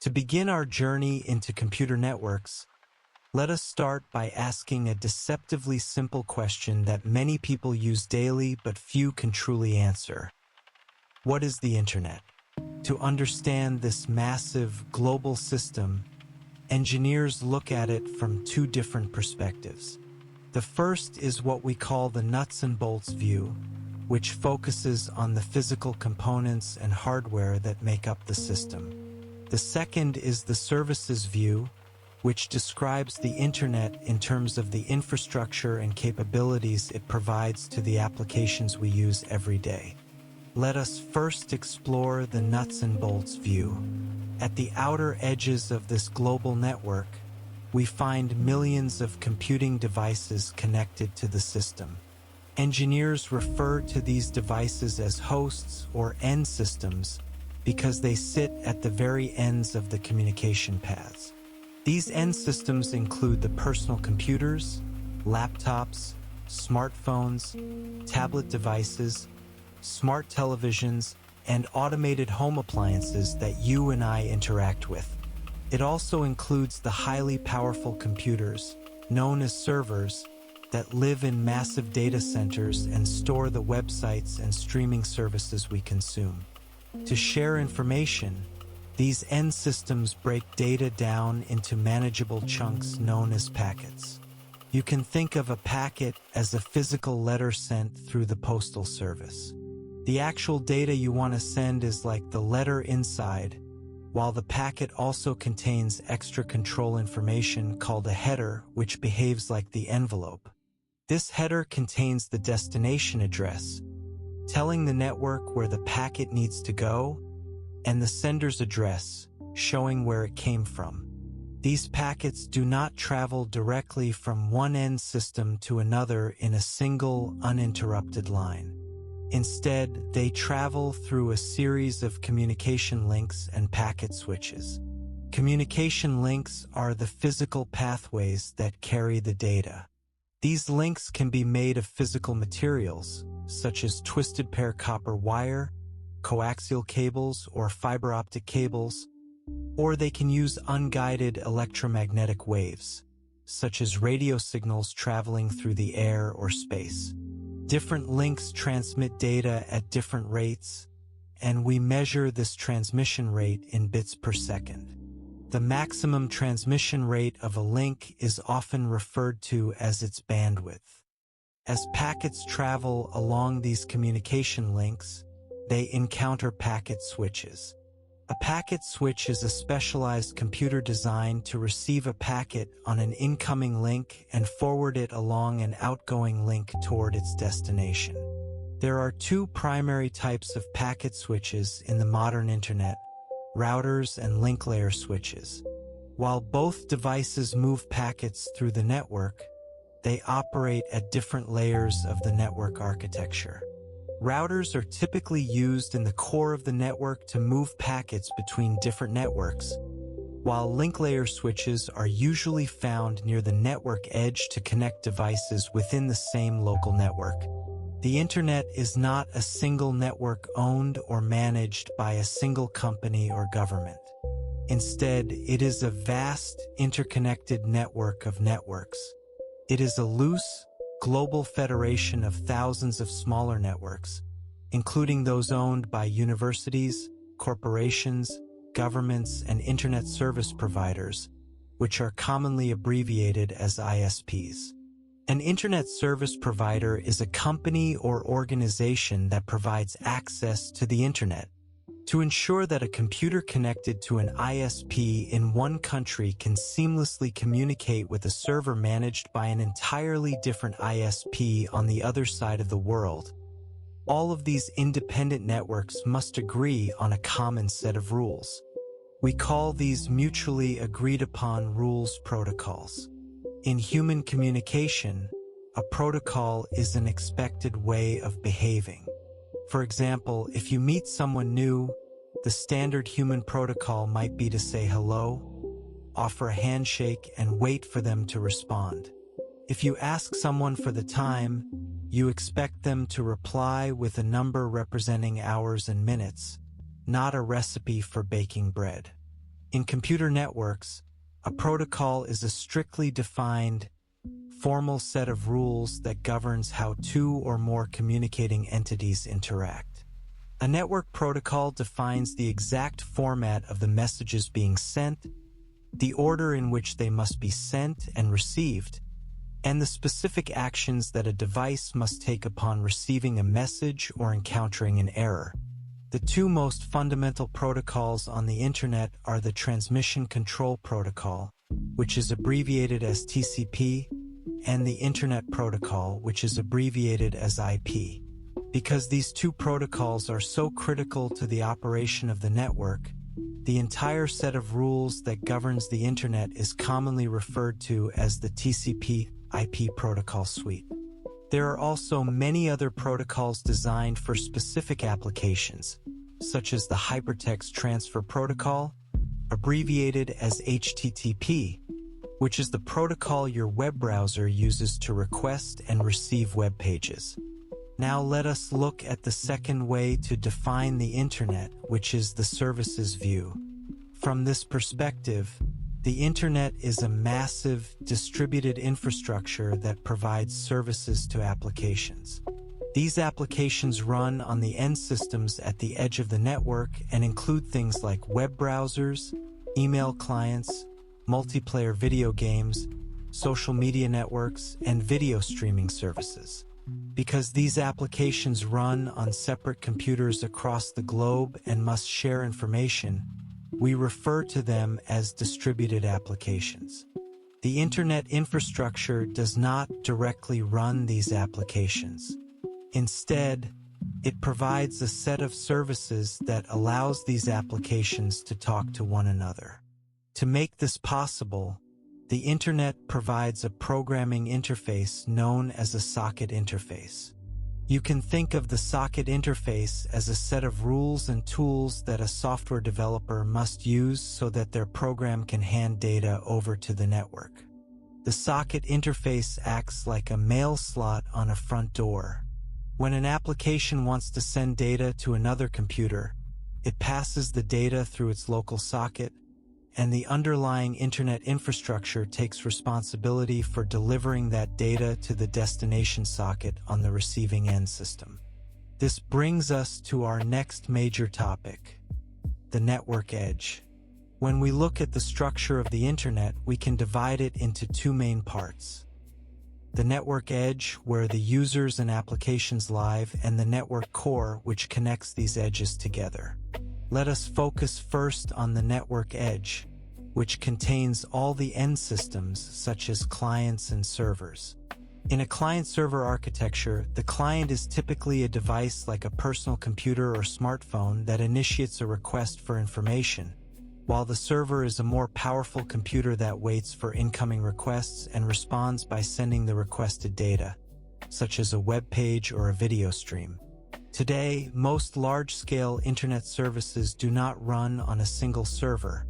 To begin our journey into computer networks, let us start by asking a deceptively simple question that many people use daily but few can truly answer. What is the Internet? To understand this massive global system, engineers look at it from two different perspectives. The first is what we call the nuts and bolts view, which focuses on the physical components and hardware that make up the system. The second is the services view, which describes the Internet in terms of the infrastructure and capabilities it provides to the applications we use every day. Let us first explore the nuts and bolts view. At the outer edges of this global network, we find millions of computing devices connected to the system. Engineers refer to these devices as hosts or end systems because they sit at the very ends of the communication paths. These end systems include the personal computers, laptops, smartphones, tablet devices, smart televisions, and automated home appliances that you and I interact with. It also includes the highly powerful computers, known as servers, that live in massive data centers and store the websites and streaming services we consume. To share information, these end systems break data down into manageable chunks known as packets. You can think of a packet as a physical letter sent through the postal service. The actual data you want to send is like the letter inside, while the packet also contains extra control information called a header, which behaves like the envelope. This header contains the destination address, telling the network where the packet needs to go, and the sender's address, showing where it came from. These packets do not travel directly from one end system to another in a single, uninterrupted line. Instead, they travel through a series of communication links and packet switches. Communication links are the physical pathways that carry the data. These links can be made of physical materials, such as twisted pair copper wire, coaxial cables, or fiber optic cables, or they can use unguided electromagnetic waves, such as radio signals traveling through the air or space. Different links transmit data at different rates, and we measure this transmission rate in bits per second. The maximum transmission rate of a link is often referred to as its bandwidth. As packets travel along these communication links, they encounter packet switches. A packet switch is a specialized computer designed to receive a packet on an incoming link and forward it along an outgoing link toward its destination. There are two primary types of packet switches in the modern Internet: routers and link layer switches. While both devices move packets through the network, they operate at different layers of the network architecture. Routers are typically used in the core of the network to move packets between different networks, while link layer switches are usually found near the network edge to connect devices within the same local network. The Internet is not a single network owned or managed by a single company or government. Instead, it is a vast, interconnected network of networks. It is a loose, global federation of thousands of smaller networks, including those owned by universities, corporations, governments, and Internet service providers, which are commonly abbreviated as ISPs. An Internet service provider is a company or organization that provides access to the Internet. To ensure that a computer connected to an ISP in one country can seamlessly communicate with a server managed by an entirely different ISP on the other side of the world, all of these independent networks must agree on a common set of rules. We call these mutually agreed upon rules protocols. In human communication, a protocol is an expected way of behaving. For example, if you meet someone new, the standard human protocol might be to say hello, offer a handshake, and wait for them to respond. If you ask someone for the time, you expect them to reply with a number representing hours and minutes, not a recipe for baking bread. In computer networks, a protocol is a strictly defined, formal set of rules that governs how two or more communicating entities interact. A network protocol defines the exact format of the messages being sent, the order in which they must be sent and received, and the specific actions that a device must take upon receiving a message or encountering an error. The two most fundamental protocols on the Internet are the Transmission Control Protocol, which is abbreviated as TCP, and the Internet Protocol, which is abbreviated as IP. Because these two protocols are so critical to the operation of the network, the entire set of rules that governs the Internet is commonly referred to as the TCP/IP protocol suite. There are also many other protocols designed for specific applications, such as the Hypertext Transfer Protocol, abbreviated as HTTP, which is the protocol your web browser uses to request and receive web pages. Now let us look at the second way to define the Internet, which is the services view. From this perspective, the Internet is a massive, distributed infrastructure that provides services to applications. These applications run on the end systems at the edge of the network and include things like web browsers, email clients, multiplayer video games, social media networks, and video streaming services. Because these applications run on separate computers across the globe and must share information, we refer to them as distributed applications. The Internet infrastructure does not directly run these applications. Instead, it provides a set of services that allows these applications to talk to one another. To make this possible, the Internet provides a programming interface known as a socket interface. You can think of the socket interface as a set of rules and tools that a software developer must use so that their program can hand data over to the network. The socket interface acts like a mail slot on a front door. When an application wants to send data to another computer, it passes the data through its local socket, and the underlying Internet infrastructure takes responsibility for delivering that data to the destination socket on the receiving end system. This brings us to our next major topic, the network edge. When we look at the structure of the Internet, we can divide it into two main parts: the network edge, where the users and applications live, and the network core, which connects these edges together. Let us focus first on the network edge, which contains all the end systems such as clients and servers. In a client-server architecture, the client is typically a device like a personal computer or smartphone that initiates a request for information, while the server is a more powerful computer that waits for incoming requests and responds by sending the requested data, such as a web page or a video stream. Today, most large-scale Internet services do not run on a single server,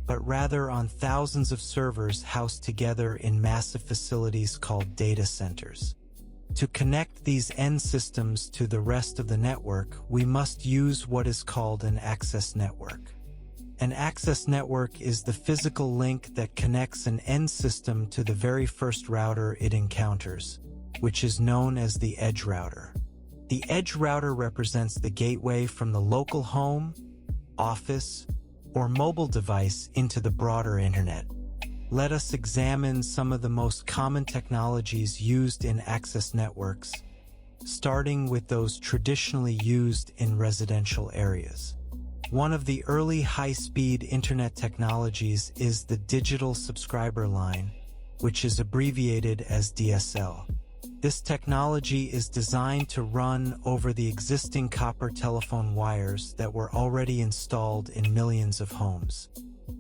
but rather on thousands of servers housed together in massive facilities called data centers. To connect these end systems to the rest of the network, we must use what is called an access network. An access network is the physical link that connects an end system to the very first router it encounters, which is known as the edge router. The edge router represents the gateway from the local home, office, or mobile device into the broader Internet. Let us examine some of the most common technologies used in access networks, starting with those traditionally used in residential areas. One of the early high-speed Internet technologies is the digital subscriber line, which is abbreviated as DSL. This technology is designed to run over the existing copper telephone wires that were already installed in millions of homes.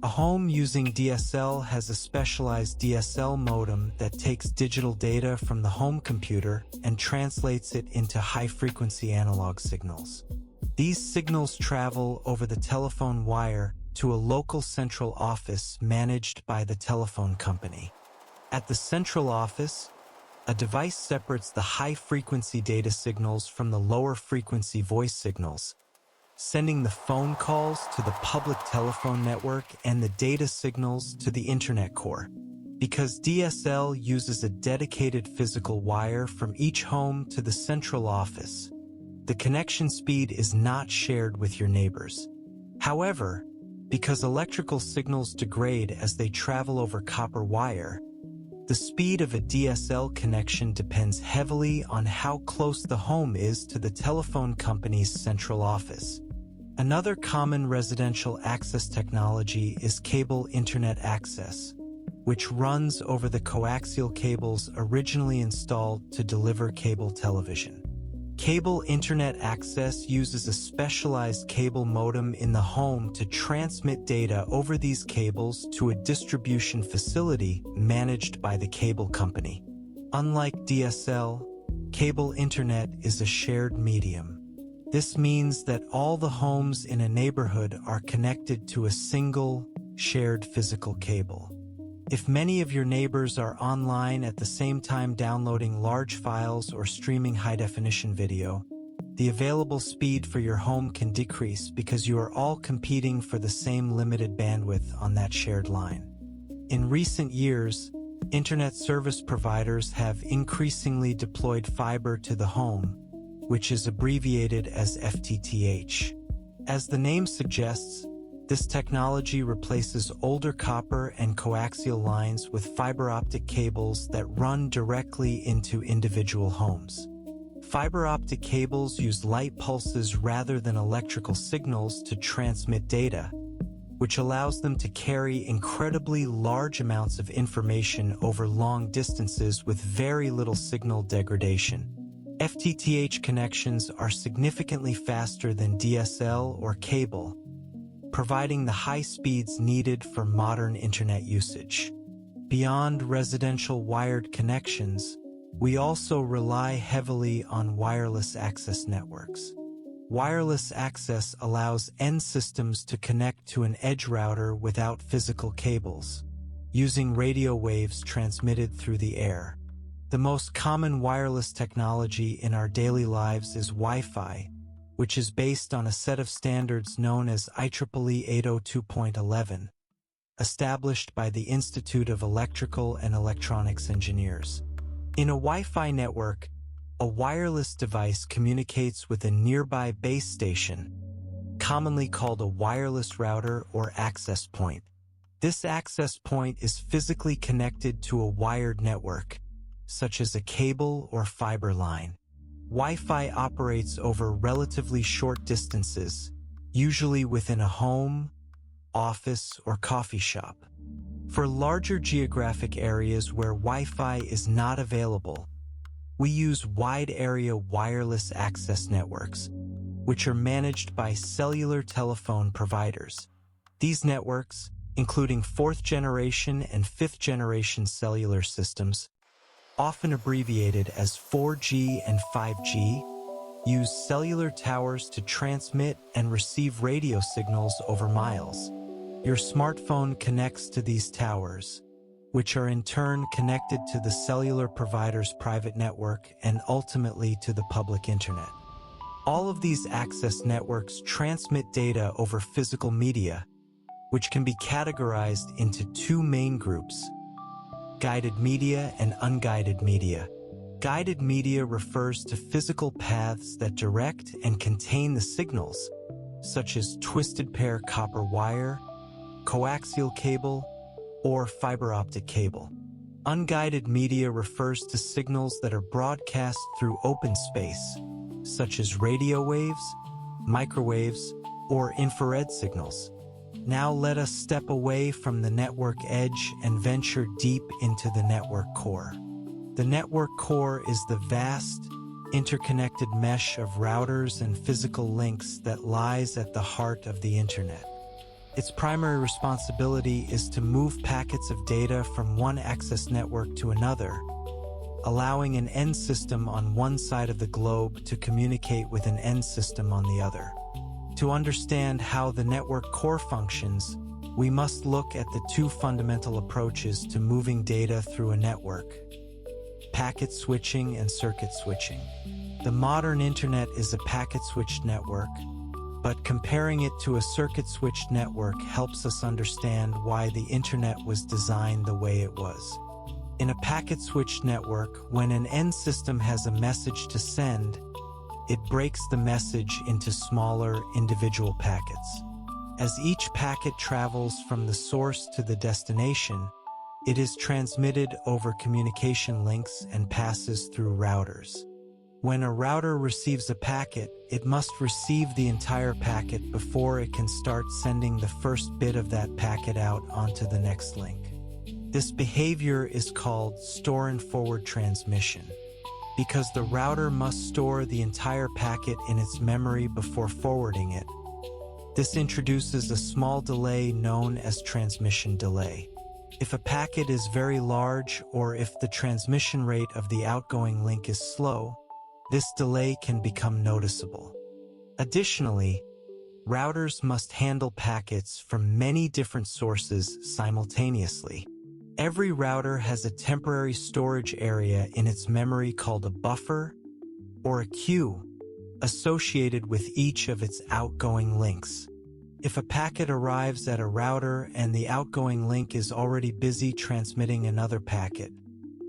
A home using DSL has a specialized DSL modem that takes digital data from the home computer and translates it into high-frequency analog signals. These signals travel over the telephone wire to a local central office managed by the telephone company. At the central office, a device separates the high-frequency data signals from the lower-frequency voice signals, sending the phone calls to the public telephone network and the data signals to the internet core. Because DSL uses a dedicated physical wire from each home to the central office, the connection speed is not shared with your neighbors. However, because electrical signals degrade as they travel over copper wire, the speed of a DSL connection depends heavily on how close the home is to the telephone company's central office. Another common residential access technology is cable internet access, which runs over the coaxial cables originally installed to deliver cable television. Cable internet access uses a specialized cable modem in the home to transmit data over these cables to a distribution facility managed by the cable company. Unlike DSL, cable internet is a shared medium. This means that all the homes in a neighborhood are connected to a single, shared physical cable. If many of your neighbors are online at the same time downloading large files or streaming high-definition video, the available speed for your home can decrease because you are all competing for the same limited bandwidth on that shared line. In recent years, internet service providers have increasingly deployed fiber to the home, which is abbreviated as FTTH. As the name suggests, this technology replaces older copper and coaxial lines with fiber optic cables that run directly into individual homes. Fiber optic cables use light pulses rather than electrical signals to transmit data, which allows them to carry incredibly large amounts of information over long distances with very little signal degradation. FTTH connections are significantly faster than DSL or cable, providing the high speeds needed for modern internet usage. Beyond residential wired connections, we also rely heavily on wireless access networks. Wireless access allows end systems to connect to an edge router without physical cables, using radio waves transmitted through the air. The most common wireless technology in our daily lives is Wi-Fi, which is based on a set of standards known as IEEE 802.11, established by the Institute of Electrical and Electronics Engineers. In a Wi-Fi network, a wireless device communicates with a nearby base station, commonly called a wireless router or access point. This access point is physically connected to a wired network, such as a cable or fiber line. Wi-Fi operates over relatively short distances, usually within a home, office, or coffee shop. For larger geographic areas where Wi-Fi is not available, we use wide-area wireless access networks, which are managed by cellular telephone providers. These networks, including fourth-generation and fifth-generation cellular systems, often abbreviated as 4G and 5G, use cellular towers to transmit and receive radio signals over miles. Your smartphone connects to these towers, which are in turn connected to the cellular provider's private network and ultimately to the public internet. All of these access networks transmit data over physical media, which can be categorized into two main groups: guided media and unguided media. Guided media refers to physical paths that direct and contain the signals, such as twisted pair copper wire, coaxial cable, or fiber optic cable. Unguided media refers to signals that are broadcast through open space, such as radio waves, microwaves, or infrared signals. Now let us step away from the network edge and venture deep into the network core. The network core is the vast, interconnected mesh of routers and physical links that lies at the heart of the internet. Its primary responsibility is to move packets of data from one access network to another, allowing an end system on one side of the globe to communicate with an end system on the other. To understand how the network core functions, we must look at the two fundamental approaches to moving data through a network: packet switching and circuit switching. The modern internet is a packet-switched network, but comparing it to a circuit-switched network helps us understand why the internet was designed the way it was. In a packet-switched network, when an end system has a message to send, it breaks the message into smaller individual packets. As each packet travels from the source to the destination, it is transmitted over communication links and passes through routers. When a router receives a packet, it must receive the entire packet before it can start sending the first bit of that packet out onto the next link. This behavior is called store and forward transmission, because the router must store the entire packet in its memory before forwarding it. This introduces a small delay known as transmission delay. If a packet is very large or if the transmission rate of the outgoing link is slow, this delay can become noticeable. Additionally, routers must handle packets from many different sources simultaneously. Every router has a temporary storage area in its memory called a buffer or a queue associated with each of its outgoing links. If a packet arrives at a router and the outgoing link is already busy transmitting another packet,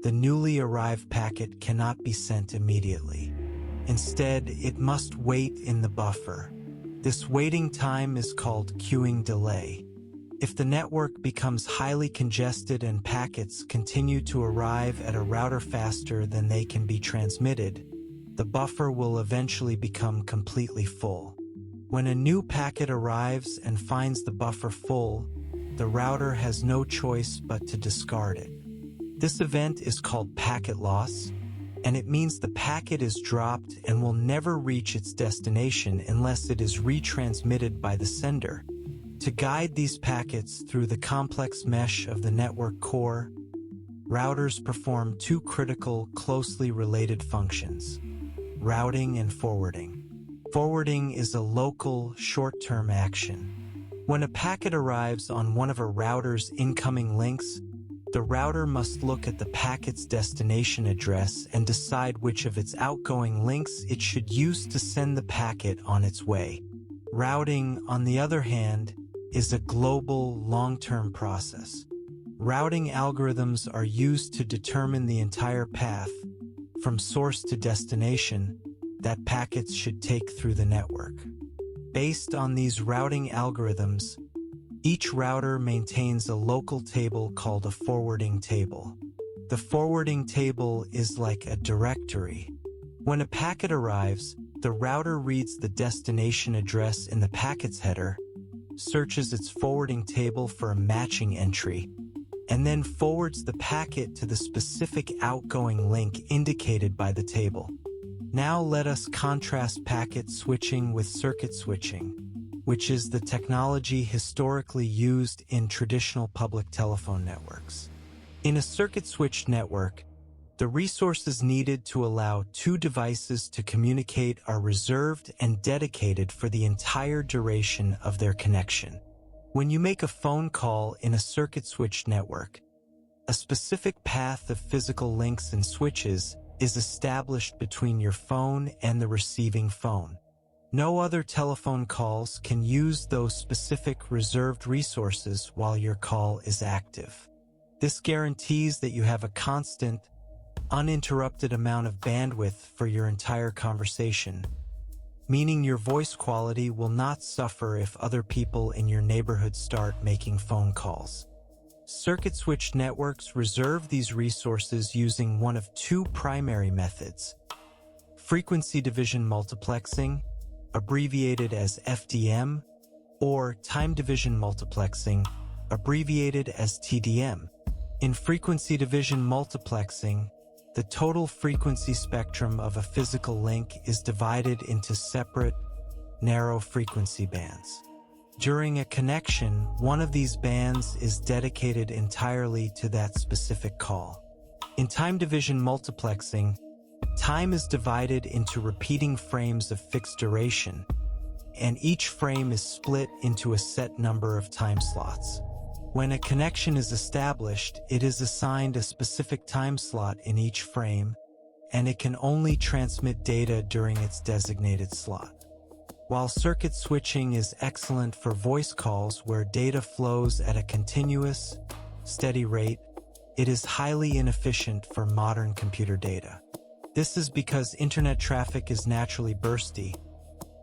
the newly arrived packet cannot be sent immediately. Instead, it must wait in the buffer. This waiting time is called queuing delay. If the network becomes highly congested and packets continue to arrive at a router faster than they can be transmitted, the buffer will eventually become completely full. When a new packet arrives and finds the buffer full, the router has no choice but to discard it. This event is called packet loss, and it means the packet is dropped and will never reach its destination unless it is retransmitted by the sender. To guide these packets through the complex mesh of the network core, routers perform two critical, closely related functions: routing and forwarding. Forwarding is a local, short-term action. When a packet arrives on one of a router's incoming links, the router must look at the packet's destination address and decide which of its outgoing links it should use to send the packet on its way. Routing, on the other hand, is a global, long-term process. Routing algorithms are used to determine the entire path, from source to destination, that packets should take through the network. Based on these routing algorithms, each router maintains a local table called a forwarding table. The forwarding table is like a directory. When a packet arrives, the router reads the destination address in the packet's header, searches its forwarding table for a matching entry, and then forwards the packet to the specific outgoing link indicated by the table. Now let us contrast packet switching with circuit switching, which is the technology historically used in traditional public telephone networks. In a circuit-switched network, the resources needed to allow two devices to communicate are reserved and dedicated for the entire duration of their connection. When you make a phone call in a circuit-switched network, a specific path of physical links and switches is established between your phone and the receiving phone. No other telephone calls can use those specific reserved resources while your call is active. This guarantees that you have a constant, uninterrupted amount of bandwidth for your entire conversation, meaning your voice quality will not suffer if other people in your neighborhood start making phone calls. Circuit-switched networks reserve these resources using one of two primary methods: frequency division multiplexing, abbreviated as FDM, or time division multiplexing, abbreviated as TDM. In frequency division multiplexing, the total frequency spectrum of a physical link is divided into separate, narrow frequency bands. During a connection, one of these bands is dedicated entirely to that specific call. In time division multiplexing, time is divided into repeating frames of fixed duration, and each frame is split into a set number of time slots. When a connection is established, it is assigned a specific time slot in each frame, and it can only transmit data during its designated slot. While circuit switching is excellent for voice calls where data flows at a continuous, steady rate, it is highly inefficient for modern computer data. This is because internet traffic is naturally bursty,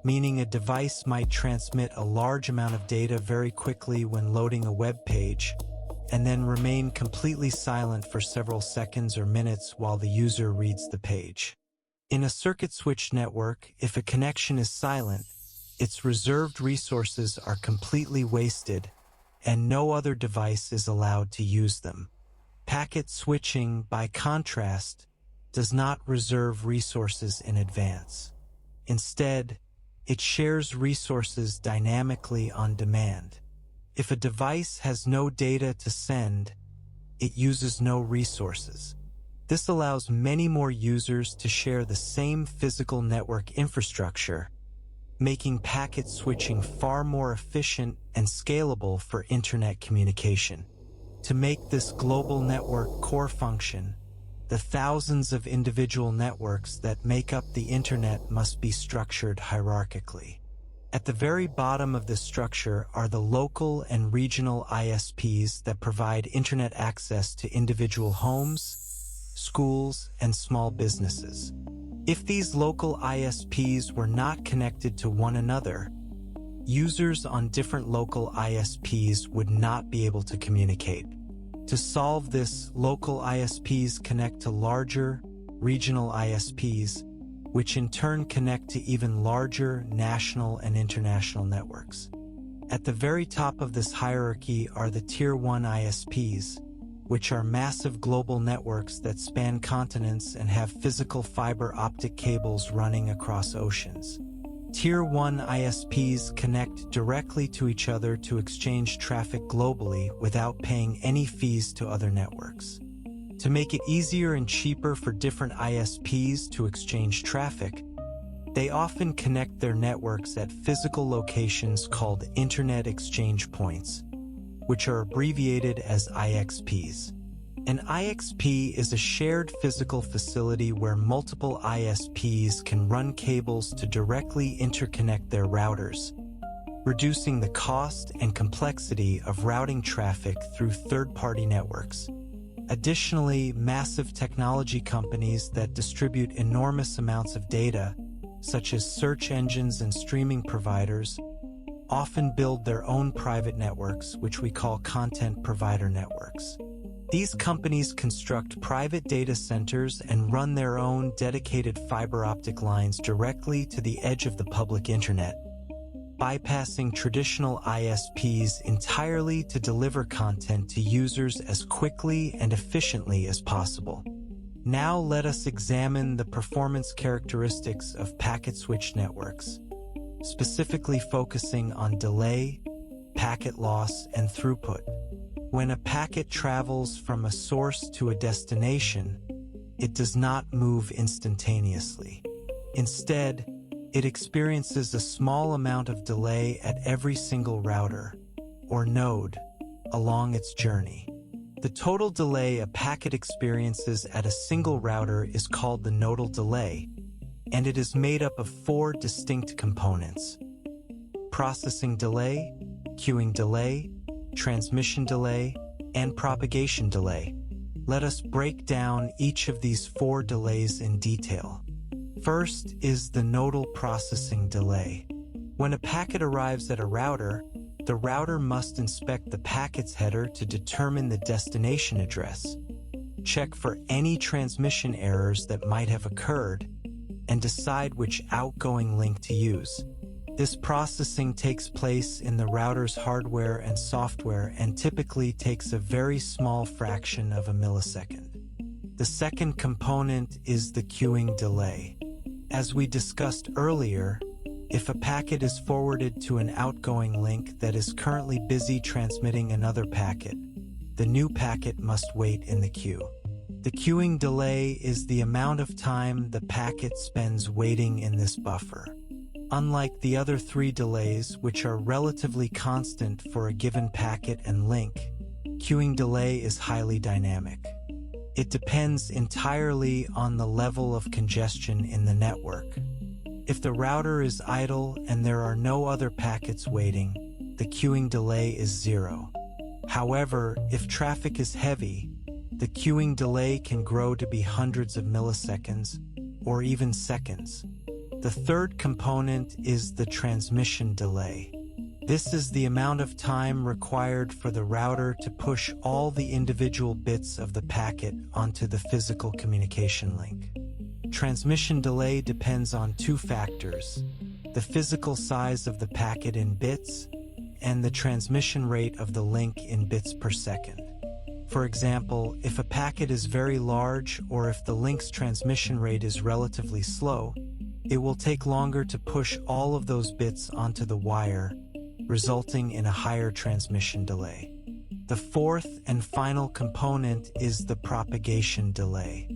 meaning a device might transmit a large amount of data very quickly when loading a web page, and then remain completely silent for several seconds or minutes while the user reads the page. In a circuit-switched network, if a connection is silent, its reserved resources are completely wasted, and no other device is allowed to use them. Packet switching, by contrast, does not reserve resources in advance. Instead, it shares resources dynamically on demand. If a device has no data to send, it uses no resources. This allows many more users to share the same physical network infrastructure, making packet switching far more efficient and scalable for internet communication. To make this global network core function, the thousands of individual networks that make up the internet must be structured hierarchically. At the very bottom of this structure are the local and regional ISPs that provide internet access to individual homes, schools, and small businesses. If these local ISPs were not connected to one another, users on different local ISPs would not be able to communicate. To solve this, local ISPs connect to larger, regional ISPs, which in turn connect to even larger national and international networks. At the very top of this hierarchy are the Tier 1 ISPs, which are massive global networks that span continents and have physical fiber optic cables running across oceans. Tier 1 ISPs connect directly to each other to exchange traffic globally without paying any fees to other networks. To make it easier and cheaper for different ISPs to exchange traffic, they often connect their networks at physical locations called Internet Exchange Points, which are abbreviated as IXPs. An IXP is a shared physical facility where multiple ISPs can run cables to directly interconnect their routers, reducing the cost and complexity of routing traffic through third-party networks. Additionally, massive technology companies that distribute enormous amounts of data, such as search engines and streaming providers, often build their own private networks, which we call content provider networks. These companies construct private data centers and run their own dedicated fiber optic lines directly to the edge of the public internet, bypassing traditional ISPs entirely to deliver content to users as quickly and efficiently as possible. Now let us examine the performance characteristics of packet-switched networks, specifically focusing on delay, packet loss, and throughput. When a packet travels from a source to a destination, it does not move instantaneously. Instead, it experiences a small amount of delay at every single router, or node, along its journey. The total delay a packet experiences at a single router is called the nodal delay, and it is made up of 4 distinct components: processing delay, queuing delay, transmission delay, and propagation delay. Let us break down each of these 4 delays in detail. First is the nodal processing delay. When a packet arrives at a router, the router must inspect the packet's header to determine the destination address, check for any transmission errors that might have occurred, and decide which outgoing link to use. This processing takes place in the router's hardware and software and typically takes a very small fraction of a millisecond. The second component is the queuing delay. As we discussed earlier, if a packet is forwarded to an outgoing link that is currently busy transmitting another packet, the new packet must wait in the queue. The queuing delay is the amount of time the packet spends waiting in this buffer. Unlike the other 3 delays, which are relatively constant for a given packet and link, queuing delay is highly dynamic. It depends entirely on the level of congestion in the network. If the router is idle and there are no other packets waiting, the queuing delay is 0. However, if traffic is heavy, the queuing delay can grow to be hundreds of milliseconds or even seconds. The third component is the transmission delay. This is the amount of time required for the router to push all the individual bits of the packet onto the physical communication link. Transmission delay depends on two factors: the physical size of the packet in bits and the transmission rate of the link in bits per second. For example, if a packet is very large or if the link's transmission rate is relatively slow, it will take longer to push all of those bits onto the wire, resulting in a higher transmission delay. The fourth and final component is the propagation delay.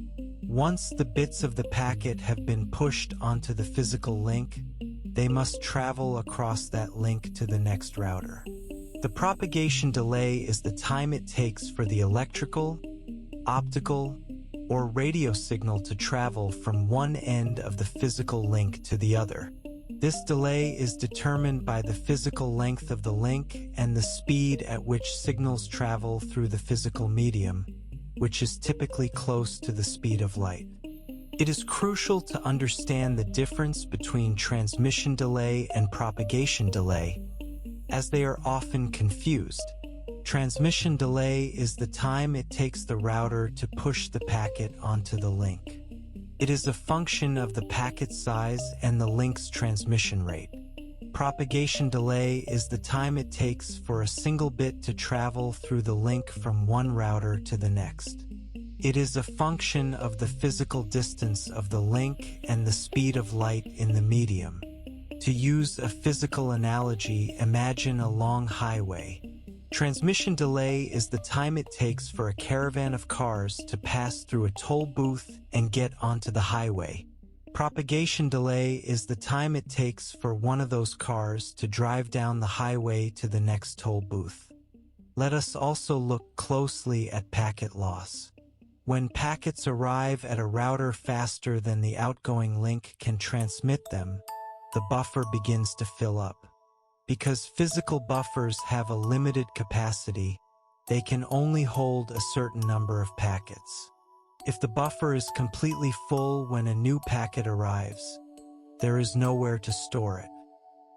Once the bits of the packet have been pushed onto the physical link, they must travel across that link to the next router. The propagation delay is the time it takes for the electrical, optical, or radio signal to travel from one end of the physical link to the other. This delay is determined by the physical length of the link and the speed at which signals travel through the physical medium, which is typically close to the speed of light. It is crucial to understand the difference between transmission delay and propagation delay, as they are often confused. Transmission delay is the time it takes the router to push the packet onto the link. It is a function of the packet size and the link's transmission rate. Propagation delay is the time it takes for a single bit to travel through the link from one router to the next. It is a function of the physical distance of the link and the speed of light in the medium. To use a physical analogy, imagine a long highway. Transmission delay is the time it takes for a caravan of cars to pass through a toll booth and get onto the highway. Propagation delay is the time it takes for one of those cars to drive down the highway to the next toll booth. Let us also look closely at packet loss. When packets arrive at a router faster than the outgoing link can transmit them, the buffer begins to fill up. Because physical buffers have a limited capacity, they can only hold a certain number of packets. If the buffer is completely full when a new packet arrives, there is nowhere to store it.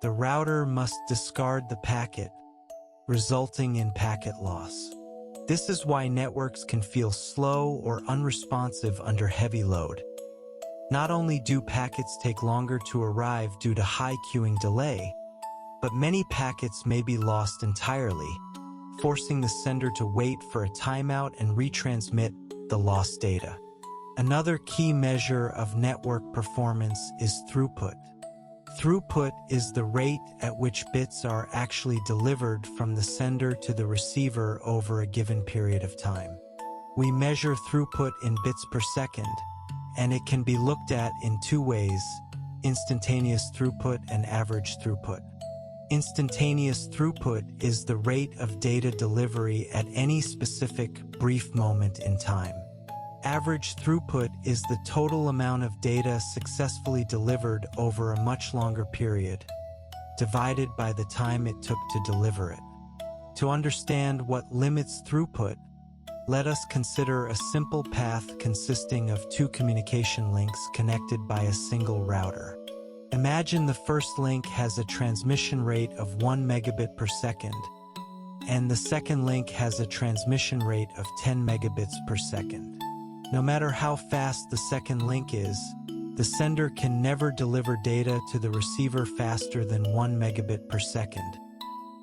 The router must discard the packet, resulting in packet loss. This is why networks can feel slow or unresponsive under heavy load. Not only do packets take longer to arrive due to high queuing delay, but many packets may be lost entirely, forcing the sender to wait for a timeout and retransmit the lost data. Another key measure of network performance is throughput. Throughput is the rate at which bits are actually delivered from the sender to the receiver over a given period of time. We measure throughput in bits per second, and it can be looked at in two ways: instantaneous throughput and average throughput. Instantaneous throughput is the rate of data delivery at any specific brief moment in time. Average throughput is the total amount of data successfully delivered over a much longer period, divided by the time it took to deliver it. To understand what limits throughput, let us consider a simple path consisting of two communication links connected by a single router. Imagine the first link has a transmission rate of 1 megabit per second, and the second link has a transmission rate of 10 megabits per second. No matter how fast the second link is, the sender can never deliver data to the receiver faster than 1 megabit per second,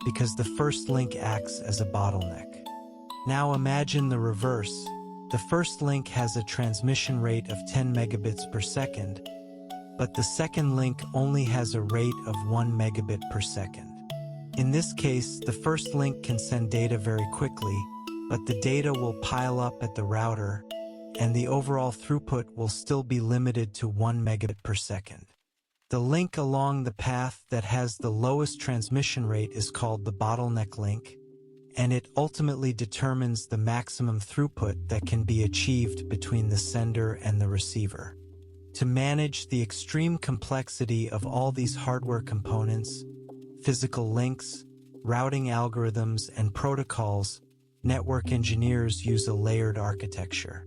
because the first link acts as a bottleneck. Now imagine the reverse. The first link has a transmission rate of 10 megabits per second, but the second link only has a rate of 1 megabit per second. In this case, the first link can send data very quickly, but the data will pile up at the router, and the overall throughput will still be limited to 1 megabit per second. The link along the path that has the lowest transmission rate is called the bottleneck link, and it ultimately determines the maximum throughput that can be achieved between the sender and the receiver. To manage the extreme complexity of all these hardware components, physical links, routing algorithms, and protocols, network engineers use a layered architecture.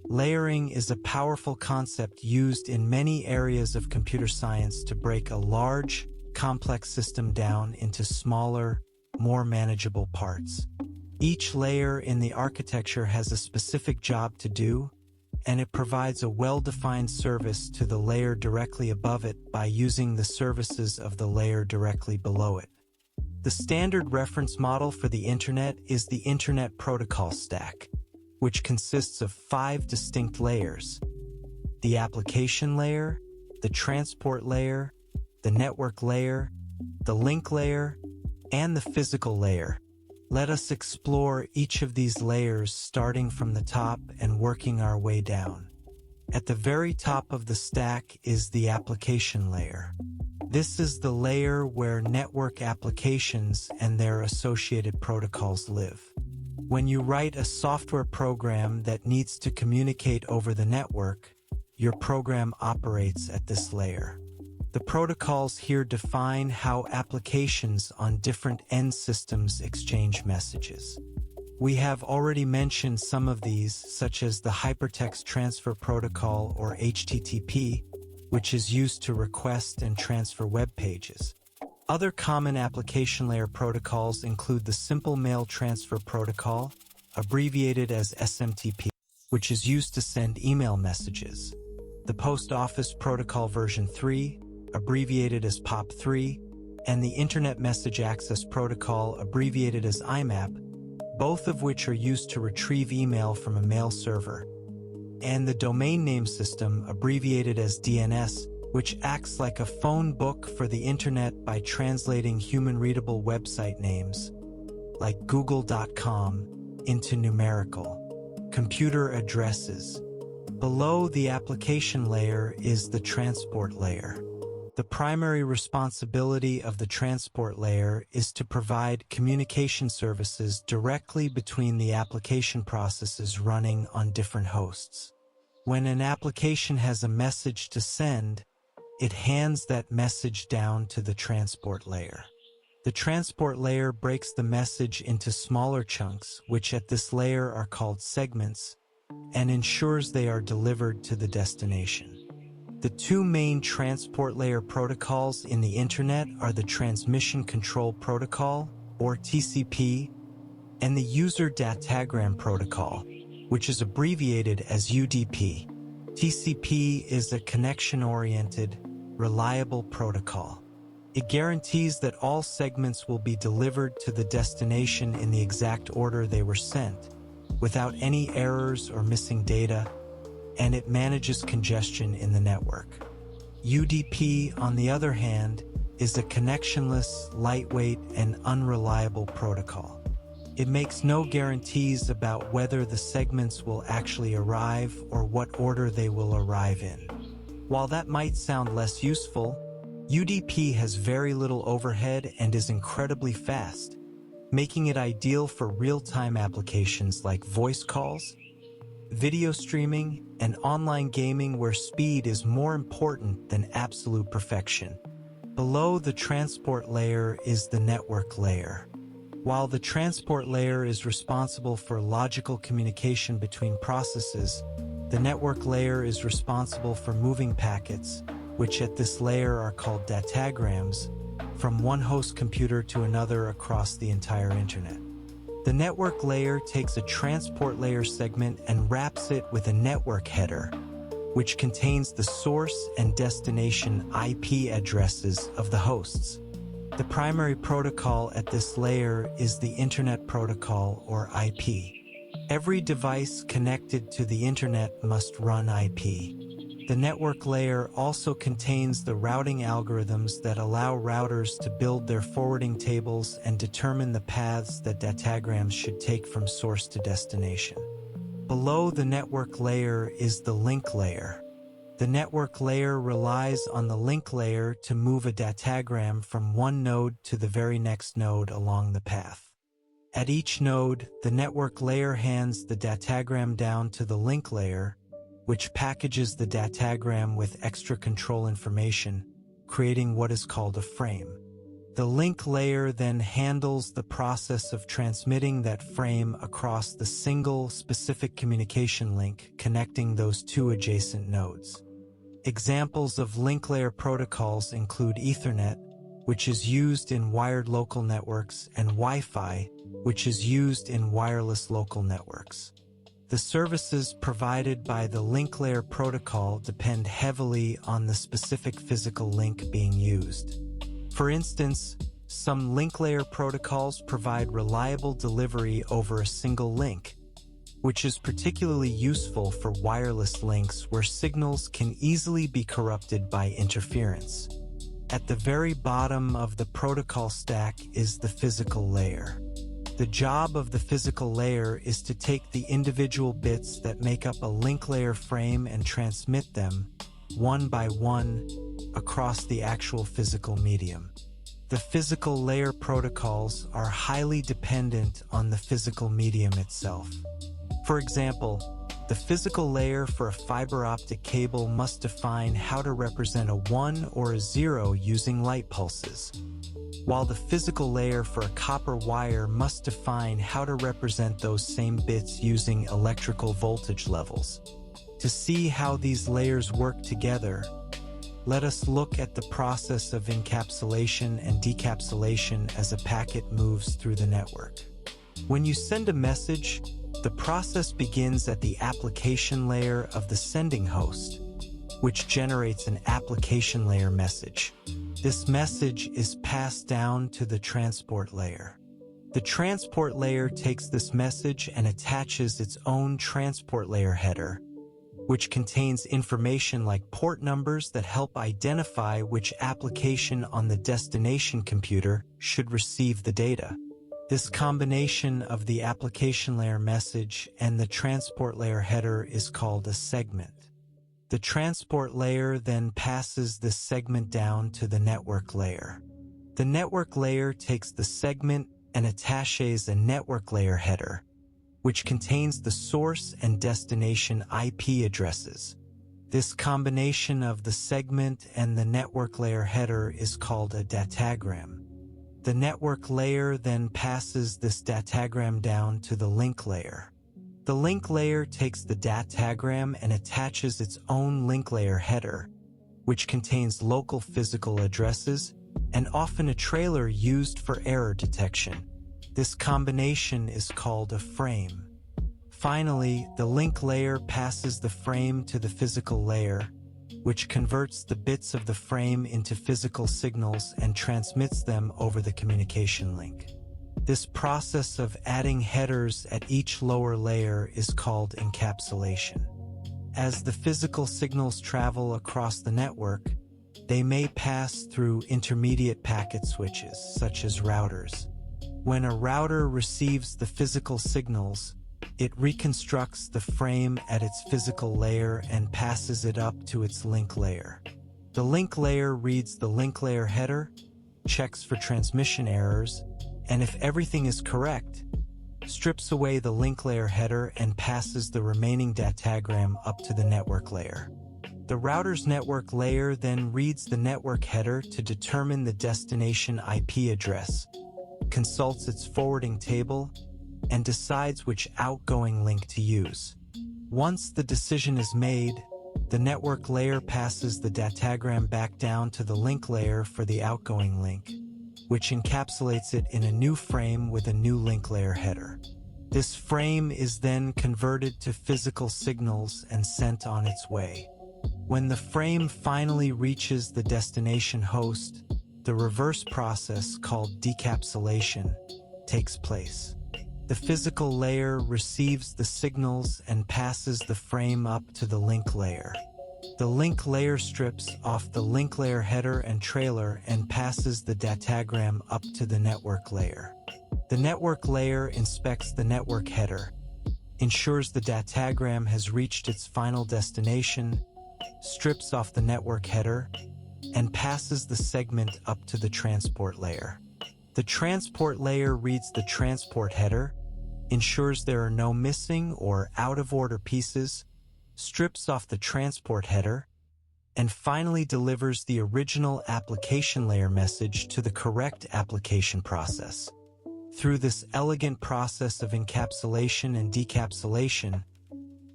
Layering is a powerful concept used in many areas of computer science to break a large, complex system down into smaller, more manageable parts. Each layer in the architecture has a specific job to do, and it provides a well-defined service to the layer directly above it by using the services of the layer directly below it. The standard reference model for the Internet is the Internet Protocol Stack, which consists of 5 distinct layers: the application layer, the transport layer, the network layer, the link layer, and the physical layer. Let us explore each of these layers starting from the top and working our way down. At the very top of the stack is the application layer. This is the layer where network applications and their associated protocols live. When you write a software program that needs to communicate over the network, your program operates at this layer. The protocols here define how applications on different end systems exchange messages. We have already mentioned some of these, such as the Hypertext Transfer Protocol, or HTTP, which is used to request and transfer web pages. Other common application layer protocols include the Simple Mail Transfer Protocol, abbreviated as SMTP, which is used to send email messages. The Post Office Protocol version 3, abbreviated as POP3, and the Internet Message Access Protocol, abbreviated as IMAP, both of which are used to retrieve email from a mail server. And the Domain Name System, abbreviated as DNS, which acts like a phone book for the Internet by translating human-readable website names, like google.com, into numerical computer addresses. Below the application layer is the transport layer. The primary responsibility of the transport layer is to provide communication services directly between the application processes running on different hosts. When an application has a message to send, it hands that message down to the transport layer. The transport layer breaks the message into smaller chunks, which at this layer are called segments, and ensures they are delivered to the destination. The 2 main transport layer protocols in the Internet are the Transmission Control Protocol, or TCP, and the User Datagram Protocol, which is abbreviated as UDP. TCP is a connection-oriented, reliable protocol. It guarantees that all segments will be delivered to the destination in the exact order they were sent, without any errors or missing data, and it manages congestion in the network. UDP, on the other hand, is a connectionless, lightweight, and unreliable protocol. It makes no guarantees about whether the segments will actually arrive or what order they will arrive in. While that might sound less useful, UDP has very little overhead and is incredibly fast, making it ideal for real-time applications like voice calls, video streaming, and online gaming where speed is more important than absolute perfection. Below the transport layer is the network layer. While the transport layer is responsible for logical communication between processes, the network layer is responsible for moving packets, which at this layer are called datagrams, from one host computer to another across the entire Internet. The network layer takes a transport layer segment and wraps it with a network header, which contains the source and destination IP addresses of the hosts. The primary protocol at this layer is the Internet Protocol, or IP. Every device connected to the Internet must run IP. The network layer also contains the routing algorithms that allow routers to build their forwarding tables and determine the paths that datagrams should take from source to destination. Below the network layer is the link layer. The network layer relies on the link layer to move a datagram from one node to the very next node along the path. At each node, the network layer hands the datagram down to the link layer, which packages the datagram with extra control information, creating what is called a frame. The link layer then handles the process of transmitting that frame across the single specific communication link connecting those two adjacent nodes. Examples of link layer protocols include Ethernet, which is used in wired local networks, and Wi-Fi, which is used in wireless local networks. The services provided by the link layer protocol depend heavily on the specific physical link being used. For instance, some link layer protocols provide reliable delivery over a single link, which is particularly useful for wireless links where signals can easily be corrupted by interference. At the very bottom of the protocol stack is the physical layer. The job of the physical layer is to take the individual bits that make up a link layer frame and transmit them, one by one, across the actual physical medium. The physical layer protocols are highly dependent on the physical medium itself. For example, the physical layer for a fiber optic cable must define how to represent a 1 or a 0 using light pulses, while the physical layer for a copper wire must define how to represent those same bits using electrical voltage levels. To see how these layers work together, let us look at the process of encapsulation and decapsulation as a packet moves through the network. When you send a message, the process begins at the application layer of the sending host, which generates an application layer message. This message is passed down to the transport layer. The transport layer takes this message and attaches its own transport layer header, which contains information like port numbers that help identify which application on the destination computer should receive the data. This combination of the application layer message and the transport layer header is called a segment. The transport layer then passes this segment down to the network layer. The network layer takes the segment and attaches a network layer header, which contains the source and destination IP addresses. This combination of the segment and the network layer header is called a datagram. The network layer then passes this datagram down to the link layer. The link layer takes the datagram and attaches its own link layer header, which contains local physical addresses and often a trailer used for error detection. This combination is called a frame. Finally, the link layer passes the frame to the physical layer, which converts the bits of the frame into physical signals and transmits them over the communication link. This process of adding headers at each lower layer is called encapsulation. As the physical signals travel across the network, they may pass through intermediate packet switches, such as routers. When a router receives the physical signals, it reconstructs the frame at its physical layer and passes it up to its link layer. The link layer reads the link layer header, checks for transmission errors, and if everything is correct, strips away the link layer header and passes the remaining datagram up to the network layer. The router's network layer then reads the network header to determine the destination IP address, consults its forwarding table, and decides which outgoing link to use. Once the decision is made, the network layer passes the datagram back down to the link layer for the outgoing link, which encapsulates it in a new frame with a new link layer header. This frame is then converted to physical signals and sent on its way. When the frame finally reaches the destination host, the reverse process called decapsulation takes place. The physical layer receives the signals and passes the frame up to the link layer. The link layer strips off the link layer header and trailer and passes the datagram up to the network layer. The network layer inspects the network header, ensures the datagram has reached its final destination, strips off the network header, and passes the segment up to the transport layer. The transport layer reads the transport header, ensures there are no missing or out-of-order pieces, strips off the transport header, and finally delivers the original application layer message to the correct application process. Through this elegant process of encapsulation and decapsulation,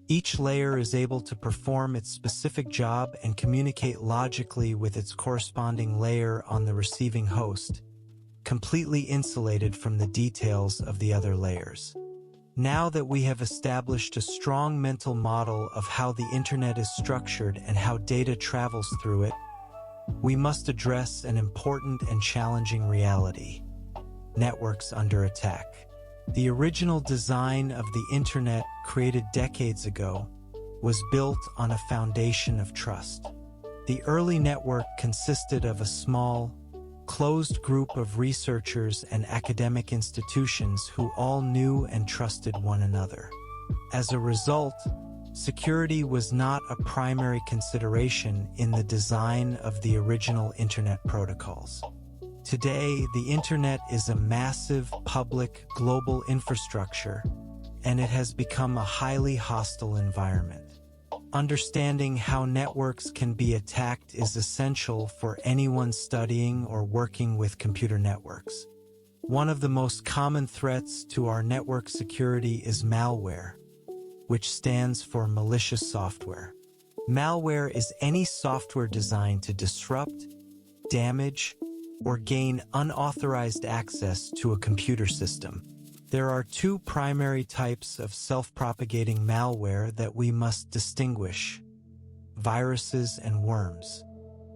each layer is able to perform its specific job and communicate logically with its corresponding layer on the receiving host, completely insulated from the details of the other layers. Now that we have established a strong mental model of how the internet is structured and how data travels through it, we must address an important and challenging reality: networks under attack. The original design of the internet, created decades ago, was built on a foundation of trust. The early network consisted of a small, closed group of researchers and academic institutions who all knew and trusted one another. As a result, security was not a primary consideration in the design of the original internet protocols. Today, the internet is a massive, public, global infrastructure, and it has become a highly hostile environment. Understanding how networks can be attacked is essential for anyone studying or working with computer networks. One of the most common threats to our network security is malware, which stands for malicious software. Malware is any software designed to disrupt, damage, or gain unauthorized access to a computer system. There are two primary types of self-propagating malware that we must distinguish: viruses and worms.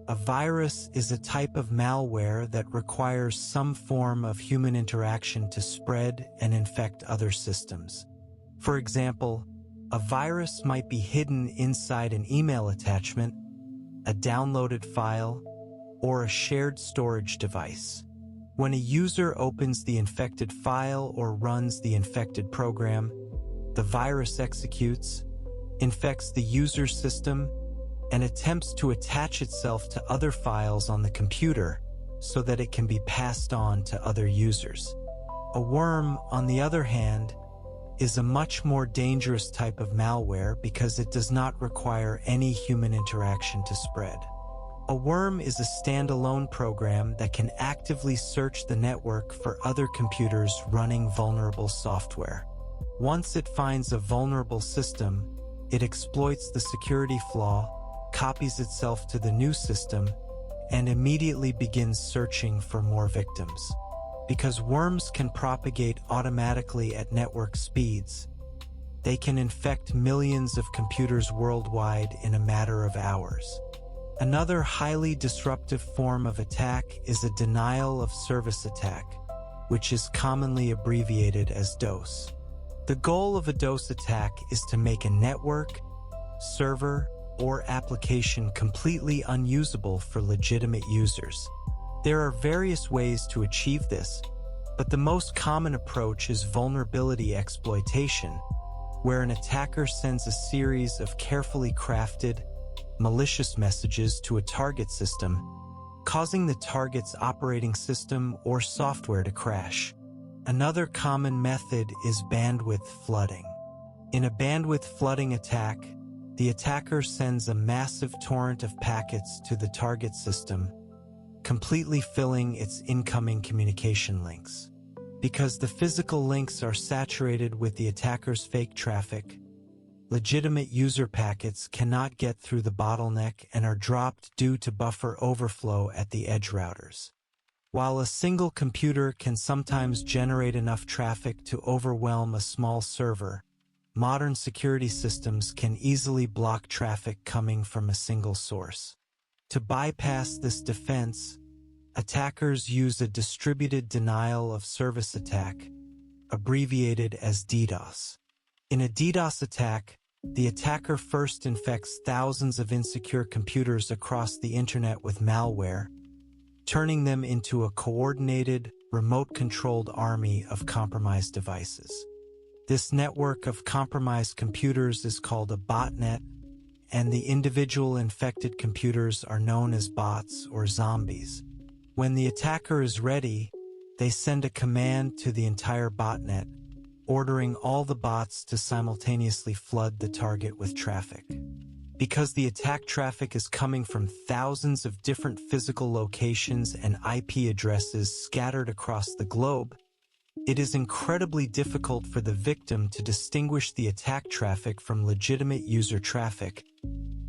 A virus is a type of malware that requires some form of human interaction to spread and infect other systems. For example, a virus might be hidden inside an email attachment, a downloaded file, or a shared storage device. When a user opens the infected file or runs the infected program, the virus executes, infects the user's system, and attempts to attach itself to other files on the computer so that it can be passed on to other users. A worm, on the other hand, is a much more dangerous type of malware because it does not require any human interaction to spread. A worm is a standalone program that can actively search the network for other computers running vulnerable software. Once it finds a vulnerable system, it exploits the security flaw, copies itself to the new system, and immediately begins searching for more victims. Because worms can propagate automatically at network speeds, they can infect millions of computers worldwide in a matter of hours. Another highly disruptive form of attack is a denial of service attack, which is commonly abbreviated as DOS. The goal of a DOS attack is to make a network, server, or application completely unusable for legitimate users. There are various ways to achieve this, but the most common approach is vulnerability exploitation, where an attacker sends a series of carefully crafted, malicious messages to a target system, causing the target's operating system or software to crash. Another common method is bandwidth flooding. In a bandwidth flooding attack, the attacker sends a massive torrent of packets to the target system, completely filling its incoming communication links. Because the physical links are saturated with the attacker's fake traffic, legitimate user packets cannot get through the bottleneck and are dropped due to buffer overflow at the edge routers. While a single computer can sometimes generate enough traffic to overwhelm a small server, modern security systems can easily block traffic coming from a single source. To bypass this defense, attackers use a distributed denial of service attack, abbreviated as DDoS. In a DDoS attack, the attacker first infects thousands of insecure computers across the internet with malware, turning them into a coordinated, remote-controlled army of compromised devices. This network of compromised computers is called a botnet, and the individual infected computers are known as bots or zombies. When the attacker is ready, they send a command to the entire botnet, ordering all the bots to simultaneously flood the target with traffic. Because the attack traffic is coming from thousands of different physical locations and IP addresses scattered across the globe, it is incredibly difficult for the victim to distinguish the attack traffic from legitimate user traffic,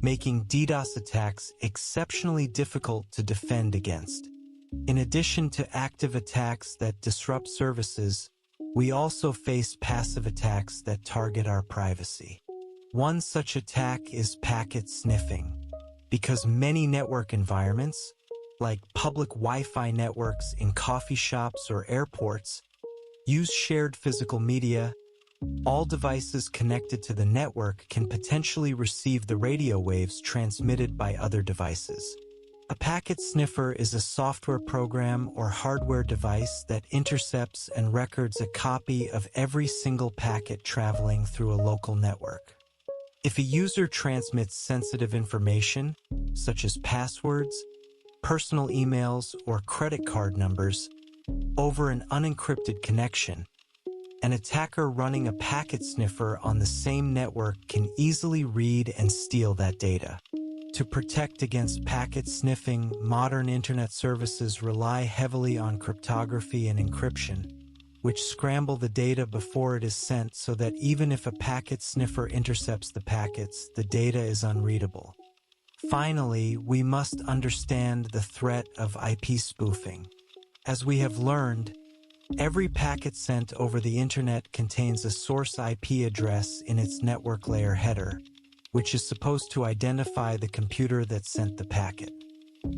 making DDoS attacks exceptionally difficult to defend against. In addition to active attacks that disrupt services, we also face passive attacks that target our privacy. One such attack is packet sniffing. Because many network environments, like public Wi-Fi networks in coffee shops or airports, use shared physical media, all devices connected to the network can potentially receive the radio waves transmitted by other devices. A packet sniffer is a software program or hardware device that intercepts and records a copy of every single packet traveling through a local network. If a user transmits sensitive information, such as passwords, personal emails, or credit card numbers, over an unencrypted connection, an attacker running a packet sniffer on the same network can easily read and steal that data. To protect against packet sniffing, modern internet services rely heavily on cryptography and encryption, which scramble the data before it is sent so that even if a packet sniffer intercepts the packets, the data is unreadable. Finally, we must understand the threat of IP spoofing. As we have learned, every packet sent over the internet contains a source IP address in its network layer header, which is supposed to identify the computer that sent the packet.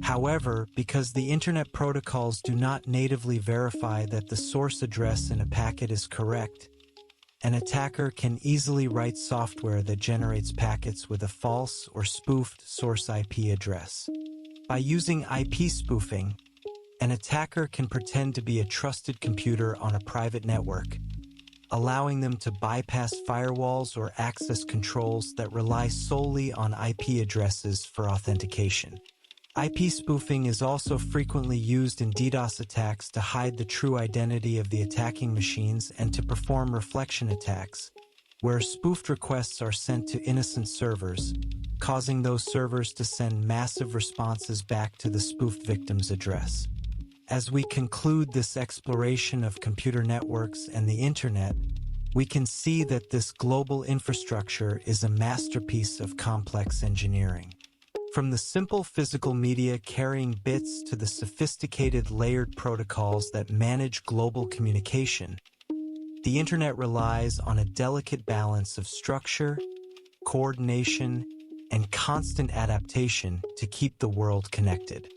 However, because the internet protocols do not natively verify that the source address in a packet is correct, an attacker can easily write software that generates packets with a false or spoofed source IP address. By using IP spoofing, an attacker can pretend to be a trusted computer on a private network, allowing them to bypass firewalls or access controls that rely solely on IP addresses for authentication. IP spoofing is also frequently used in DDoS attacks to hide the true identity of the attacking machines and to perform reflection attacks, where spoofed requests are sent to innocent servers, causing those servers to send massive responses back to the spoofed victim's address. As we conclude this exploration of computer networks and the internet, we can see that this global infrastructure is a masterpiece of complex engineering. From the simple physical media carrying bits to the sophisticated layered protocols that manage global communication, the internet relies on a delicate balance of structure, coordination, and constant adaptation to keep the world connected.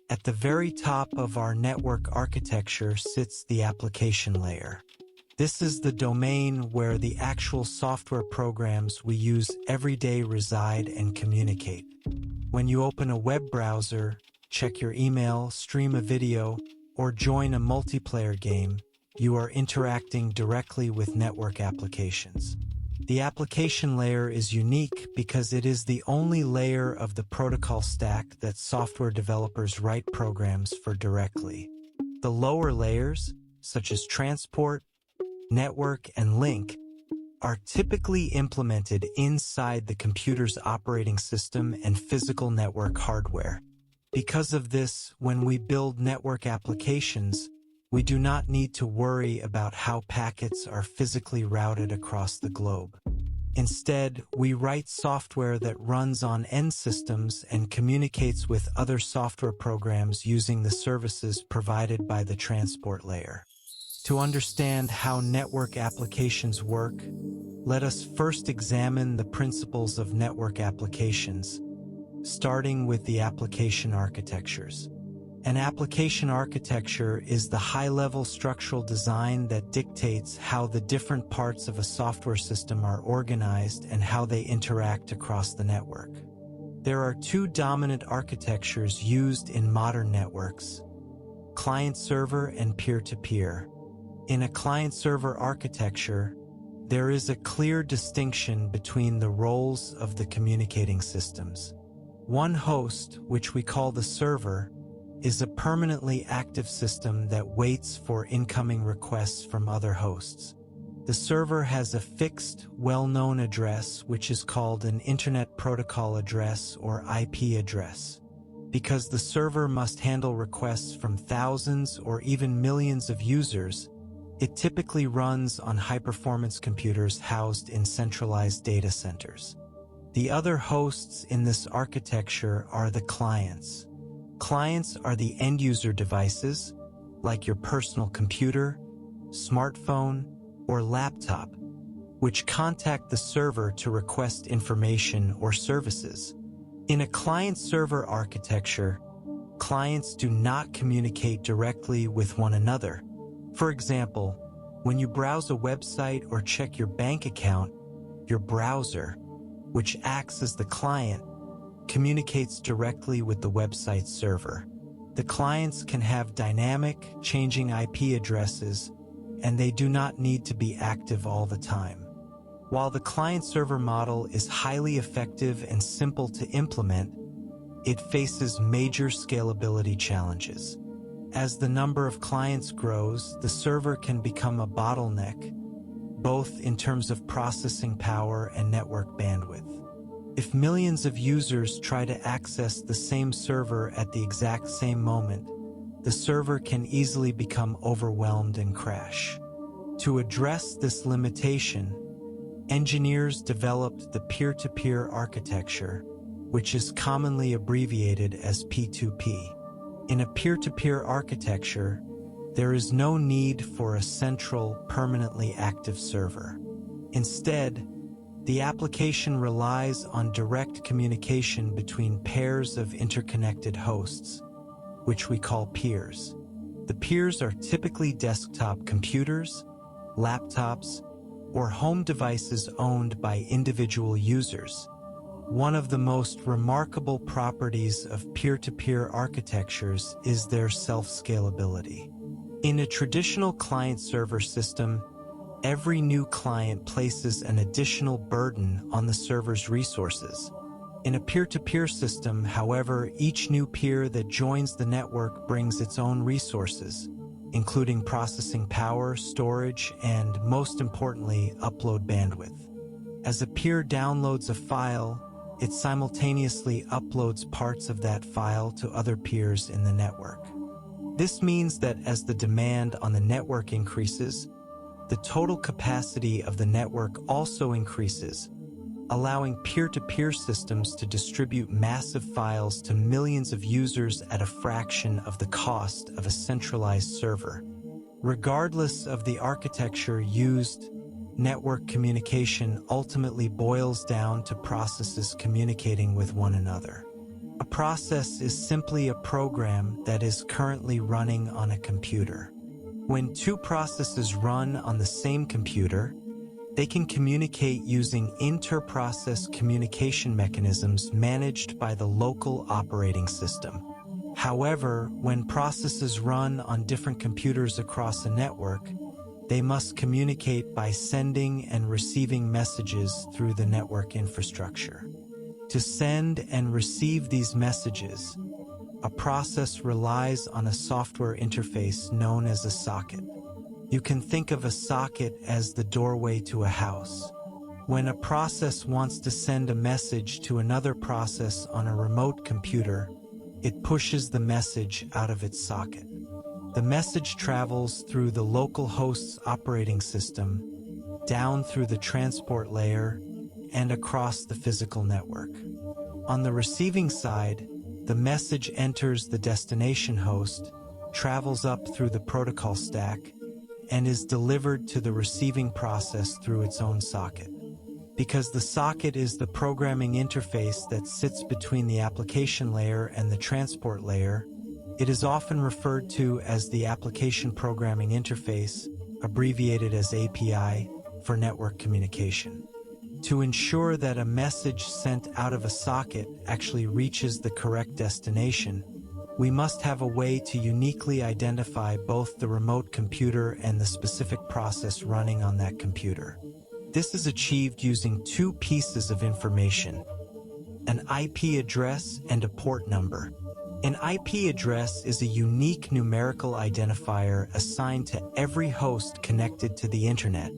At the very top of our network architecture sits the application layer. This is the domain where the actual software programs we use every day reside and communicate. When you open a web browser, check your email, stream a video, or join a multiplayer game, you are interacting directly with network applications. The application layer is unique because it is the only layer of the protocol stack that software developers write programs for directly. The lower layers, such as transport, network, and link, are typically implemented inside the computer's operating system and physical network hardware. Because of this, when we build network applications, we do not need to worry about how packets are physically routed across the globe. Instead, we write software that runs on end systems and communicates with other software programs using the services provided by the transport layer. To understand how network applications work, let us first examine the principles of network applications, starting with the application architectures. An application architecture is the high-level structural design that dictates how the different parts of a software system are organized and how they interact across the network. There are two dominant architectures used in modern networks: client-server and peer-to-peer. In a client-server architecture, there is a clear distinction between the roles of the communicating systems. One host, which we call the server, is a permanently active system that waits for incoming requests from other hosts. The server has a fixed, well-known address, which is called an Internet Protocol address or IP address. Because the server must handle requests from thousands or even millions of users, it typically runs on high-performance computers housed in centralized data centers. The other hosts in this architecture are the clients. Clients are the end-user devices, like your personal computer, smartphone, or laptop, which contact the server to request information or services. In a client-server architecture, clients do not communicate directly with one another. For example, when you browse a website or check your bank account, your browser, which acts as the client, communicates directly with the website server. The clients can have dynamic, changing IP addresses, and they do not need to be active all the time. While the client-server model is highly effective and simple to implement, it faces major scalability challenges. As the number of clients grows, the server can become a bottleneck, both in terms of processing power and network bandwidth. If millions of users try to access the same server at the exact same moment, the server can easily become overwhelmed and crash. To address this limitation, engineers developed the peer-to-peer architecture, which is commonly abbreviated as P2P. In a peer-to-peer architecture, there is no need for a central, permanently active server. Instead, the application relies on direct communication between pairs of interconnected hosts, which we call peers. The peers are typically desktop computers, laptops, or home devices owned by individual users. One of the most remarkable properties of peer-to-peer architectures is their self-scalability. In a traditional client-server system, every new client places an additional burden on the server's resources. In a peer-to-peer system, however, each new peer that joins the network brings its own resources, including processing power, storage, and, most importantly, upload bandwidth. As a peer downloads a file, it simultaneously uploads parts of that file to other peers in the network. This means that as the demand on the network increases, the total capacity of the network also increases, allowing peer-to-peer systems to distribute massive files to millions of users at a fraction of the cost of a centralized server. Regardless of the architecture used, network communication ultimately boils down to processes communicating with one another. A process is simply a program that is currently running on a computer. When two processes run on the same computer, they can communicate using inter-process communication mechanisms managed by the local operating system. However, when processes run on different computers across a network, they must communicate by sending and receiving messages through the network infrastructure. To send and receive these messages, a process relies on a software interface known as a socket. You can think of a socket as the doorway to a house. When a process wants to send a message to another process on a remote computer, it pushes the message out of its socket. The message travels through the local host's operating system, down through the transport layer, and across the physical network. On the receiving side, the message enters the destination host, travels up through the protocol stack, and is delivered to the receiving process through its own socket. Because the socket is the programming interface that sits between the application layer and the transport layer, it is often referred to as the Application Programming Interface, abbreviated as API, for network communication. To ensure that a message sent out of a socket actually reaches the correct destination, we must have a way to uniquely identify both the remote computer and the specific process running on that computer. This is achieved using two pieces of information: an IP address and a port number. An IP address is a unique numerical identifier assigned to every host connected to the internet,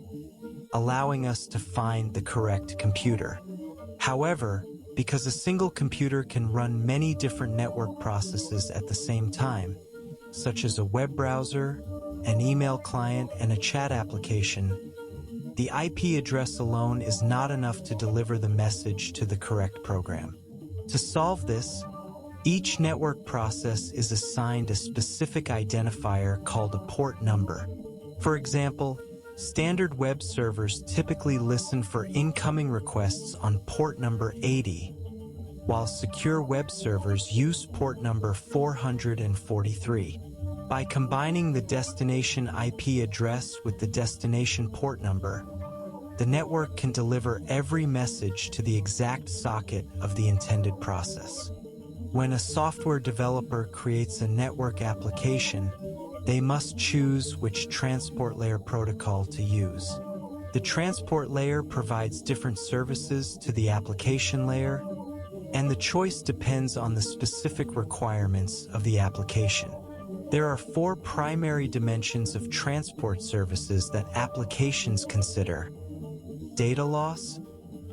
allowing us to find the correct computer. However, because a single computer can run many different network processes at the same time, such as a web browser, an email client, and a chat application, the IP address alone is not enough to deliver the message to the correct program. To solve this, each network process is assigned a specific identifier called a port number. For example, standard web servers typically listen for incoming requests on port number 80, while secure web servers use port number 443. By combining the destination IP address with the destination port number, the network can deliver every message to the exact socket of the intended process. When a software developer creates a network application, they must choose which transport layer protocol to use. The transport layer provides different services to the application layer, and the choice depends on the specific requirements of the application. There are 4 primary dimensions of transport services that applications consider: data loss,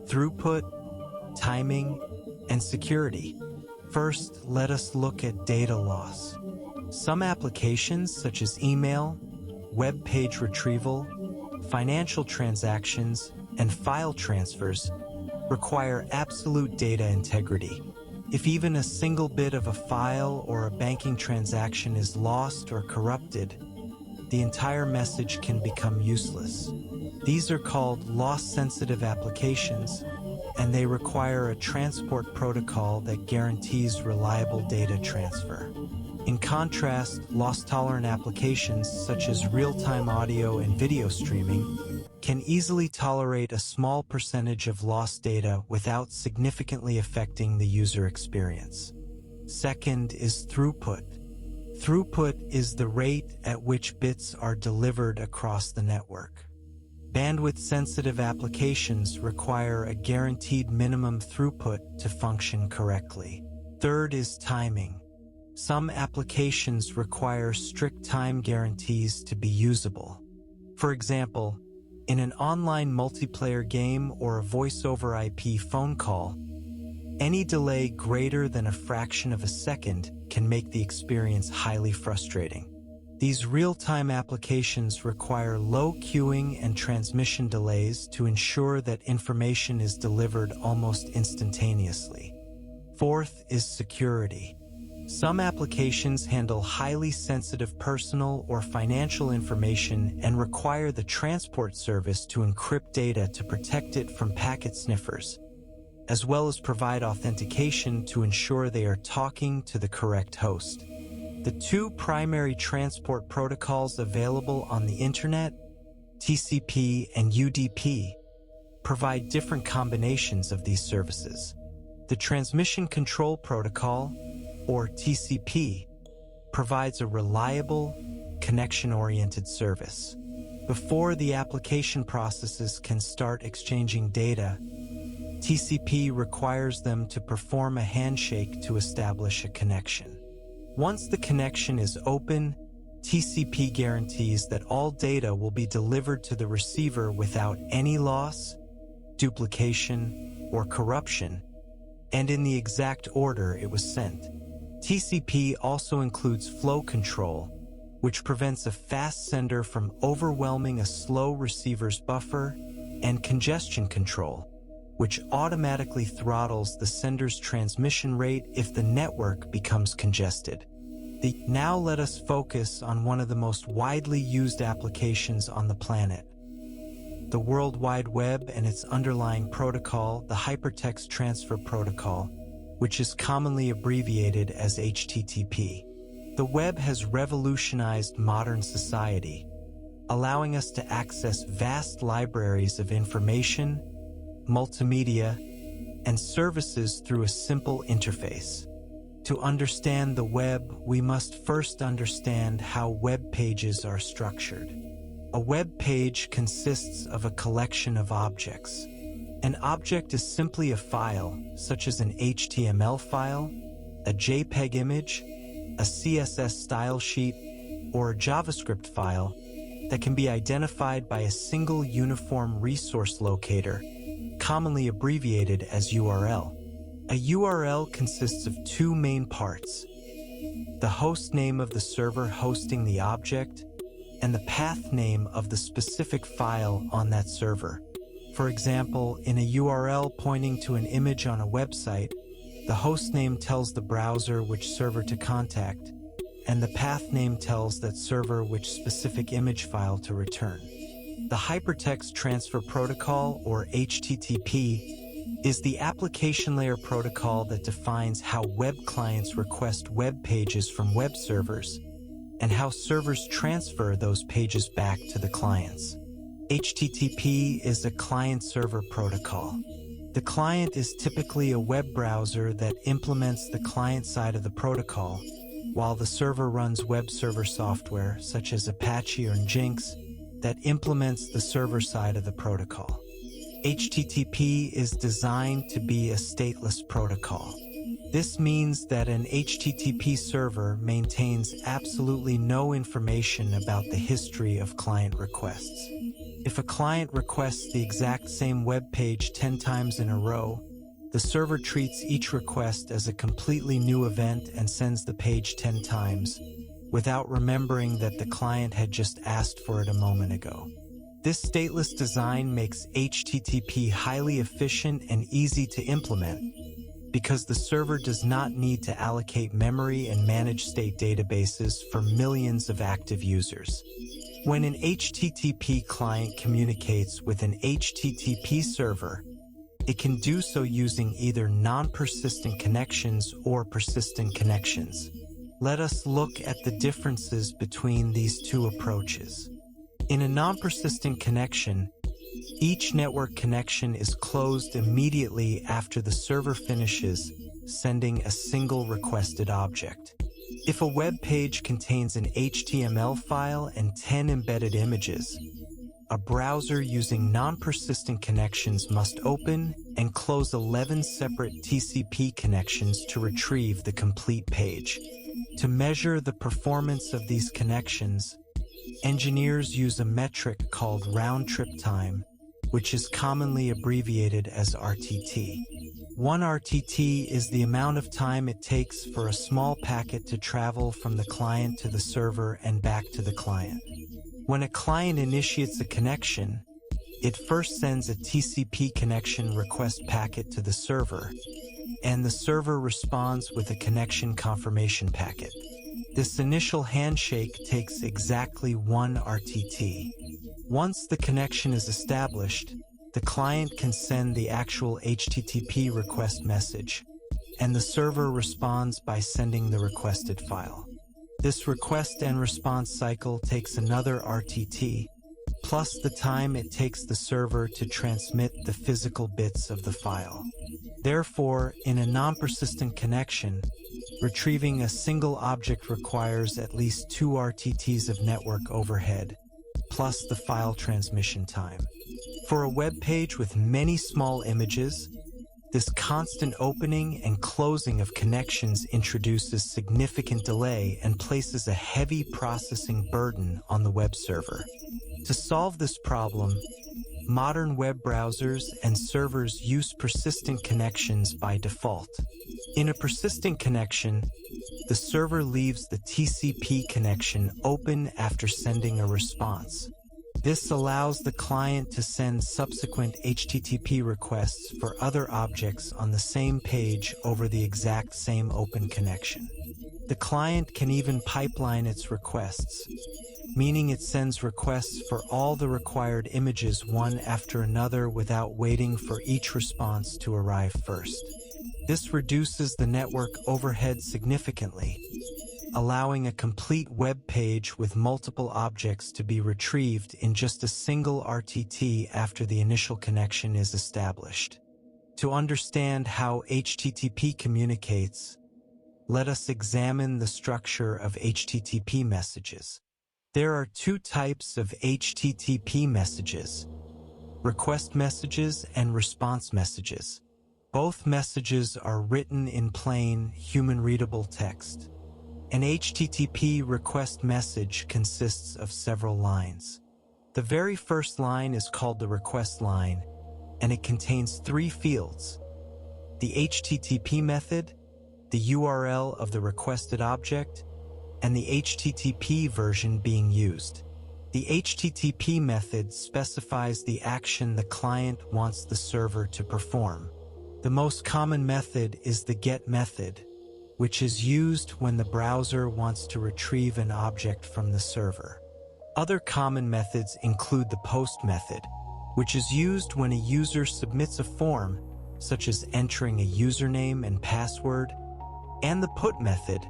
throughput, timing, and security. First, let us look at data loss. Some applications, such as email, web page retrieval, financial transactions, and file transfers, require absolute data integrity. If even a single bit of a file or a banking transaction is lost or corrupted, the entire message can become useless. These are called loss-sensitive applications, and they require a transport protocol that guarantees reliable data transfer. In contrast, loss-tolerant applications such as real-time audio and video streaming can easily tolerate a small percentage of lost data without significantly affecting the user experience. Second is throughput. Throughput is the rate at which bits are delivered across the network. Bandwidth-sensitive applications require a guaranteed minimum throughput to function correctly. Third is timing. Some applications require strict time guarantees to be usable. For example, in an online multiplayer game or a voice-over IP phone call, any delay greater than a fraction of a second can make the experience highly frustrating. These real-time applications require low queuing and transmission delays to ensure that information is delivered almost instantaneously. Fourth is security. Some applications handle highly sensitive personal or financial information and require the transport service to encrypt data to protect it from packet sniffers, as well as provide authentication to ensure they are talking to the correct host. The 2 primary transport protocols available on the Internet, TCP and UDP, provide different combinations of these services. The Transmission Control Protocol, or TCP, provides a reliable, connection-oriented service. Before the application processes can start exchanging data, TCP requires them to perform a handshake to establish a connection. Once the connection is open, TCP guarantees that all data will be delivered to the receiver without any loss, duplication, or corruption, and in the exact order it was sent. TCP also includes flow control, which prevents a fast sender from overwhelming a slow receiver's buffer, and congestion control, which automatically throttles the sender's transmission rate if the network becomes congested. Now let us focus on one of the most widely used applications on the planet: the World Wide Web and its underlying protocol, the Hypertext Transfer Protocol, which is commonly abbreviated as HTTP. The web has revolutionized modern society, allowing us to access vast libraries of information, multimedia, and services through a simple interface. To understand the web, we must first understand how web pages are structured. A web page consists of a collection of objects. An object is simply a file, such as an HTML file, a JPEG image, a CSS style sheet, or a JavaScript file that can be identified by a single uniform resource locator, commonly abbreviated as URL. A URL consists of two main parts: the host name of the server hosting the object, and the path name of the specific file on that server. For example, in a URL pointing to an image on a website, the host name tells the browser which server to contact, and the path name tells that server which specific image file to return. The Hypertext Transfer Protocol, or HTTP, is the application layer protocol that defines how web clients request web pages from web servers and how servers transfer those pages back to the clients. HTTP is a client-server protocol. The client is typically a web browser that implements the client side of the protocol, while the server runs web server software, such as Apache or Nginx, that implements the server side of the protocol. HTTP is designed to be a stateless protocol. This means that an HTTP server maintains absolutely no information about the history of client requests. If a client requests the exact same web page 10 times in a row, the server treats each request as a completely new event and sends the page 10 times, without remembering that the client had just asked for it a moment ago. This stateless design makes HTTP highly efficient and easy to implement because the server does not need to allocate memory and manage state databases for millions of active users. When an HTTP client communicates with an HTTP server, it can do so using either non-persistent connections or persistent connections. Let us look at the differences between these two approaches. In a non-persistent connection, each network connection is closed immediately after the server finishes sending a single requested object. If a web page contains an HTML file and 10 embedded images, a browser using non-persistent connections must open and close 11 separate TCP connections to retrieve the complete page. To measure the performance of these connections, engineers use a metric called round-trip time, which is commonly abbreviated as RTT. One RTT is the amount of time it takes for a small packet to travel from the client to the server and back to the client. When a client initiates a connection, it first sends a TCP connection request packet to the server, and the server responds with a connection confirmation packet. This initial handshake takes exactly 1 RTT. Once the connection is established, the client can send the actual HTTP request message, and the server responds by sending the requested file. This request and response cycle takes another RTT, plus the time it takes the server to transmit the physical bits of the file. Therefore, in a non-persistent connection, retrieving a single object requires at least 2 RTTs of network overhead, plus the file transmission time. For a web page with many small images, this constant opening and closing of connections introduces significant delay and places a heavy processing burden on the web server. To solve this problem, modern web browsers and servers use persistent connections by default. In a persistent connection, the server leaves the TCP connection open after sending a response. This allows the client to send subsequent HTTP requests for other objects on the same page over the exact same open connection. The client can even pipeline its requests, meaning it sends requests for all the required images one after another without waiting for each response to arrive first. This reduces the network overhead significantly, allowing a complete web page with multiple objects to be retrieved in just a single RTT after the initial connection is established. To understand how HTTP communicates, let us examine the structure of HTTP messages. There are 2 types of HTTP messages: request messages and response messages. Both messages are written in plain, human-readable text. An HTTP request message consists of several lines. The very first line is called the request line, and it contains three fields: the HTTP method, the URL of the requested object, and the HTTP version being used. The HTTP method specifies the action the client wants the server to perform. The most common method is the GET method, which is used when the browser wants to retrieve an object from the server. Other common methods include the POST method, which is used when a user submits a form, such as entering a username and password, and the PUT method,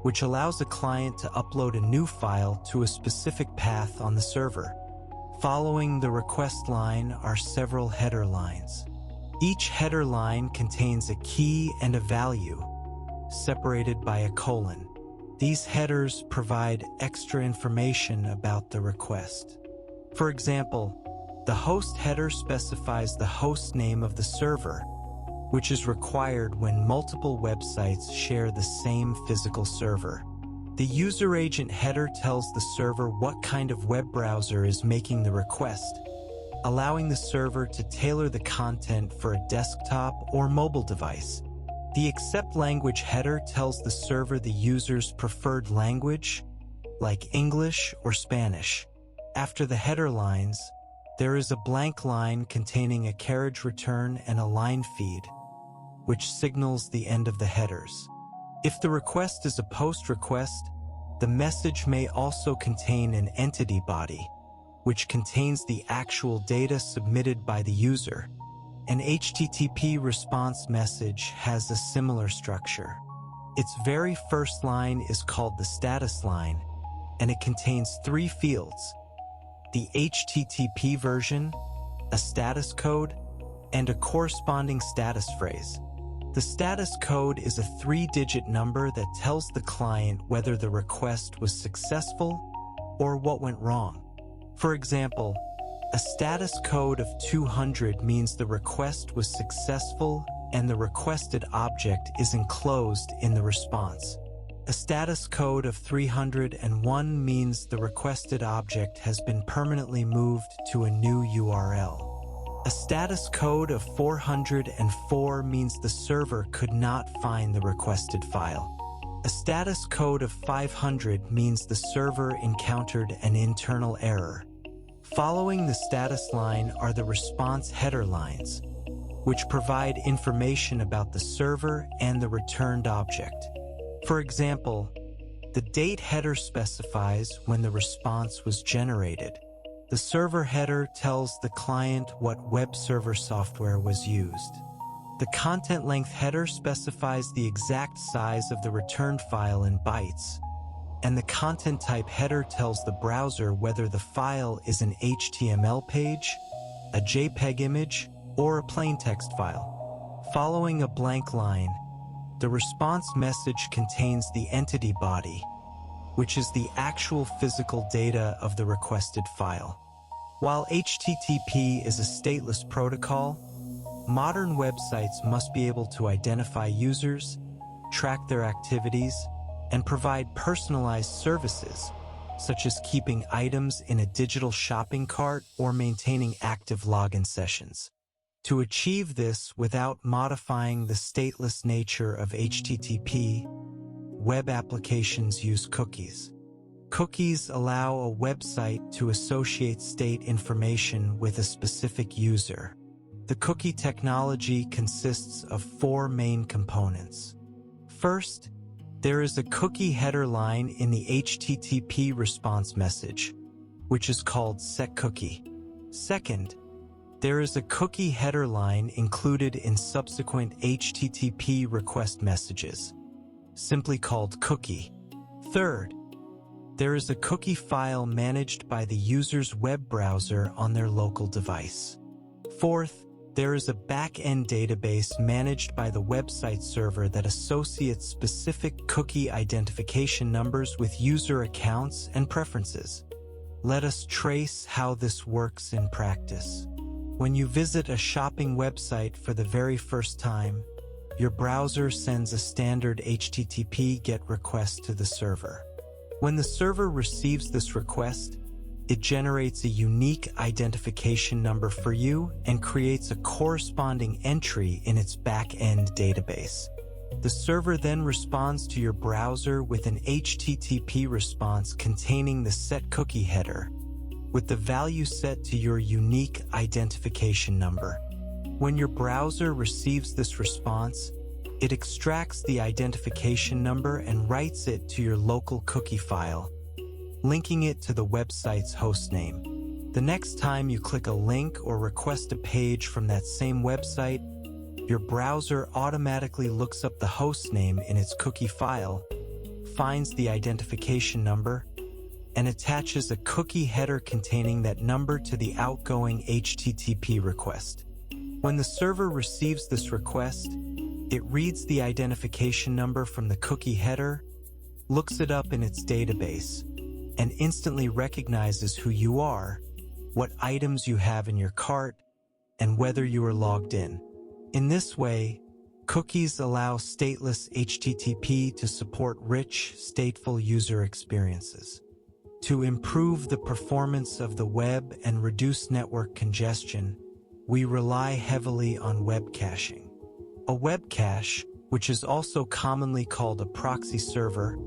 which allows a client to upload a new file to a specific path on the server. Following the request line are several header lines. Each header line contains a key and a value, separated by a colon. These headers provide extra information about the request. For example, the host header specifies the host name of the server, which is required when multiple websites share the same physical server. The user agent header tells the server what kind of web browser is making the request, allowing the server to tailor the content for a desktop or mobile device. The accept language header tells the server the user's preferred language, like English or Spanish. After the header lines, there is a blank line containing a carriage return and a line feed, which signals the end of the headers. If the request is a POST request, the message may also contain an entity body, which contains the actual data submitted by the user. An HTTP response message has a similar structure. Its very first line is called the status line, and it contains three fields: the HTTP version, a status code, and a corresponding status phrase. The status code is a 3-digit number that tells the client whether the request was successful or what went wrong. For example, a status code of 200 means the request was successful and the requested object is enclosed in the response. A status code of 301 means the requested object has been permanently moved to a new URL. A status code of 404 means the server could not find the requested file. A status code of 500 means the server encountered an internal error. Following the status line are the response header lines, which provide information about the server and the returned object. For example, the date header specifies when the response was generated. The server header tells the client what web server software was used. The content length header specifies the exact size of the returned file in bytes, and the content type header tells the browser whether the file is an HTML page, a JPEG image, or a plain text file. Following a blank line, the response message contains the entity body, which is the actual physical data of the requested file. While HTTP is a stateless protocol, modern websites must be able to identify users, track their activities, and provide personalized services, such as keeping items in a digital shopping cart or maintaining active login sessions. To achieve this without modifying the stateless nature of HTTP, web applications use cookies. Cookies allow a website to associate state information with a specific user. The cookie technology consists of 4 main components. First, there is a cookie header line in the HTTP response message, which is called setCookie. Second, there is a cookie header line included in subsequent HTTP request messages, simply called cookie. Third, there is a cookie file managed by the user's web browser on their local device. Fourth, there is a back-end database managed by the website server that associates specific cookie identification numbers with user accounts and preferences. Let us trace how this works in practice. When you visit a shopping website for the very first time, your browser sends a standard HTTP GET request to the server. When the server receives this request, It generates a unique identification number for you and creates a corresponding entry in its back-end database. The server then responds to your browser with an HTTP response containing the set cookie header, with the value set to your unique identification number. When your browser receives this response, it extracts the identification number and writes it to your local cookie file, linking it to the website's hostname. The next time you click a link or request a page from that same website, your browser automatically looks up the hostname in its cookie file, finds the identification number, and attaches a cookie header containing that number to the outgoing HTTP request. When the server receives this request, it reads the identification number from the cookie header, looks it up in its database, and instantly recognizes who you are, what items you have in your cart, and whether you are logged in. In this way, cookies allow stateless HTTP to support rich, stateful user experiences. To improve the performance of the web and reduce network congestion, we rely heavily on web caching. A web cache, which is also commonly called a proxy server,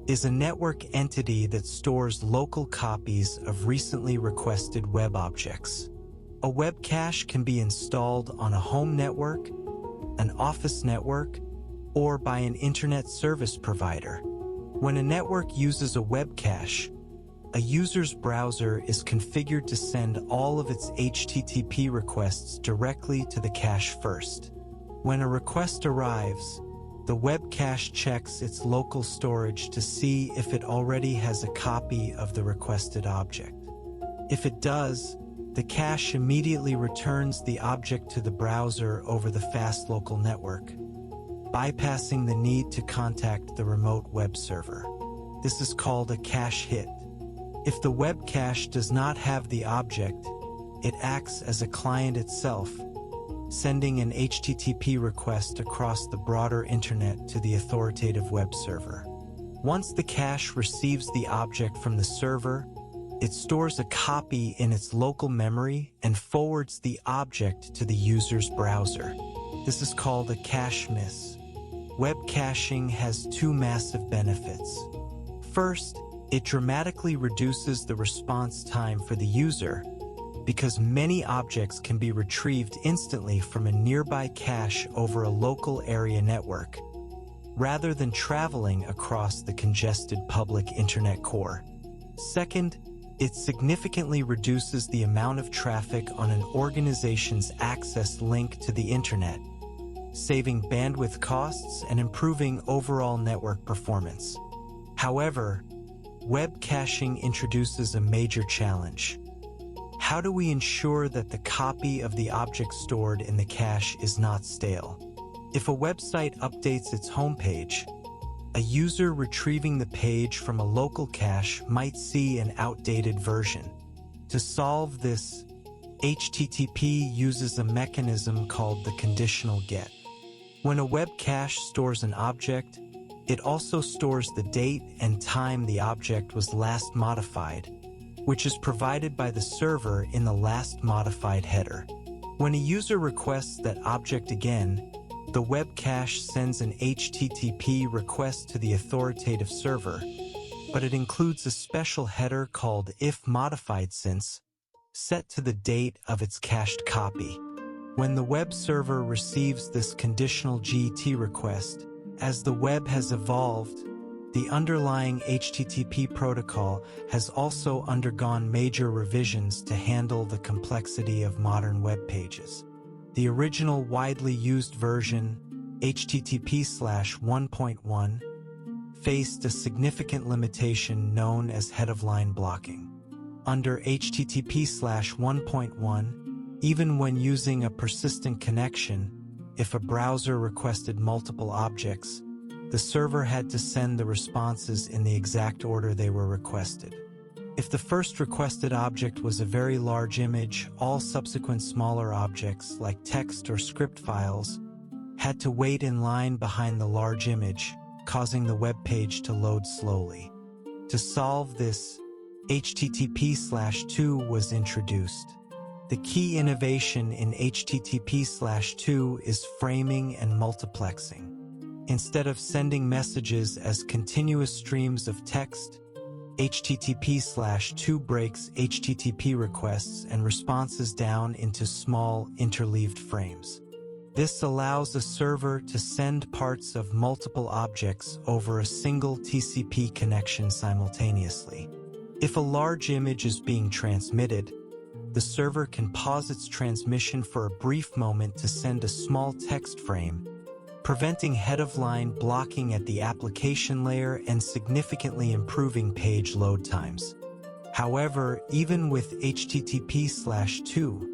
is a network entity that stores local copies of recently requested web objects. A web cache can be installed on a home network, an office network, or by an internet service provider. When a network uses a web cache, a user's browser is configured to send all of its HTTP requests directly to the cache first. When a request arrives, the web cache checks its local storage to see if it already has a copy of the requested object. If it does, the cache immediately returns the object to the browser over the fast local network, bypassing the need to contact the remote web server. This is called a cache hit. If the web cache does not have the object, it acts as a client itself, sending an HTTP request across the broader internet to the authoritative web server. Once the cache receives the object from the server, it stores a copy in its local memory and forwards the object to the user's browser. This is called a cache miss. Web caching has two massive benefits. First, it dramatically reduces the response time for the user because many objects can be retrieved instantly from a nearby cache over a local area network, rather than traveling across the congested public internet core. Second, it significantly reduces the amount of traffic on an organization's access link to the internet, saving bandwidth costs and improving overall network performance. However, web caching introduces a major challenge. How do we ensure that the copy of the object stored in the cache is not stale? If a website updates its homepage, a user retrieving the page from a local cache might see an outdated version. To solve this, HTTP uses a mechanism called the conditional get. When a web cache stores an object, it also stores the date and time the object was last modified, which is provided by the server in the last modified header. When a user requests that object again, the web cache sends an HTTP request to the authoritative server, but it includes a special header called IfModifiedSince, set to the date of its cached copy. When the web server receives this conditional GET request, as the web has evolved, the underlying HTTP protocol has also undergone major revisions to handle the complexity of modern web pages. The original widely used version, HTTP/1.1, faced a significant limitation known as head-of-line blocking. Under HTTP/1.1, even when using a persistent connection, if a browser requested multiple objects, the server had to send the responses in the exact order they were requested. If the first requested object was a very large image, all subsequent smaller objects, like text or script files, had to wait in line behind the large image, causing the web page to load slowly. To solve this, HTTP/2 was introduced. The key innovation in HTTP/2 is framing and multiplexing. Instead of sending messages as continuous streams of text, HTTP/2 breaks HTTP requests and responses down into small, interleaved frames. This allows a server to send parts of multiple objects over a single TCP connection simultaneously. If a large image is being transmitted, the server can pause its transmission for a brief moment to send a small text frame, preventing head-of-line blocking at the application layer and significantly improving page load times. However, even with HTTP/2,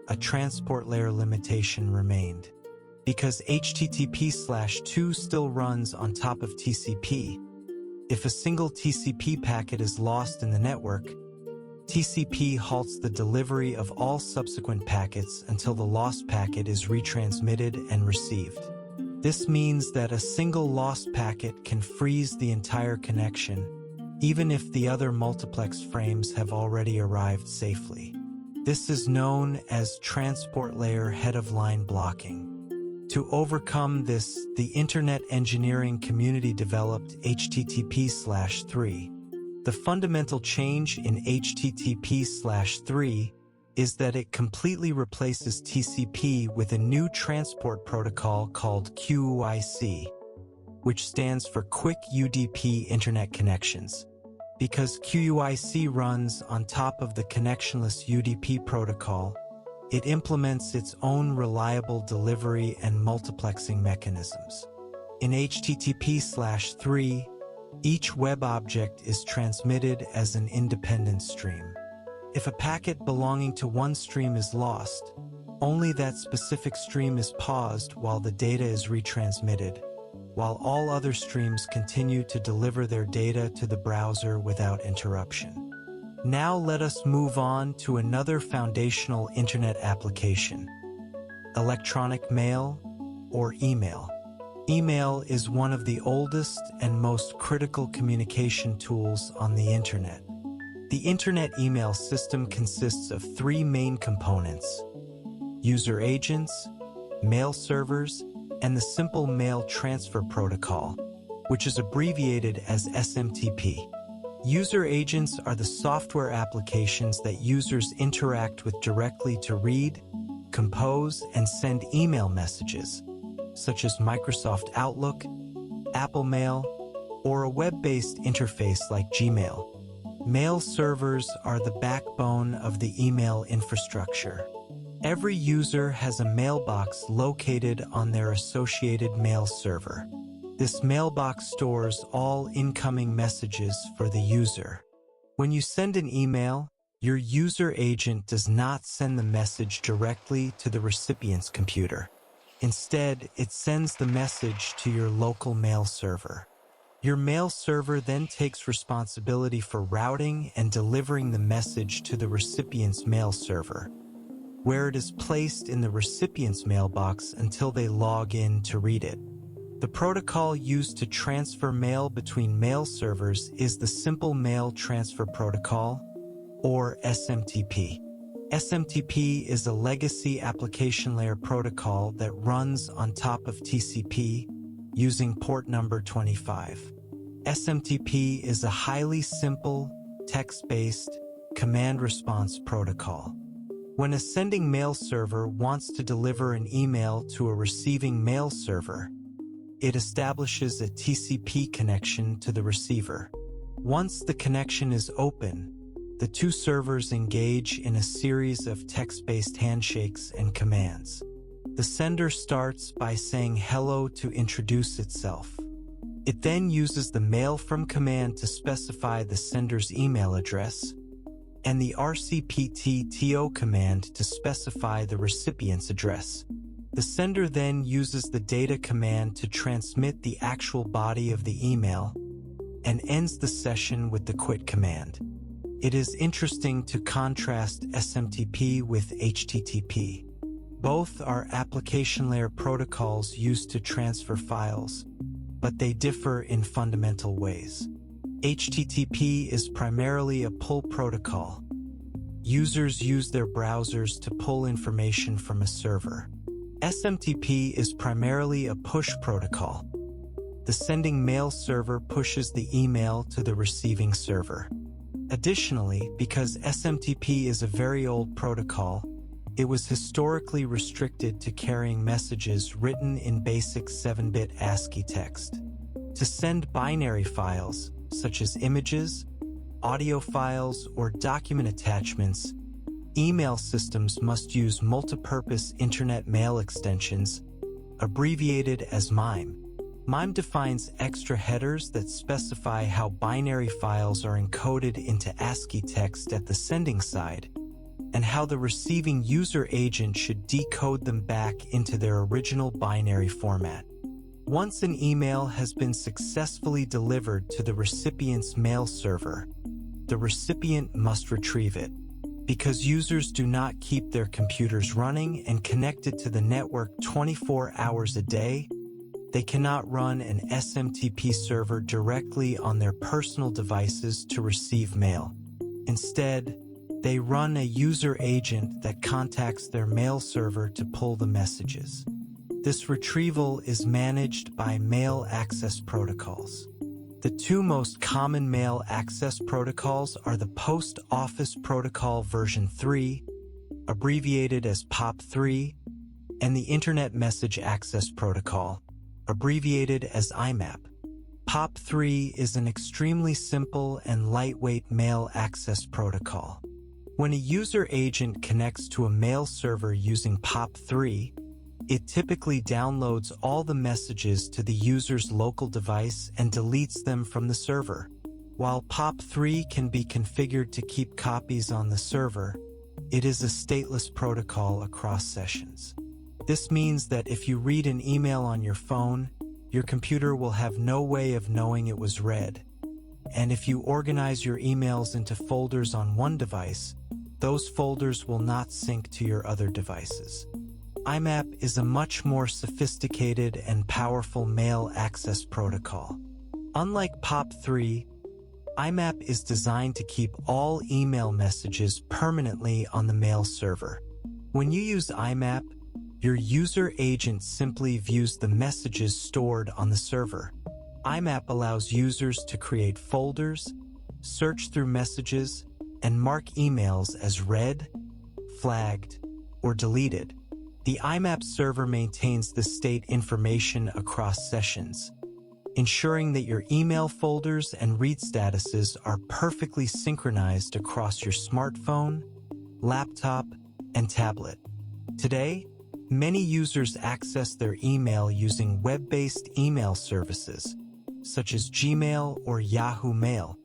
a transport layer limitation remained. Because HTTP/2 still runs on top of TCP, if a single TCP packet is lost in the network, TCP halts the delivery of all subsequent packets until the lost packet is retransmitted and received. This means that a single lost packet can freeze the entire connection, even if the other multiplex frames have already arrived safely. This is known as transport layer head-of-line blocking. To overcome this, the Internet engineering community developed HTTP/3. The fundamental change in HTTP/3 is that it completely replaces TCP with a new transport protocol called QUIC, which stands for Quick UDP Internet Connections. Because QUIC runs on top of the connectionless UDP protocol, it implements its own reliable delivery and multiplexing mechanisms. In HTTP/3, each web object is transmitted as an independent stream. If a packet belonging to one stream is lost, only that specific stream is paused while the data is retransmitted, while all other streams continue to deliver their data to the browser without interruption. Now let us move on to another foundational Internet application: electronic mail or email. Email is one of the oldest and most critical communication tools on the Internet. The Internet email system consists of three main components: user agents, mail servers, and the simple mail transfer protocol, which is abbreviated as SMTP. User agents are the software applications that users interact with directly to read, compose, and send email messages, such as Microsoft Outlook, Apple Mail, or a web-based interface like Gmail. Mail servers are the backbone of the email infrastructure. Every user has a mailbox located on their associated mail server. This mailbox stores all incoming messages for the user. When you send an email, your user agent does not send the message directly to the recipient's computer. Instead, it sends the message to your local mail server. Your mail server then takes responsibility for routing and delivering the message to the recipient's mail server, where it is placed in the recipient's mailbox until they log in to read it. The protocol used to transfer mail between mail servers is the Simple Mail Transfer Protocol, or SMTP. SMTP is a legacy application layer protocol that runs on top of TCP using port number 25. SMTP is a highly simple, text-based, command response protocol. When a sending mail server wants to deliver an email to a receiving mail server, it establishes a TCP connection to the receiver. Once the connection is open, the two servers engage in a series of text-based handshakes and commands. The sender starts by saying hello to introduce itself. It then uses the mail from command to specify the sender's email address, and the rcpt-to command to specify the recipient's address. The sender then uses the data command to transmit the actual body of the email and ends the session with the quit command. It is interesting to contrast SMTP with HTTP. Both are application layer protocols used to transfer files, but they differ in fundamental ways. HTTP is primarily a pull protocol. Users use their browsers to pull information from a server. SMTP is primarily a push protocol. The sending mail server pushes the email to the receiving server. Additionally, because SMTP is a very old protocol, it was historically restricted to carrying messages written in basic 7-bit ASCII text. To send binary files, such as images, audio files, or document attachments, email systems must use multipurpose Internet Mail Extensions, abbreviated as MIME. MIME defines extra headers that specify how binary files are encoded into ASCII text at the sending side, and how the receiving user agent should decode them back into their original binary format. Once an email has been successfully delivered to the recipient's mail server, the recipient must retrieve it. Because users do not keep their computers running and connected to the network 24 hours a day, they cannot run an SMTP server directly on their personal devices to receive mail. Instead, they run a user agent that contacts their mail server to pull the messages. This retrieval is managed by mail access protocols. The two most common mail access protocols are the Post Office Protocol version 3, abbreviated as POP3, and the Internet Message Access Protocol, abbreviated as IMAP. POP3 is an extremely simple and lightweight mail access protocol. When a user agent connects to a mail server using POP3, it typically downloads all the messages to the user's local device and deletes them from the server. While POP3 can be configured to keep copies on the server, it is a stateless protocol across sessions. This means that if you read an email on your phone, your computer will have no way of knowing it was read. And if you organize your emails into folders on one device, those folders will not sync to your other devices. IMAP is a much more sophisticated and powerful mail access protocol. Unlike POP3, IMAP is designed to keep all email messages permanently on the mail server. When you use IMAP, your user agent simply views the messages stored on the server. IMAP allows users to create folders, search through messages, and mark emails as read, flagged, or deleted. The IMAP server maintains the state information across sessions, ensuring that your email folders and read statuses are perfectly synchronized across your smartphone, laptop, and tablet. Today, many users access their email using web-based email services, such as Gmail or Yahoo Mail.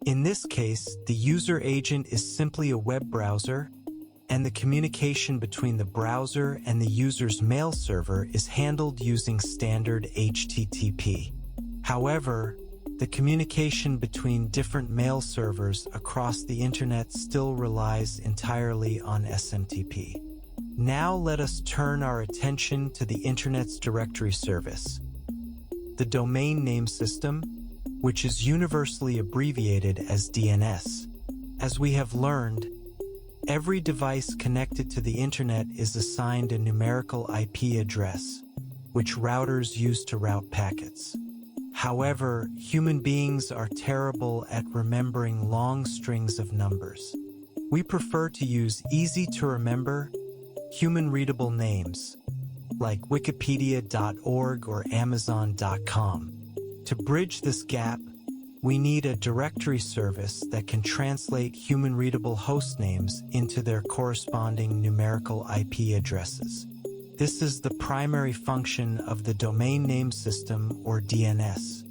In this case, the user agent is simply a web browser, and the communication between the browser and the user's mail server is handled using standard HTTP. However, the communication between different mail servers across the internet still relies entirely on SMTP. Now let us turn our attention to the Internet's directory service, the domain name system, which is universally abbreviated as DNS. As we have learned, every device connected to the Internet is assigned a numerical IP address, which routers use to route packets. However, human beings are terrible at remembering long strings of numbers. We prefer to use easy-to-remember, human-readable names, like wikipedia.org or amazon.com. To bridge this gap, we need a directory service that can translate human-readable host names into their corresponding numerical IP addresses. This is the primary function of the domain name system, or DNS.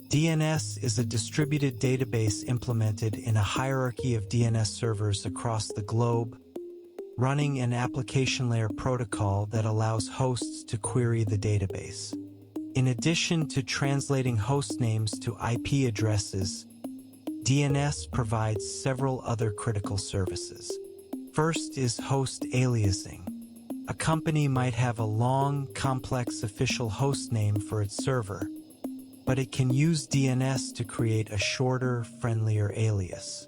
DNS is a distributed database implemented in a hierarchy of DNS servers across the globe, running an application layer protocol that allows hosts to query the database. In addition to translating host names to IP addresses, DNS provides several other critical services. First is host aliasing. A company might have a long, complex official host name for its server, but it can use DNS to create a shorter, friendlier alias.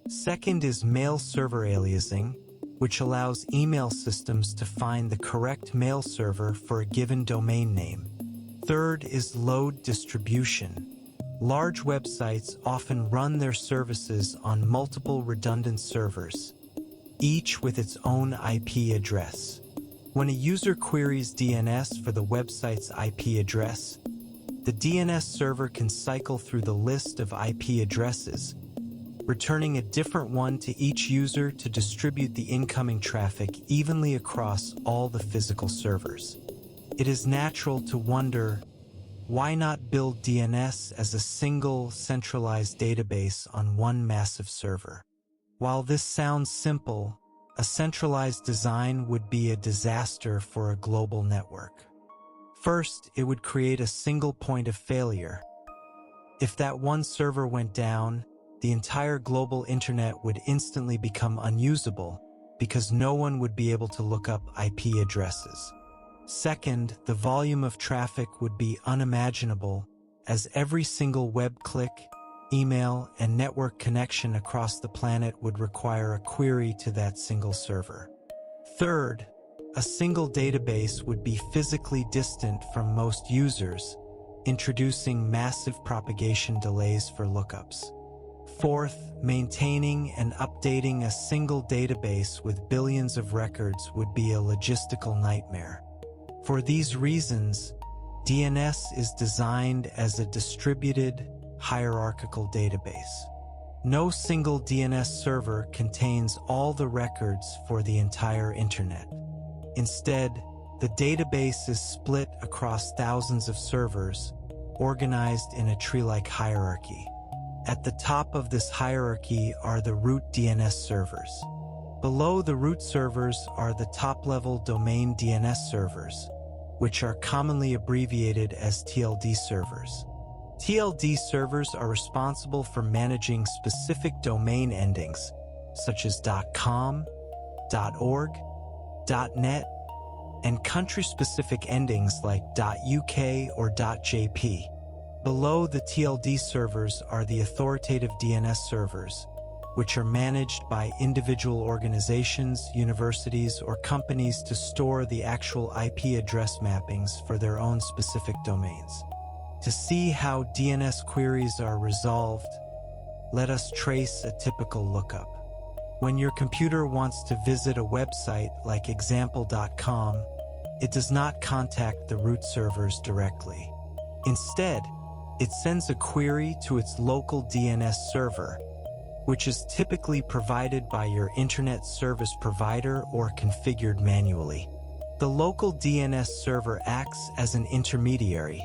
Second is mail server aliasing, which allows email systems to find the correct mail server for a given domain name. Third is load distribution. Large websites often run their services on multiple redundant servers, each with its own IP address. When a user queries DNS for the website's IP address, the DNS server can cycle through the list of IP addresses, returning a different one to each user to distribute the incoming traffic evenly across all the physical servers. It is natural to wonder, why not build DNS as a single, centralized database on one massive server? While this sounds simple, a centralized design would be a disaster for a global network. First, it would create a single point of failure. If that one server went down, the entire global internet would instantly become unusable because no one would be able to look up IP addresses. Second, the volume of traffic would be unimaginable, as every single web click, email, and network connection across the planet would require a query to that single server. Third, a single database would be physically distant from most users, introducing massive propagation delays for lookups. Fourth, maintaining and updating a single database with billions of records would be a logistical nightmare. For these reasons, DNS is designed as a distributed, hierarchical database. No single DNS server contains all the records for the entire internet. Instead, the database is split across thousands of servers, organized in a tree-like hierarchy. At the top of this hierarchy are the root DNS servers. Below the root servers are the top-level domain DNS servers, which are commonly abbreviated as TLD servers. TLD servers are responsible for managing specific domain endings, such as .com, .org, .net, and country-specific endings like .uk or .jp. Below the TLD servers are the authoritative DNS servers, which are managed by individual organizations, universities, or companies to store the actual IP address mappings for their own specific domains. To see how DNS queries are resolved, let us trace a typical lookup. When your computer wants to visit a website like example.com, it does not contact the root servers directly. Instead, it sends a query to its local DNS server, which is typically provided by your internet service provider or configured manually. The local DNS server acts as an intermediary,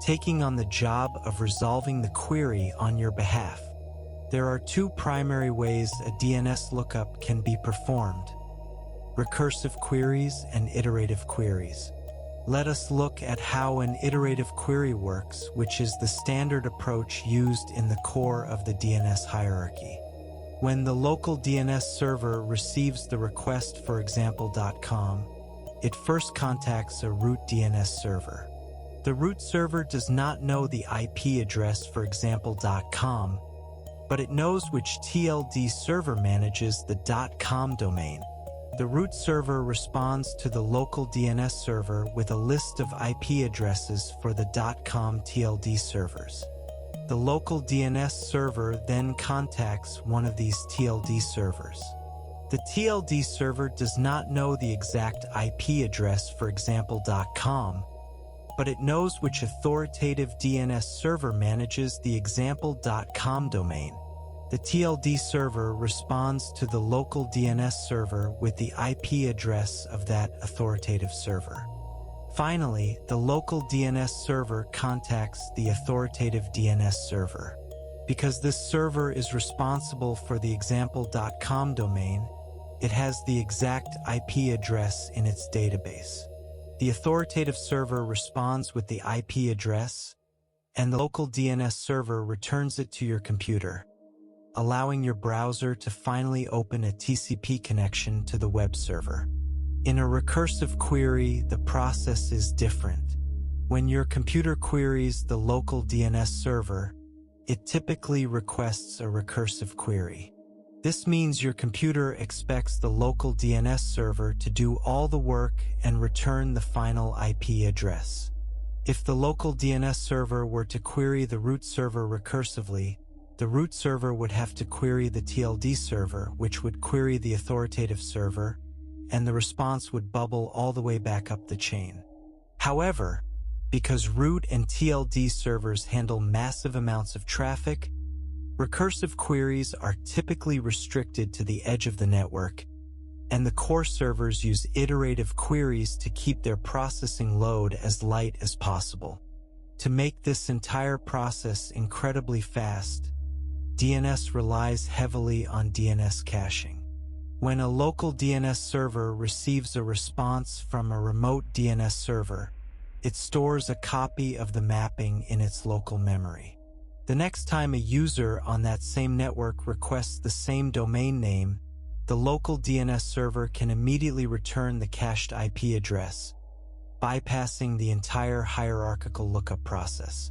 taking on the job of resolving the query on your behalf. There are two primary ways a DNS lookup can be performed: recursive queries and iterative queries. Let us look at how an iterative query works, which is the standard approach used in the core of the DNS hierarchy. When the local DNS server receives the request for example.com, it first contacts a root DNS server. The root server does not know the IP address for example.com, but it knows which TLD server manages the .com domain. The root server responds to the local DNS server with a list of IP addresses for the .com TLD servers. The local DNS server then contacts one of these TLD servers. The TLD server does not know the exact IP address for example.com, but it knows which authoritative DNS server manages the example.com domain. The TLD server responds to the local DNS server with the IP address of that authoritative server. Finally, the local DNS server contacts the authoritative DNS server. Because this server is responsible for the example.com domain, it has the exact IP address in its database. The authoritative server responds with the IP address, and the local DNS server returns it to your computer, allowing your browser to finally open a TCP connection to the web server. In a recursive query, the process is different. When your computer queries the local DNS server, it typically requests a recursive query. This means your computer expects the local DNS server to do all the work and return the final IP address. If the local DNS server were to query the root server recursively, the root server would have to query the TLD server, which would query the authoritative server, and the response would bubble all the way back up the chain. However, because root and TLD servers handle massive amounts of traffic, recursive queries are typically restricted to the edge of the network, and the core servers use iterative queries to keep their processing load as light as possible. To make this entire process incredibly fast, DNS relies heavily on DNS caching. When a local DNS server receives a response from a remote DNS server, it stores a copy of the mapping in its local memory. The next time a user on that same network requests the same domain name, the local DNS server can immediately return the cached IP address, bypassing the entire hierarchical lookup process.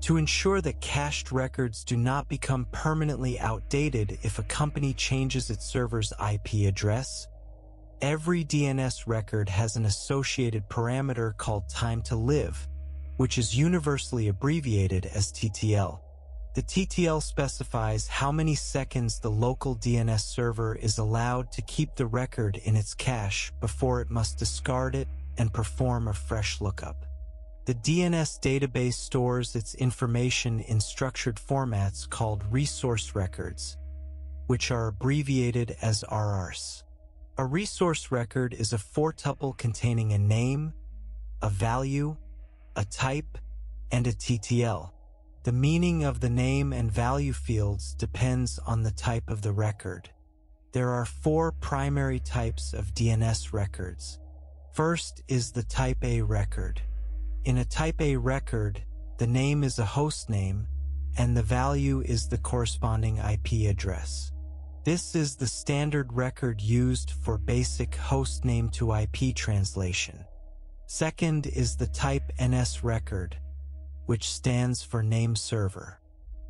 To ensure that cached records do not become permanently outdated if a company changes its server's IP address, every DNS record has an associated parameter called time to live, which is universally abbreviated as TTL. The TTL specifies how many seconds the local DNS server is allowed to keep the record in its cache before it must discard it and perform a fresh lookup. The DNS database stores its information in structured formats called resource records, which are abbreviated as RRs. A resource record is a four-tuple containing a name, a value, a type, and a TTL. The meaning of the name and value fields depends on the type of the record. There are four primary types of DNS records. First is the Type A record. In a Type A record, the name is a host name, and the value is the corresponding IP address. This is the standard record used for basic host name to IP translation. Second is the Type NS record, which stands for name server.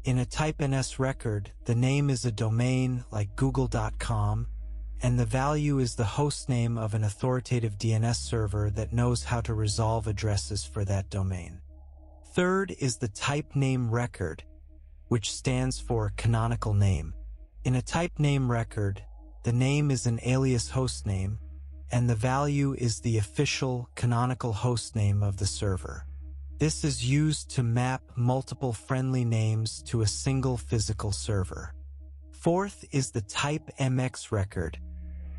In a Type NS record, the name is a domain like google.com, and the value is the host name of an authoritative DNS server that knows how to resolve addresses for that domain. Third is the Type Name record, which stands for canonical name. In a Type Name record, the name is an alias host name, and the value is the official canonical host name of the server. This is used to map multiple friendly names to a single physical server. Fourth is the Type MX record,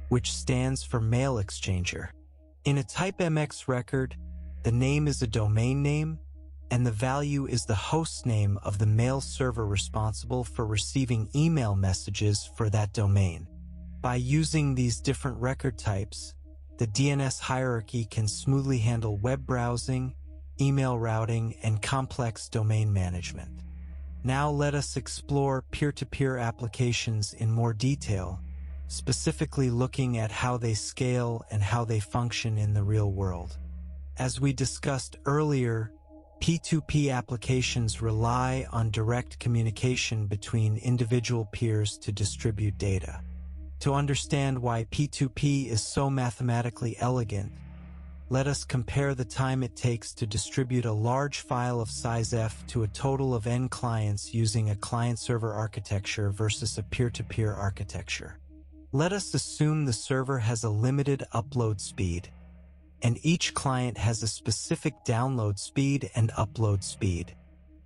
which stands for Mail Exchanger. In a Type MX record, the name is a domain name, and the value is the host name of the mail server responsible for receiving email messages for that domain. By using these different record types, the DNS hierarchy can smoothly handle web browsing, email routing, and complex domain management. Now let us explore peer-to-peer applications in more detail, specifically looking at how they scale and how they function in the real world. As we discussed earlier, P2P applications rely on direct communication between individual peers to distribute data. To understand why P2P is so mathematically elegant, let us compare the time it takes to distribute a large file of size F to a total of n clients using a client-server architecture versus a peer-to-peer architecture. Let us assume the server has a limited upload speed, and each client has a specific download speed and upload speed.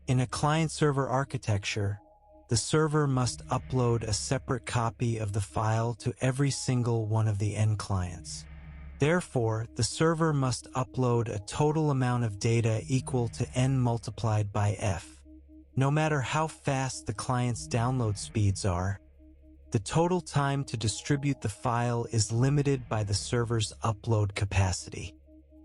In a client-server architecture, the server must upload a separate copy of the file to every single one of the n clients. Therefore, the server must upload a total amount of data equal to n multiplied by f. No matter how fast the client's download speeds are, the total time to distribute the file is limited by the server's upload capacity.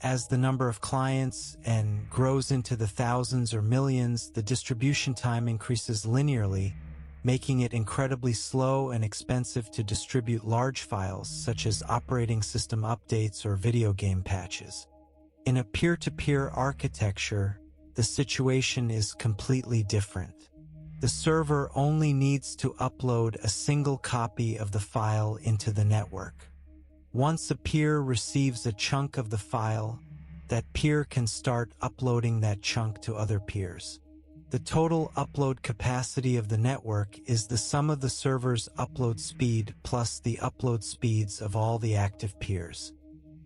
As the number of clients n grows into the thousands or millions, the distribution time increases linearly, making it incredibly slow and expensive to distribute large files such as operating system updates or video game patches. In a peer-to-peer architecture, the situation is completely different. The server only needs to upload a single copy of the file into the network. Once a peer receives a chunk of the file, that peer can start uploading that chunk to other peers. The total upload capacity of the network is the sum of the server's upload speed plus the upload speeds of all the active peers.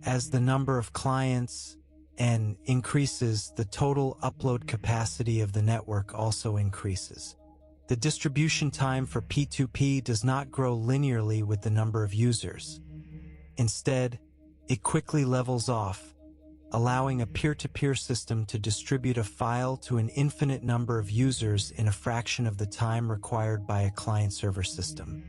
As the number of clients, N, increases, the total upload capacity of the network also increases. The distribution time for P2P does not grow linearly with the number of users. Instead, it quickly levels off, allowing a peer-to-peer system to distribute a file to an infinite number of users in a fraction of the time required by a client-server system.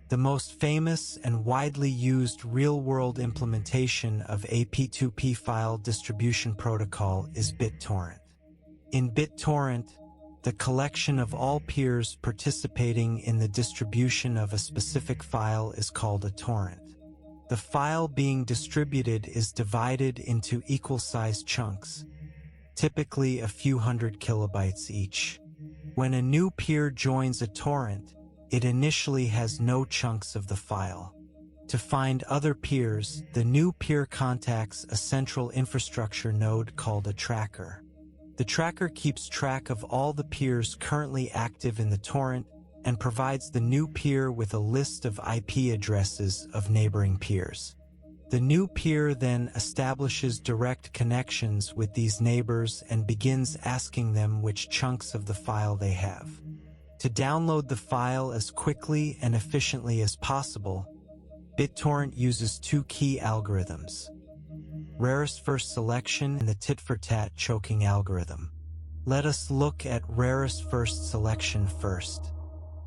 The most famous and widely used real-world implementation of a P2P file distribution protocol is BitTorrent. In BitTorrent, the collection of all peers participating in the distribution of a specific file is called a torrent. The file being distributed is divided into equal-sized chunks, typically a few hundred kilobytes each. When a new peer joins a torrent, it initially has no chunks of the file. To find other peers, the new peer contacts a central infrastructure node called a tracker. The tracker keeps track of all the peers currently active in the torrent and provides the new peer with a list of IP addresses of neighboring peers. The new peer then establishes direct connections with these neighbors and begins asking them which chunks of the file they have. To download the file as quickly and efficiently as possible, BitTorrent uses two key algorithms: rarest first selection and the tit-for-tat choking algorithm. Let us look at rarest first selection first.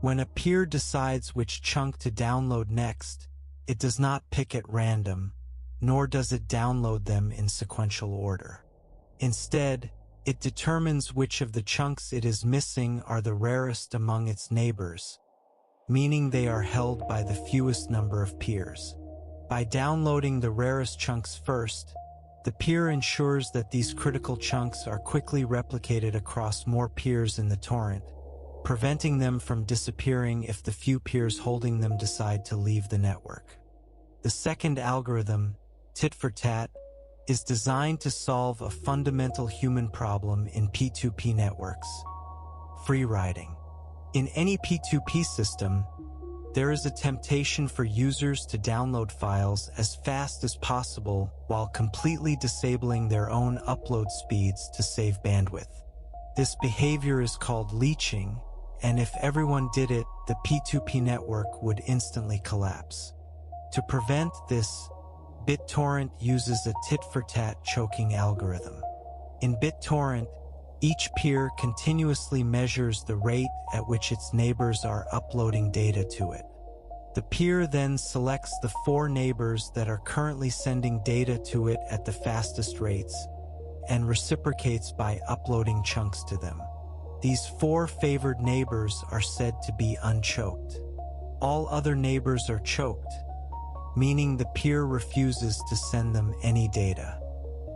When a peer decides which chunk to download next, it does not pick at random, nor does it download them in sequential order. Instead, it determines which of the chunks it is missing are the rarest among its neighbors, meaning they are held by the fewest number of peers. By downloading the rarest chunks first, the peer ensures that these critical chunks are quickly replicated across more peers in the torrent, preventing them from disappearing if the few peers holding them decide to leave the network. The second algorithm, tit-for-tat, is designed to solve a fundamental human problem in P2P networks: free riding. In any P2P system, there is a temptation for users to download files as fast as possible while completely disabling their own upload speeds to save bandwidth. This behavior is called leeching, and if everyone did it, the P2P network would instantly collapse. To prevent this, BitTorrent uses a tit-for-tat choking algorithm. In BitTorrent, each peer continuously measures the rate at which its neighbors are uploading data to it. The peer then selects the 4 neighbors that are currently sending data to it at the fastest rates, and reciprocates by uploading chunks to them. These 4 favored neighbors are said to be unchoked. All other neighbors are choked, meaning the peer refuses to send them any data.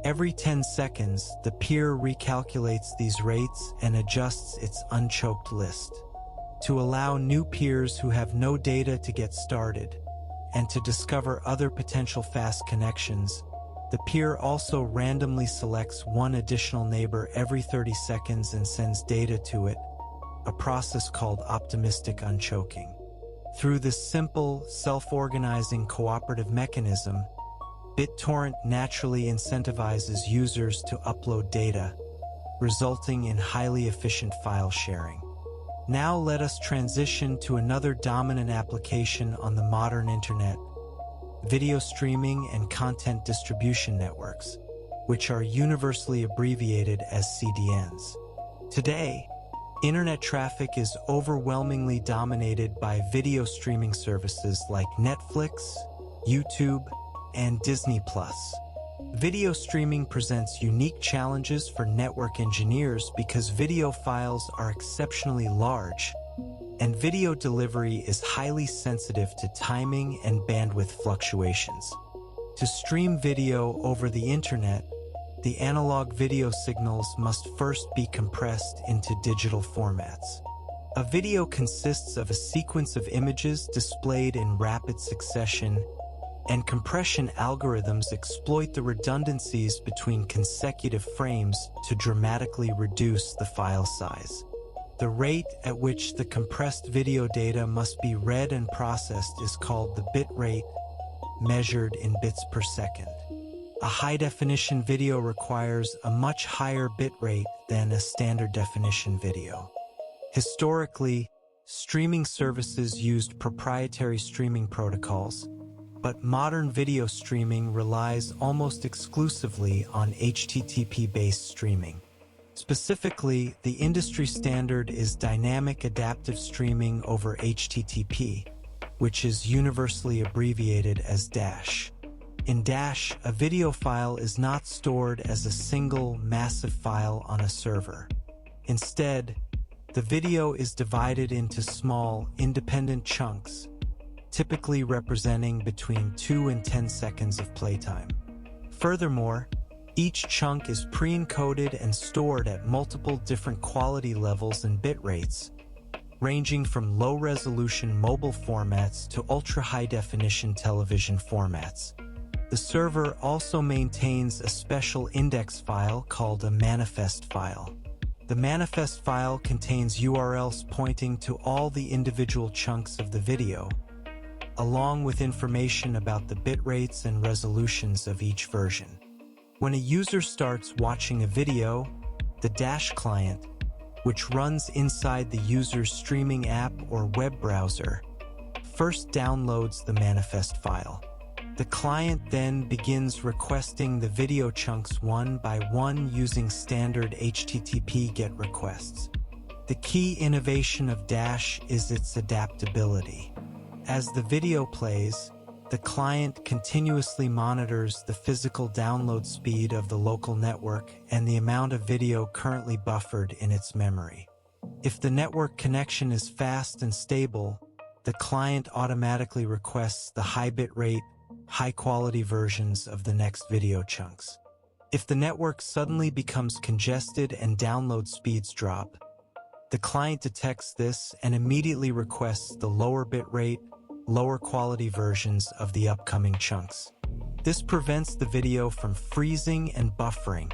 Every 10 seconds, the peer recalculates these rates and adjusts its unchoked list. To allow new peers who have no data to get started, and to discover other potential fast connections, the peer also randomly selects one additional neighbor every 30 seconds and sends data to it, a process called optimistic unchoking. Through this simple, self-organizing cooperative mechanism, BitTorrent naturally incentivizes users to upload data, resulting in highly efficient file sharing. Now let us transition to another dominant application on the modern internet: video streaming and content distribution networks, which are universally abbreviated as CDNs. Today, internet traffic is overwhelmingly dominated by video streaming services like Netflix, YouTube, and Disney+. Video streaming presents unique challenges for network engineers because video files are exceptionally large, and video delivery is highly sensitive to timing and bandwidth fluctuations. To stream video over the internet, the analog video signals must first be compressed into digital formats. A video consists of a sequence of images displayed in rapid succession, and compression algorithms exploit the redundancies between consecutive frames to dramatically reduce the file size. The rate at which the compressed video data must be read and processed is called the bit rate, measured in bits per second. A high-definition video requires a much higher bit rate than a standard-definition video. Historically, streaming services used proprietary streaming protocols, but modern video streaming relies almost exclusively on HTTP-based streaming. Specifically, the industry standard is Dynamic Adaptive Streaming over HTTP, which is universally abbreviated as DASH. In DASH, a video file is not stored as a single, massive file on a server. Instead, the video is divided into small, independent chunks, typically representing between 2 and 10 seconds of playtime. Furthermore, each chunk is pre-encoded and stored at multiple different quality levels and bit rates, ranging from low-resolution mobile formats to ultra-high-definition television formats. The server also maintains a special index file called a manifest file. The manifest file contains URLs pointing to all the individual chunks of the video, along with information about the bit rates and resolutions of each version. When a user starts watching a video, the Dash client, which runs inside the user's streaming app or web browser, first downloads the manifest file. The client then begins requesting the video chunks one by one using standard HTTP GET requests. The key innovation of Dash is its adaptability. As the video plays, the client continuously monitors the physical download speed of the local network and the amount of video currently buffered in its memory. If the network connection is fast and stable, the client automatically requests the high bitrate, high-quality versions of the next video chunks. If the network suddenly becomes congested and download speeds drop, the client detects this and immediately requests the lower bitrate, lower quality versions of the upcoming chunks. This prevents the video from freezing and buffering,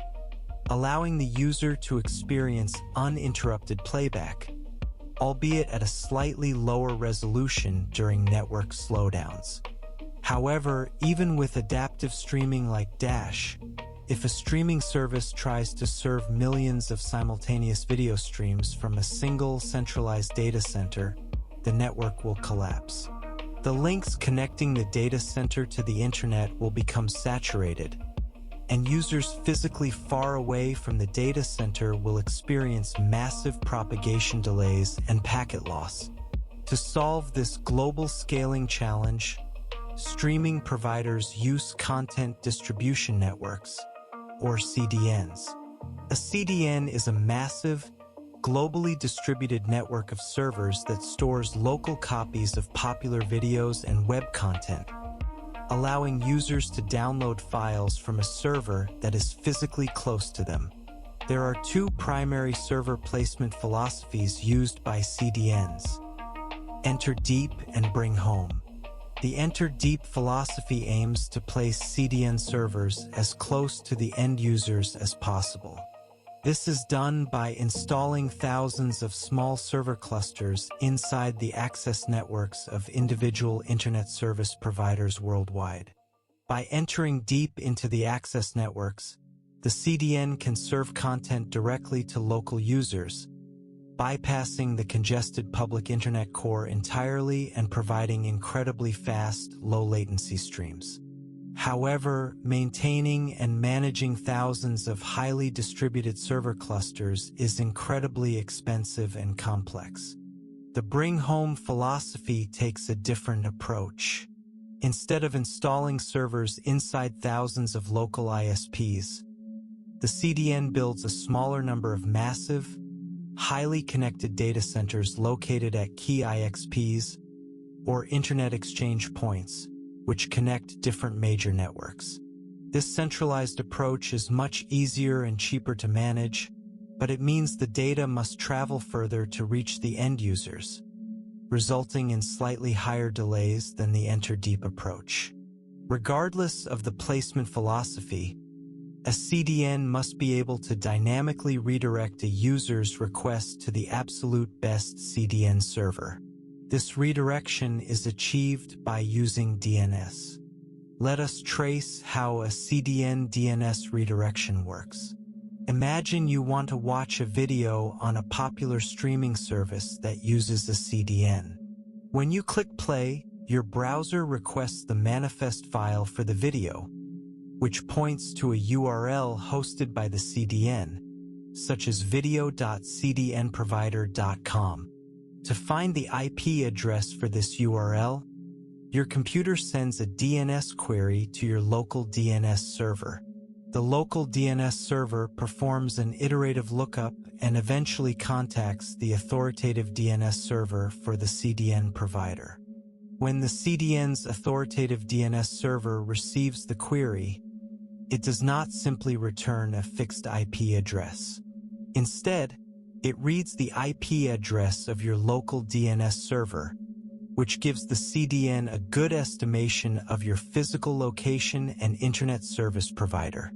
allowing the user to experience uninterrupted playback, albeit at a slightly lower resolution during network slowdowns. However, even with adaptive streaming like Dash, if a streaming service tries to serve millions of simultaneous video streams from a single centralized data center, the network will collapse. The links connecting the data center to the internet will become saturated, and users physically far away from the data center will experience massive propagation delays and packet loss. To solve this global scaling challenge, streaming providers use content distribution networks, or CDNs. A CDN is a massive, globally distributed network of servers that stores local copies of popular videos and web content, allowing users to download files from a server that is physically close to them. There are two primary server placement philosophies used by CDNs: enter deep and bring home. The enter deep philosophy aims to place CDN servers as close to the end users as possible. This is done by installing thousands of small server clusters inside the access networks of individual internet service providers worldwide. By entering deep into the access networks, the CDN can serve content directly to local users, bypassing the congested public internet core entirely and providing incredibly fast, low-latency streams. However, maintaining and managing thousands of highly distributed server clusters is incredibly expensive and complex. The bring home philosophy takes a different approach. Instead of installing servers inside thousands of local ISPs, the CDN builds a smaller number of massive, highly connected data centers located at key IXPs, or Internet Exchange Points, which connect different major networks. This centralized approach is much easier and cheaper to manage, but it means the data must travel further to reach the end users, resulting in slightly higher delays than the Enter Deep approach. Regardless of the placement philosophy, a CDN must be able to dynamically redirect a user's request to the absolute best CDN server. This redirection is achieved by using DNS. Let us trace how a CDN DNS redirection works. Imagine you want to watch a video on a popular streaming service that uses a CDN. When you click play, your browser requests the manifest file for the video, which points to a URL hosted by the CDN, such as video.cdnprovider.com. To find the IP address for this URL, your computer sends a DNS query to your local DNS server. The local DNS server performs an iterative lookup and eventually contacts the authoritative DNS server for the CDN provider. When the CDN's authoritative DNS server receives the query, it does not simply return a fixed IP address. Instead, it reads the IP address of your local DNS server, which gives the CDN a good estimation of your physical location and internet service provider.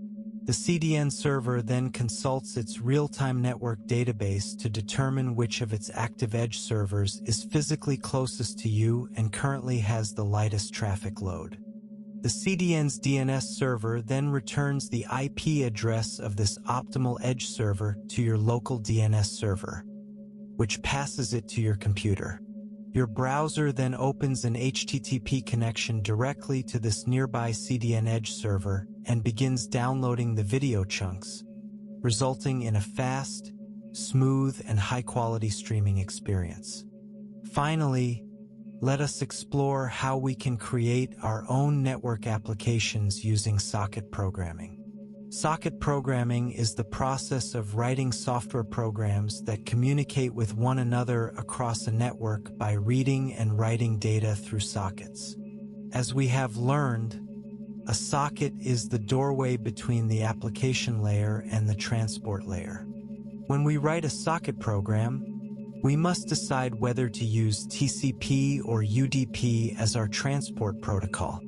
The CDN server then consults its real-time network database to determine which of its active edge servers is physically closest to you and currently has the lightest traffic load. The CDN's DNS server then returns the IP address of this optimal edge server to your local DNS server, which passes it to your computer. Your browser then opens an HTTP connection directly to this nearby CDN edge server and begins downloading the video chunks, resulting in a fast, smooth, and high-quality streaming experience. Finally, let us explore how we can create our own network applications using socket programming. Socket programming is the process of writing software programs that communicate with one another across a network by reading and writing data through sockets. As we have learned, a socket is the doorway between the application layer and the transport layer. When we write a socket program, we must decide whether to use TCP or UDP as our transport protocol.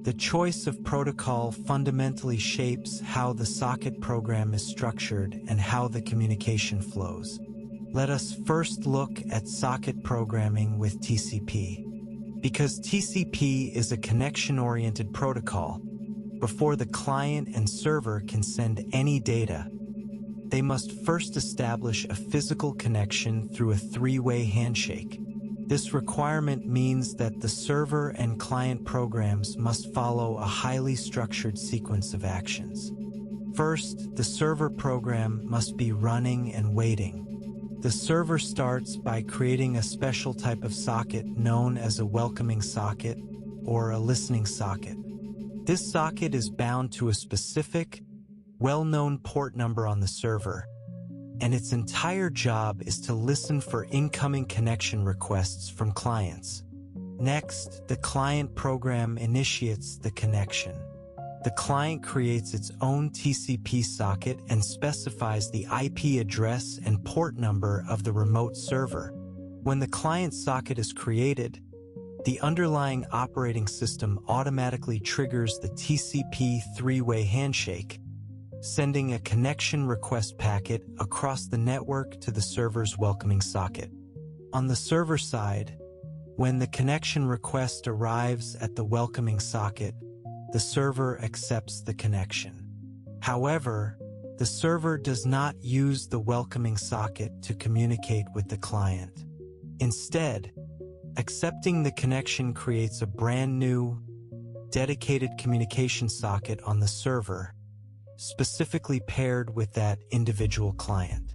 The choice of protocol fundamentally shapes how the socket program is structured and how the communication flows. Let us first look at socket programming with TCP. Because TCP is a connection-oriented protocol, before the client and server can send any data, they must first establish a physical connection through a three-way handshake. This requirement means that the server and client programs must follow a highly structured sequence of actions. First, the server program must be running and waiting. The server starts by creating a special type of socket known as a welcoming socket or a listening socket. This socket is bound to a specific, well-known port number on the server, and its entire job is to listen for incoming connection requests from clients. Next, the client program initiates the connection. The client creates its own TCP socket and specifies the IP address and port number of the remote server. When the client socket is created, the underlying operating system automatically triggers the TCP three-way handshake, sending a connection request packet across the network to the server's welcoming socket. On the server side, when the connection request arrives at the welcoming socket, the server accepts the connection. However, the server does not use the welcoming socket to communicate with the client. Instead, accepting the connection creates a brand new, dedicated communication socket on the server, specifically paired with that individual client.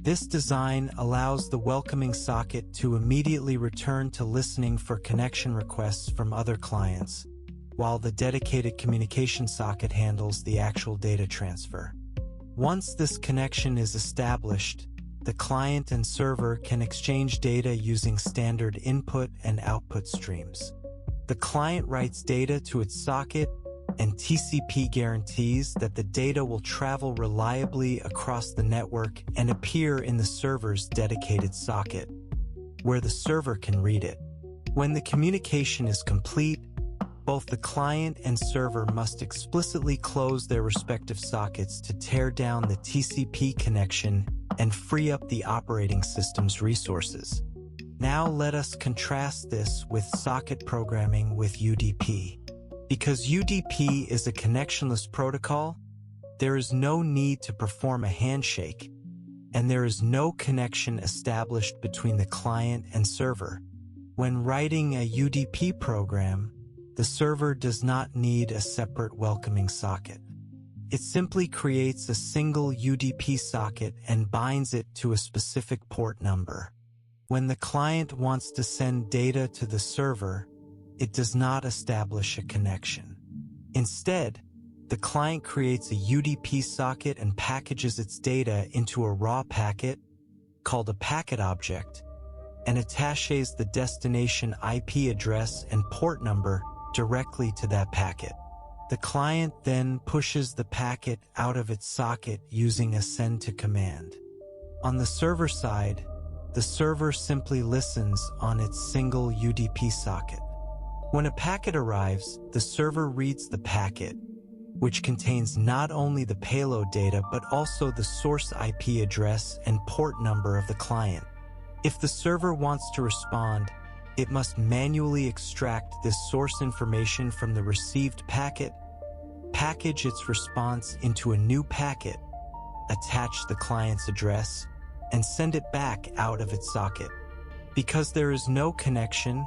This design allows the welcoming socket to immediately return to listening for connection requests from other clients, while the dedicated communication socket handles the actual data transfer. Once this connection is established, the client and server can exchange data using standard input and output streams. The client writes data to its socket, and TCP guarantees that the data will travel reliably across the network and appear in the server's dedicated socket, where the server can read it. When the communication is complete, both the client and server must explicitly close their respective sockets to tear down the TCP connection and free up the operating system's resources. Now let us contrast this with socket programming with UDP. Because UDP is a connectionless protocol, there is no need to perform a handshake, and there is no connection established between the client and server. When writing a UDP program, the server does not need a separate welcoming socket. It simply creates a single UDP socket and binds it to a specific port number. When the client wants to send data to the server, it does not establish a connection. Instead, the client creates a UDP socket and packages its data into a raw packet, called a packet object, and attaches the destination IP address and port number directly to that packet. The client then pushes the packet out of its socket using a send to command. On the server side, the server simply listens on its single UDP socket. When a packet arrives, the server reads the packet, which contains not only the payload data but also the source IP address and port number of the client. If the server wants to respond, it must manually extract this source information from the received packet, package its response into a new packet, attach the client's address, and send it back out of its socket. Because there is no connection,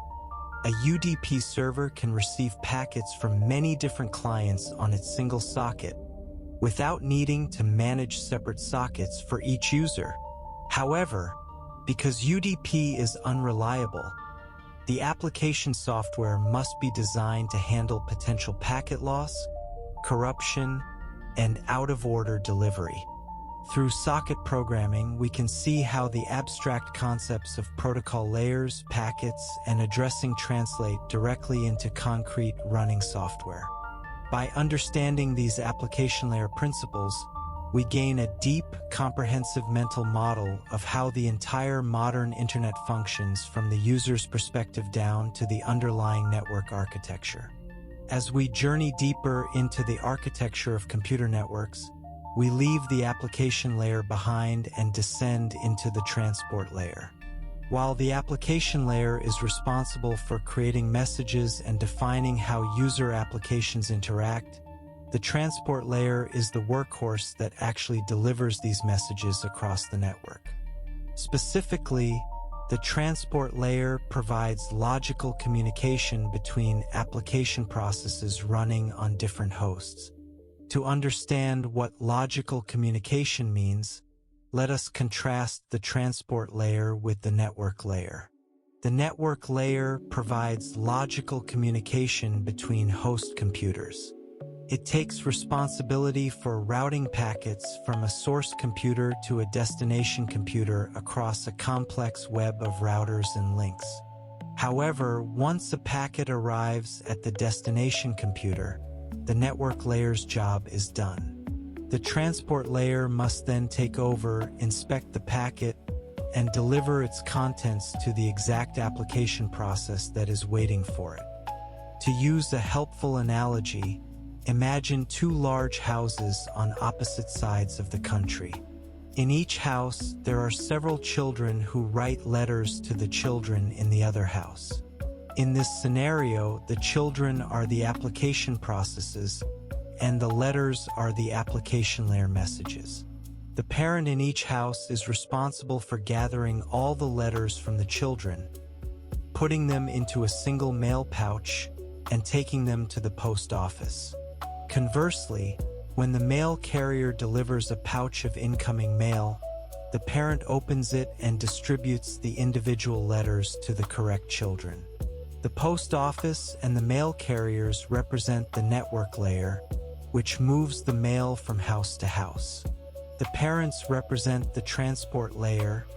a UDP server can receive packets from many different clients on its single socket, without needing to manage separate sockets for each user. However, because UDP is unreliable, the application software must be designed to handle potential packet loss, corruption, and out-of-order delivery. Through socket programming, we can see how the abstract concepts of protocol layers, packets, and addressing translate directly into concrete running software. By understanding these application layer principles, we gain a deep, comprehensive mental model of how the entire modern internet functions from the user's perspective down to the underlying network architecture. As we journey deeper into the architecture of computer networks, we leave the application layer behind and descend into the transport layer. While the application layer is responsible for creating messages and defining how user applications interact, the transport layer is the workhorse that actually delivers these messages across the network. Specifically, the transport layer provides logical communication between application processes running on different hosts. To understand what logical communication means, let us contrast the transport layer with the network layer. The network layer provides logical communication between host computers. It takes responsibility for routing packets from a source computer to a destination computer across a complex web of routers and links. However, once a packet arrives at the destination computer, the network layer's job is done. The transport layer must then take over, inspect the packet, and deliver its contents to the exact application process that is waiting for it. To use a helpful analogy, imagine two large houses on opposite sides of the country. In each house, there are several children who write letters to the children in the other house. In this scenario, the children are the application processes, and the letters are the application layer messages. The parent in each house is responsible for gathering all the letters from the children, putting them into a single mail pouch, and taking them to the post office. Conversely, when the mail carrier delivers a pouch of incoming mail, the parent opens it and distributes the individual letters to the correct children. The post office and the mail carriers represent the network layer, which moves the mail from house to house. The parents represent the transport layer,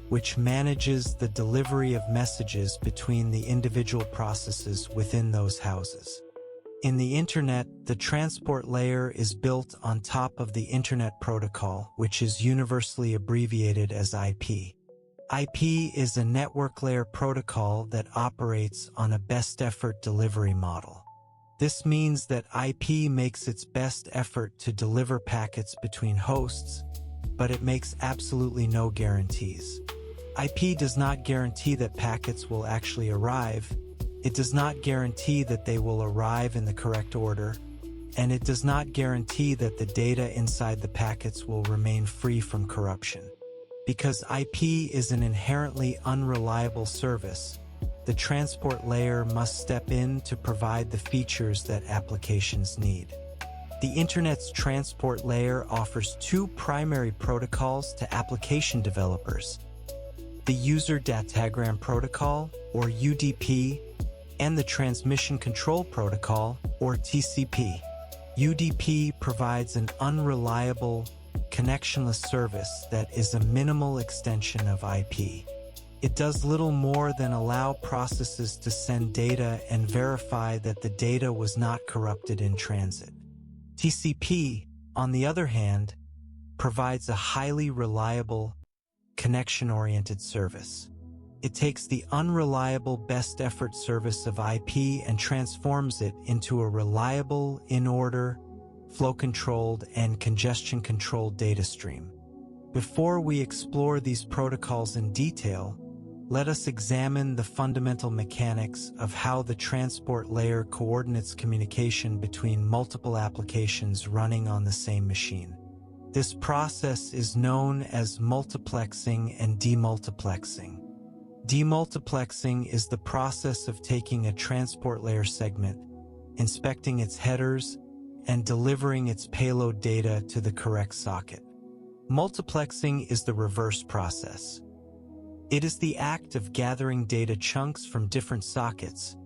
which manages the delivery of messages between the individual processes within those houses. In the Internet, the transport layer is built on top of the Internet Protocol, which is universally abbreviated as IP. IP is a network layer protocol that operates on a best effort delivery model. This means that IP makes its best effort to deliver packets between hosts, but it makes absolutely no guarantees. IP does not guarantee that packets will actually arrive. It does not guarantee that they will arrive in the correct order, and it does not guarantee that the data inside the packets will remain free from corruption. Because IP is an inherently unreliable service, the transport layer must step in to provide the features that applications need. The Internet's transport layer offers two primary protocols to application developers: the User Datagram Protocol, or UDP, and the Transmission Control Protocol, or TCP. UDP provides an unreliable, connectionless service that is a minimal extension of IP. It does little more than allow processes to send data and verify that the data was not corrupted in transit. TCP, on the other hand, provides a highly reliable, connection-oriented service. It takes the unreliable best effort service of IP and transforms it into a reliable, in-order, flow-controlled, and congestion-controlled data stream. Before we explore these protocols in detail, let us examine the fundamental mechanics of how the transport layer coordinates communication between multiple applications running on the same machine. This process is known as multiplexing and demultiplexing. Demultiplexing is the process of taking a transport layer segment, inspecting its headers, and delivering its payload data to the correct socket. Multiplexing is the reverse process. It is the act of gathering data chunks from different sockets,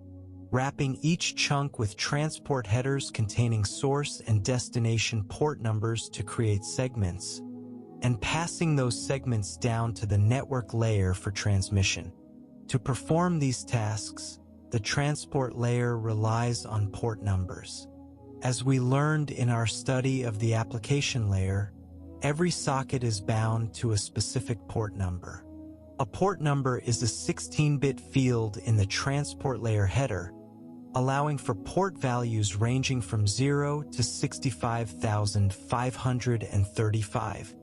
wrapping each chunk with transport headers containing source and destination port numbers to create segments, and passing those segments down to the network layer for transmission. To perform these tasks, the transport layer relies on port numbers. As we learned in our study of the application layer, every socket is bound to a specific port number. A port number is a 16-bit field in the transport layer header, allowing for port values ranging from 0 to 65,535.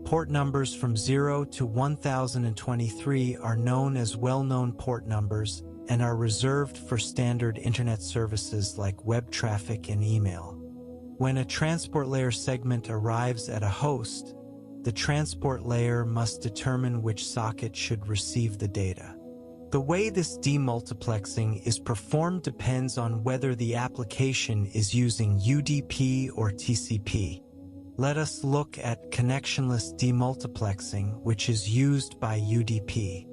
Port numbers from 0 to 1023 are known as well-known port numbers and are reserved for standard Internet services like web traffic and email. When a transport layer segment arrives at a host, the transport layer must determine which socket should receive the data. The way this demultiplexing is performed depends on whether the application is using UDP or TCP. Let us look at connectionless demultiplexing, which is used by UDP.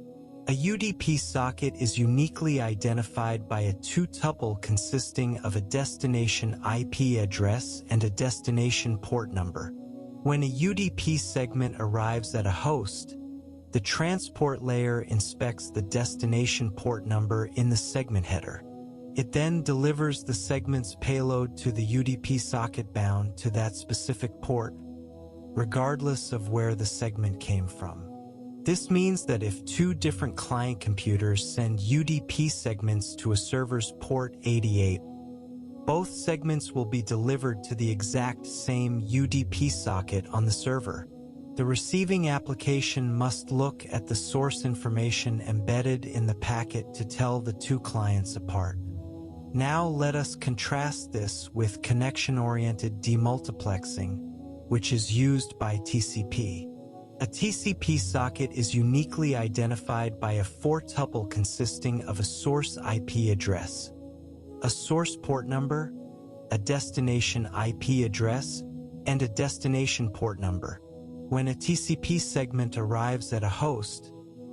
A UDP socket is uniquely identified by a two-tuple consisting of a destination IP address and a destination port number. When a UDP segment arrives at a host, the transport layer inspects the destination port number in the segment header. It then delivers the segment's payload to the UDP socket bound to that specific port, regardless of where the segment came from. This means that if two different client computers send UDP segments to a server's port 88, both segments will be delivered to the exact same UDP socket on the server. The receiving application must look at the source information embedded in the packet to tell the two clients apart. Now let us contrast this with connection-oriented demultiplexing, which is used by TCP. A TCP socket is uniquely identified by a four-tuple consisting of a source IP address, a source port number, a destination IP address, and a destination port number. When a TCP segment arrives at a host,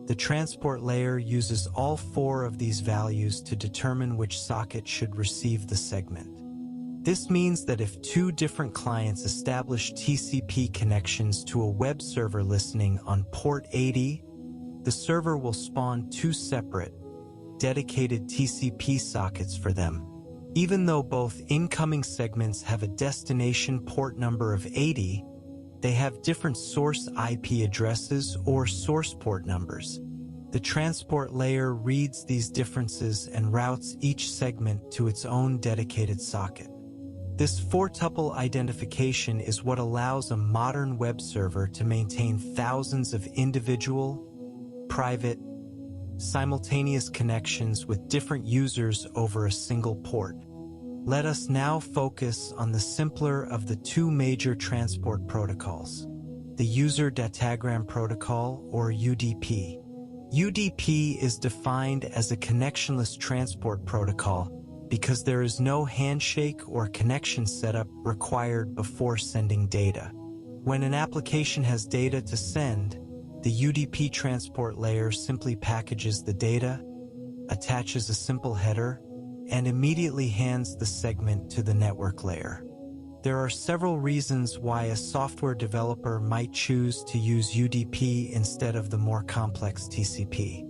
the transport layer uses all four of these values to determine which socket should receive the segment. This means that if two different clients establish TCP connections to a web server listening on port 80, the server will spawn two separate, dedicated TCP sockets for them. Even though both incoming segments have a destination port number of 80, they have different source IP addresses or source port numbers. The transport layer reads these differences and routes each segment to its own dedicated socket. This four-tuple identification is what allows a modern web server to maintain thousands of individual, private, simultaneous connections with different users over a single port. Let us now focus on the simpler of the two major transport protocols, the User Datagram Protocol, or UDP. UDP is defined as a connectionless transport protocol because there is no handshake or connection setup required before sending data. When an application has data to send, the UDP transport layer simply packages the data, attaches a simple header, and immediately hands the segment to the network layer. There are several reasons why a software developer might choose to use UDP instead of the more complex TCP.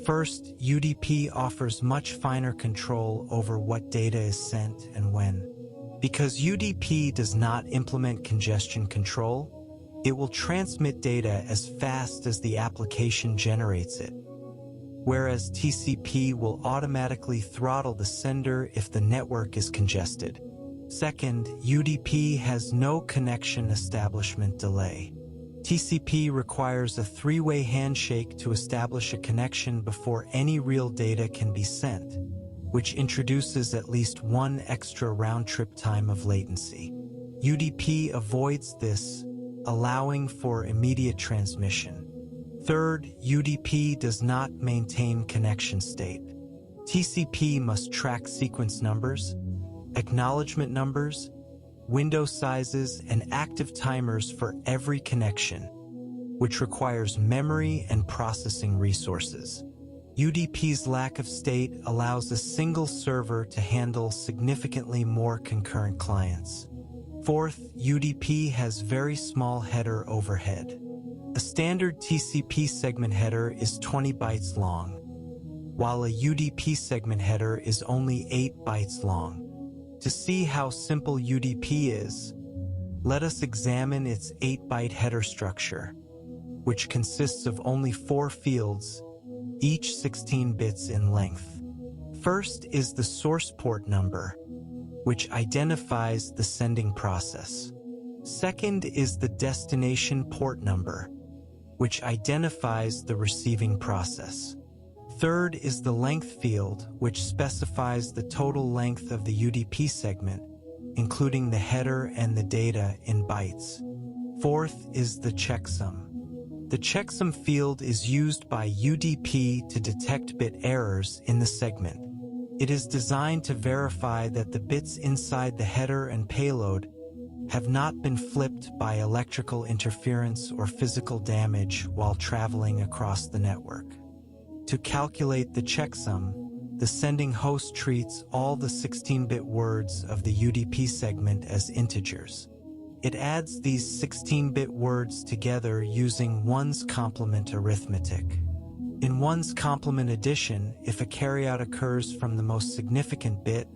First, UDP offers much finer control over what data is sent and when. Because UDP does not implement congestion control, it will transmit data as fast as the application generates it, whereas TCP will automatically throttle the sender if the network is congested. Second, UDP has no connection establishment delay. TCP requires a three-way handshake to establish a connection before any real data can be sent, which introduces at least one extra round-trip time of latency. UDP avoids this, allowing for immediate transmission. Third, UDP does not maintain connection state. TCP must track sequence numbers, acknowledgement numbers, window sizes, and active timers for every connection, which requires memory and processing resources. UDP's lack of state allows a single server to handle significantly more concurrent clients. Fourth, UDP has very small header overhead. A standard TCP segment header is 20 bytes long, while a UDP segment header is only 8 bytes long. To see how simple UDP is, let us examine its 8-byte header structure, which consists of only 4 fields, each 16 bits in length. First is the source port number, which identifies the sending process. Second is the destination port number, which identifies the receiving process. Third is the length field, which specifies the total length of the UDP segment, including the header and the data in bytes. Fourth is the checksum. The checksum field is used by UDP to detect bit errors in the segment. It is designed to verify that the bits inside the header and payload have not been flipped by electrical interference or physical damage while traveling across the network. To calculate the checksum, the sending host treats all the 16-bit words of the UDP segment as integers. It adds these 16-bit words together using ones complement arithmetic. In ones complement addition, if a carryout occurs from the most significant bit,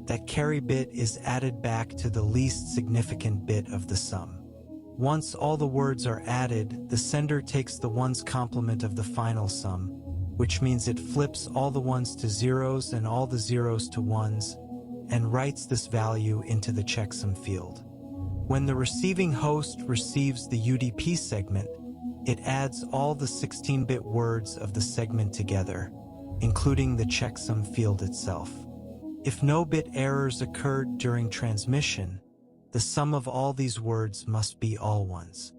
that carry bit is added back to the least significant bit of the sum. Once all the words are added, the sender takes the ones complement of the final sum, which means it flips all the ones to zeros and all the zeros to ones, and writes this value into the checksum field. When the receiving host receives the UDP segment, it adds all the 16-bit words of the segment together, including the checksum field itself. If no bit errors occurred during transmission, the sum of all these words must be all ones.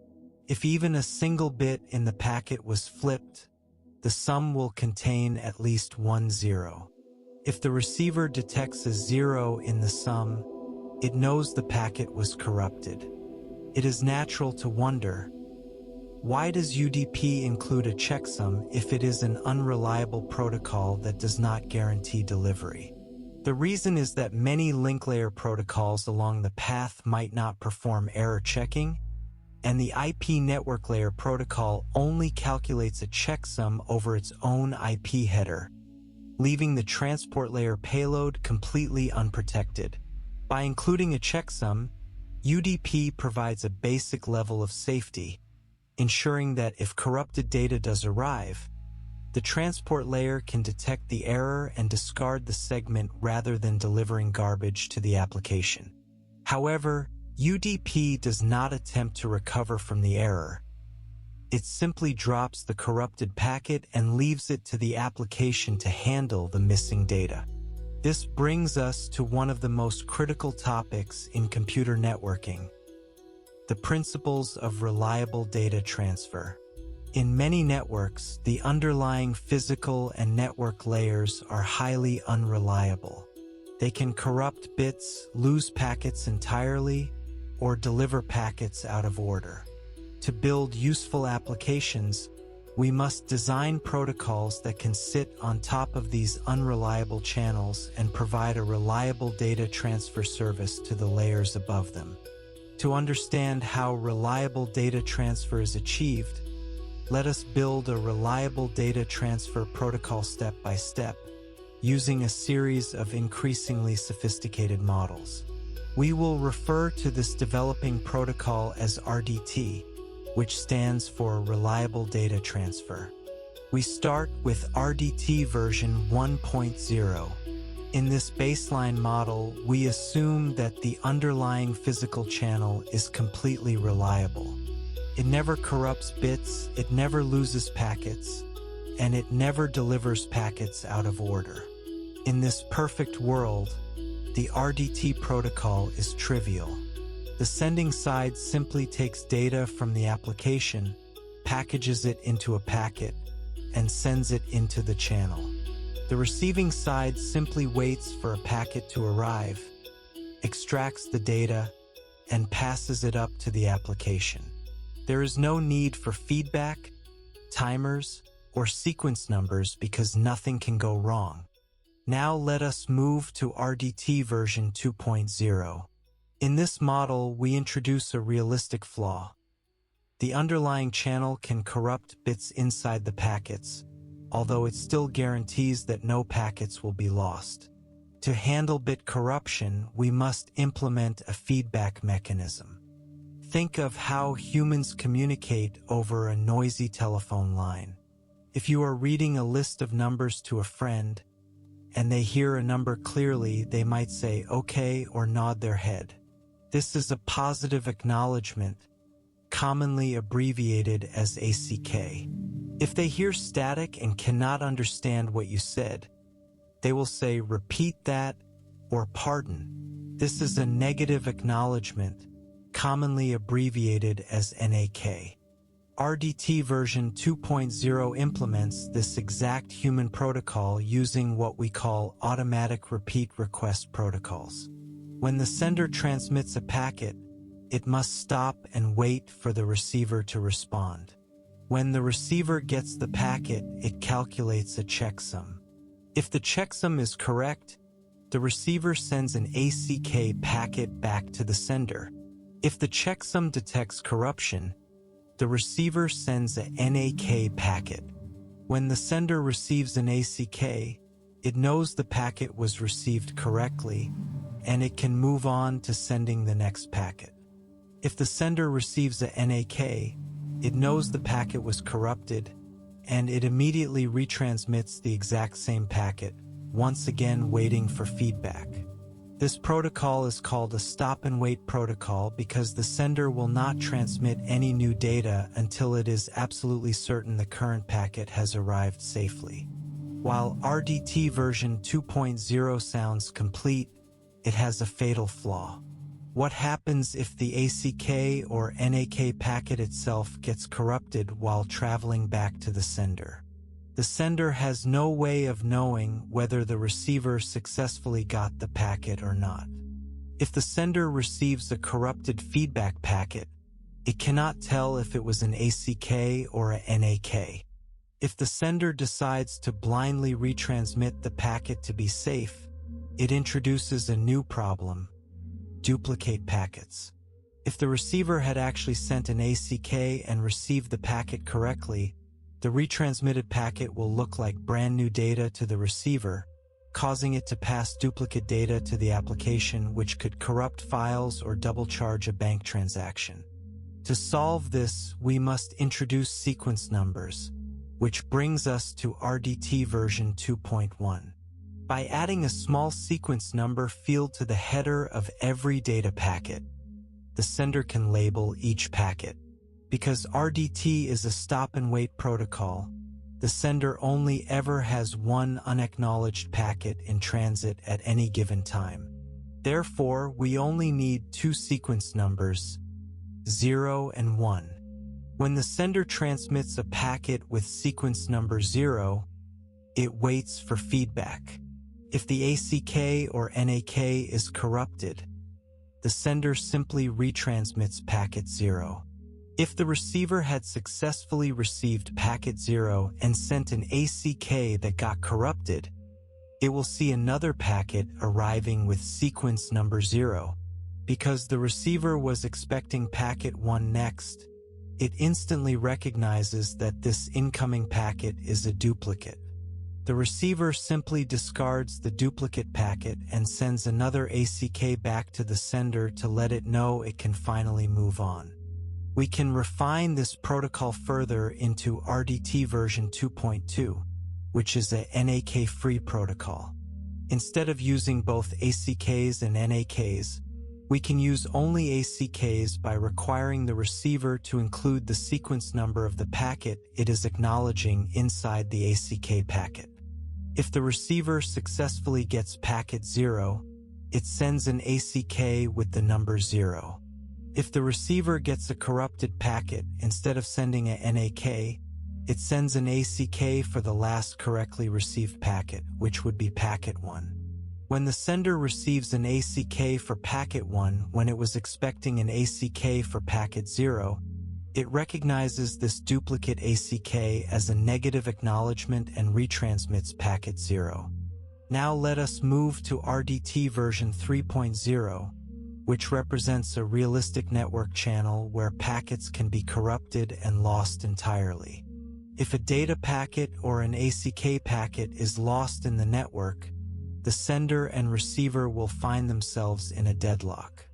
If even a single bit in the packet was flipped, the sum will contain at least one zero. If the receiver detects a zero in the sum, it knows the packet was corrupted. It is natural to wonder, why does UDP include a checksum if it is an unreliable protocol that does not guarantee delivery? The reason is that many link layer protocols along the path might not perform error checking, and the IP network layer protocol only calculates a checksum over its own IP header, leaving the transport layer payload completely unprotected. By including a checksum, UDP provides a basic level of safety, ensuring that if corrupted data does arrive, the transport layer can detect the error and discard the segment rather than delivering garbage to the application. However, UDP does not attempt to recover from the error. It simply drops the corrupted packet and leaves it to the application to handle the missing data. This brings us to one of the most critical topics in computer networking: the principles of reliable data transfer. In many networks, the underlying physical and network layers are highly unreliable. They can corrupt bits, lose packets entirely, or deliver packets out of order. To build useful applications, we must design protocols that can sit on top of these unreliable channels and provide a reliable data transfer service to the layers above them. To understand how reliable data transfer is achieved, let us build a reliable data transfer protocol step by step, using a series of increasingly sophisticated models. We will refer to this developing protocol as RDT, which stands for Reliable Data Transfer. We start with RDT version 1.0. In this baseline model, we assume that the underlying physical channel is completely reliable. It never corrupts bits, it never loses packets, and it never delivers packets out of order. In this perfect world, the RDT protocol is trivial. The sending side simply takes data from the application, packages it into a packet, and sends it into the channel. The receiving side simply waits for a packet to arrive, extracts the data, and passes it up to the application. There is no need for feedback, timers, or sequence numbers because nothing can go wrong. Now let us move to RDT version 2.0. In this model, we introduce a realistic flaw. The underlying channel can corrupt bits inside the packets, although it still guarantees that no packets will be lost. To handle bit corruption, we must implement a feedback mechanism. Think of how humans communicate over a noisy telephone line. If you are reading a list of numbers to a friend, and they hear a number clearly, they might say okay or nod their head. This is a positive acknowledgement, commonly abbreviated as ACK. If they hear static and cannot understand what you said, they will say repeat that or pardon. This is a negative acknowledgement, commonly abbreviated as NAK. RDT version 2.0 implements this exact human protocol using what we call automatic repeat request protocols. When the sender transmits a packet, it must stop and wait for the receiver to respond. When the receiver gets the packet, it calculates a checksum. If the checksum is correct, the receiver sends an ACK packet back to the sender. If the checksum detects corruption, the receiver sends a NAK packet. When the sender receives an ACK, it knows the packet was received correctly, and it can move on to sending the next packet. If the sender receives a NAK, it knows the packet was corrupted, and it immediately retransmits the exact same packet, once again waiting for feedback. This protocol is called a stop-and-wait protocol because the sender will not transmit any new data until it is absolutely certain the current packet has arrived safely. While RDT version 2.0 sounds complete, it has a fatal flaw. What happens if the ACK or NAK packet itself gets corrupted while traveling back to the sender? The sender has no way of knowing whether the receiver successfully got the packet or not. If the sender receives a corrupted feedback packet, it cannot tell if it was an ACK or a NAK. If the sender decides to blindly retransmit the packet to be safe, it introduces a new problem: duplicate packets. If the receiver had actually sent an ACK and received the packet correctly, the retransmitted packet will look like brand new data to the receiver, causing it to pass duplicate data to the application, which could corrupt files or double charge a bank transaction. To solve this, we must introduce sequence numbers, which brings us to RDT version 2.1. By adding a small sequence number field to the header of every data packet, the sender can label each packet. Because RDT is a stop-and-wait protocol, the sender only ever has one unacknowledged packet in transit at any given time. Therefore, we only need two sequence numbers, 0 and 1. When the sender transmits a packet with sequence number 0, it waits for feedback. If the ACK or NAK is corrupted, the sender simply retransmits packet 0. If the receiver had successfully received packet 0 and sent an ACK that got corrupted, it will see another packet arriving with sequence number 0. Because the receiver was expecting packet 1 next, it instantly recognizes that this incoming packet is a duplicate. The receiver simply discards the duplicate packet and sends another ACK back to the sender to let it know it can finally move on. We can refine this protocol further into RDT version 2.2, which is a NAK-free protocol. Instead of using both ACKs and NAKs, we can use only ACKs by requiring the receiver to include the sequence number of the packet it is acknowledging inside the ACK packet. If the receiver successfully gets packet 0, it sends an ACK with the number 0. If the receiver gets a corrupted packet, instead of sending a NAK, it sends an ACK for the last correctly received packet, which would be packet 1. When the sender receives an ACK for packet 1 when it was expecting an ACK for packet 0, it recognizes this duplicate ACK as a negative acknowledgement and retransmits packet 0. Now let us move to RDT version 3.0, which represents a realistic network channel where packets can be corrupted and lost entirely. If a data packet or an ACK packet is lost in the network, the sender and receiver will find themselves in a deadlock.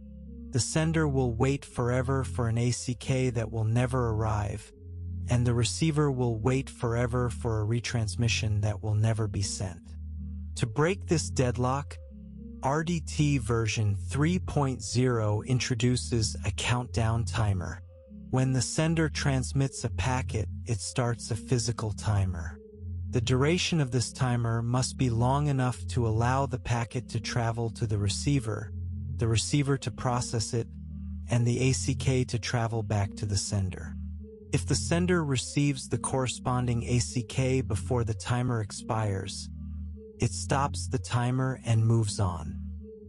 The sender will wait forever for an ACK that will never arrive, and the receiver will wait forever for a retransmission that will never be sent. To break this deadlock, RDT version 3.0 introduces a countdown timer. When the sender transmits a packet, it starts a physical timer. The duration of this timer must be long enough to allow the packet to travel to the receiver to process it, and the ACK to travel back to the sender. If the sender receives the corresponding ACK before the timer expires, it stops the timer and moves on.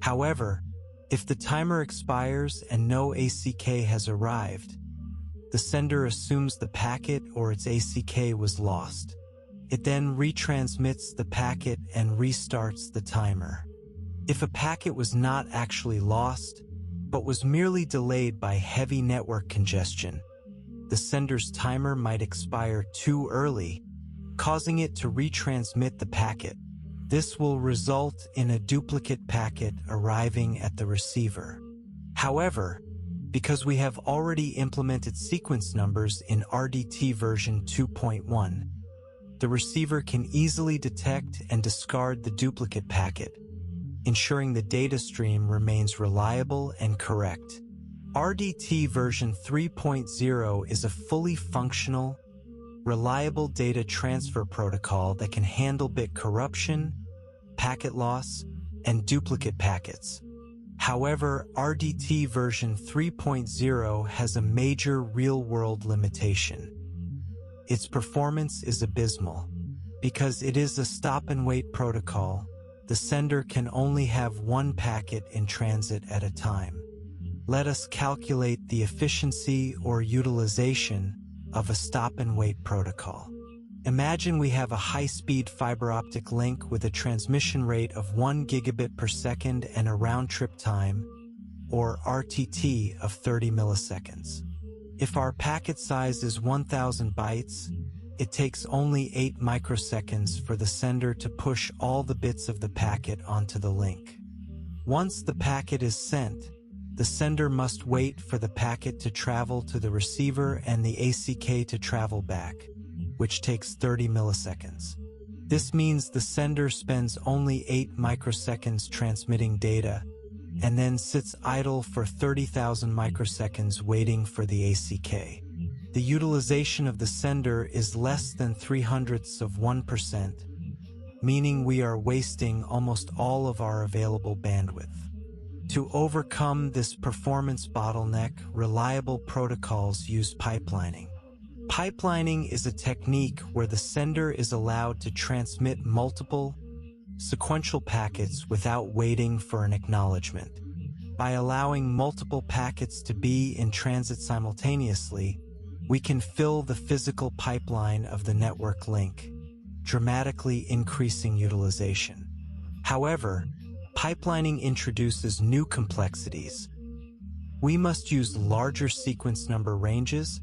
However, if the timer expires and no ACK has arrived, the sender assumes the packet or its ACK was lost. It then retransmits the packet and restarts the timer. If a packet was not actually lost, but was merely delayed by heavy network congestion, the sender's timer might expire too early, causing it to retransmit the packet. This will result in a duplicate packet arriving at the receiver. However, because we have already implemented sequence numbers in RDT version 2.1, the receiver can easily detect and discard the duplicate packet, ensuring the data stream remains reliable and correct. RDT version 3.0 is a fully functional, reliable data transfer protocol that can handle bit corruption, packet loss, and duplicate packets. However, RDT version 3.0 has a major real-world limitation. Its performance is abysmal. Because it is a stop-and-wait protocol, the sender can only have one packet in transit at a time. Let us calculate the efficiency or utilization of a stop-and-wait protocol. Imagine we have a high-speed fiber optic link with a transmission rate of 1 gigabit per second and a round-trip time, or RTT, of 30 milliseconds. If our packet size is 1,000 bytes, it takes only 8 microseconds for the sender to push all the bits of the packet onto the link. Once the packet is sent, the sender must wait for the packet to travel to the receiver and the ACK to travel back, which takes 30 milliseconds. This means the sender spends only 8 microseconds transmitting data, and then sits idle for 30,000 microseconds waiting for the ACK. The utilization of the sender is less than 0.03%, meaning we are wasting almost all of our available bandwidth. To overcome this performance bottleneck, reliable protocols use pipelining. Pipelining is a technique where the sender is allowed to transmit multiple, sequential packets without waiting for an acknowledgement. By allowing multiple packets to be in transit simultaneously, we can fill the physical pipeline of the network link, dramatically increasing utilization. However, pipelining introduces new complexities. We must use larger sequence number ranges,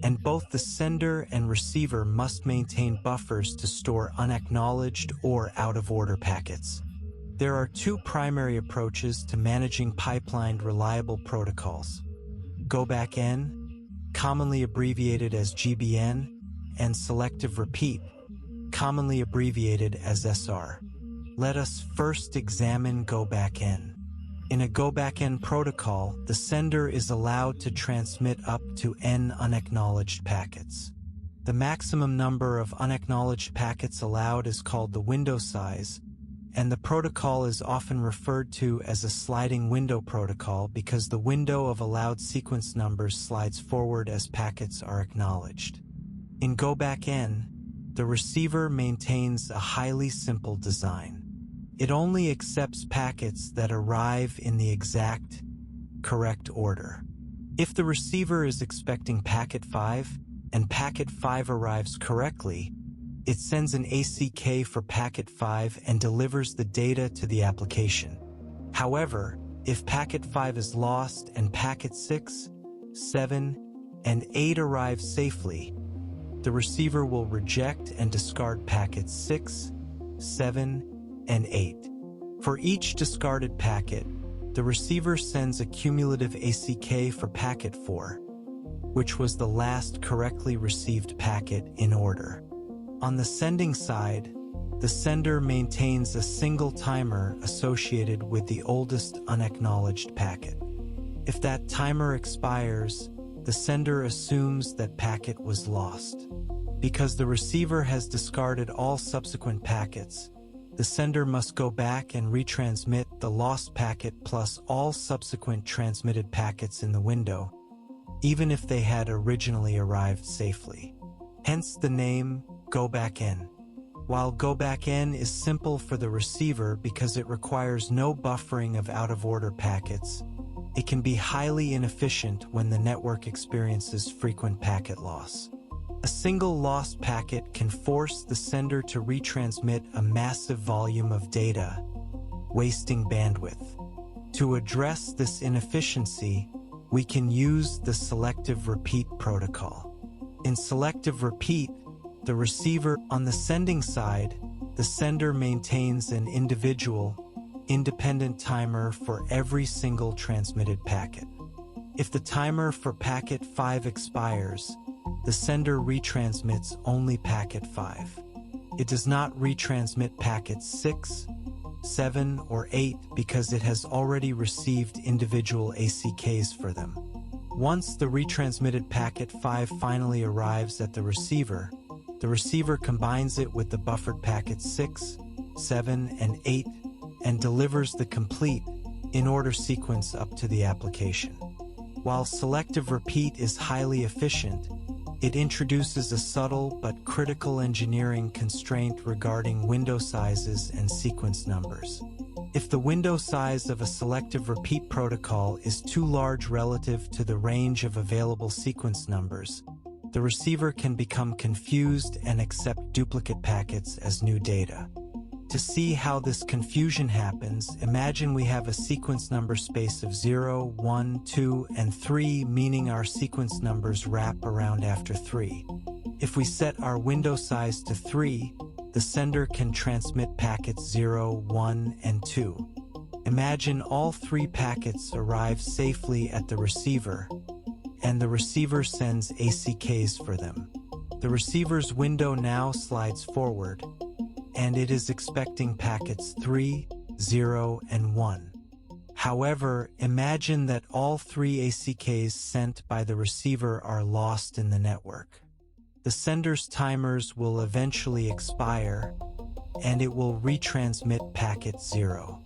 and both the sender and receiver must maintain buffers to store unacknowledged or out-of-order packets. There are two primary approaches to managing pipelined reliable protocols: Go-Back-N, commonly abbreviated as GBN, and Selective Repeat, commonly abbreviated as SR. Let us first examine Go-Back-N. In a Go-Back-N protocol, the sender is allowed to transmit up to N unacknowledged packets. The maximum number of unacknowledged packets allowed is called the window size, and the protocol is often referred to as a sliding window protocol because the window of allowed sequence numbers slides forward as packets are acknowledged. In Go-Back-N, the receiver maintains a highly simple design. It only accepts packets that arrive in the exact, correct order. If the receiver is expecting packet 5, and packet 5 arrives correctly, it sends an ACK for packet 5 and delivers the data to the application. However, if packet 5 is lost and packet 6, 7, and 8 arrive safely, the receiver will reject and discard packets 6, 7, and 8. For each discarded packet, the receiver sends a cumulative ACK for packet 4, which was the last correctly received packet in order. On the sending side, the sender maintains a single timer associated with the oldest unacknowledged packet. If that timer expires, the sender assumes that packet was lost. Because the receiver has discarded all subsequent packets, the sender must go back and retransmit the lost packet plus all subsequent transmitted packets in the window, even if they had originally arrived safely. Hence the name Go-Back-N. While Go-Back-N is simple for the receiver because it requires no buffering of out-of-order packets, it can be highly inefficient when the network experiences frequent packet loss. A single lost packet can force the sender to retransmit a massive volume of data, wasting bandwidth. To address this inefficiency, we can use the Selective Repeat protocol. In Selective Repeat, the receiver on the sending side, the sender maintains an individual, independent timer for every single transmitted packet. If the timer for packet 5 expires, the sender retransmits only packet 5. It does not retransmit packets 6, 7, or 8 because it has already received individual ACKs for them. Once the retransmitted packet 5 finally arrives at the receiver combines it with the buffered packets 6, 7, and 8 and delivers the complete, in-order sequence up to the application. While Selective Repeat is highly efficient, it introduces a subtle but critical engineering constraint regarding window sizes and sequence numbers. If the window size of a Selective Repeat protocol is too large relative to the range of available sequence numbers, the receiver can become confused and accept duplicate packets as new data. To see how this confusion happens, imagine we have a sequence number space of 0, 1, 2, and 3, meaning our sequence numbers wrap around after 3. If we set our window size to 3, the sender can transmit packets 0, 1, and 2. Imagine all 3 packets arrive safely at the receiver, and the receiver sends ACKs for them. The receiver's window now slides forward, and it is expecting packets 3, 0, and 1. However, imagine that all 3 ACKs sent by the receiver are lost in the network. The sender's timers will eventually expire, and it will retransmit packet 0.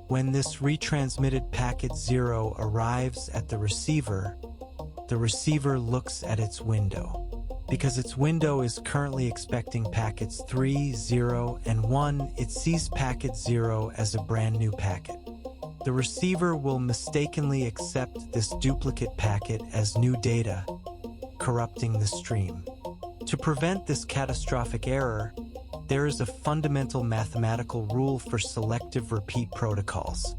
When this retransmitted packet 0 arrives at the receiver looks at its window. Because its window is currently expecting packets 3, 0, and 1, it sees packet 0 as a brand new packet. The receiver will mistakenly accept this duplicate packet as new data, corrupting the stream. To prevent this catastrophic error, there is a fundamental mathematical rule for selective repeat protocols.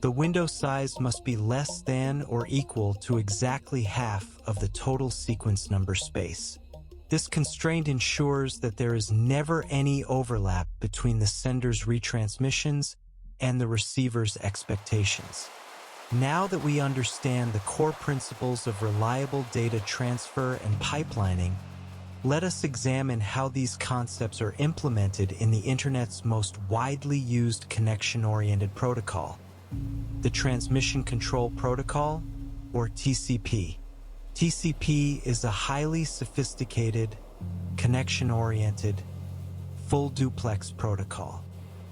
The window size must be less than or equal to exactly half of the total sequence number space. This constraint ensures that there is never any overlap between the sender's retransmissions and the receiver's expectations. Now that we understand the core principles of reliable data transfer and pipelining, let us examine how these concepts are implemented in the Internet's most widely used connection-oriented protocol, the Transmission Control Protocol, or TCP. TCP is a highly sophisticated, connection-oriented, full duplex protocol.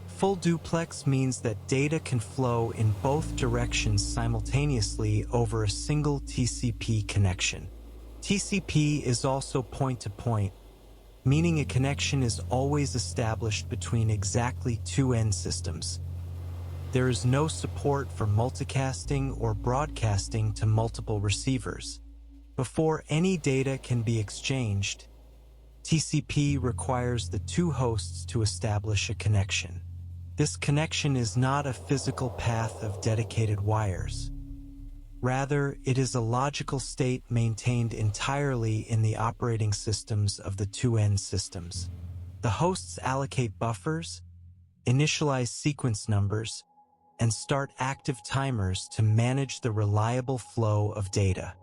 Full duplex means that data can flow in both directions simultaneously over a single TCP connection. TCP is also point-to-point, meaning a connection is always established between exactly 2 end systems. There is no support for multicasting or broadcasting to multiple receivers. Before any data can be exchanged, TCP requires the 2 hosts to establish a connection. This connection is not a physical path of dedicated wires. Rather, it is a logical state maintained entirely in the operating systems of the 2 end systems. The hosts allocate buffers, initialize sequence numbers, and start active timers to manage the reliable flow of data.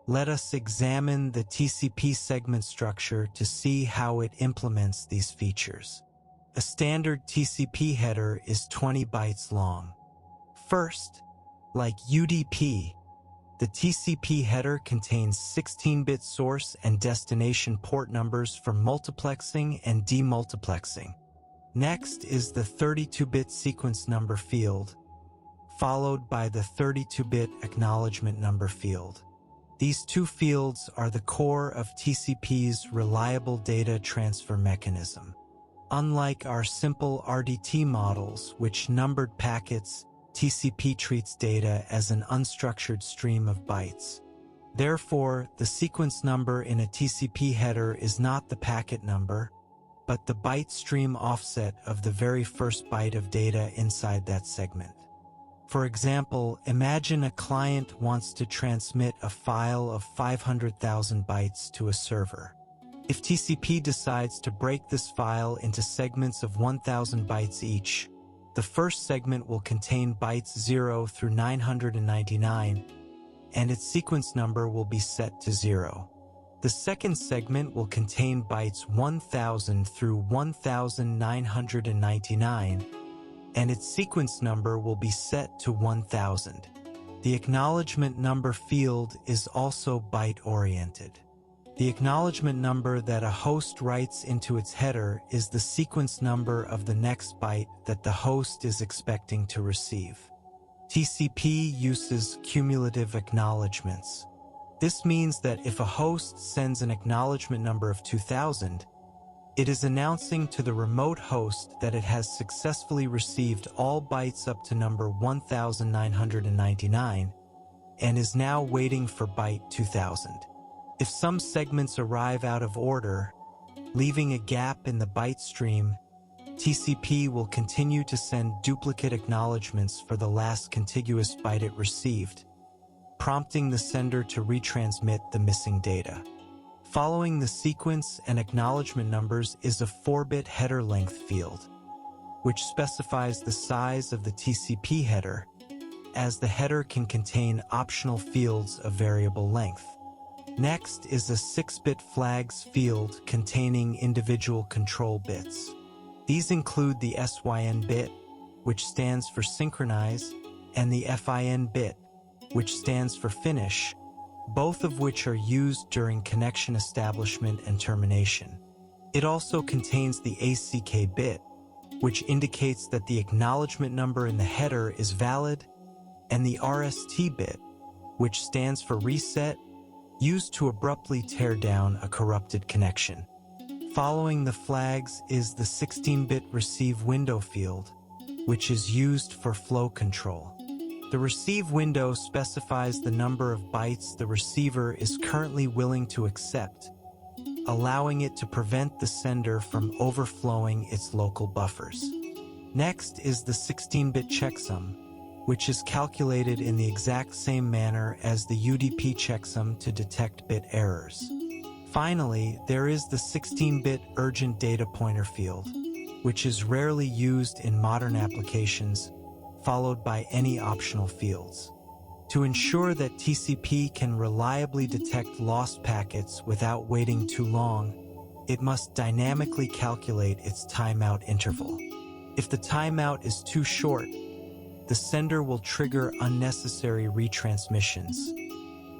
Let us examine the TCP segment structure to see how it implements these features. A standard TCP header is 20 bytes long. First, like UDP, the TCP header contains 16-bit source and destination port numbers for multiplexing and demultiplexing. Next is the 32-bit sequence number field, followed by the 32-bit acknowledgement number field. These 2 fields are the core of TCP's reliable data transfer mechanism. Unlike our simple RDT models, which numbered packets, TCP treats data as an unstructured stream of bytes. Therefore, the sequence number in a TCP header is not the packet number, but the byte stream offset of the very first byte of data inside that segment. For example, imagine a client wants to transmit a file of 500,000 bytes to a server. If TCP decides to break this file into segments of 1,000 bytes each, the first segment will contain bytes 0 through 999, and its sequence number will be set to 0. The second segment will contain bytes 1000 through 1999, and its sequence number will be set to 1000. The acknowledgement number field is also byte-oriented. The acknowledgement number that a host writes into its header is the sequence number of the next byte that the host is expecting to receive. TCP uses cumulative acknowledgements. This means that if a host sends an acknowledgement number of 2000, it is announcing to the remote host that it has successfully received all bytes up to number 1999 and is now waiting for byte 2000. If some segments arrive out of order, leaving a gap in the byte stream, TCP will continue to send duplicate acknowledgements for the last contiguous byte it received, prompting the sender to retransmit the missing data. Following the sequence and acknowledgement numbers is a 4-bit header length field, which specifies the size of the TCP header, as the header can contain optional fields of variable length. Next is a 6-bit flags field containing individual control bits. These include the SYN bit, which stands for synchronize, and the FIN bit, which stands for finish, both of which are used during connection establishment and termination. It also contains the ACK bit, which indicates that the acknowledgement number in the header is valid, and the RST bit, which stands for reset, used to abruptly tear down a corrupted connection. Following the flags is the 16-bit receive window field, which is used for flow control. The receive window specifies the number of bytes the receiver is currently willing to accept, allowing it to prevent the sender from overflowing its local buffers. Next is the 16-bit checksum, which is calculated in the exact same manner as the UDP checksum to detect bit errors. Finally, there is the 16-bit urgent data pointer field, which is rarely used in modern applications, followed by any optional fields. To ensure that TCP can reliably detect lost packets without waiting too long, it must dynamically calculate its timeout interval. If the timeout is too short, the sender will trigger unnecessary retransmissions,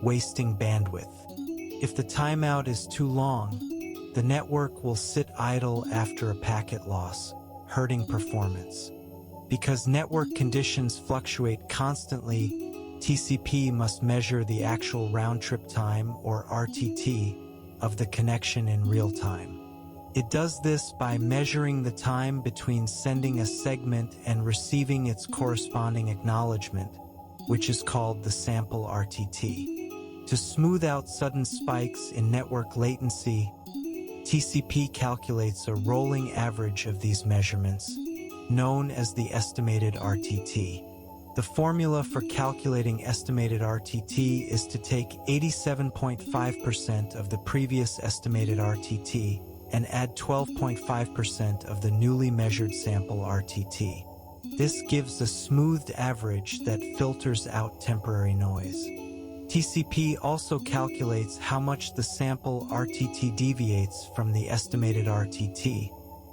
wasting bandwidth. If the timeout is too long, the network will sit idle after a packet loss, hurting performance. Because network conditions fluctuate constantly, TCP must measure the actual round-trip time, or RTT, of the connection in real time. It does this by measuring the time between sending a segment and receiving its corresponding acknowledgement, which is called the sample RTT. To smooth out sudden spikes in network latency, TCP calculates a rolling average of these measurements, known as the estimated RTT. The formula for calculating estimated RTT is to take 87.5% of the previous estimated RTT and add 12.5% of the newly measured sample RTT. This gives a smoothed average that filters out temporary noise. TCP also calculates how much the sample RTT deviates from the estimated RTT,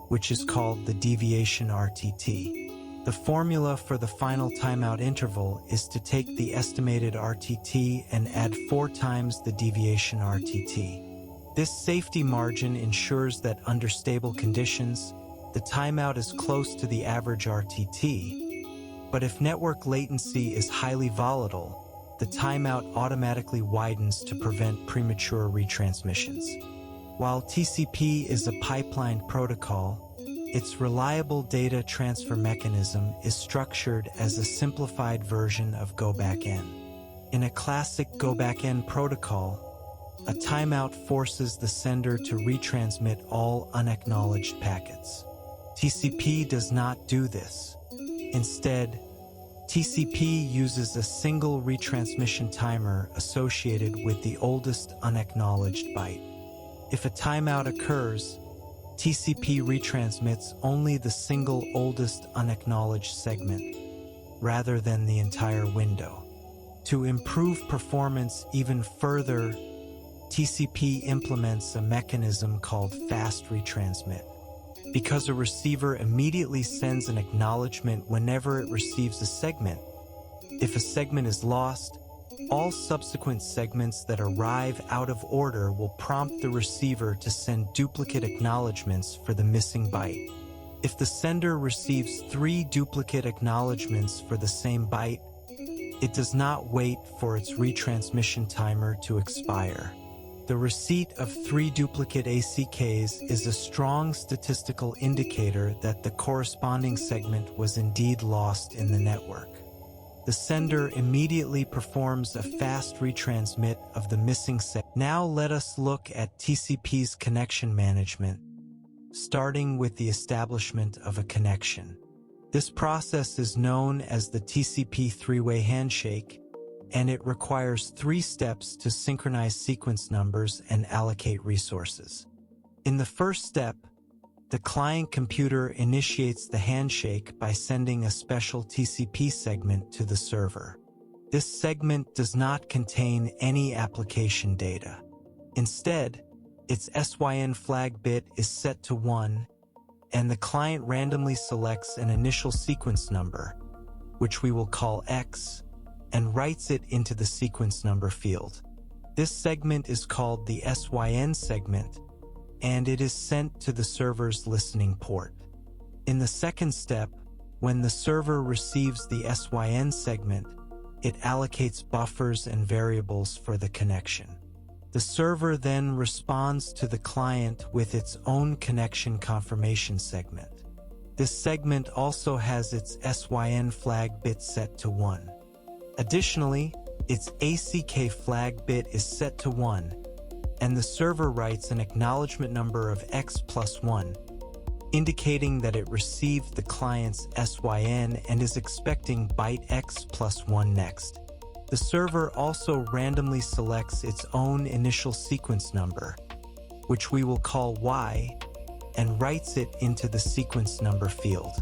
which is called the deviation RTT. The formula for the final timeout interval is to take the estimated RTT and add 4 times the deviation RTT. This safety margin ensures that under stable conditions, the timeout is close to the average RTT, but if network latency is highly volatile, the timeout automatically widens to prevent premature retransmissions. While TCP is a pipelined protocol, its reliable data transfer mechanism is structured as a simplified version of Go-Back-N. In a classic Go-Back-N protocol, a timeout forces the sender to retransmit all unacknowledged packets. TCP does not do this. Instead, TCP uses a single retransmission timer associated with the oldest unacknowledged byte. If a timeout occurs, TCP retransmits only the single oldest unacknowledged segment, rather than the entire window. To improve performance even further, TCP implements a mechanism called fast retransmit. Because a receiver immediately sends an acknowledgement whenever it receives a segment, if a segment is lost, all subsequent segments that arrive out of order will prompt the receiver to send duplicate acknowledgements for the missing byte. If the sender receives 3 duplicate acknowledgements for the same byte, it does not wait for its retransmission timer to expire. The receipt of 3 duplicate ACKs is a strong statistical indicator that the corresponding segment was indeed lost in the network. The sender immediately performs a fast retransmit of the missing segment. Now let us look at TCP's connection management, starting with the establishment of a connection. This process is known as the TCP three-way handshake, and it requires 3 steps to synchronize sequence numbers and allocate resources. In the first step, the client computer initiates the handshake by sending a special TCP segment to the server. This segment does not contain any application data. Instead, its SYN flag bit is set to 1, and the client randomly selects an initial sequence number, which we will call X, and writes it into the sequence number field. This segment is called the SYN segment, and it is sent to the server's listening port. In the second step, when the server receives the SYN segment, it allocates buffers and variables for the connection. The server then responds to the client with its own connection confirmation segment. This segment also has its SYN flag bit set to 1. Additionally, its ACK flag bit is set to 1, and the server writes an acknowledgement number of X plus 1, indicating that it received the client's SYN and is expecting byte X plus 1 next. The server also randomly selects its own initial sequence number, which we will call Y, and writes it into the sequence number field.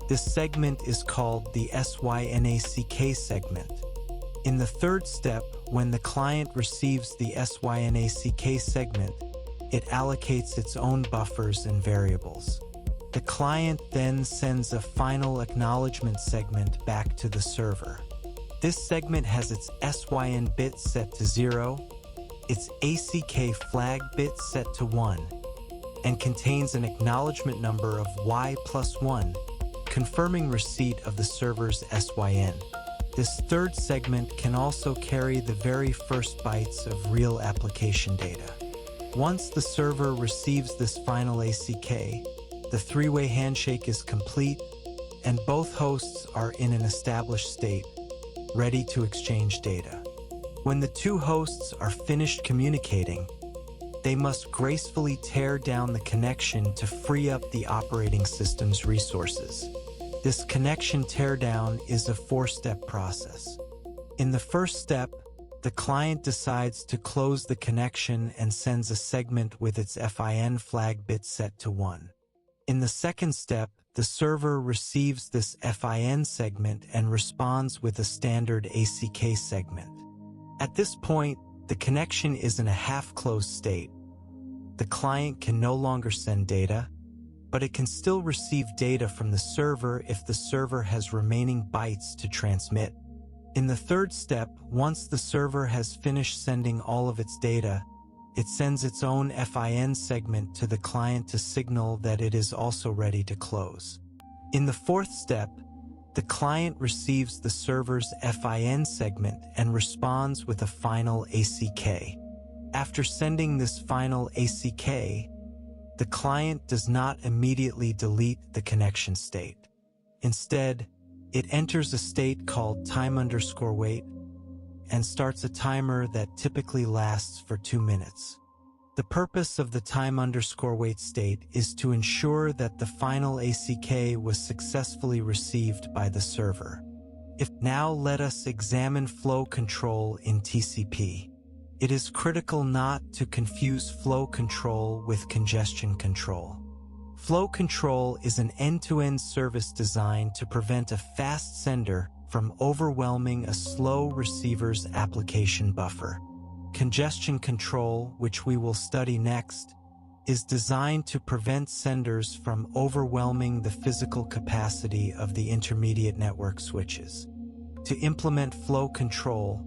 This segment is called the SYNACK segment. In the third step, when the client receives the SYNACK segment, it allocates its own buffers and variables. The client then sends a final acknowledgement segment back to the server. This segment has its SYN bit set to 0, its ACK flag bit set to 1, and contains an acknowledgement number of Y plus 1, confirming receipt of the server's SYN. This third segment can also carry the very first bytes of real application data. Once the server receives this final ACK, the three-way handshake is complete, and both hosts are in an established state, ready to exchange data. When the two hosts are finished communicating, they must gracefully tear down the connection to free up the operating system's resources. This connection teardown is a 4-step process. In the first step, the client decides to close the connection and sends a segment with its FIN flag bit set to 1. In the second step, the server receives this FIN segment and responds with a standard ACK segment. At this point, the connection is in a half-closed state. The client can no longer send data, but it can still receive data from the server if the server has remaining bytes to transmit. In the third step, once the server has finished sending all of its data, it sends its own FIN segment to the client to signal that it is also ready to close. In the fourth step, the client receives the server's FIN segment and responds with a final ACK. After sending this final ACK, the client does not immediately delete the connection state. Instead, it enters a state called time_wait and starts a timer that typically lasts for 2 minutes. The purpose of the time_wait state is to ensure that the final ACK was successfully received by the server. Now let us examine flow control in TCP. It is critical not to confuse flow control with congestion control. Flow control is an end-to-end service designed to prevent a fast sender from overwhelming a slow receiver's application buffer. Congestion control, which we will study next, is designed to prevent senders from overwhelming the physical capacity of the intermediate network switches. To implement flow control,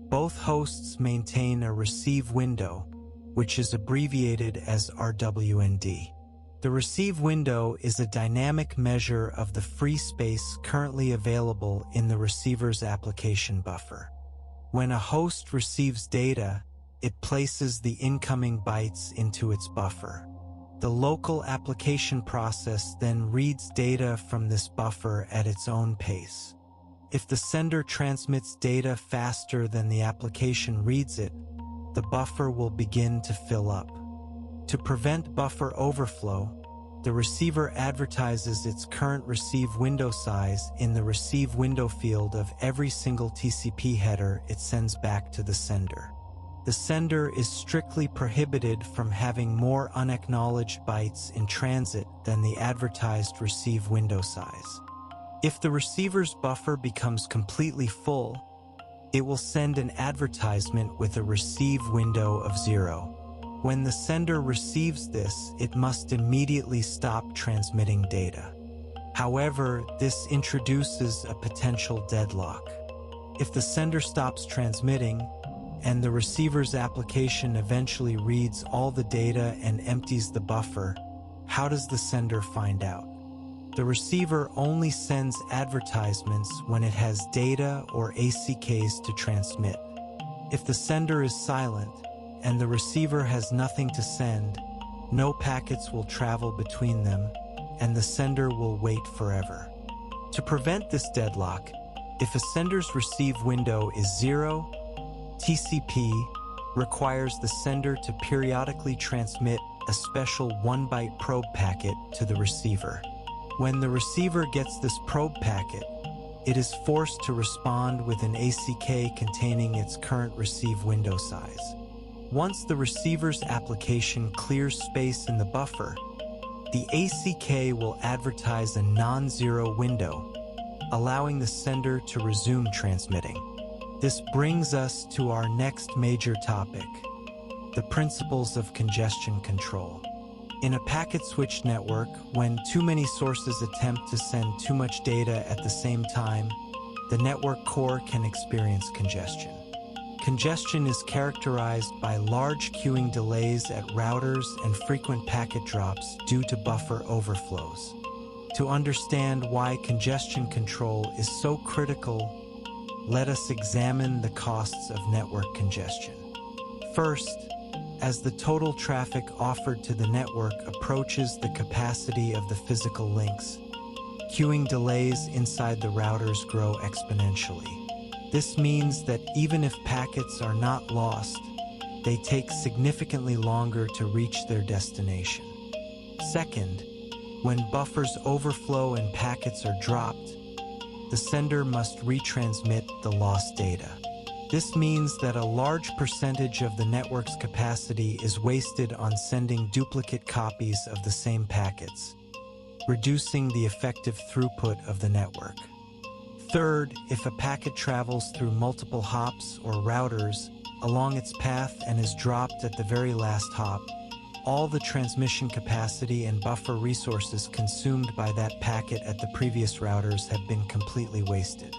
both hosts maintain a receive window, which is abbreviated as RWND. The receive window is a dynamic measure of the free space currently available in the receiver's application buffer. When a host receives data, it places the incoming bytes into its buffer. The local application process then reads data from this buffer at its own pace. If the sender transmits data faster than the application reads it, the buffer will begin to fill up. To prevent buffer overflow, The receiver advertises its current receive window size in the receive window field of every single TCP header it sends back to the sender. The sender is strictly prohibited from having more unacknowledged bytes in transit than the advertised receive window size. If the receiver's buffer becomes completely full, it will send an advertisement with a receive window of 0. When the sender receives this, it must immediately stop transmitting data. However, this introduces a potential deadlock. If the sender stops transmitting, and the receiver's application eventually reads all the data and empties the buffer, how does the sender find out? The receiver only sends advertisements when it has data or ACKs to transmit. If the sender is silent, and the receiver has nothing to send, no packets will travel between them, and the sender will wait forever. To prevent this deadlock, if a sender's receive window is 0, TCP requires the sender to periodically transmit a special 1-byte probe packet to the receiver. When the receiver gets this probe packet, it is forced to respond with an ACK containing its current receive window size. Once the receiver's application clears space in the buffer, the ACK will advertise a non-zero window, allowing the sender to resume transmitting. This brings us to our next major topic, the principles of congestion control. In a packet-switched network, when too many sources attempt to send too much data at the same time, the network core can experience congestion. Congestion is characterized by large queuing delays at routers and frequent packet drops due to buffer overflows. To understand why congestion control is so critical, let us examine the costs of network congestion. First, as the total traffic offered to the network approaches the capacity of the physical links, queuing delays inside the routers grow exponentially. This means that even if packets are not lost, they take significantly longer to reach their destination. Second, when buffers overflow and packets are dropped, the sender must retransmit the lost data. This means that a large percentage of the network's capacity is wasted on sending duplicate copies of the same packets, reducing the effective throughput of the network. Third, if a packet travels through multiple hops or routers along its path and is dropped at the very last hop, all the transmission capacity and buffer resources consumed by that packet at the previous routers have been completely wasted.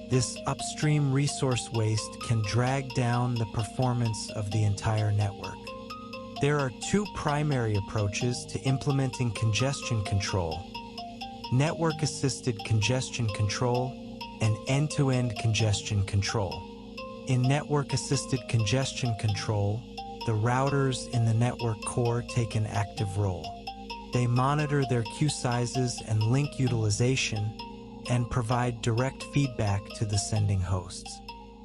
This upstream resource waste can drag down the performance of the entire network. There are two primary approaches to implementing congestion control: network-assisted congestion control and end-to-end congestion control. In network-assisted congestion control, the routers in the network core take an active role. They monitor their queue sizes and link utilization and provide direct feedback to the sending hosts.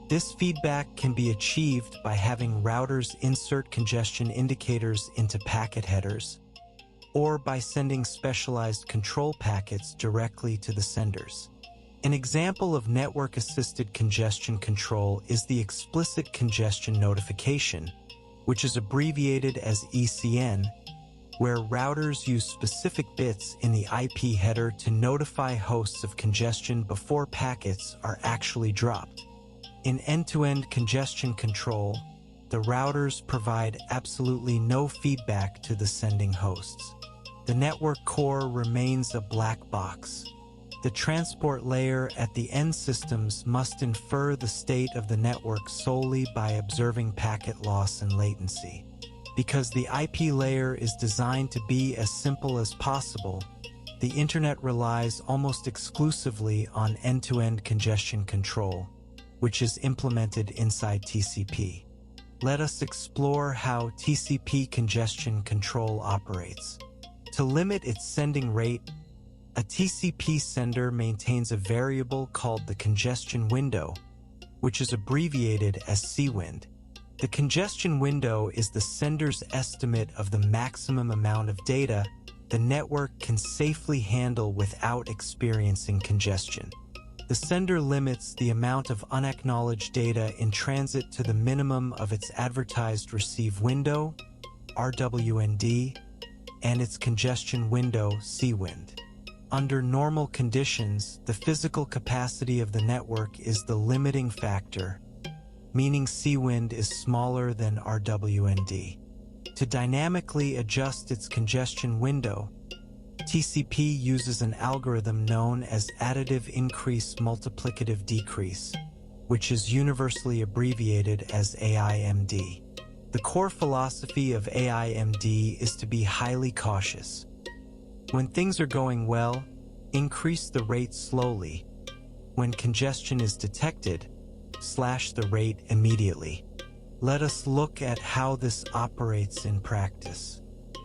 This feedback can be achieved by having routers insert congestion indicators into packet headers, or by sending specialized control packets directly to the senders. An example of network-assisted congestion control is the explicit congestion notification, which is abbreviated as ECN, where routers use specific bits in the IP header to notify hosts of congestion before packets are actually dropped. In end-to-end congestion control, the routers provide absolutely no feedback to the sending hosts. The network core remains a black box. The transport layer at the end systems must infer the state of the network solely by observing packet loss and latency. Because the IP layer is designed to be as simple as possible, the Internet relies almost exclusively on end-to-end congestion control, which is implemented inside TCP. Let us explore how TCP congestion control operates. To limit its sending rate, a TCP sender maintains a variable called the congestion window, which is abbreviated as CWIND. The congestion window is the sender's estimate of the maximum amount of data the network can safely handle without experiencing congestion. The sender limits the amount of unacknowledged data in transit to the minimum of its advertised receive window, RWND, and its congestion window, CWIND. Under normal conditions, the physical capacity of the network is the limiting factor, meaning CWIND is smaller than RWND. To dynamically adjust its congestion window, TCP uses an algorithm known as additive increase multiplicative decrease, which is universally abbreviated as AIMD. The core philosophy of AIMD is to be highly cautious. When things are going well, increase the rate slowly. When congestion is detected, slash the rate immediately. Let us look at how this operates in practice.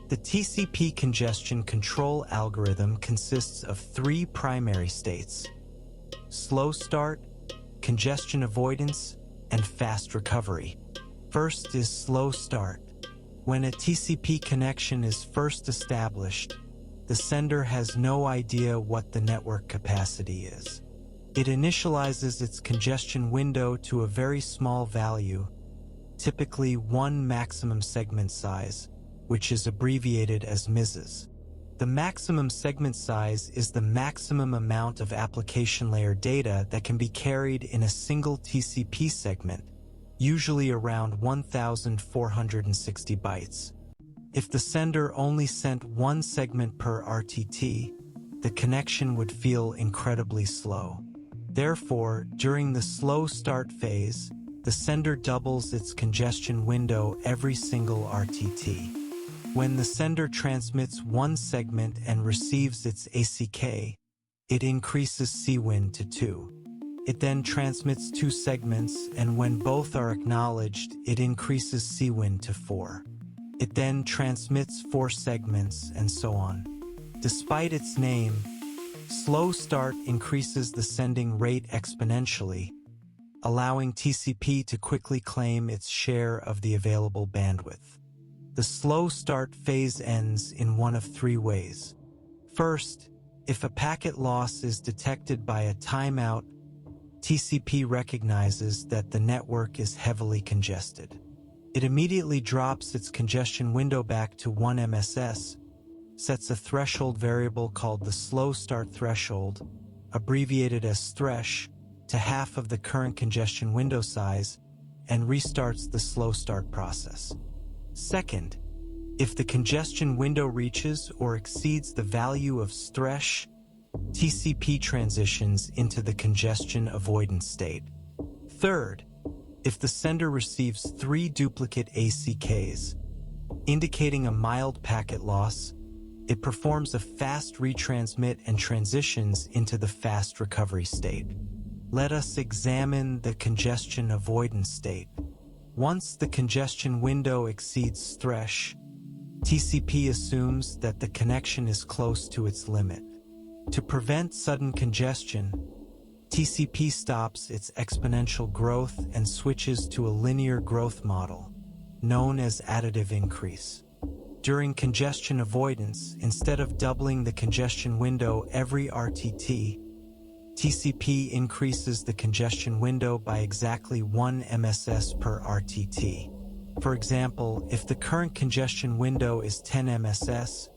The TCP congestion control algorithm consists of three primary states: slow start, congestion avoidance, and fast recovery. First is slow start. When a TCP connection is first established, the sender has no idea what the network capacity is. It initializes its congestion window to a very small value, typically one maximum segment size, which is abbreviated as MSS. The maximum segment size is the maximum amount of application layer data that can be carried in a single TCP segment, usually around 1,460 bytes. If the sender only sent one segment per RTT, the connection would feel incredibly slow. Therefore, during the slow start phase, the sender doubles its congestion window every single RTT. When the sender transmits one segment and receives its ACK, it increases CWIN to 2. It then transmits two segments, and when both are acknowledged, it increases CWIN to 4. It then transmits 4 segments, and so on. Despite its name, slow start increases the sending rate exponentially, allowing TCP to quickly claim its share of the available bandwidth. The slow start phase ends in one of three ways. First, if a packet loss is detected by a timeout, TCP recognizes that the network is heavily congested. It immediately drops its congestion window back to 1 MSS, sets a threshold variable called the slow start threshold, abbreviated as thresh, to half of the current congestion window size, and restarts the slow start process. Second, if the congestion window reaches or exceeds the value of thresh, TCP transitions into the congestion avoidance state. Third, if the sender receives 3 duplicate ACKs, indicating a mild packet loss, it performs a fast retransmit and transitions into the fast recovery state. Let us examine the congestion avoidance state. Once the congestion window exceeds thresh, TCP assumes that the connection is close to its limit. To prevent sudden congestion, TCP stops its exponential growth and switches to a linear growth model, known as additive increase. During congestion avoidance, instead of doubling the congestion window every RTT, TCP increases the congestion window by exactly 1 MSS per RTT. For example, if the current congestion window is 10 MSS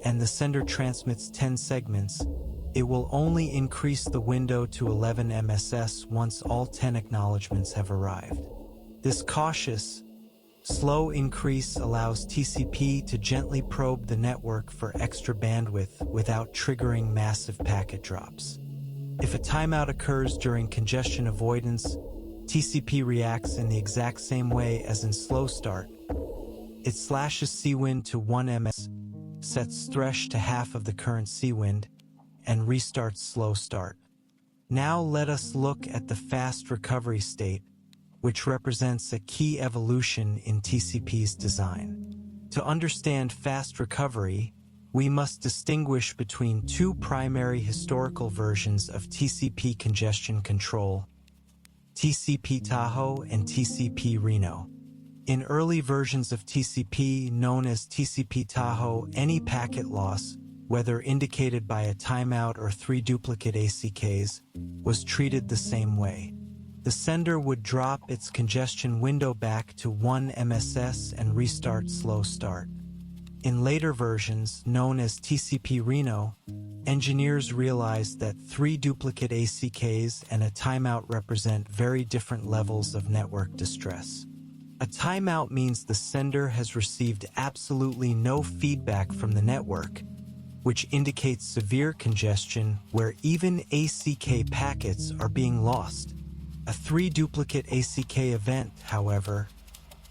and the sender transmits 10 segments, it will only increase the window to 11 MSS once all 10 acknowledgements have arrived. This cautious, slow increase allows TCP to gently probe the network for extra bandwidth without triggering massive packet drops. If a timeout occurs during congestion avoidance, TCP reacts in the exact same way as in slow start. It slashes CWIN to 1 ms, sets thresh to half of the current CWIN, and restarts slow start. Now let us look at the fast recovery state, which represents a key evolution in TCP's design. To understand fast recovery, we must distinguish between two primary historical versions of TCP congestion control, TCP Tahoe and TCP Reno. In early versions of TCP, known as TCP Tahoe, any packet loss, whether indicated by a timeout or 3 duplicate ACKs, was treated the same way. The sender would drop its congestion window back to 1 MSS and restart slow start. In later versions, known as TCP Reno, engineers realized that 3 duplicate ACKs and a timeout represent very different levels of network distress. A timeout means the sender has received absolutely no feedback from the network, which indicates severe congestion where even ACK packets are being lost. A 3 duplicate ACK event, however,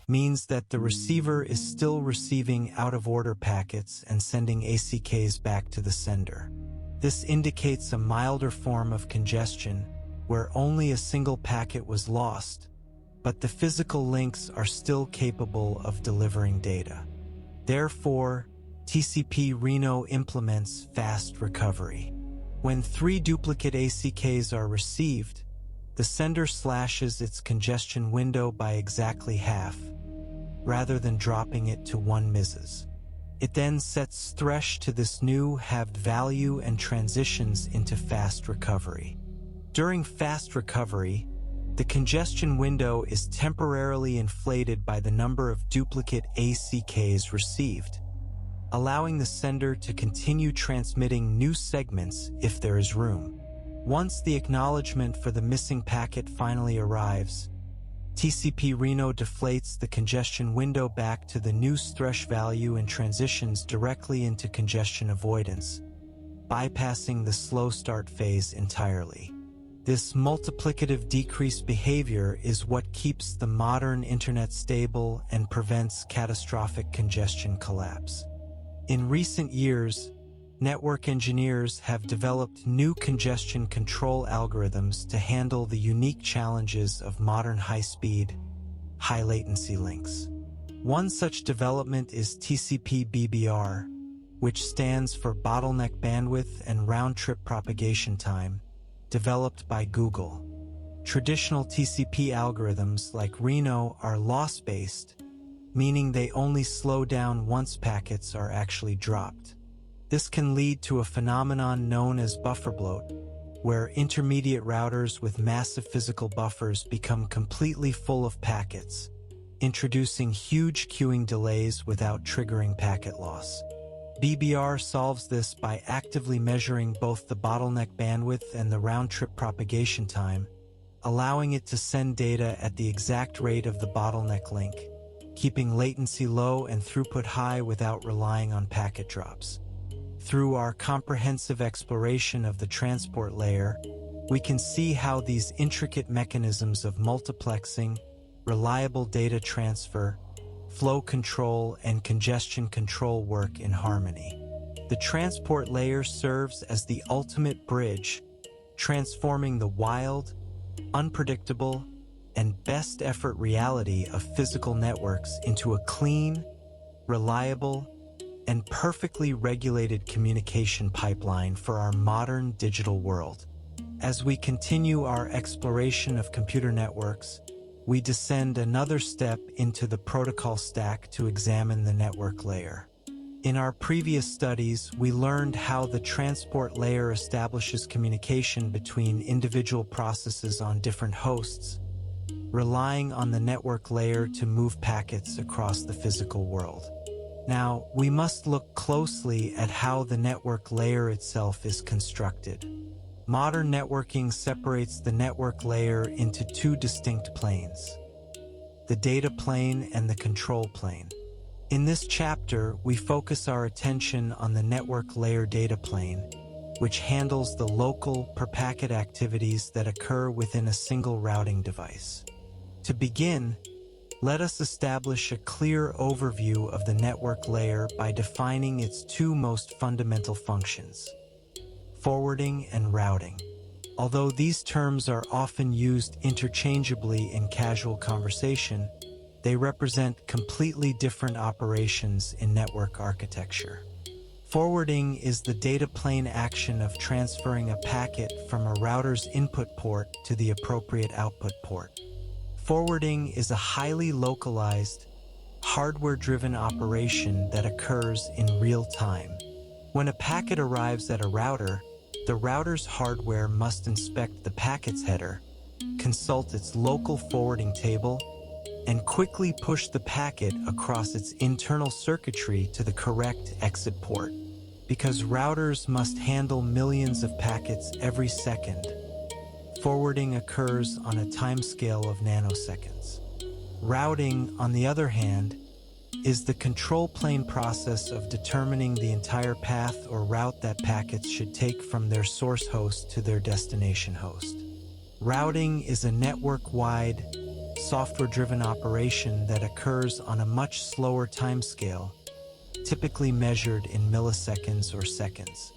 means that the receiver is still receiving out-of-order packets and sending ACKs back to the sender. This indicates a milder form of congestion where only a single packet was lost, but the physical links are still capable of delivering data. Therefore, TCP Reno implements fast recovery. When 3 duplicate ACKs are received, the sender slashes its congestion window by exactly half, rather than dropping it to 1 ms. It then sets thresh to this new halved value and transitions into fast recovery. During fast recovery, the congestion window is temporarily inflated by the number of duplicate ACKs received, allowing the sender to continue transmitting new segments if there is room. Once the acknowledgement for the missing packet finally arrives, TCP Reno deflates the congestion window back to the new thresh value and transitions directly into congestion avoidance, bypassing the slow start phase entirely. This multiplicative decrease behavior is what keeps the modern internet stable and prevents catastrophic congestion collapse. In recent years, network engineers have developed new congestion control algorithms to handle the unique challenges of modern high-speed, high-latency links. One such development is TCP/BBR, which stands for Bottleneck Bandwidth and Round-Trip Propagation Time, developed by Google. Traditional TCP algorithms like Reno are loss-based, meaning they only slow down once packets are actually dropped. This can lead to a phenomenon known as buffer bloat, where intermediate routers with massive physical buffers become completely full of packets, introducing huge queuing delays without triggering packet loss. BBR solves this by actively measuring both the bottleneck bandwidth and the round-trip propagation time, allowing it to send data at the exact rate of the bottleneck link, keeping latency low and throughput high without relying on packet drops. Through our comprehensive exploration of the transport layer, we can see how these intricate mechanisms of multiplexing, reliable data transfer, flow control, and congestion control work in harmony. The transport layer serves as the ultimate bridge, transforming the wild, unpredictable, and best effort reality of physical networks into a clean, reliable, and perfectly regulated communication pipeline for our modern digital world. As we continue our exploration of computer networks, we descend another step into the protocol stack to examine the network layer. In our previous studies, we learned how the transport layer establishes communication between individual processes on different hosts, relying on the network layer to move packets across the physical world. Now, we must look closely at how the network layer itself is constructed. Modern networking separates the network layer into 2 distinct planes: the data plane and the control plane. In this chapter, we focus our attention on the network layer data plane, which handles the local per-packet activities that occur within a single routing device. To begin, let us establish a clear overview of the network layer by defining its 2 most fundamental functions: forwarding and routing. Although these terms are often used interchangeably in casual conversation, they represent completely different operations in network architecture. Forwarding is the data plane action of transferring a packet from a router's input port to the appropriate output port. Forwarding is a highly localized, hardware-driven operation that occurs in real time. When a packet arrives at a router, the router's hardware must inspect the packet's header, consult its local forwarding table, and quickly push the packet across its internal circuitry to the correct exit port. Because routers must handle millions of packets every second, forwarding occurs on a timescale of nanoseconds. Routing, on the other hand, is the control plane process of determining the entire path or route that packets should take from their source host to their destination host. Routing is a network-wide, software-driven operation that occurs on a much slower timescale, typically measured in milliseconds or seconds.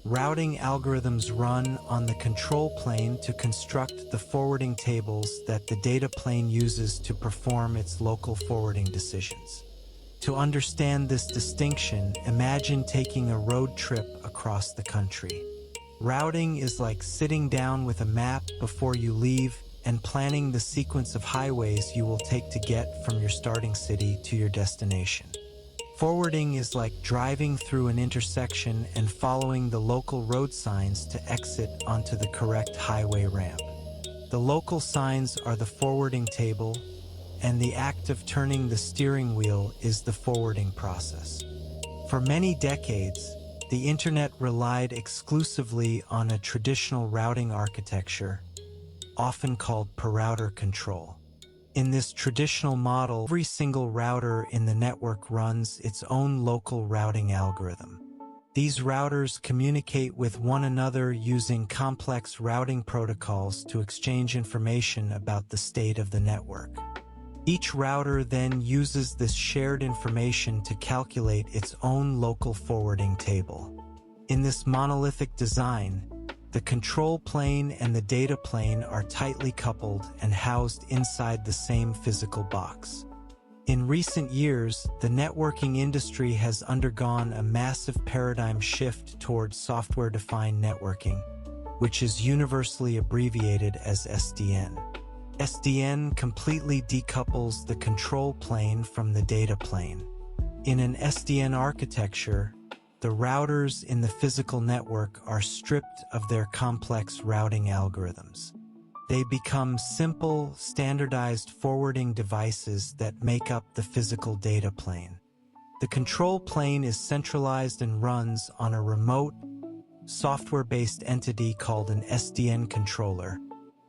Routing algorithms run on the control plane to construct the forwarding tables that the data plane uses to perform its local forwarding decisions. To understand this distinction, imagine taking a road trip across the country. Routing is like sitting down with a map before you leave and planning the sequence of highways you will take to get from your starting city to your destination. Forwarding is like driving through an intersection and following the local road signs to exit onto the correct highway ramp. The local signs are the forwarding table, and the act of turning the steering wheel is the forwarding process. For many decades, the Internet relied exclusively on a traditional routing architecture, often called per-router control. In this traditional model, every single router in the network runs its own local routing algorithm. These routers communicate with one another using complex routing protocols to exchange information about the state of the network. Each router then uses this shared information to calculate its own local forwarding table. In this monolithic design, the control plane and the data plane are tightly coupled and housed inside the same physical box. In recent years, the networking industry has undergone a massive paradigm shift towards software-defined networking, which is universally abbreviated as SDN. SDN completely decouples the control plane from the data plane. In an SDN architecture, the routers in the physical network are stripped of their complex routing algorithms. They become simple, standardized forwarding devices that make up the physical data plane. The control plane is centralized and runs on a remote, software-based entity called an SDN controller,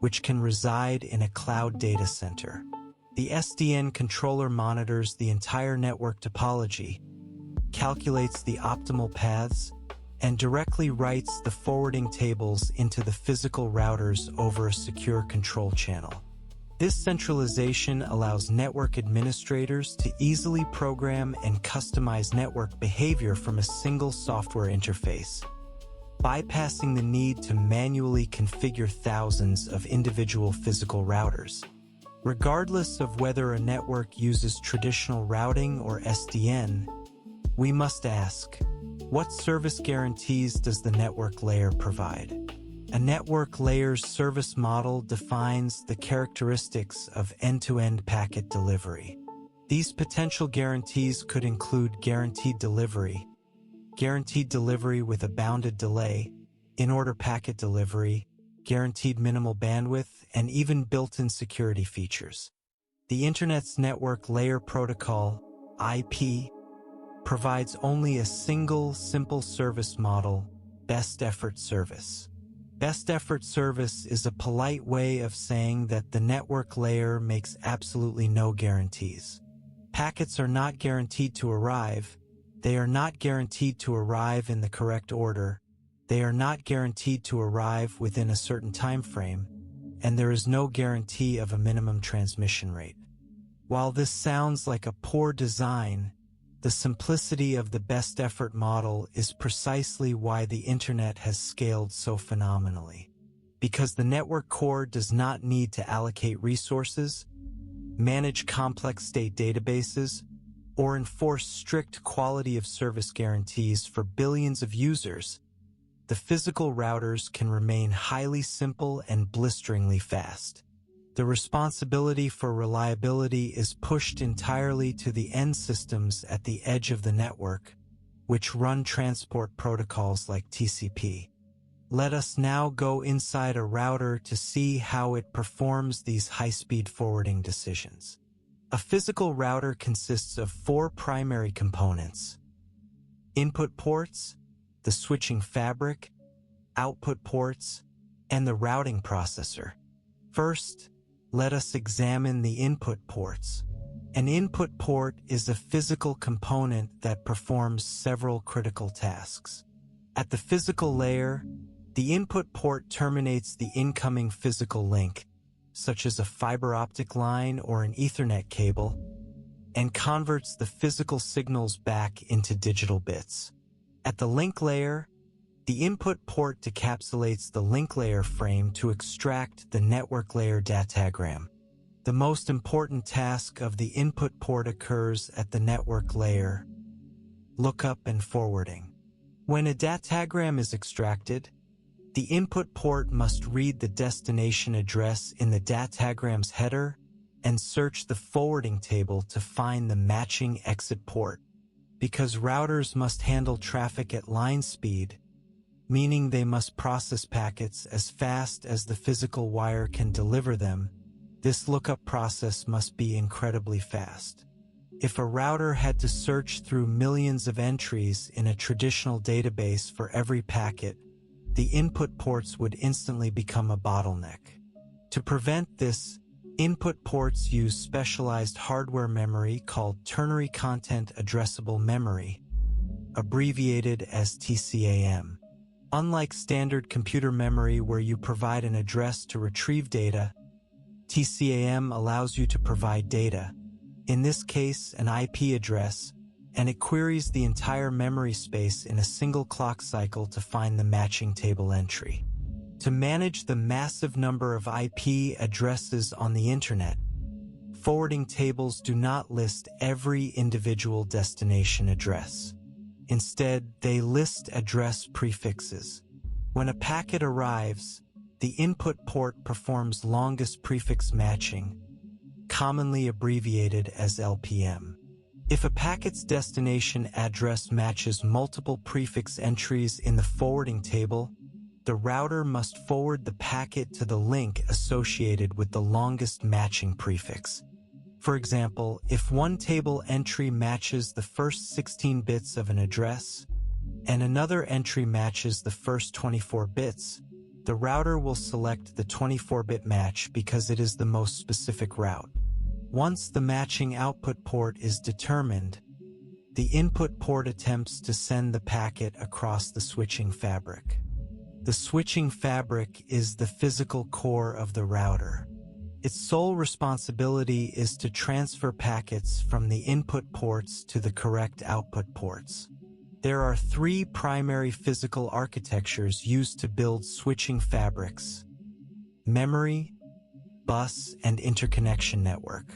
which can reside in a cloud data center. The SDN controller monitors the entire network topology, calculates the optimal paths, and directly writes the forwarding tables into the physical routers over a secure control channel. This centralization allows network administrators to easily program and customize network behavior from a single software interface, bypassing the need to manually configure thousands of individual physical routers. Regardless of whether a network uses traditional routing or SDN, we must ask, what service guarantees does the network layer provide? A network layer's service model defines the characteristics of end-to-end packet delivery. These potential guarantees could include guaranteed delivery with a bounded delay, in-order packet delivery, guaranteed minimal bandwidth, and even built-in security features. The Internet's network layer protocol, IP, provides only a single, simple service model, best effort service. Best effort service is a polite way of saying that the network layer makes absolutely no guarantees. Packets are not guaranteed to arrive. They are not guaranteed to arrive in the correct order. They are not guaranteed to arrive within a certain time frame, and there is no guarantee of a minimum transmission rate. While this sounds like a poor design, the simplicity of the best effort model is precisely why the Internet has scaled so phenomenally. Because the network core does not need to allocate resources, manage complex state databases, or enforce strict quality of service guarantees for billions of users, the physical routers can remain highly simple and blisteringly fast. The responsibility for reliability is pushed entirely to the end systems at the edge of the network, which run transport protocols like TCP. Let us now go inside a router to see how it performs these high-speed forwarding decisions. A physical router consists of 4 primary components: input ports, the switching fabric, output ports, and the routing processor. First, let us examine the input ports. An input port is a physical component that performs several critical tasks. At the physical layer, the input port terminates the incoming physical link, such as a fiber optic line or an Ethernet cable, and converts the physical signals back into digital bits. At the link layer, the input port decapsulates the link layer frame to extract the network layer datagram. The most important task of the input port occurs at the network layer: lookup and forwarding. When a datagram is extracted, the input port must read the destination address in the datagram's header and search the forwarding table to find the matching exit port. Because routers must handle traffic at line speed, meaning they must process packets as fast as the physical wire can deliver them, this lookup process must be incredibly fast. If a router had to search through millions of entries in a traditional database for every packet, the input ports would instantly become a bottleneck. To prevent this, input ports use specialized hardware memory called ternary content addressable memory, abbreviated as TCAM. Unlike standard computer memory where you provide an address to retrieve data, TCAM allows you to provide data, in this case an IP address, and it queries the entire memory space in a single clock cycle to find the matching table entry. To manage the massive number of IP addresses on the internet, forwarding tables do not list every individual destination address. Instead, they list address prefixes. When a packet arrives, the input port performs longest prefix matching, commonly abbreviated as LPM. If a packet's destination address matches multiple prefix entries in the forwarding table, the router must forward the packet to the link associated with the longest matching prefix. For example, if one table entry matches the first 16 bits of an address, and another entry matches the first 24 bits, the router will select the 24-bit match because it is the most specific route. Once the matching output port is determined, the input port attempts to send the packet across the switching fabric. The switching fabric is the physical core of the router. Its sole responsibility is to transfer packets from the input ports to the correct output ports. There are 3 primary physical architectures used to build switching fabrics: memory, bus, and interconnection network.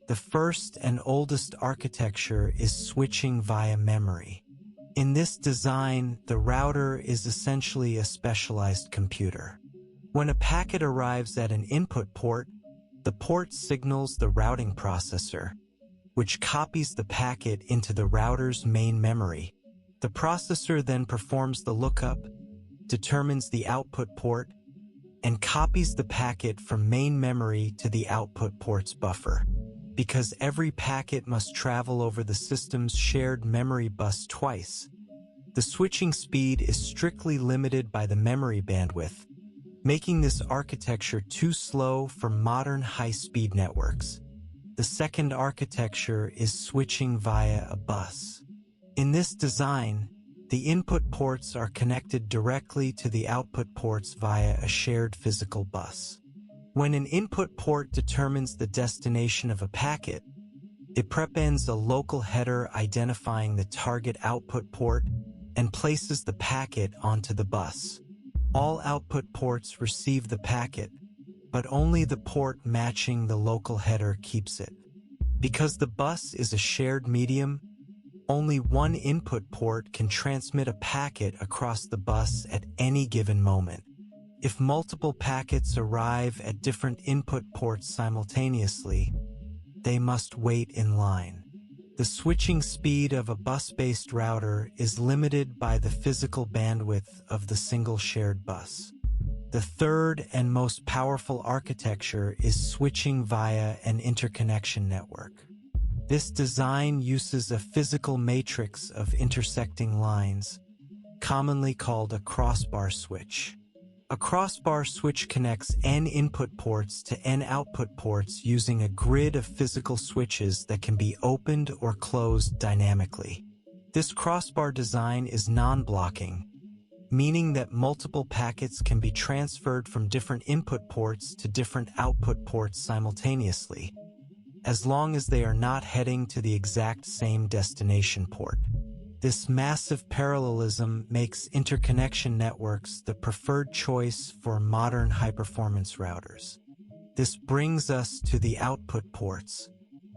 The first and oldest architecture is switching via memory. In this design, the router is essentially a specialized computer. When a packet arrives at an input port, the port signals the routing processor, which copies the packet into the router's main memory. The processor then performs the lookup, determines the output port, and copies the packet from main memory to the output port's buffer. Because every packet must travel over the system's shared memory bus twice, the switching speed is strictly limited by the memory bandwidth, making this architecture too slow for modern high-speed networks. The second architecture is switching via a bus. In this design, the input ports are connected directly to the output ports via a shared physical bus. When an input port determines the destination of a packet, it prepends a local header identifying the target output port and places the packet onto the bus. All output ports receive the packet, but only the port matching the local header keeps it. Because the bus is a shared medium, only one input port can transmit a packet across the bus at any given moment. If multiple packets arrive at different input ports simultaneously, they must wait in line. The switching speed of a bus-based router is limited by the physical bandwidth of the single shared bus. The third and most powerful architecture is switching via an interconnection network. This design uses a physical matrix of intersecting lines, commonly called a crossbar switch. A crossbar switch connects n input ports to n output ports using a grid of physical switches that can be opened or closed dynamically. This crossbar design is non-blocking, meaning that multiple packets can be transferred from different input ports to different output ports simultaneously, as long as they are not heading to the exact same destination port. This massive parallelism makes interconnection networks the preferred choice for modern high-performance routers. This brings us to the output ports.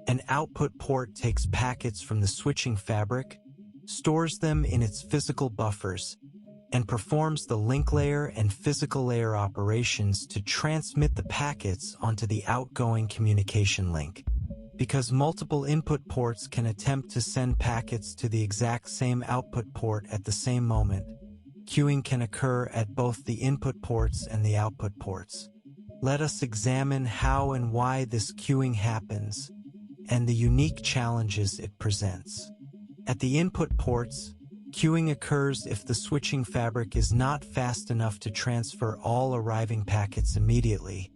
An output port takes packets from the switching fabric, stores them in its physical buffers, and performs the link layer and physical layer operations to transmit the packets onto the outgoing communication link. Because multiple input ports can attempt to send packets to the exact same output port at the same moment, queuing can occur at both the input ports and the output ports. Let us examine how and why this queuing happens and the unique challenges it presents. At the input ports, queuing occurs if the switching fabric is not fast enough to transfer all arriving packets immediately,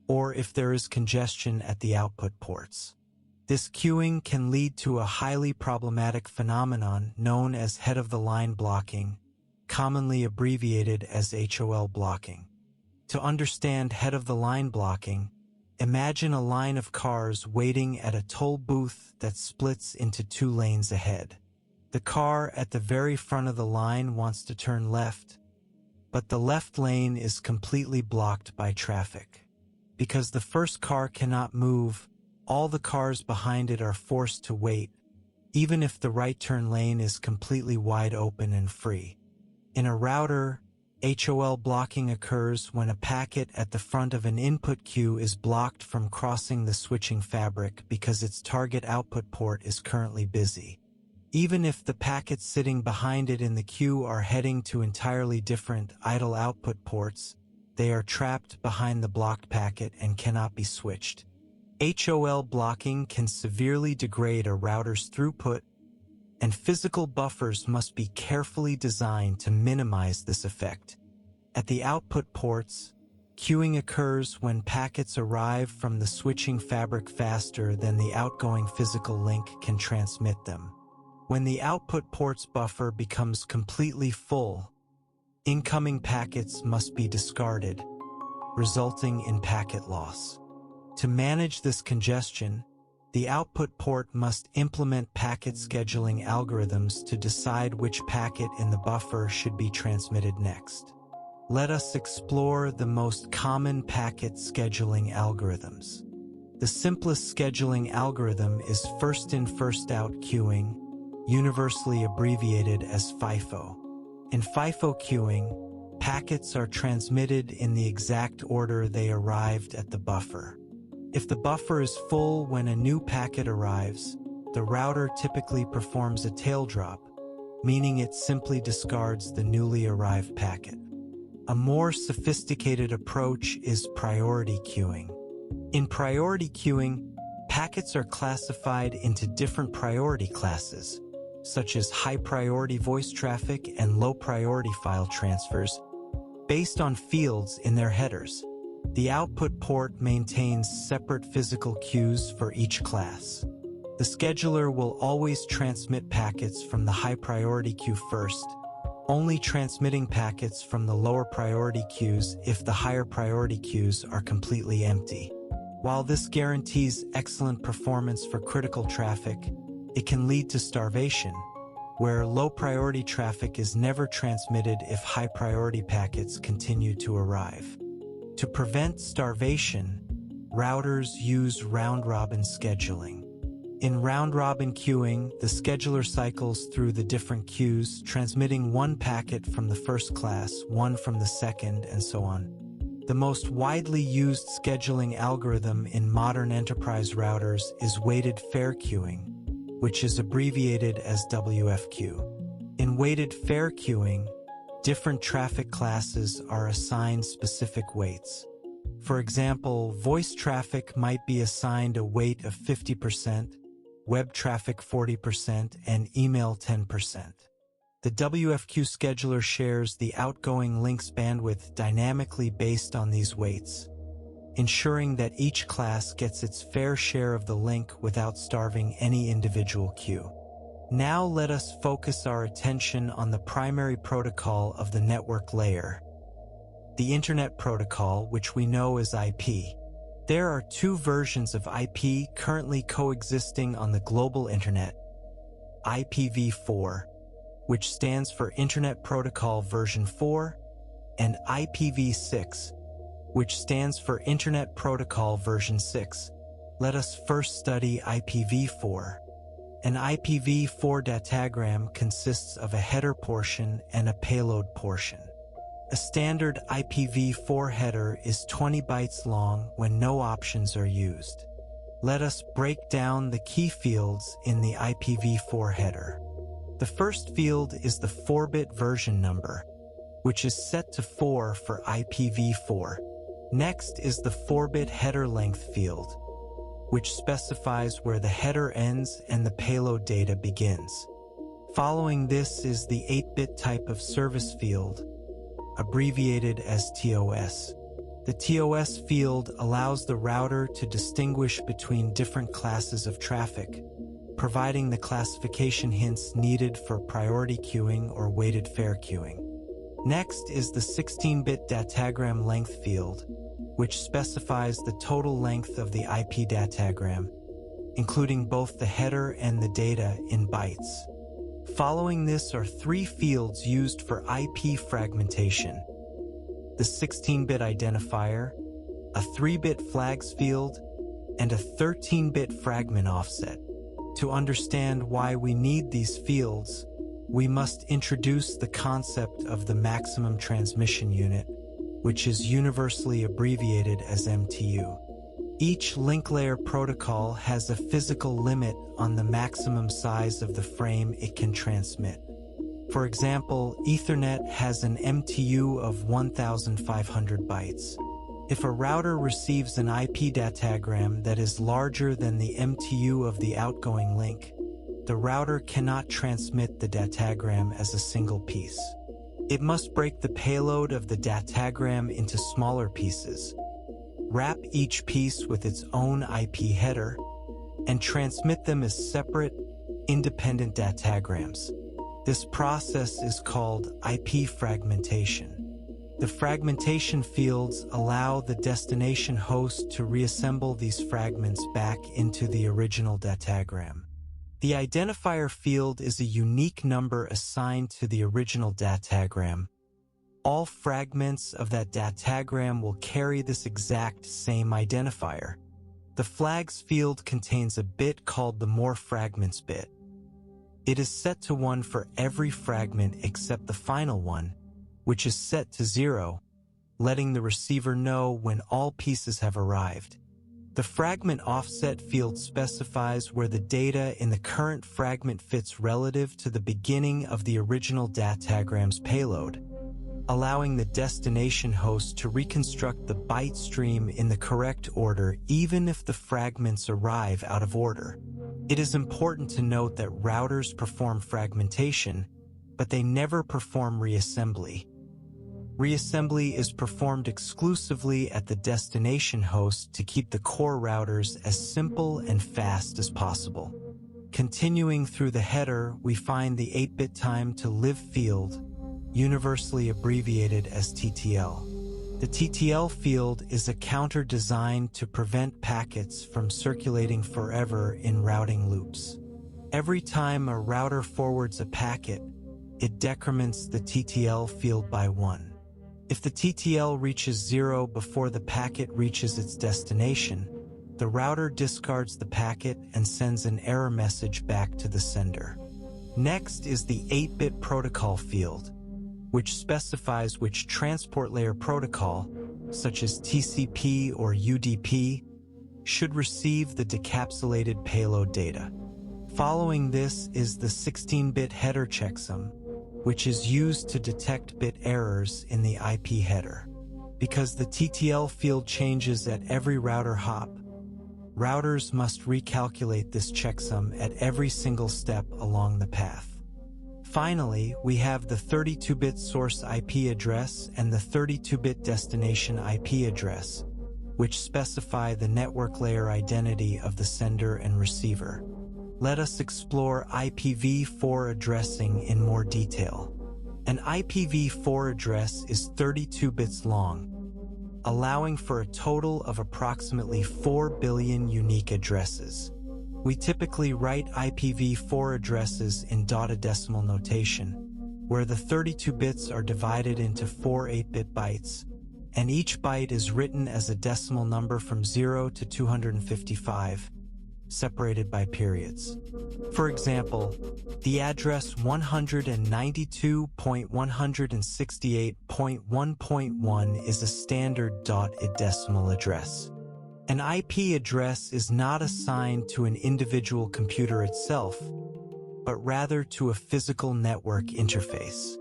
or if there is congestion at the output ports. This queuing can lead to a highly problematic phenomenon known as head-of-the-line blocking, commonly abbreviated as HOL blocking. To understand head-of-the-line blocking, imagine a line of cars waiting at a toll booth that splits into two lanes ahead. The car at the very front of the line wants to turn left, but the left lane is completely blocked by traffic. Because the first car cannot move, all the cars behind it are forced to wait, even if the right turn lane is completely wide open and free. In a router, HOL blocking occurs when a packet at the front of an input queue is blocked from crossing the switching fabric because its target output port is currently busy. Even if the packets sitting behind it in the queue are heading to entirely different idle output ports, they are trapped behind the blocked packet and cannot be switched. HOL blocking can severely degrade a router's throughput, and physical buffers must be carefully designed to minimize this effect. At the output ports, queuing occurs when packets arrive from the switching fabric faster than the outgoing physical link can transmit them. When the output port's buffer becomes completely full, incoming packets must be discarded, resulting in packet loss. To manage this congestion, the output port must implement packet scheduling algorithms to decide which packet in the buffer should be transmitted next. Let us explore the most common packet scheduling algorithms. The simplest scheduling algorithm is first-in, first-out queuing, universally abbreviated as FIFO. In FIFO queuing, packets are transmitted in the exact order they arrived at the buffer. If the buffer is full when a new packet arrives, the router typically performs a tail drop, meaning it simply discards the newly arrived packet. A more sophisticated approach is priority queuing. In priority queuing, packets are classified into different priority classes, such as high-priority voice traffic and low-priority file transfers, based on fields in their headers. The output port maintains separate physical queues for each class. The scheduler will always transmit packets from the high-priority queue first, only transmitting packets from the lower priority queues if the higher priority queues are completely empty. While this guarantees excellent performance for critical traffic, it can lead to starvation, where low-priority traffic is never transmitted if high-priority packets continue to arrive. To prevent starvation, routers use round-robin scheduling. In round-robin queuing, the scheduler cycles through the different queues, transmitting one packet from the first class, one from the second, and so on. The most widely used scheduling algorithm in modern enterprise routers is weighted fair queuing, which is abbreviated as WFQ. In weighted fair queuing, different traffic classes are assigned specific weights. For example, voice traffic might be assigned a weight of 50%, web traffic 40%, and email 10%. The WFQ scheduler shares the outgoing link's bandwidth dynamically based on these weights, ensuring that each class gets its fair share of the link without starving any individual queue. Now let us focus our attention on the primary protocol of the network layer, the Internet Protocol, which we know as IP. There are two versions of IP currently coexisting on the global Internet: IPv4, which stands for Internet Protocol version 4, and IPv6, which stands for Internet Protocol version 6. Let us first study IPv4. An IPv4 datagram consists of a header portion and a payload portion. A standard IPv4 header is 20 bytes long when no options are used. Let us break down the key fields in the IPv4 header. The first field is the 4-bit version number, which is set to 4 for IPv4. Next is the 4-bit header length field, which specifies where the header ends and the payload data begins. Following this is the 8-bit type of service field, abbreviated as TOS. The TOS field allows the router to distinguish between different classes of traffic, providing the classification hints needed for priority queuing or weighted fair queuing. Next is the 16-bit datagram length field, which specifies the total length of the IP datagram, including both the header and the data in bytes. Following this are three fields used for IP fragmentation: the 16-bit identifier, a 3-bit flags field, and a 13-bit fragment offset. To understand why we need these fields, we must introduce the concept of the maximum transmission unit, which is universally abbreviated as MTU. Each link layer protocol has a physical limit on the maximum size of the frame it can transmit. For example, Ethernet has an MTU of 1,500 bytes. If a router receives an IP datagram that is larger than the MTU of the outgoing link, the router cannot transmit the datagram as a single piece. It must break the payload of the datagram into smaller pieces, wrap each piece with its own IP header, and transmit them as separate, independent datagrams. This process is called IP fragmentation. The fragmentation fields allow the destination host to reassemble these fragments back into the original datagram. The identifier field is a unique number assigned to the original datagram. All fragments of that datagram will carry this exact same identifier. The flags field contains a bit called the more fragments bit. It is set to 1 for every fragment except the final one, which is set to 0, letting the receiver know when all pieces have arrived. The fragment offset field specifies where the data in the current fragment fits relative to the beginning of the original datagram's payload, allowing the destination host to reconstruct the byte stream in the correct order even if the fragments arrive out of order. It is important to note that routers perform fragmentation, but they never perform reassembly. Reassembly is performed exclusively at the destination host to keep the core routers as simple and fast as possible. Continuing through the header, we find the 8-bit time to live field, universally abbreviated as TTL. The TTL field is a counter designed to prevent packets from circulating forever in routing loops. Every time a router forwards a packet, it decrements the TTL field by 1. If the TTL reaches 0 before the packet reaches its destination, the router discards the packet and sends an error message back to the sender. Next is the 8-bit protocol field, which specifies which transport layer protocol, such as TCP or UDP, should receive the decapsulated payload data. Following this is the 16-bit header checksum, which is used to detect bit errors in the IP header. Because the TTL field changes at every router hop, routers must recalculate this checksum at every single step along the path. Finally, we have the 32-bit source IP address and the 32-bit destination IP address, which specify the network layer identity of the sender and receiver. Let us explore IPv4 addressing in more detail. An IPv4 address is 32 bits long, allowing for a total of approximately 4 billion unique addresses. We typically write IPv4 addresses in dotted decimal notation, where the 32 bits are divided into 4 8-bit bytes, and each byte is written as a decimal number from 0 to 255, separated by periods. For example, the address 192.168.1.1 is a standard dotted decimal address. An IP address is not assigned to an individual computer itself, but rather to a physical network interface.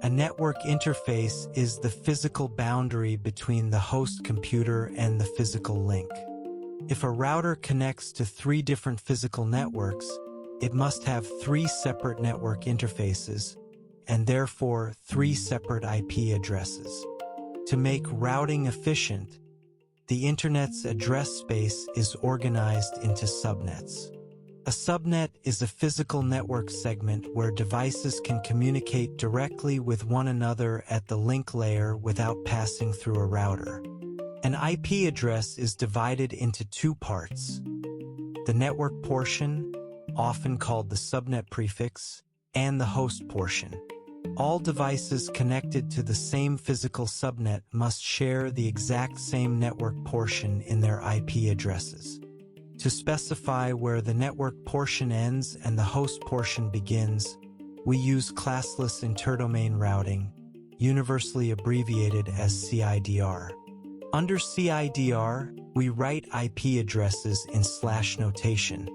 A network interface is the physical boundary between the host computer and the physical link. If a router connects to 3 different physical networks, it must have 3 separate network interfaces, and therefore 3 separate IP addresses. To make routing efficient, the Internet's address space is organized into subnets. A subnet is a physical network segment where devices can communicate directly with one another at the link layer without passing through a router. An IP address is divided into 2 parts: the network portion, often called the subnet prefix, and the host portion. All devices connected to the same physical subnet must share the exact same network portion in their IP addresses. To specify where the network portion ends and the host portion begins, we use classless interdomain routing, universally abbreviated as CIDR. Under CIDR, we write IP addresses in slash notation,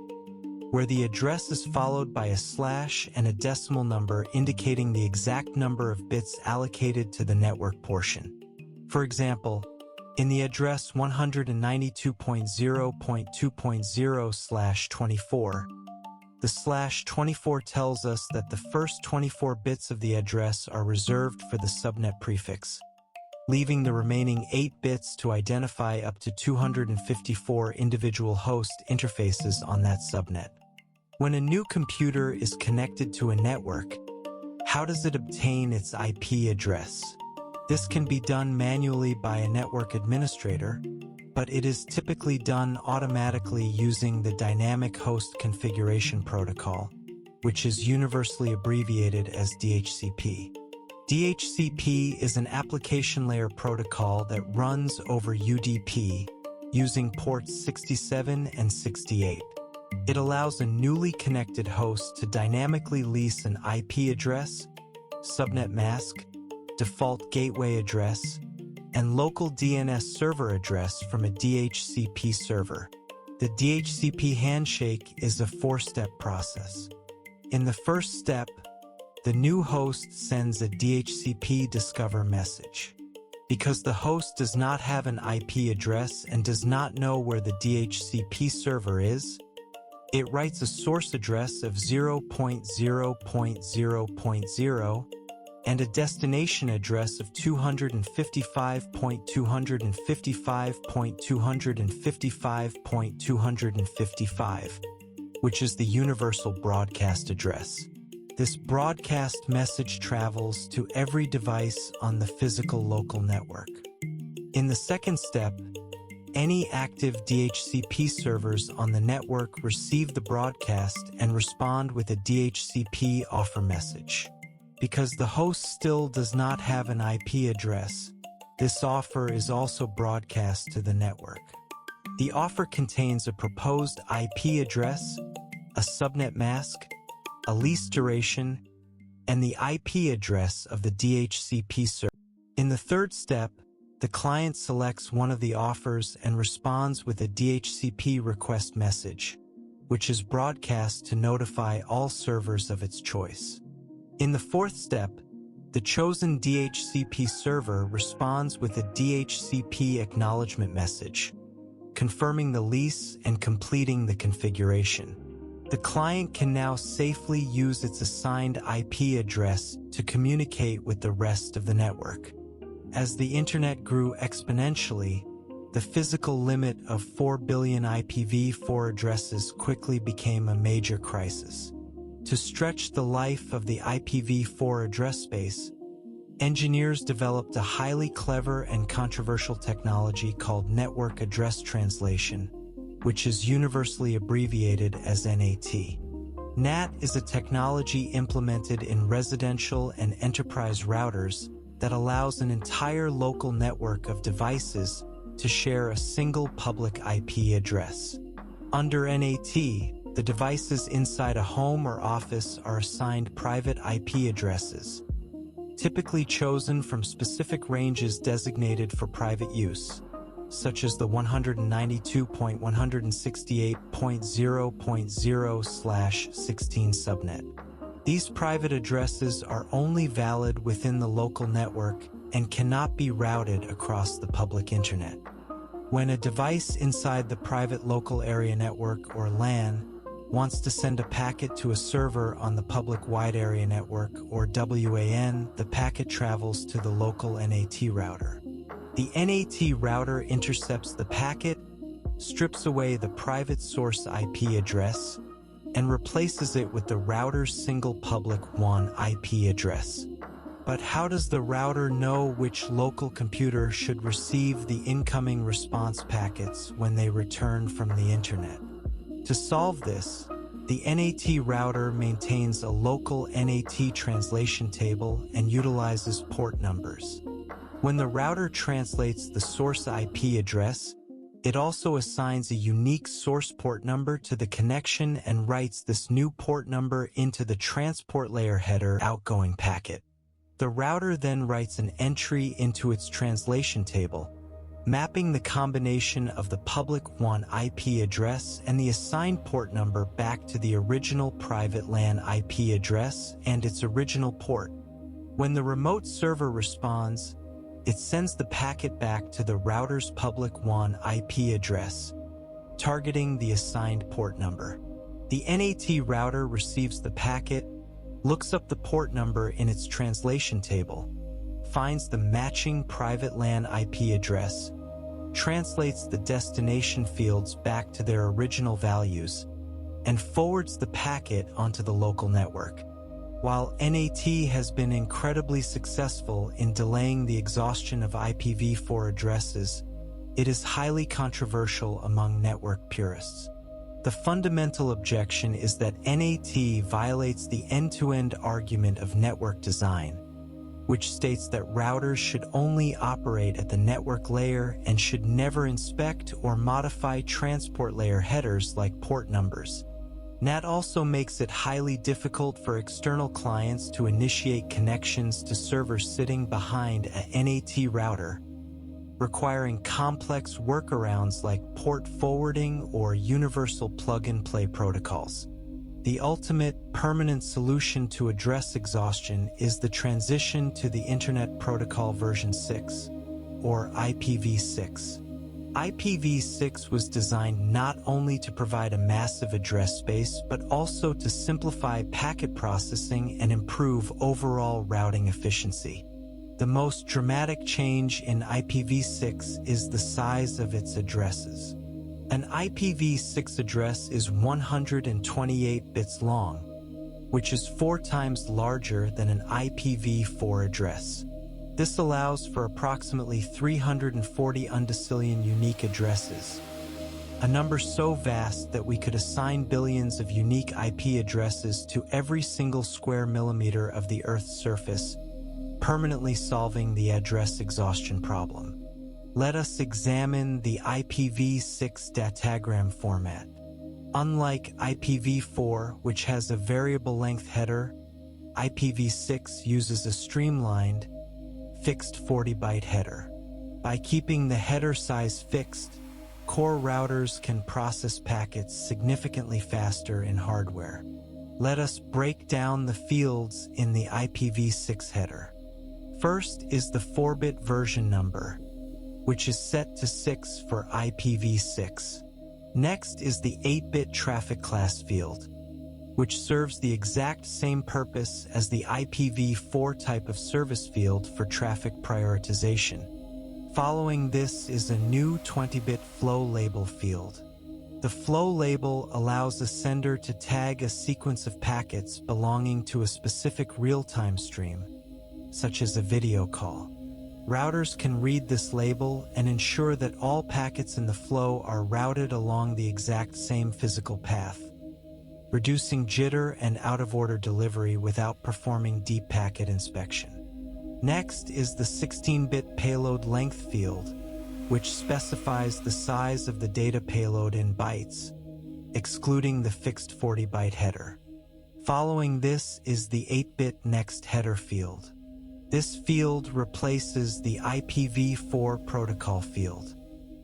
where the address is followed by a slash and a decimal number indicating the exact number of bits allocated to the network portion. For example, in the address 192.0.2.0/24, the /24 tells us that the first 24 bits of the address are reserved for the subnet prefix, leaving the remaining 8 bits to identify up to 254 individual host interfaces on that subnet. When a new computer is connected to a network, how does it obtain its IP address? This can be done manually by a network administrator, but it is typically done automatically using the Dynamic Host Configuration Protocol, which is universally abbreviated as DHCP. DHCP is an application layer protocol that runs over UDP using ports 67 and 68. It allows a newly connected host to dynamically lease an IP address, subnet mask, default gateway address, and local DNS server address from a DHCP server. The DHCP handshake is a 4-step process. In the first step, the new host sends a DHCP discover message. Because the host does not have an IP address and does not know where the DHCP server is, it writes a source address of 0.0.0.0 and a destination address of 255.255.255.255, which is the universal broadcast address. This broadcast message travels to every device on the physical local network. In the second step, any active DHCP servers on the network receive the broadcast and respond with a DHCP offer message. Because the host still does not have an IP address, this offer is also broadcast to the network. The offer contains a proposed IP address, a subnet mask, a lease duration, and the IP address of the DHCP server. In the third step, the client selects one of the offers and responds with a DHCP request message, which is broadcast to notify all servers of its choice. In the fourth step, the chosen DHCP server responds with a DHCP acknowledgement message, confirming the lease and completing the configuration. The client can now safely use its assigned IP address to communicate with the rest of the network. As the internet grew exponentially, the physical limit of 4 billion IPv4 addresses quickly became a major crisis. To stretch the life of the IPv4 address space, engineers developed a highly clever and controversial technology called network address translation, which is universally abbreviated as NAT. NAT is a technology implemented in residential and enterprise routers that allows an entire local network of devices to share a single public IP address. Under NAT, the devices inside a home or office are assigned private IP addresses, typically chosen from specific ranges designated for private use, such as the 192.168.0.0/16 subnet. These private addresses are only valid within the local network and cannot be routed across the public internet. When a device inside the private local area network, or LAN, wants to send a packet to a server on the public wide area network, or WAN, the packet travels to the local NAT router. The NAT router intercepts the packet, strips away the private source IP address, and replaces it with the router's single public WAN IP address. But how does the router know which local computer should receive the incoming response packets when they return from the internet? To solve this, the NAT router maintains a local NAT translation table and utilizes port numbers. When the router translates the source IP address, it also assigns a unique source port number to the connection and writes this new port number into the transport layer header outgoing packet. The router then writes an entry into its translation table, mapping the combination of the public WAN IP address and the assigned port number back to the original private LAN IP address and its original port. When the remote server responds, it sends the packet back to the router's public WAN IP address, targeting the assigned port number. The NAT router receives the packet, looks up the port number in its translation table, finds the matching private LAN IP address, translates the destination fields back to their original values, and forwards the packet onto the local network. While NAT has been incredibly successful in delaying the exhaustion of IPv4 addresses, it is highly controversial among network purists. The fundamental objection is that NAT violates the end-to-end argument of network design, which states that routers should only operate at the network layer and should never inspect or modify transport layer headers like port numbers. NAT also makes it highly difficult for external clients to initiate connections to servers sitting behind a NAT router, requiring complex workarounds like port forwarding or universal plug-and-play protocols. The ultimate, permanent solution to address exhaustion is the transition to the Internet Protocol version 6, or IPv6. IPv6 was designed not only to provide a massive address space, but also to simplify packet processing and improve overall routing efficiency. The most dramatic change in IPv6 is the size of its addresses. An IPv6 address is 128 bits long, which is 4 times larger than an IPv4 address. This allows for approximately 340 undecillion unique addresses, a number so vast that we could assign billions of unique IP addresses to every single square millimeter of the Earth's surface, permanently solving the address exhaustion problem. Let us examine the IPv6 datagram format. Unlike IPv4, which has a variable length header, IPv6 uses a streamlined, fixed 40-byte header. By keeping the header size fixed, core routers can process packets significantly faster in hardware. Let us break down the fields in the IPv6 header. First is the 4-bit version number, which is set to 6 for IPv6. Next is the 8-bit traffic class field, which serves the exact same purpose as the IPv4 type of service field for traffic prioritization. Following this is a new 20-bit flow label field. The flow label allows a sender to tag a sequence of packets belonging to a specific real-time stream, such as a video call. Routers can read this label and ensure that all packets in the flow are routed along the exact same physical path, reducing jitter and out-of-order delivery without performing deep packet inspection. Next is the 16-bit payload length field, which specifies the size of the data payload in bytes, excluding the fixed 40-byte header. Following this is the 8-bit next header field. This field replaces the IPv4 protocol field.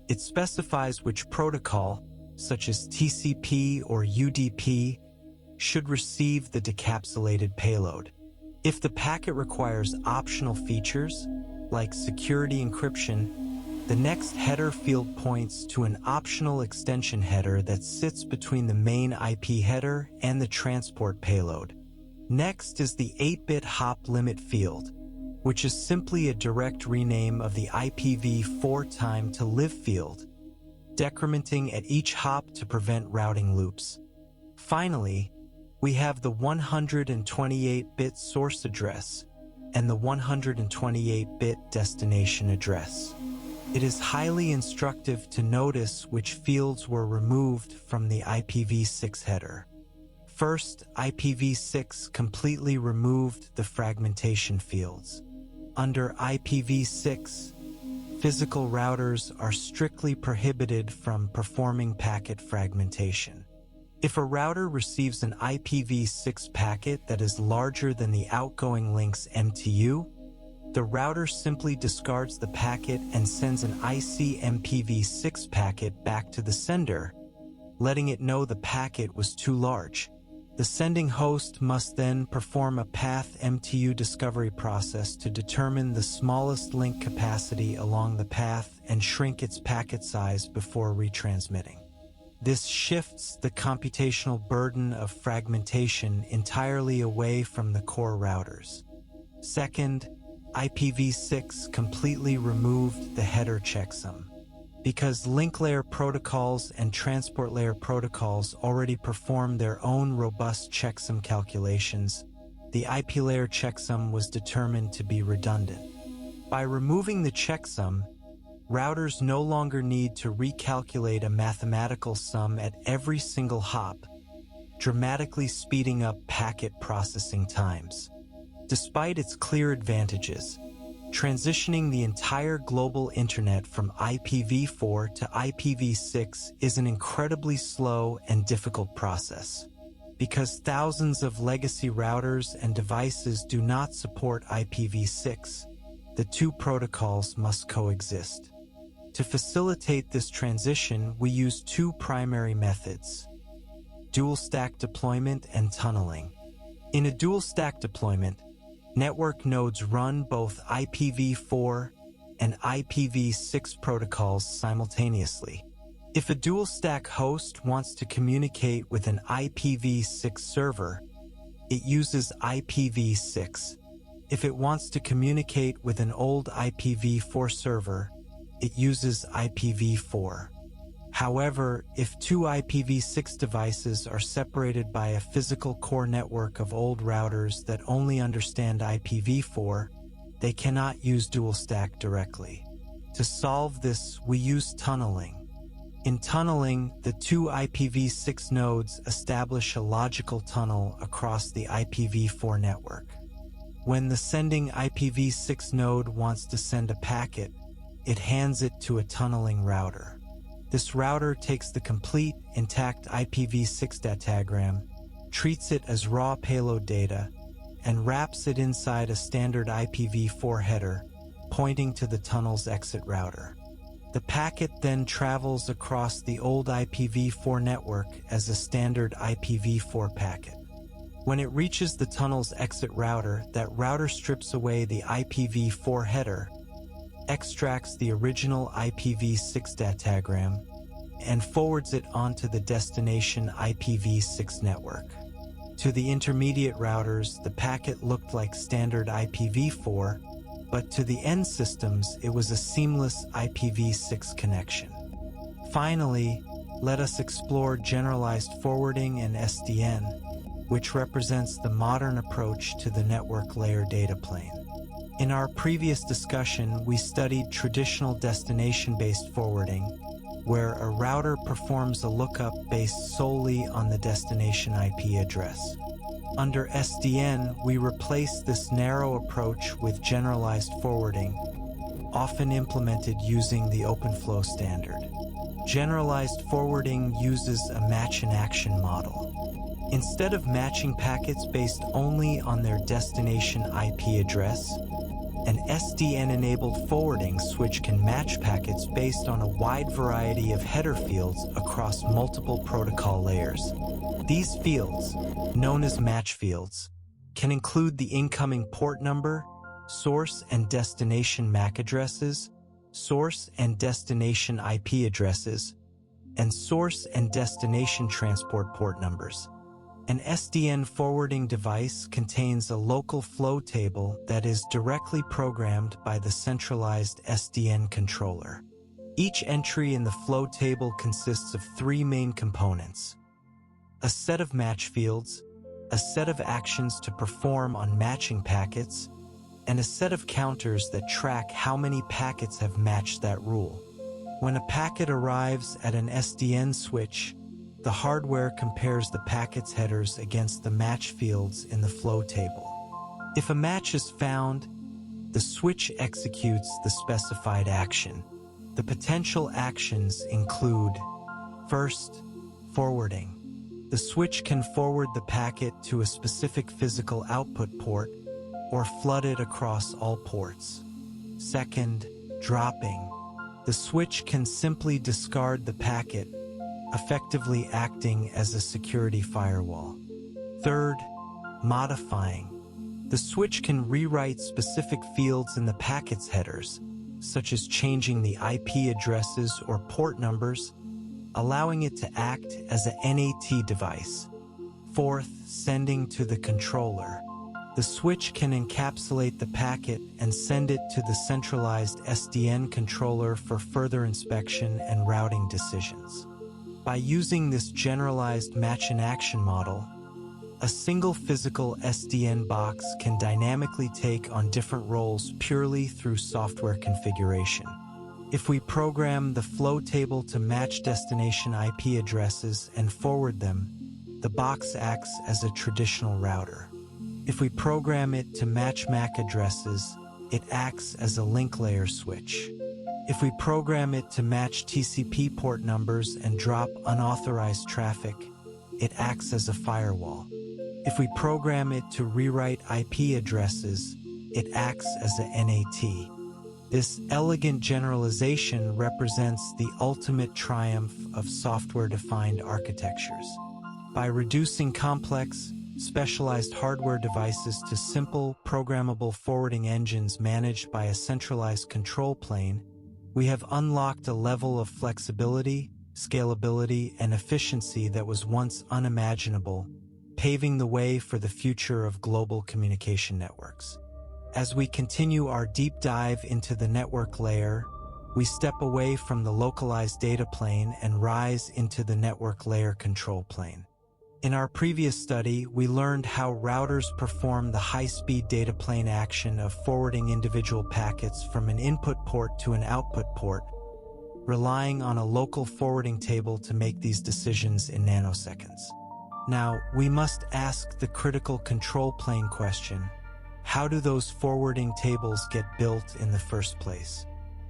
It specifies which protocol, such as TCP or UDP, should receive the decapsulated payload. If the packet requires optional features, like security encryption, the next header field points to an optional extension header that sits between the main IP header and the transport payload. Next is the 8-bit hop limit field, which is simply a direct rename of the IPv4 time to live field, decrementing at each hop to prevent routing loops. Finally, we have the 128-bit source address and the 128-bit destination address. It is highly instructive to notice which fields were removed from the IPv6 header. First, IPv6 completely removed the fragmentation fields. Under IPv6, physical routers are strictly prohibited from performing packet fragmentation. If a router receives an IPv6 packet that is larger than the outgoing link's MTU, the router simply discards the packet and sends an ICMPv6 packet back to the sender, letting it know the packet was too large. The sending host must then perform a path MTU discovery process to determine the smallest link capacity along the path and shrink its packet size before retransmitting. This shifts the computational burden of fragmentation entirely away from the core routers. Second, IPv6 completely removed the header checksum. Because link layer protocols and transport layer protocols already perform their own robust checksum calculations, the IP layer checksum was determined to be redundant. By removing the checksum, routers no longer need to recalculate a mathematical sum at every single hop, dramatically speeding up packet processing times. Despite its clear advantages, transitioning the entire global internet from IPv4 to IPv6 is an incredibly slow and difficult process. Because thousands of legacy routers and devices do not support IPv6, the two protocols must coexist. To facilitate this transition, we use two primary methods: dual-stack deployment and tunneling. In a dual-stack deployment, network nodes run both IPv4 and IPv6 protocols simultaneously. If a dual-stack host wants to communicate with an IPv6 server, it uses IPv6. If it wants to communicate with an old IPv4 server, it uses IPv4. However, if two IPv6 devices are separated by a physical core network of old routers that only understand IPv4, they cannot use dual-stack directly. To solve this, we use tunneling. In tunneling, the two IPv6 nodes establish a logical tunnel across the IPv4 network. When the sending IPv6 node wants to send a packet, it hands it to a tunneling router. This router takes the complete, intact IPv6 datagram, treats it as raw payload data, and wraps it inside a standard IPv4 header, pointing to the tunnel's exit router. The packet then travels across the old IPv4 network as a standard IPv4 packet. When it reaches the tunnel's exit router, that router strips away the IPv4 header, extracts the original IPv6 datagram, and forwards it onto the destination IPv6 network. To the intermediate routers, the packet looked like standard IPv4, but to the end systems, it was a seamless IPv6 connection. Finally, let us explore generalized forwarding and SDN, which represents the modern approach to the network layer data plane. In our previous discussion, we studied traditional destination-based forwarding, where a router performs a lookup based solely on the destination IP address. Under SDN, we replace this narrow approach with generalized forwarding, often implemented using the OpenFlow standard. Generalized forwarding uses a match-in-action model. Instead of matching packets based only on their destination IP address, an SDN-enabled forwarding switch can match packets based on a wide variety of header fields across multiple protocol layers. These fields, known as match fields, can include the incoming port number, source and destination MAC addresses, source and destination IP addresses, and source and destination transport port numbers. An SDN forwarding device contains a local flow table that is directly programmed by the centralized SDN controller. Each entry in the flow table consists of three main components: a set of match fields, a set of actions to perform on matching packets, and a set of counters that track how many packets have matched that rule. When a packet arrives at an SDN switch, the hardware compares the packet's headers against the match fields in the flow table. If a match is found, the switch executes the specified action. The potential actions include: first, forwarding. The switch can forward the packet to a specific physical output port or flood it across all ports. Second, dropping. The switch can simply discard the packet, effectively acting as a security firewall. Third, modifying. The switch can rewrite specific fields in the packet's headers, such as changing the IP addresses or port numbers, allowing it to act as a NAT device. Fourth, sending to the controller. The switch can encapsulate the packet and send it to the centralized SDN controller for further inspection and routing decisions. By using this generalized match-in-action model, a single physical SDN box can dynamically take on different roles purely through software configuration. If we program the flow table to match destination IP addresses and forward them, the box acts as a traditional router. If we program it to match MAC addresses, it acts as a link layer switch. If we program it to match TCP port numbers and drop unauthorized traffic, it acts as a firewall. If we program it to rewrite IP addresses, it acts as a NAT. This elegant generalization represents the ultimate triumph of software-defined architectures. By reducing complex, specialized hardware devices to simple, programmable forwarding engines managed by a centralized control plane, we have unlocked a level of flexibility, scalability, and efficiency that was once unimaginable, paving the way for the future of global communication networks. As we continue our deep dive into the network layer, we step away from the localized data plane and rise into the network layer control plane. In our previous study, we learned how routers perform the high-speed data plane action of forwarding individual packets from an input port to an output port, relying on a local forwarding table to make these decisions in nanoseconds. Now, we must ask the critical control plane question: how do those forwarding tables get built in the first place?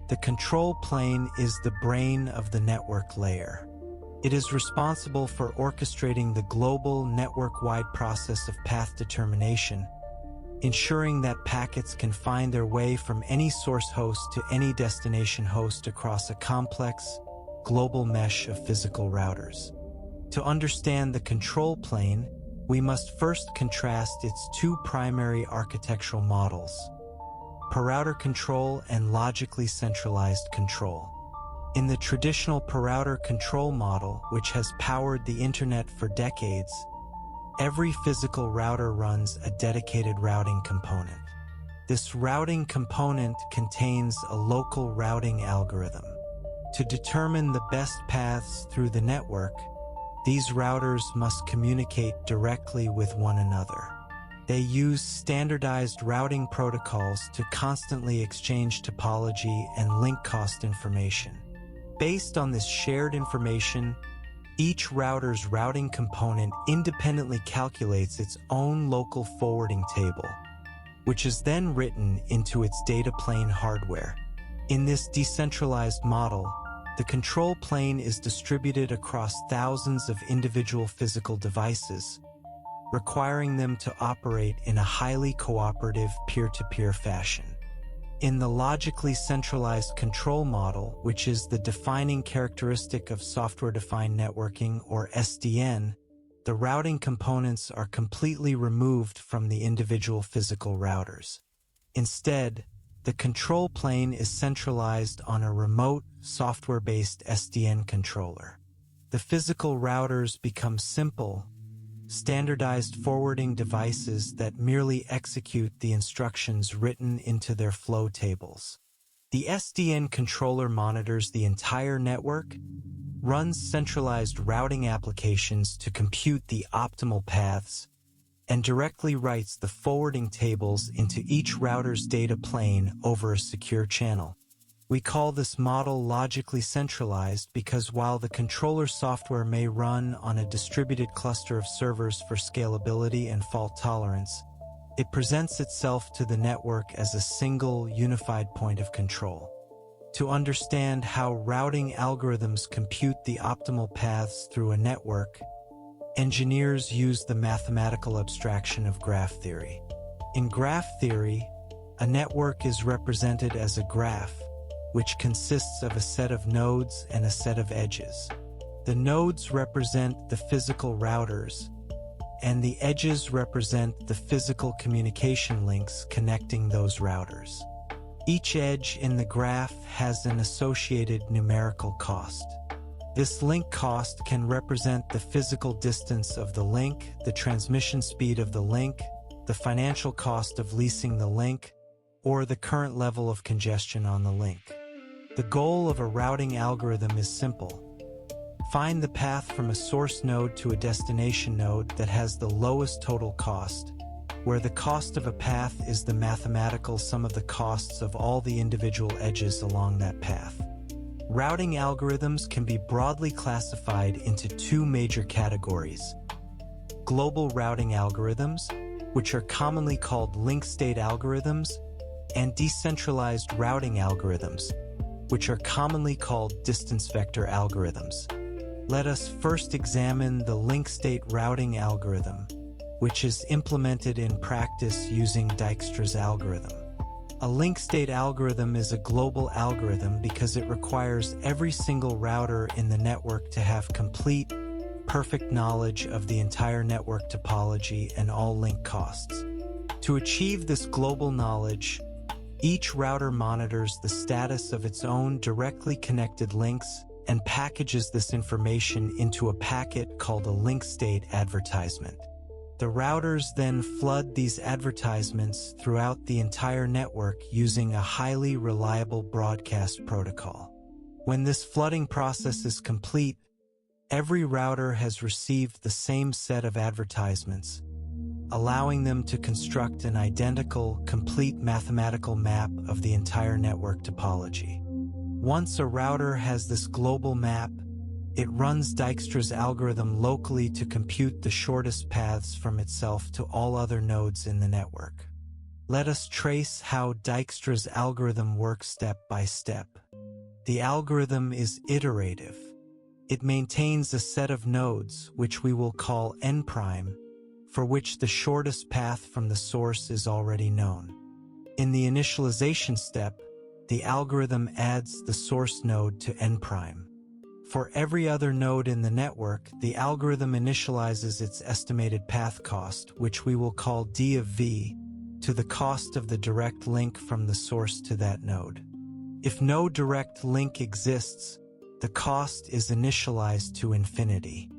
The control plane is the brain of the network layer. It is responsible for orchestrating the global network-wide process of path determination, ensuring that packets can find their way from any source host to any destination host across a complex, global mesh of physical routers. To understand the control plane, we must first contrast its two primary architectural models: per-router control and logically centralized control. In the traditional per-router control model, which has powered the Internet for decades, every physical router runs a dedicated routing component. This routing component contains a local routing algorithm. To determine the best paths through the network, these routers must communicate directly with one another. They use standardized routing protocols to constantly exchange topology and link cost information. Based on this shared information, each router's routing component independently calculates its own local forwarding table, which is then written into its data plane hardware. In this decentralized model, the control plane is distributed across thousands of individual physical devices, requiring them to operate in a highly cooperative peer-to-peer fashion. In the logically centralized control model, which is the defining characteristic of software-defined networking, or SDN, the routing components are completely removed from the individual physical routers. Instead, the control plane is centralized on a remote, software-based SDN controller. The physical routers become simple, standardized forwarding devices that merely execute the instructions written into their flow tables. The SDN controller monitors the entire network, runs centralized routing applications to compute the optimal paths, and directly writes the forwarding tables into each router's data plane over a secure channel. We call this model logically centralized because while the controller software may run on a distributed cluster of servers for scalability and fault tolerance, it presents itself to the network as a single, unified point of control. To understand how routing algorithms compute the optimal paths through a network, engineers use the mathematical abstraction of graph theory. In graph theory, a network is represented as a graph, which consists of a set of nodes and a set of edges. The nodes represent the physical routers, and the edges represent the physical communication links connecting those routers. Each edge in the graph has an associated numerical cost. This link cost can represent the physical distance of the link, the transmission speed of the link, the financial cost of leasing the link, or the current level of congestion on the link. The goal of a routing algorithm is simple. Find the path from a source node to a destination node that has the lowest total cost, where the cost of a path is the mathematical sum of the costs of all the individual edges along that path. Routing algorithms can be broadly classified into two major categories: global routing algorithms, which are commonly called link state algorithms, and decentralized routing algorithms, which are commonly called distance vector algorithms. Let us first examine the link state routing algorithm, which is implemented in practice using Dijkstra's algorithm. A link state algorithm is a global algorithm because it requires every single router in the network to have complete, perfect knowledge of the entire network topology and all link costs. To achieve this global knowledge, each router monitors the status of its own directly connected links and packages this information into a packet called a link state advertisement. The routers then flood these advertisements throughout the entire network using a highly reliable broadcast protocol. When this flooding process is complete, every router has received the same set of advertisements, allowing them to construct an identical, complete mathematical map of the entire network topology. Once a router has this global map, it runs Dijkstra's algorithm locally to compute the shortest paths from itself to all other nodes in the network. Let us trace how Dijkstra's algorithm works step by step. The algorithm is iterative. It maintains a set of nodes, which we will call n', for which the shortest path from the source is already known. In the initialization step, the algorithm adds the source node to n'. For every other node in the network, the algorithm initializes its estimated path cost, which we will call d of v, to the cost of the direct link from the source to that node. If no direct link exists, the cost is initialized to infinity.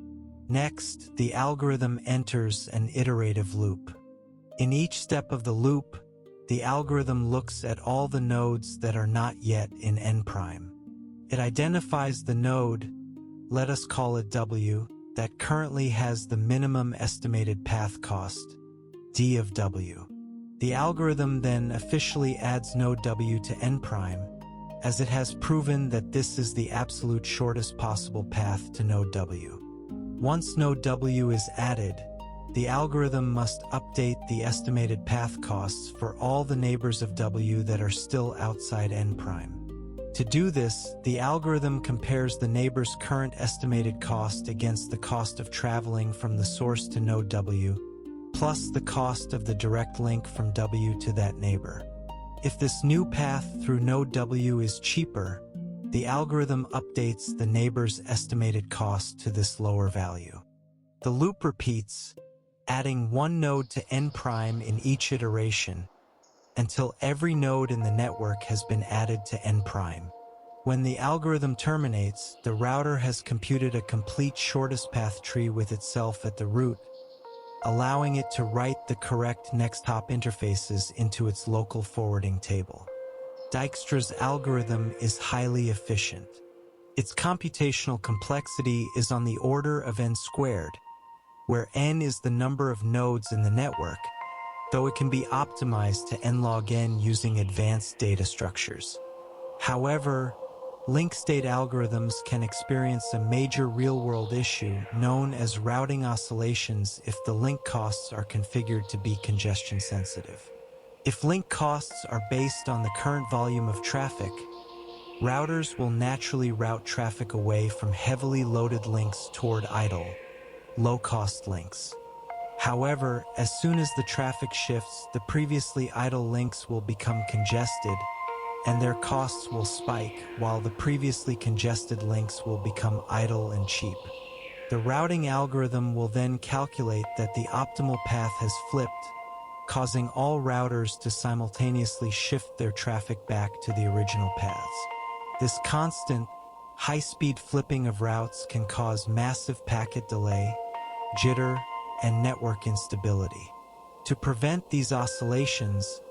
Next, the algorithm enters an iterative loop. In each step of the loop, the algorithm looks at all the nodes that are not yet in n'. It identifies the node, let us call it W, that currently has the minimum estimated path cost, d of W. The algorithm then officially adds node W to n', as it has proven that this is the absolute shortest possible path to node W. Once node W is added, the algorithm must update the estimated path costs for all the neighbors of W that are still outside n'. To do this, the algorithm compares the neighbor's current estimated cost against the cost of traveling from the source to node W, plus the cost of the direct link from W to that neighbor. If this new path through node W is cheaper, the algorithm updates the neighbor's estimated cost to this lower value. The loop repeats, adding one node to n' in each iteration, until every node in the network has been added to n'. When the algorithm terminates, the router has computed a complete shortest path tree with itself at the root, allowing it to write the correct next hop interfaces into its local forwarding table. Dijkstra's algorithm is highly efficient. Its computational complexity is on the order of n squared, where n is the number of nodes in the network, though it can be optimized to n log n using advanced data structures. However, link state algorithms can experience a major real-world issue known as routing oscillations if the link costs are configured to be congestion sensitive. If link costs are based on the current volume of traffic, routers will naturally route traffic away from heavily loaded links toward idle, low-cost links. However, as soon as the traffic shifts, the previously idle links will become congested, and their costs will spike, while the previously congested links will become idle and cheap. The routing algorithm will then calculate that the optimal path has flipped, causing all routers to simultaneously shift their traffic back to the original paths. This constant, high-speed flipping of routes can cause massive packet delay, jitter, and network instability. To prevent these oscillations,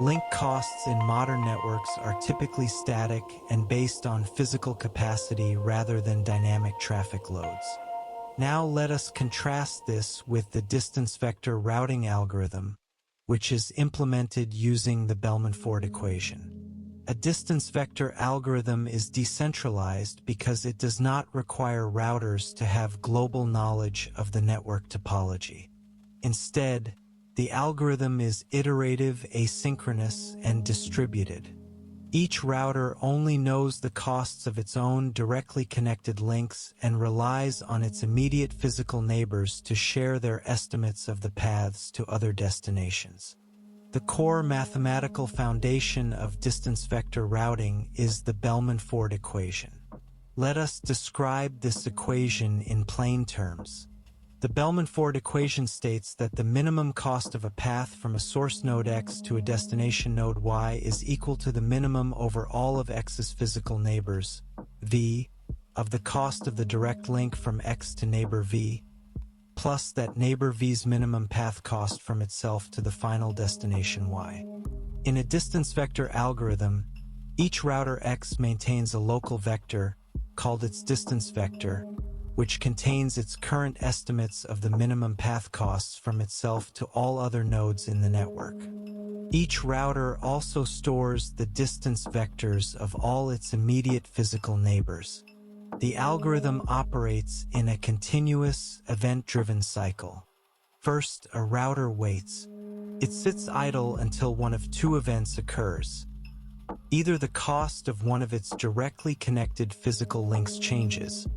link costs in modern networks are typically static and based on physical capacity rather than dynamic traffic loads. Now let us contrast this with the distance vector routing algorithm, which is implemented using the Bellman-Ford equation. A distance vector algorithm is decentralized because it does not require routers to have global knowledge of the network topology. Instead, the algorithm is iterative, asynchronous, and distributed. Each router only knows the costs of its own directly connected links and relies on its immediate physical neighbors to share their estimates of the paths to other destinations. The core mathematical foundation of distance vector routing is the Bellman-Ford equation. Let us describe this equation in plain terms. The Bellman-Ford equation states that the minimum cost of a path from a source node X to a destination node Y is equal to the minimum over all of X's physical neighbors, V, of the cost of the direct link from X to neighbor V, plus that neighbor V's minimum path cost from itself to the final destination Y. In a distance vector algorithm, each router X maintains a local vector, called its distance vector, which contains its current estimates of the minimum path costs from itself to all other nodes in the network. Each router also stores the distance vectors of all its immediate physical neighbors. The algorithm operates in a continuous, event-driven cycle. First, a router waits. It sits idle until one of two events occurs. Either the cost of one of its directly connected physical links changes,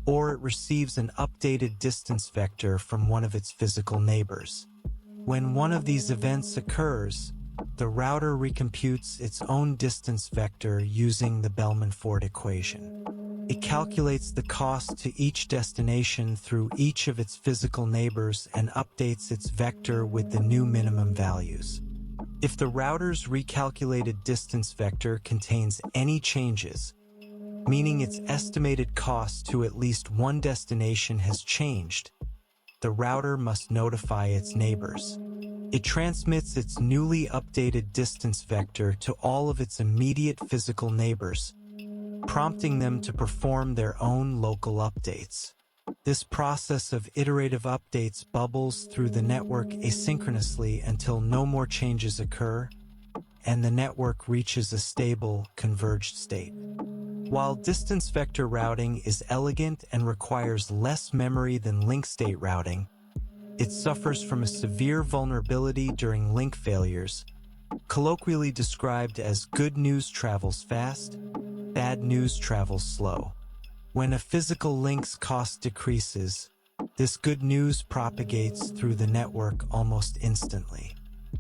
or it receives an updated distance vector from one of its physical neighbors. When one of these events occurs, the router recomputes its own distance vector using the Bellman-Ford equation. It calculates the cost to each destination through each of its physical neighbors and updates its vector with the new minimum values. If the router's recalculated distance vector contains any changes, meaning its estimated cost to at least one destination has changed, the router must notify its neighbors. It transmits its newly updated distance vector to all of its immediate physical neighbors, prompting them to perform their own local updates. This process of iterative updates bubbles through the network asynchronously until no more changes occur, and the network reaches a stable, converged state. While distance vector routing is elegant and requires less memory than link state routing, it suffers from a severe vulnerability during link failures, colloquially described as good news travels fast, bad news travels slow. When a physical link's cost decreases, this good news propagates through the network almost instantly.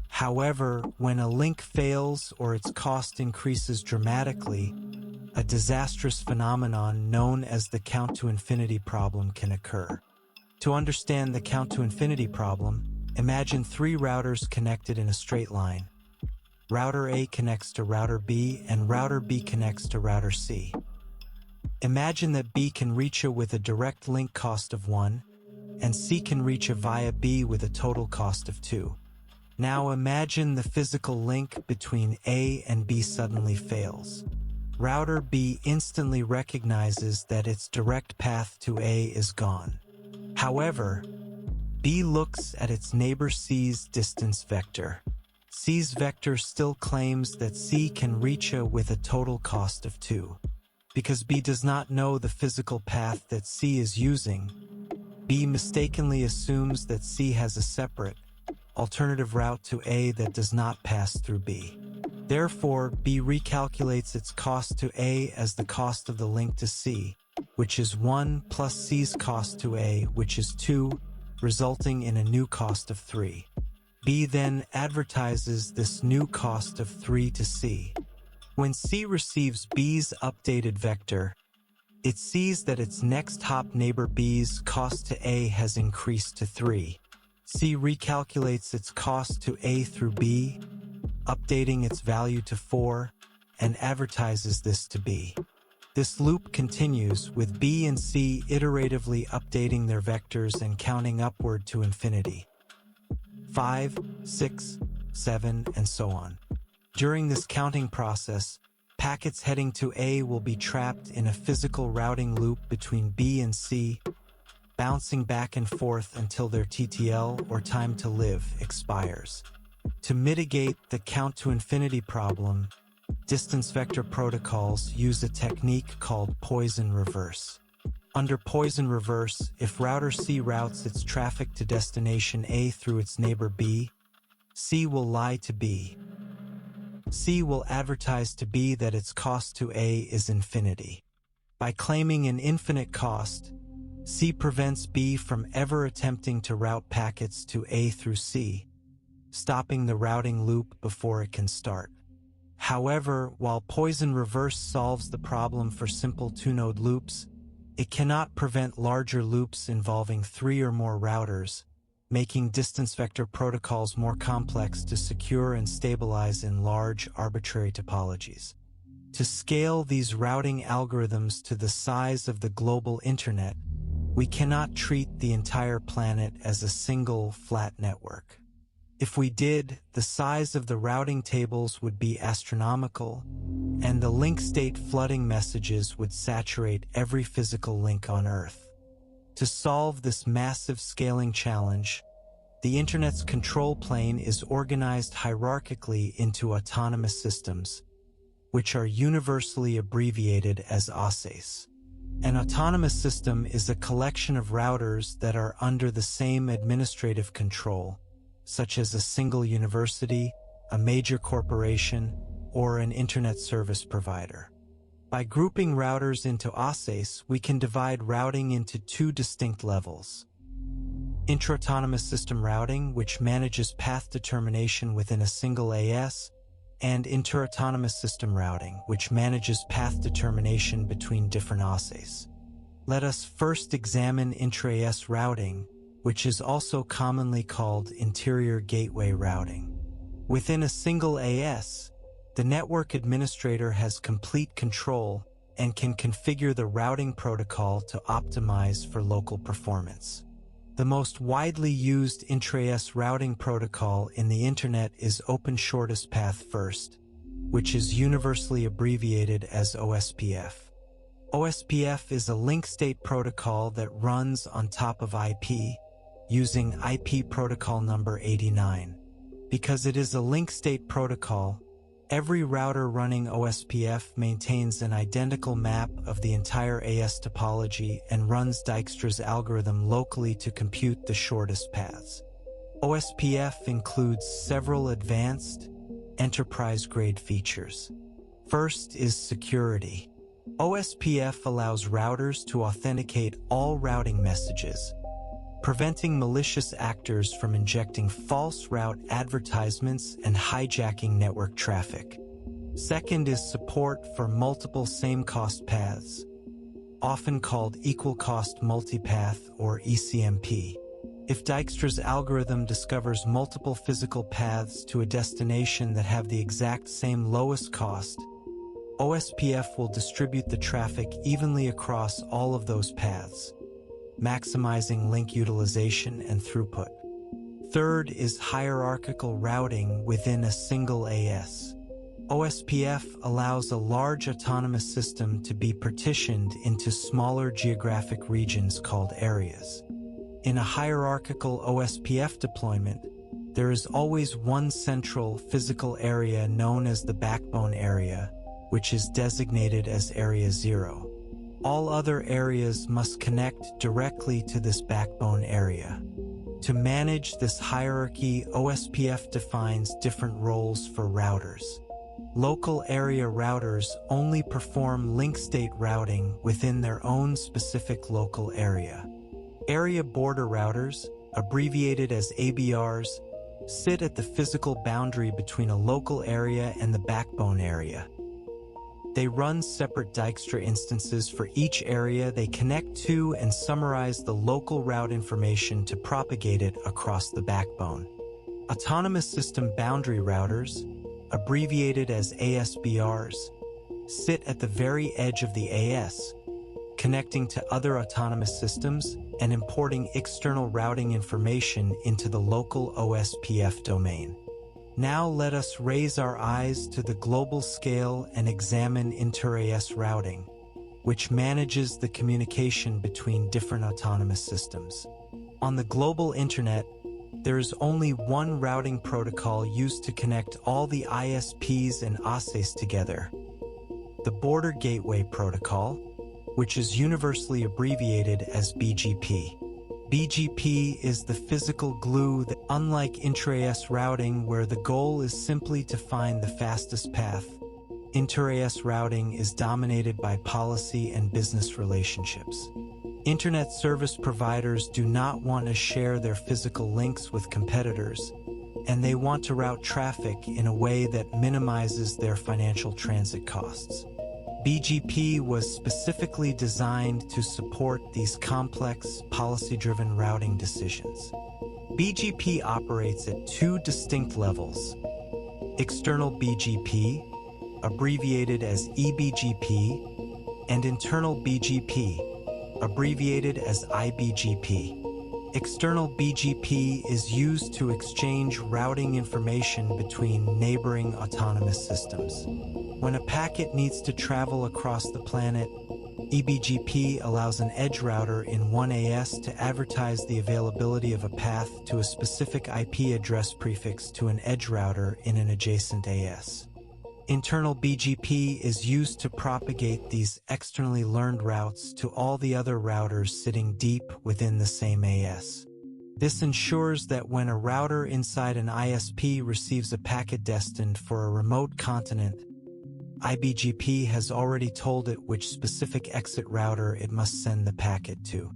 However, when a link fails or its cost increases dramatically, a disastrous phenomenon known as the count-to-infinity problem can occur. To understand the count-to-infinity problem, imagine three routers connected in a straight line. Router A connects to router B, and router B connects to router C. Imagine that B can reach A with a direct link cost of 1, and C can reach A via B with a total cost of 2. Now imagine the physical link between A and B suddenly fails. Router B instantly recognizes that its direct path to A is gone. However, B looks at its neighbor C's distance vector. C's vector still claims that C can reach A with a total cost of 2. Because B does not know the physical path that C is using, B mistakenly assumes that C has a separate, alternative route to A that does not pass through B. Therefore, B recalculates its cost to A as the cost of the link to C, which is 1 plus C's cost to A, which is 2, resulting in a new cost of 3. B then advertises this new cost of 3 to C. When C receives B's updated vector, it sees that its next hop neighbor B's cost to A has increased to 3. C recalculates its cost to A through B, updating its value to 4, and advertises this to B. This loop continues, with B and C iteratively updating their vectors and counting upward to infinity. 5, 6, 7, and so on. During this counting process, packets heading to A will be trapped in a physical routing loop between B and C, bouncing back and forth until their TTL, or time to live, expires. To mitigate the count-to-infinity problem, distance vector protocols use a technique called poison reverse. Under poison reverse, if router C routes its traffic to destination A through its neighbor B, C will lie to B. C will advertise to B that its cost to A is infinity. By claiming an infinite cost, C prevents B from ever attempting to route packets to A through C, stopping the routing loop before it can start. However, while poison reverse solves the problem for simple two-node loops, it cannot prevent larger loops involving 3 or more routers, making distance vector protocols more complex to secure and stabilize in large, arbitrary topologies. To scale these routing algorithms to the size of the global internet, we cannot treat the entire planet as a single, flat network. If we did, the size of the routing tables would be astronomical, and the link state flooding messages would saturate every physical link on Earth. To solve this massive scaling challenge, the Internet's control plane is organized hierarchically into autonomous systems, which are universally abbreviated as OSIs. An autonomous system is a collection of routers that are under the same administrative control, such as a single university, a major corporation, or an internet service provider. By grouping routers into OSIs, we can divide routing into two distinct levels. Intra-autonomous system routing, which manages path determination within a single AS, and inter-autonomous system routing, which manages path determination between different OSIs. Let us first examine intra-AS routing, which is also commonly called interior gateway routing. Within a single AS, the network administrator has complete control and can configure the routing protocol to optimize for local performance. The most widely used intra-AS routing protocol in the Internet is Open Shortest Path First, which is universally abbreviated as OSPF. OSPF is a link state protocol that runs on top of IP, using IP protocol number 89. Because it is a link state protocol, every router running OSPF maintains an identical map of the entire AS topology and runs Dijkstra's algorithm locally to compute the shortest paths. OSPF includes several advanced, enterprise-grade features. First is security. OSPF allows routers to authenticate all routing messages, preventing malicious actors from injecting false route advertisements and hijacking network traffic. Second is support for multiple same-cost paths, often called equal-cost multipath or ECMP. If Dijkstra's algorithm discovers multiple physical paths to a destination that have the exact same lowest cost, OSPF will distribute the traffic evenly across all of those paths, maximizing link utilization and throughput. Third is hierarchical routing within a single AS. OSPF allows a large autonomous system to be partitioned into smaller geographic regions called areas. In a hierarchical OSPF deployment, there is always one central physical area known as the backbone area, which is designated as Area 0. All other areas must connect directly to this backbone area. To manage this hierarchy, OSPF defines different roles for routers. Local area routers only perform link state routing within their own specific local area. Area border routers, abbreviated as ABRs, sit at the physical boundary between a local area and the backbone area. They run separate Dijkstra instances for each area they connect to and summarize the local route information to propagate it across the backbone. Autonomous System Boundary Routers, abbreviated as ASBRs, sit at the very edge of the AS, connecting to other autonomous systems and importing external routing information into the local OSPF domain. Now let us raise our eyes to the global scale and examine inter-AS routing, which manages the communication between different autonomous systems. On the global internet, there is only one routing protocol used to connect all the ISPs and OSIs together: the Border Gateway Protocol, which is universally abbreviated as BGP. BGP is the physical glue that, unlike intra-AS routing where the goal is simply to find the fastest path, inter-AS routing is dominated by policy and business relationships. Internet service providers do not want to share their physical links with competitors, and they want to route traffic in a way that minimizes their financial transit costs. BGP was specifically designed to support these complex, policy-driven routing decisions. BGP operates at two distinct levels: external BGP, abbreviated as eBGP, and internal BGP, abbreviated as IBGP. External BGP is used to exchange routing information between neighboring autonomous systems. When a packet needs to travel across the planet, eBGP allows an edge router in one AS to advertise the availability of a path to a specific IP address prefix to an edge router in an adjacent AS. Internal BGP is used to propagate these externally learned routes to all the other routers sitting deep within the same AS. This ensures that when a router inside an ISP receives a packet destined for a remote continent, IBGP has already told it which specific exit router it must send the packet to.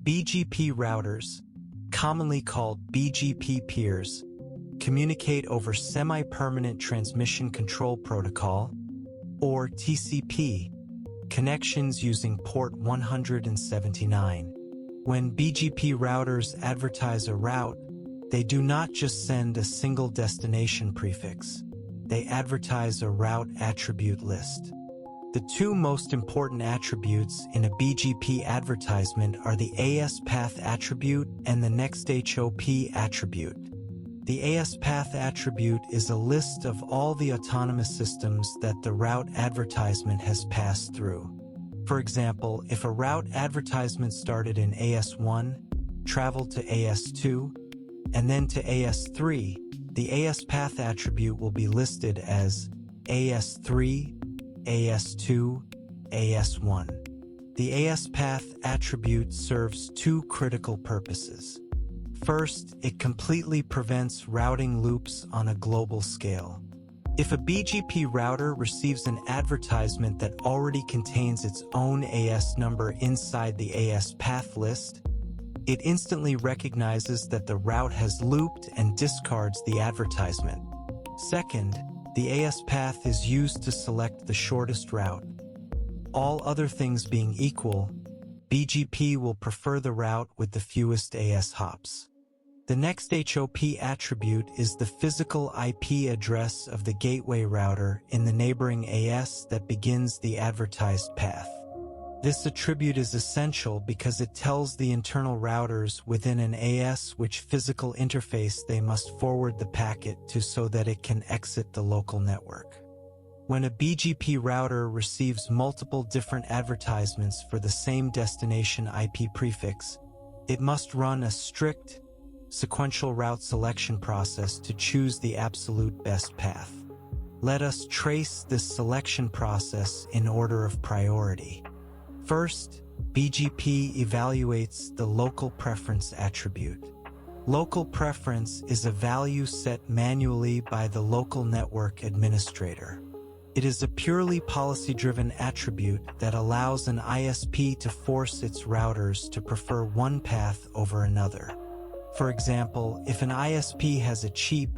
BGP routers, commonly called BGP peers, communicate over Semi-Permanent Transmission Control Protocol, or TCP, connections using port 179. When BGP routers advertise a route, they do not just send a single destination prefix. They advertise a route attribute list. The two most important attributes in a BGP advertisement are the AS path attribute and the next HOP attribute. The AS path attribute is a list of all the autonomous systems that the route advertisement has passed through. For example, if a route advertisement started in AS1, traveled to AS2, and then to AS3, the AS path attribute will be listed as AS3, AS2, AS1. The AS path attribute serves two critical purposes. First, it completely prevents routing loops on a global scale. If a BGP router receives an advertisement that already contains its own AS number inside the AS path list, it instantly recognizes that the route has looped and discards the advertisement. Second, the AS path is used to select the shortest route. All other things being equal, BGP will prefer the route with the fewest AS hops. The next HOP attribute is the physical IP address of the gateway router in the neighboring AS that begins the advertised path. This attribute is essential because it tells the internal routers within an AS which physical interface they must forward the packet to so that it can exit the local network. When a BGP router receives multiple different advertisements for the same destination IP prefix, it must run a strict, sequential route selection process to choose the absolute best path. Let us trace this selection process in order of priority. First, BGP evaluates the local preference attribute. Local preference is a value set manually by the local network administrator. It is a purely policy-driven attribute that allows an ISP to force its routers to prefer one path over another. For example, if an ISP has a cheap,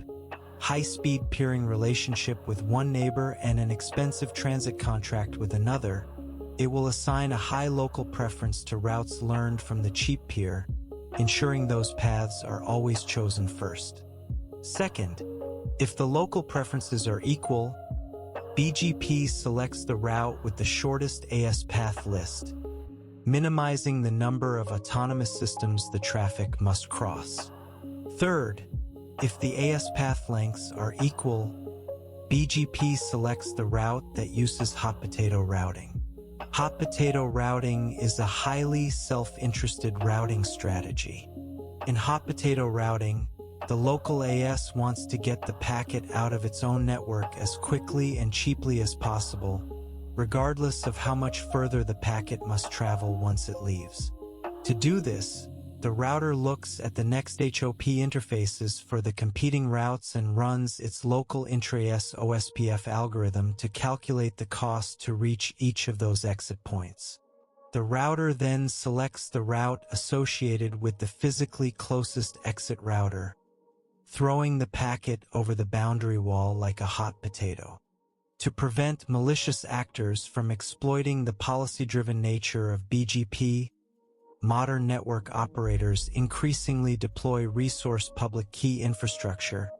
high-speed peering relationship with one neighbor and an expensive transit contract with another, it will assign a high local preference to routes learned from the cheap peer, ensuring those paths are always chosen first. Second, if the local preferences are equal, BGP selects the route with the shortest AS path list, minimizing the number of autonomous systems the traffic must cross. Third, if the AS path lengths are equal, BGP selects the route that uses hot potato routing. Hot potato routing is a highly self-interested routing strategy. In hot potato routing, the local AS wants to get the packet out of its own network as quickly and cheaply as possible, regardless of how much further the packet must travel once it leaves. To do this, the router looks at the next HOP interfaces for the competing routes and runs its local intra-AS OSPF algorithm to calculate the cost to reach each of those exit points. The router then selects the route associated with the physically closest exit router, throwing the packet over the boundary wall like a hot potato. To prevent malicious actors from exploiting the policy-driven nature of BGP, modern network operators increasingly deploy Resource Public Key Infrastructure,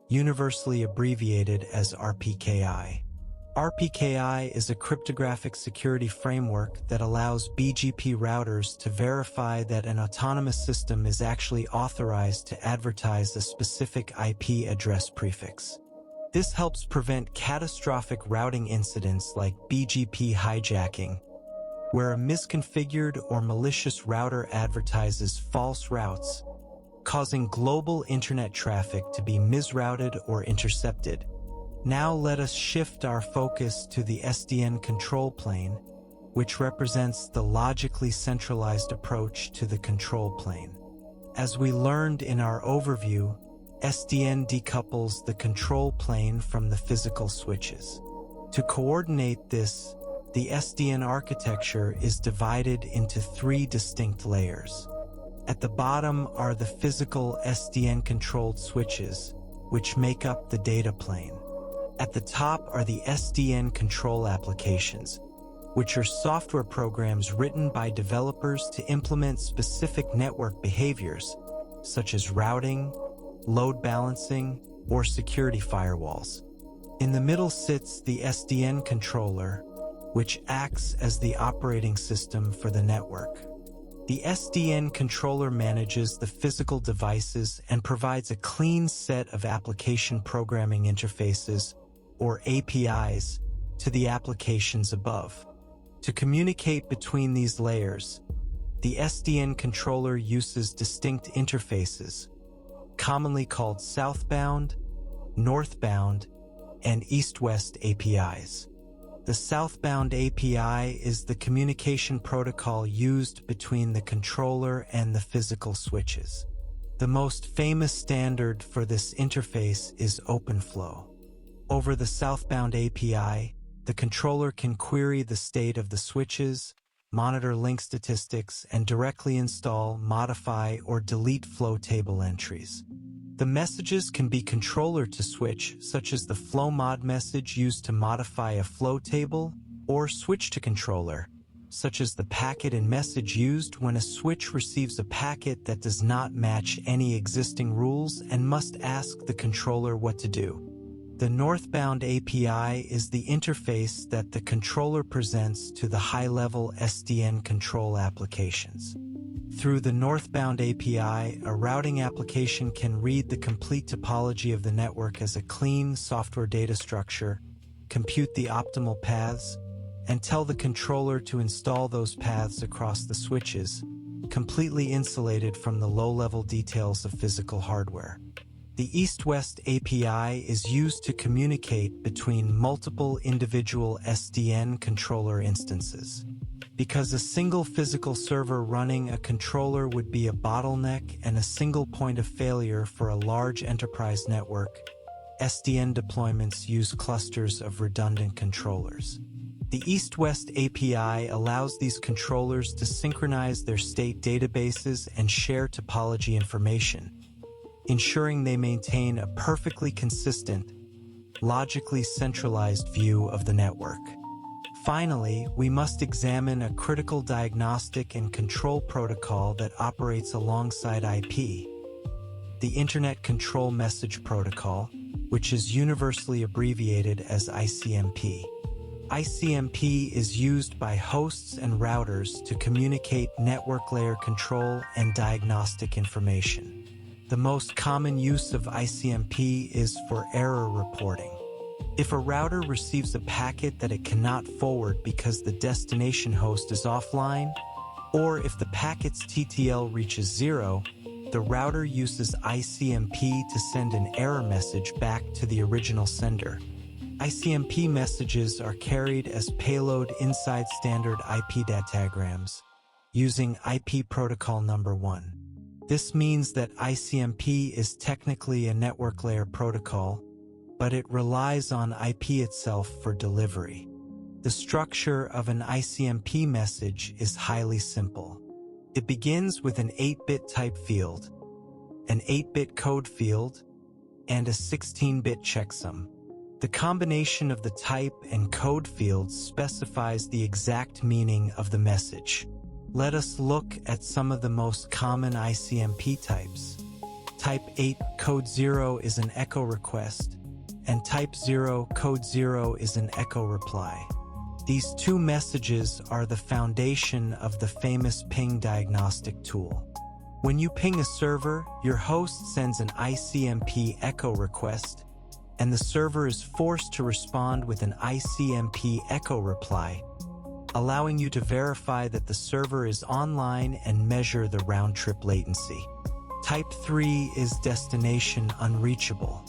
universally abbreviated as RPKI. RPKI is a cryptographic security framework that allows BGP routers to verify that an autonomous system is actually authorized to advertise a specific IP address prefix. This helps prevent catastrophic routing incidents like BGP hijacking, where a misconfigured or malicious router advertises false routes, causing global internet traffic to be misrouted or intercepted. Now let us shift our focus to the SDN control plane, which represents the logically centralized approach to the control plane. As we learned in our overview, SDN decouples the control plane from the physical switches. To coordinate this, the SDN architecture is divided into 3 distinct layers. At the bottom are the physical SDN-controlled switches, which make up the data plane. At the top are the SDN control applications, which are software programs written by developers to implement specific network behaviors, such as routing, load balancing, or security firewalls. In the middle sits the SDN controller, which acts as the operating system for the network. The SDN controller manages the physical devices and provides a clean set of application programming interfaces, or APIs, to the applications above. To communicate between these layers, the SDN controller uses distinct interfaces, commonly called southbound, northbound, and east-west APIs. The southbound API is the communication protocol used between the controller and the physical switches. The most famous standard for this interface is OpenFlow. Over the southbound API, the controller can query the state of the switches, monitor link statistics, and directly install, modify, or delete flow table entries. The messages can be controller to switch, such as the flow mod message used to modify a flow table, or switch to controller, such as the packet and message used when a switch receives a packet that does not match any existing rules and must ask the controller what to do. The northbound API is the interface that the controller presents to the high-level SDN control applications. Through the northbound API, a routing application can read the complete topology of the network as a clean software data structure, compute the optimal paths, and tell the controller to install those paths across the switches, completely insulated from the low-level details of physical hardware. The east-west API is used to communicate between multiple individual SDN controller instances. Because a single physical server running a controller would be a bottleneck and a single point of failure for a large enterprise network, SDN deployments use clusters of redundant controllers. The east-west API allows these controllers to synchronize their state databases and share topology information, ensuring they maintain a perfectly consistent, logically centralized view of the network. Finally, we must examine a critical diagnostic and control protocol that operates alongside IP, the Internet Control Message Protocol, which is universally abbreviated as ICMP. ICMP is used by hosts and routers to communicate network layer control and diagnostic information. The most common use of ICMP is for error reporting. If a router receives a packet that it cannot forward because the destination host is offline, or if the packet's TTL reaches 0, the router uses ICMP to send an error message back to the original sender. ICMP messages are carried as payload inside standard IP datagrams, using IP protocol number 1. This means that ICMP is technically a network layer protocol, but it relies on IP itself for delivery. The structure of an ICMP message is highly simple. It begins with an 8-bit type field, an 8-bit code field, and a 16-bit checksum. The combination of the type and code fields specifies the exact meaning of the message. Let us look at some of the most common ICMP types. Type 8 code 0 is an echo request, and type 0 code 0 is an echo reply. These two messages are the foundation of the famous ping diagnostic tool. When you ping a server, your host sends an ICMP echo request, and the server is forced to respond with an ICMP echo reply, allowing you to verify that the server is online and measure the round-trip latency. Type 3 is destination unreachable.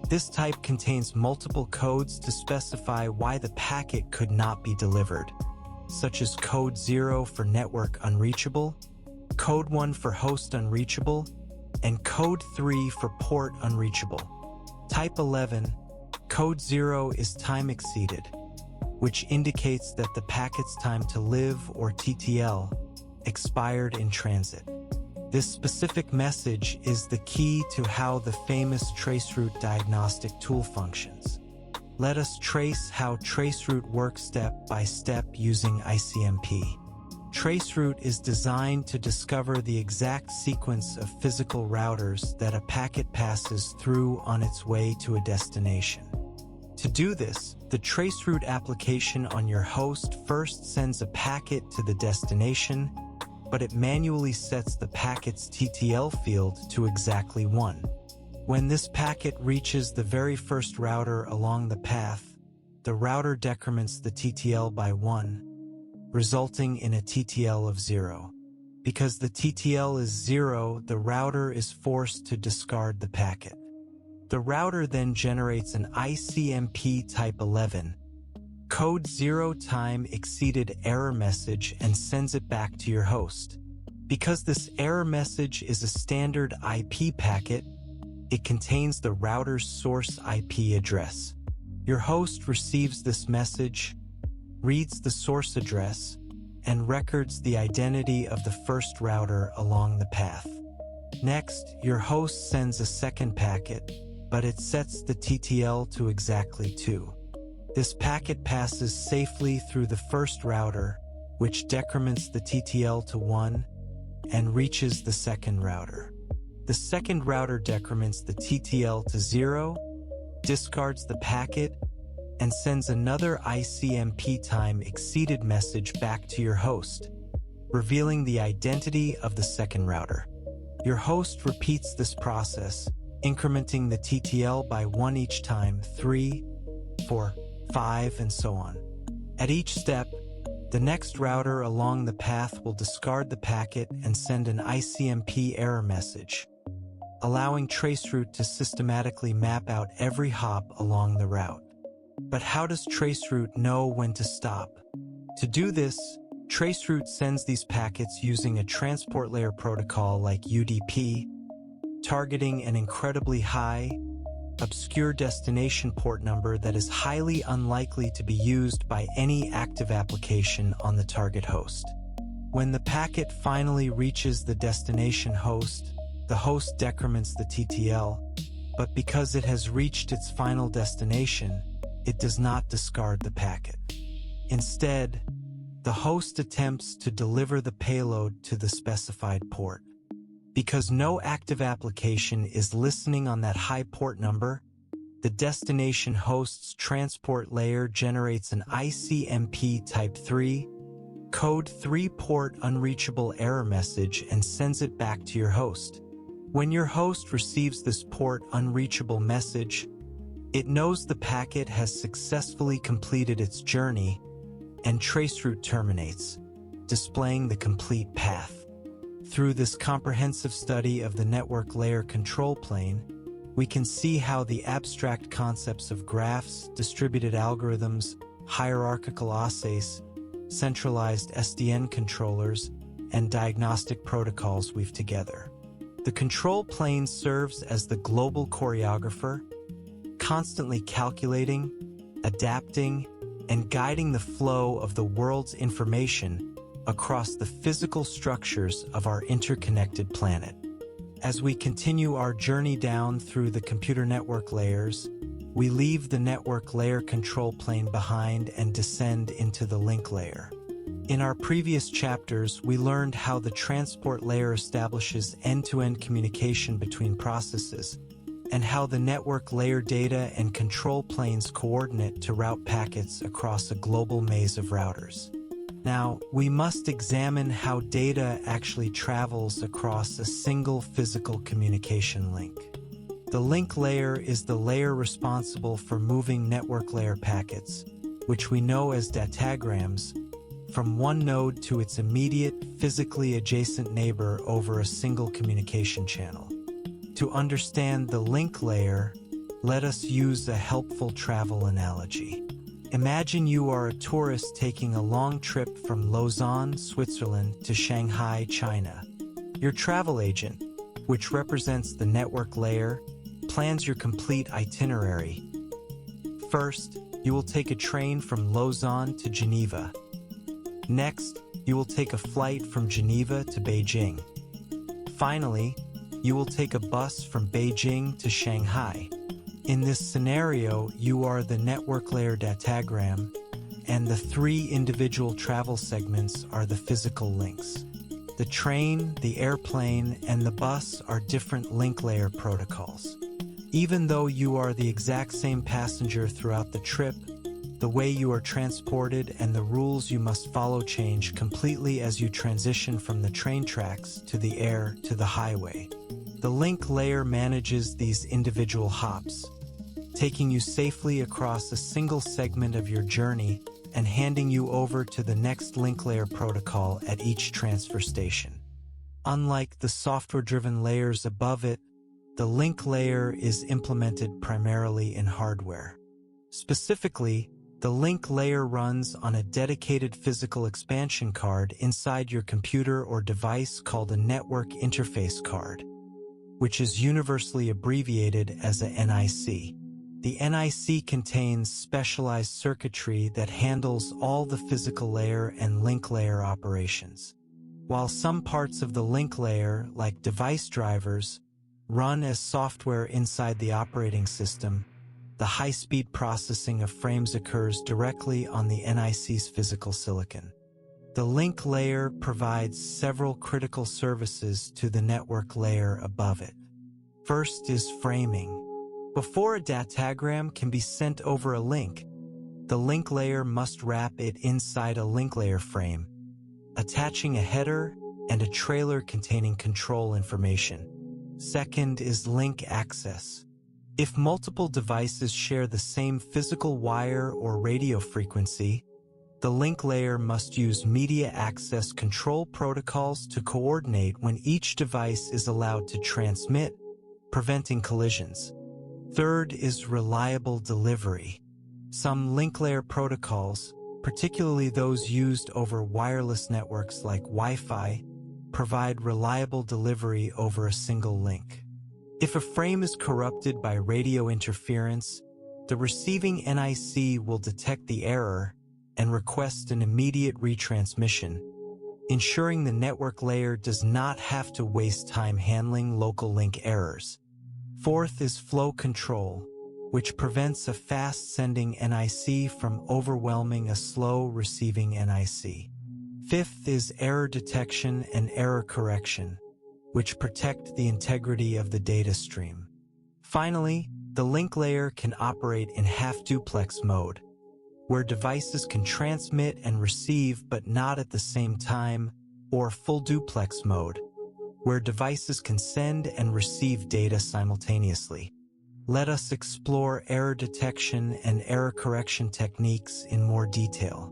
This type contains multiple codes to specify why the packet could not be delivered, such as code 0 for network unreachable, code 1 for host unreachable, and code 3 for port unreachable. Type 11, code 0 is time exceeded, which indicates that the packet's time to live, or TTL, expired in transit. This specific message is the key to how the famous Traceroute diagnostic tool functions. Let us trace how Traceroute works step by step using ICMP. Traceroute is designed to discover the exact sequence of physical routers that a packet passes through on its way to a destination. To do this, the Traceroute application on your host first sends a packet to the destination, but it manually sets the packet's TTL field to exactly 1. When this packet reaches the very first router along the path, the router decrements the TTL by 1, resulting in a TTL of 0. Because the TTL is 0, the router is forced to discard the packet. The router then generates an ICMP type 11, code 0 time exceeded error message, and sends it back to your host. Because this error message is a standard IP packet, it contains the router's source IP address. Your host receives this message, reads the source address, and records the identity of the first router along the path. Next, your host sends a second packet, but it sets the TTL to exactly 2. This packet passes safely through the first router, which decrements the TTL to 1, and reaches the second router. The second router decrements the TTL to 0, discards the packet, and sends another ICMP time exceeded message back to your host, revealing the identity of the second router. Your host repeats this process, incrementing the TTL by 1 each time, 3, 4, 5, and so on. At each step, the next router along the path will discard the packet and send an ICMP error message, allowing Traceroute to systematically map out every hop along the route. But how does Traceroute know when to stop? To do this, Traceroute sends these packets using a transport layer protocol like UDP, targeting an incredibly high, obscure destination port number that is highly unlikely to be used by any active application on the target host. When the packet finally reaches the destination host, the host decrements the TTL, but because it has reached its final destination, it does not discard the packet. Instead, the host attempts to deliver the payload to the specified port. Because no active application is listening on that high port number, the destination host's transport layer generates an ICMP type 3, code 3 port unreachable error message and sends it back to your host. When your host receives this port unreachable message, it knows the packet has successfully completed its journey, and Traceroute terminates, displaying the complete path. Through this comprehensive study of the network layer control plane, we can see how the abstract concepts of graphs, distributed algorithms, hierarchical assays, centralized SDN controllers, and diagnostic protocols weave together. The control plane serves as the global choreographer, constantly calculating, adapting, and guiding the flow of the world's information across the physical structures of our interconnected planet. As we continue our journey down through the computer network layers, we leave the network layer control plane behind and descend into the link layer. In our previous chapters, we learned how the transport layer establishes end-to-end communication between processes, and how the network layer data and control planes coordinate to route packets across a global maze of routers. Now, we must examine how data actually travels across a single physical communication link. The link layer is the layer responsible for moving network layer packets, which we know as datagrams, from one node to its immediate, physically adjacent neighbor over a single communication channel. To understand the link layer, let us use a helpful travel analogy. Imagine you are a tourist taking a long trip from Lausanne, Switzerland to Shanghai, China. Your travel agent, which represents the network layer, plans your complete itinerary. First, you will take a train from Lausanne to Geneva. Next, you will take a flight from Geneva to Beijing. Finally, you will take a bus from Beijing to Shanghai. In this scenario, you are the network layer datagram, and the three individual travel segments are the physical links. The train, the airplane, and the bus are different link layer protocols. Even though you are the exact same passenger throughout the trip, the way you are transported and the rules you must follow change completely as you transition from the train tracks to the air to the highway. The link layer manages these individual hops, taking you safely across a single segment of your journey and handing you over to the next link layer protocol at each transfer station. Unlike the software-driven layers above it, the link layer is implemented primarily in hardware. Specifically, the link layer runs on a dedicated physical expansion card inside your computer or device called a network interface card, which is universally abbreviated as a NIC. The NIC contains specialized circuitry that handles all the physical layer and link layer operations. While some parts of the link layer, like device drivers, run as software inside the operating system, the high-speed processing of frames occurs directly on the NIC's physical silicon. The link layer provides several critical services to the network layer above it. First is framing. Before a datagram can be sent over a link, the link layer must wrap it inside a link layer frame, attaching a header and a trailer containing control information. Second is link access. If multiple devices share the same physical wire or radio frequency, the link layer must use media access control protocols to coordinate when each device is allowed to transmit, preventing collisions. Third is reliable delivery. Some link layer protocols, particularly those used over wireless networks like Wi-Fi, provide reliable delivery over a single link. If a frame is corrupted by radio interference, the receiving NIC will detect the error and request an immediate retransmission, ensuring the network layer does not have to waste time handling local link errors. Fourth is flow control, which prevents a fast-sending NIC from overwhelming a slow receiving NIC. Fifth is error detection and error correction, which protect the integrity of the data stream. Finally, the link layer can operate in half-duplex mode, where devices can transmit and receive but not at the same time, or full duplex mode, where devices can send and receive data simultaneously. Let us explore error detection and error correction techniques in more detail.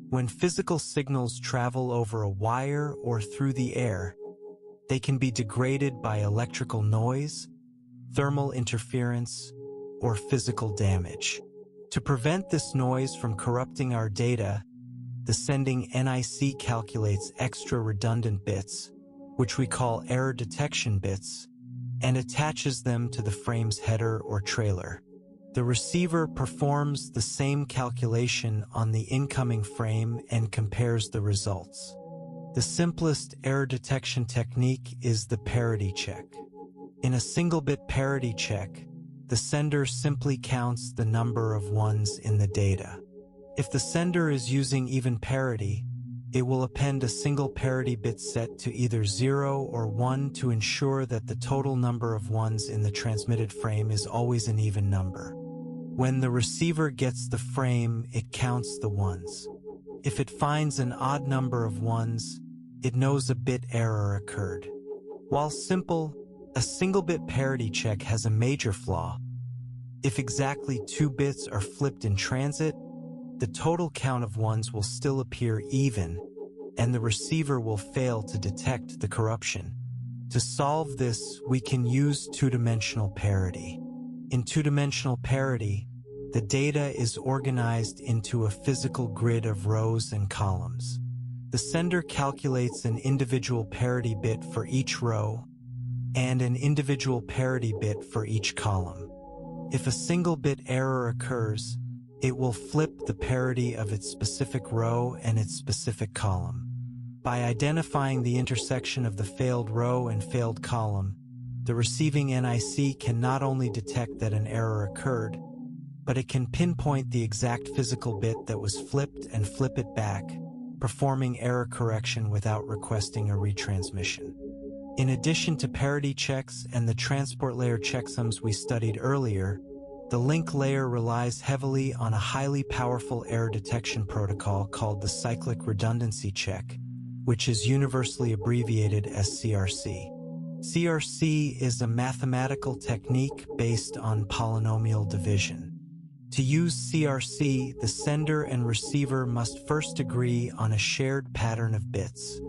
When physical signals travel over a wire or through the air, they can be degraded by electrical noise, thermal interference, or physical damage. To prevent this noise from corrupting our data, the sending NIC calculates extra redundant bits, which we call error detection bits, and attaches them to the frame's header or trailer. The receiver performs the same calculation on the incoming frame and compares the results. The simplest error detection technique is the parity check. In a single-bit parity check, the sender simply counts the number of ones in the data. If the sender is using even parity, it will append a single parity bit set to either 0 or 1 to ensure that the total number of ones in the transmitted frame is always an even number. When the receiver gets the frame, it counts the ones. If it finds an odd number of ones, it knows a bit error occurred. While simple, a single-bit parity check has a major flaw. If exactly 2 bits are flipped in transit, the total count of ones will still appear even, and the receiver will fail to detect the corruption. To solve this, we can use two-dimensional parity. In two-dimensional parity, the data is organized into a physical grid of rows and columns. The sender calculates an individual parity bit for each row and an individual parity bit for each column. If a single bit error occurs, it will flip the parity of its specific row and its specific column. By identifying the intersection of the failed row and failed column, the receiving NIC can not only detect that an error occurred, but it can pinpoint the exact physical bit that was flipped and flip it back, performing error correction without requesting a retransmission. In addition to parity checks and the transport layer checksums we studied earlier, the link layer relies heavily on a highly powerful error detection protocol called the cyclic redundancy check, which is universally abbreviated as CRC. CRC is a mathematical technique based on polynomial division. To use CRC, the sender and receiver must first agree on a shared pattern of bits,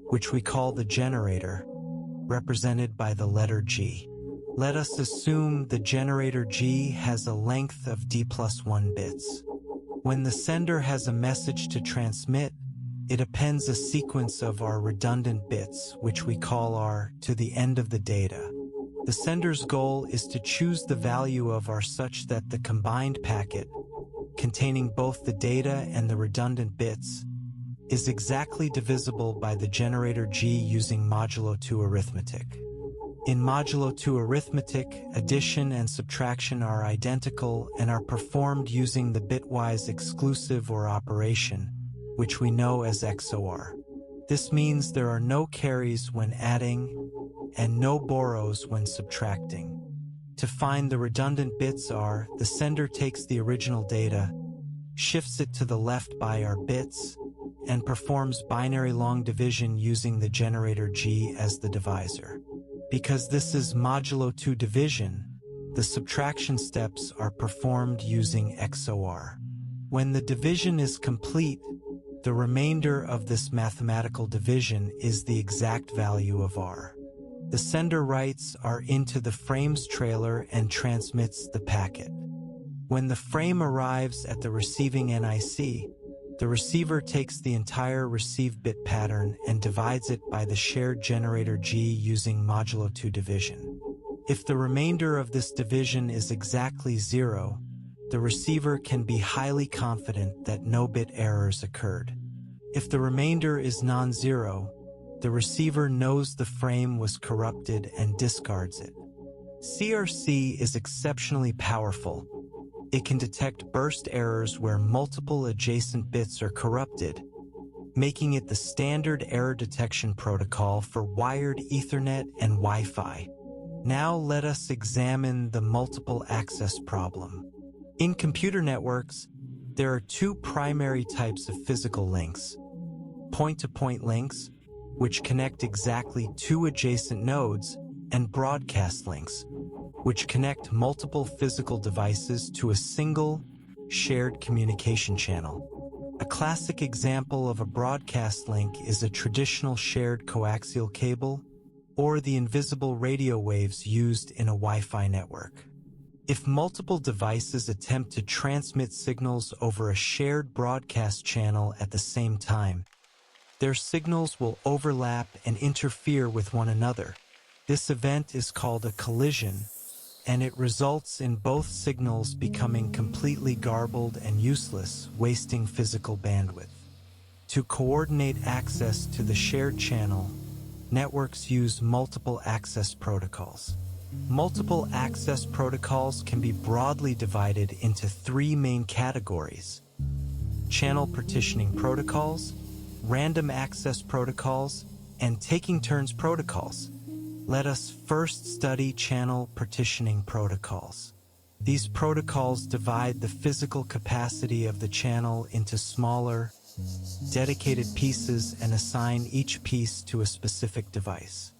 which we call the generator, represented by the letter G. Let us assume the generator G has a length of d+1 bits. When the sender has a message to transmit, it appends a sequence of our redundant bits, which we call R, to the end of the data. The sender's goal is to choose the value of R such that the combined packet, containing both the data and the redundant bits, is exactly divisible by the generator G using modulo 2 arithmetic. In modulo 2 arithmetic, addition and subtraction are identical and are performed using the bitwise exclusive or operation, which we know as XOR. This means there are no carries when adding and no borrows when subtracting. To find the redundant bits R, the sender takes the original data, shifts it to the left by R bits, and performs binary long division using the generator G as the divisor. Because this is modulo 2 division, the subtraction steps are performed using XOR. When the division is complete, the remainder of this mathematical division is the exact value of R. The sender writes R into the frame's trailer and transmits the packet. When the frame arrives at the receiving NIC, the receiver takes the entire receive bit pattern and divides it by the shared generator G using modulo 2 division. If the remainder of this division is exactly 0, the receiver can be highly confident that no bit errors occurred. If the remainder is non-zero, the receiver knows the frame was corrupted and discards it. CRC is exceptionally powerful. It can detect burst errors where multiple adjacent bits are corrupted, making it the standard error detection protocol for wired Ethernet and Wi-Fi. Now let us examine the multiple access problem. In computer networks, there are two primary types of physical links: point-to-point links, which connect exactly two adjacent nodes, and broadcast links, which connect multiple physical devices to a single, shared communication channel. A classic example of a broadcast link is a traditional shared coaxial cable, or the invisible radio waves used in a Wi-Fi network. If multiple devices attempt to transmit signals over a shared broadcast channel at the same time, their signals will overlap and interfere with one another. This event is called a collision, and it results in both signals becoming completely garbled and useless, wasting physical bandwidth. To coordinate access to the shared channel, networks use multiple access protocols. Multiple access protocols can be broadly divided into three main categories: channel partitioning protocols, random access protocols, and taking turns protocols. Let us first study channel partitioning protocols. These protocols divide the physical capacity of the channel into smaller, dedicated pieces and assign each piece to a specific device.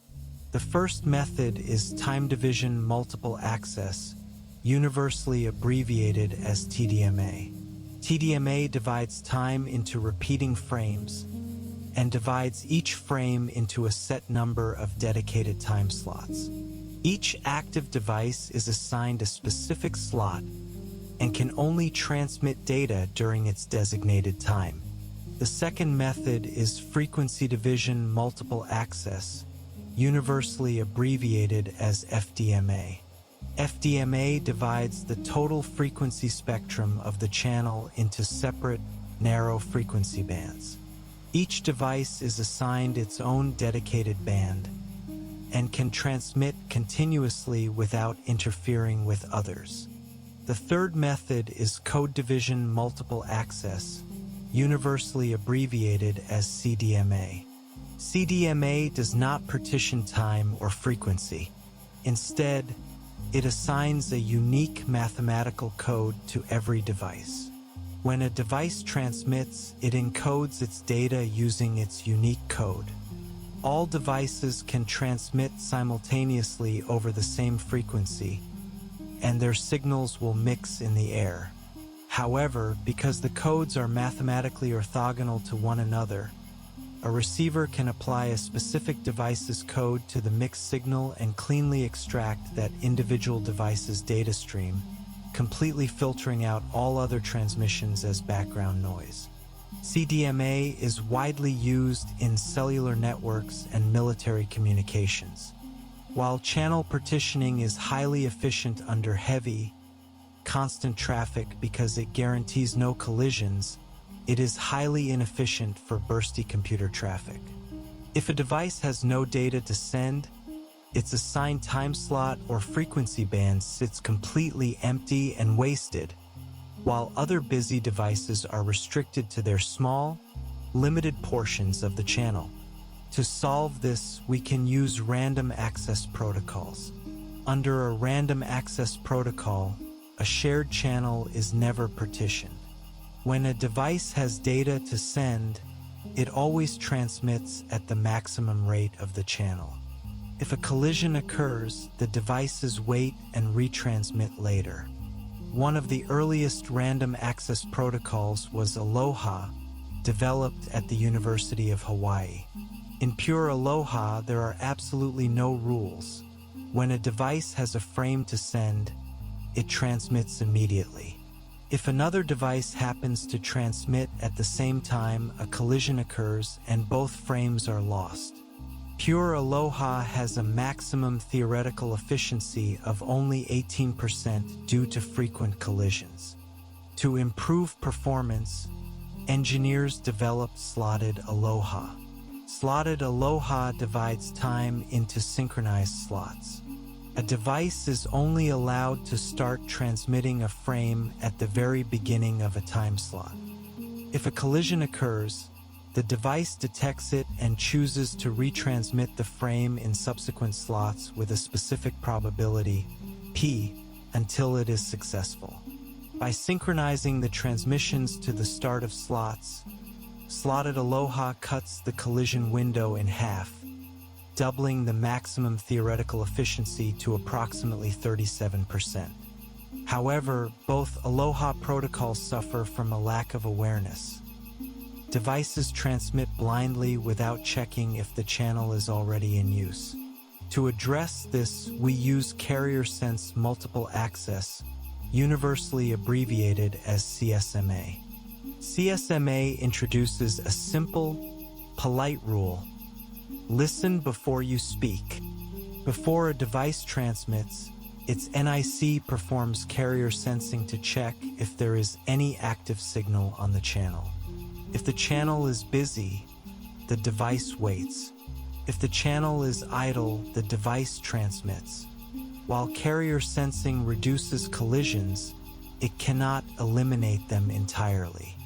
The first method is time division multiple access, universally abbreviated as TDMA. TDMA divides time into repeating frames and divides each frame into a set number of dedicated time slots. Each active device is assigned a specific slot and can only transmit data during its designated time. The second method is frequency division multiple access, universally abbreviated as FDMA. FDMA divides the total frequency spectrum of the channel into separate, narrow frequency bands. Each device is assigned its own dedicated band and can transmit continuously without interfering with others. The third method is code division multiple access, universally abbreviated as CDMA. CDMA does not partition time or frequency. Instead, it assigns a unique mathematical code to every device. When a device transmits, it encodes its data using its unique code. All devices can transmit simultaneously over the same frequency, and their signals will mix in the air. However, because the codes are mathematically orthogonal to one another, a receiver can apply a specific device's code to the mixed signal and cleanly extract that individual device's data stream, completely filtering out all other transmissions as background noise. CDMA is widely used in cellular networks and military communications. While channel partitioning is highly efficient under heavy, constant traffic because it guarantees no collisions, it is highly inefficient for bursty computer traffic. If a device has no data to send, its assigned time slot or frequency band sits completely empty and wasted, while other busy devices are restricted to their small, limited portions of the channel. To solve this, we can use random access protocols. Under a random access protocol, a shared channel is never partitioned. When a device has data to send, it always transmits at the maximum rate of the channel. If a collision occurs, the devices wait and retransmit later. One of the earliest random access protocols was Aloha, developed at the University of Hawaii. In pure Aloha, there are absolutely no rules. When a device has a frame to send, it transmits immediately. If another device happens to transmit at the same time, a collision occurs and both frames are lost. Pure Aloha has a maximum theoretical efficiency of only 18% due to frequent collisions. To improve performance, engineers developed Slotted Aloha. Slotted Aloha divides time into synchronized slots. A device is only allowed to start transmitting a frame at the very beginning of a time slot. If a collision occurs, the device detects it and chooses to retransmit the frame in subsequent slots with a specific probability, p, until it is successful. By synchronizing the transmissions to the start of slots, Slotted Aloha cuts the collision window in half, doubling the maximum theoretical efficiency to approximately 37%. However, both Aloha protocols suffer from a lack of awareness. Devices transmit blindly without checking if the channel is already in use. To address this, we use Carrier Sense Multiple Access, universally abbreviated as CSMA. CSMA introduces a simple, polite rule: listen before you speak. Before a device transmits, its NIC performs carrier sensing to check if there is any active signal on the channel. If the channel is busy, the device waits. If the channel is idle, the device transmits. While carrier sensing reduces collisions, it cannot eliminate them entirely.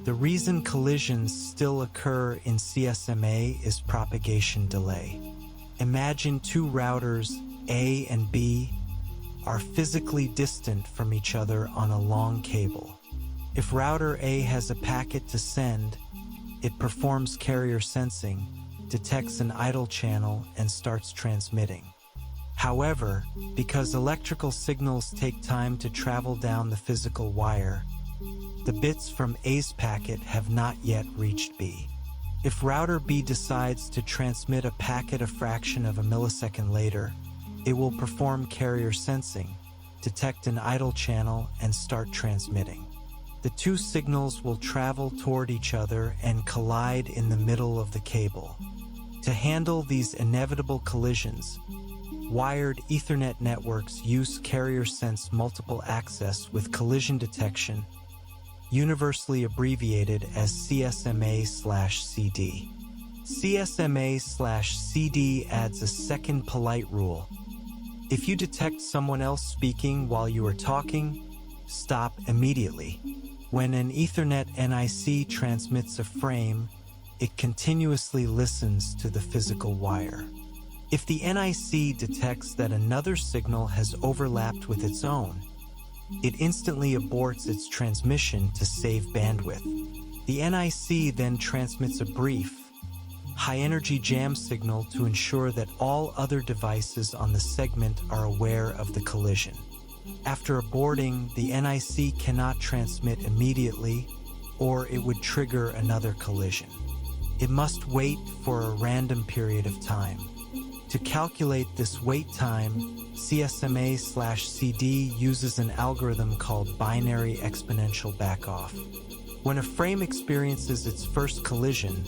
The reason collisions still occur in CSMA is propagation delay. Imagine two routers, A and B, are physically distant from each other on a long cable. If router A has a packet to send, it performs carrier sensing, detects an idle channel, and starts transmitting. However, because electrical signals take time to travel down the physical wire, the bits from A's packet have not yet reached B. If router B decides to transmit a packet a fraction of a millisecond later, it will perform carrier sensing, detect an idle channel, and start transmitting. The two signals will travel toward each other and collide in the middle of the cable. To handle these inevitable collisions, wired Ethernet networks use carrier-sense multiple access with collision detection, universally abbreviated as CSMA/CD. CSMA/CD adds a second polite rule. If you detect someone else speaking while you are talking, stop immediately. When an Ethernet NIC transmits a frame, it continuously listens to the physical wire. If the NIC detects that another signal has overlapped with its own, it instantly aborts its transmission to save bandwidth. The NIC then transmits a brief, high-energy jam signal to ensure that all other devices on the segment are aware of the collision. After aborting, the NIC cannot transmit immediately, or it would trigger another collision. It must wait for a random period of time. To calculate this wait time, CSMA/CD uses an algorithm called binary exponential backoff. When a frame experiences its first collision,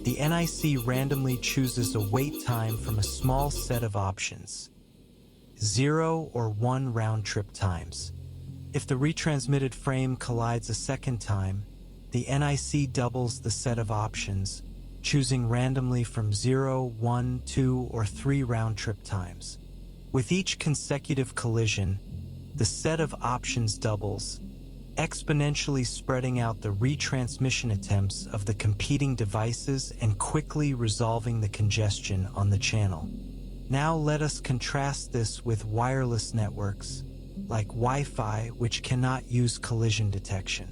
the NIC randomly chooses a wait time from a small set of options, 0 or 1 round-trip times. If the retransmitted frame collides a second time, the NIC doubles the set of options, choosing randomly from 0, 1, 2, or 3 round-trip times. With each consecutive collision, the set of options doubles, exponentially spreading out the retransmission attempts of the competing devices and quickly resolving the congestion on the channel. Now let us contrast this with wireless networks, like Wi-Fi, which cannot use collision detection.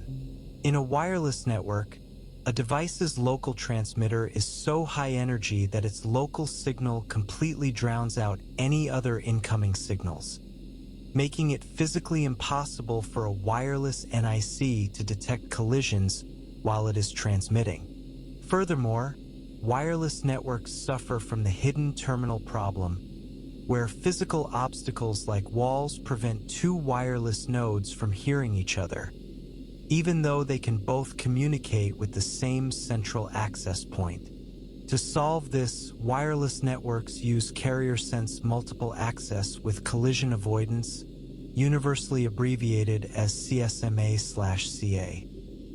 In a wireless network, a device's local transmitter is so high energy that its local signal completely drowns out any other incoming signals, making it physically impossible for a wireless NIC to detect collisions while it is transmitting. Furthermore, wireless networks suffer from the hidden terminal problem, where physical obstacles like walls prevent two wireless nodes from hearing each other, even though they can both communicate with the same central access point. To solve this, wireless networks use carrier-sense multiple access with collision avoidance, universally abbreviated as CSMA/CA.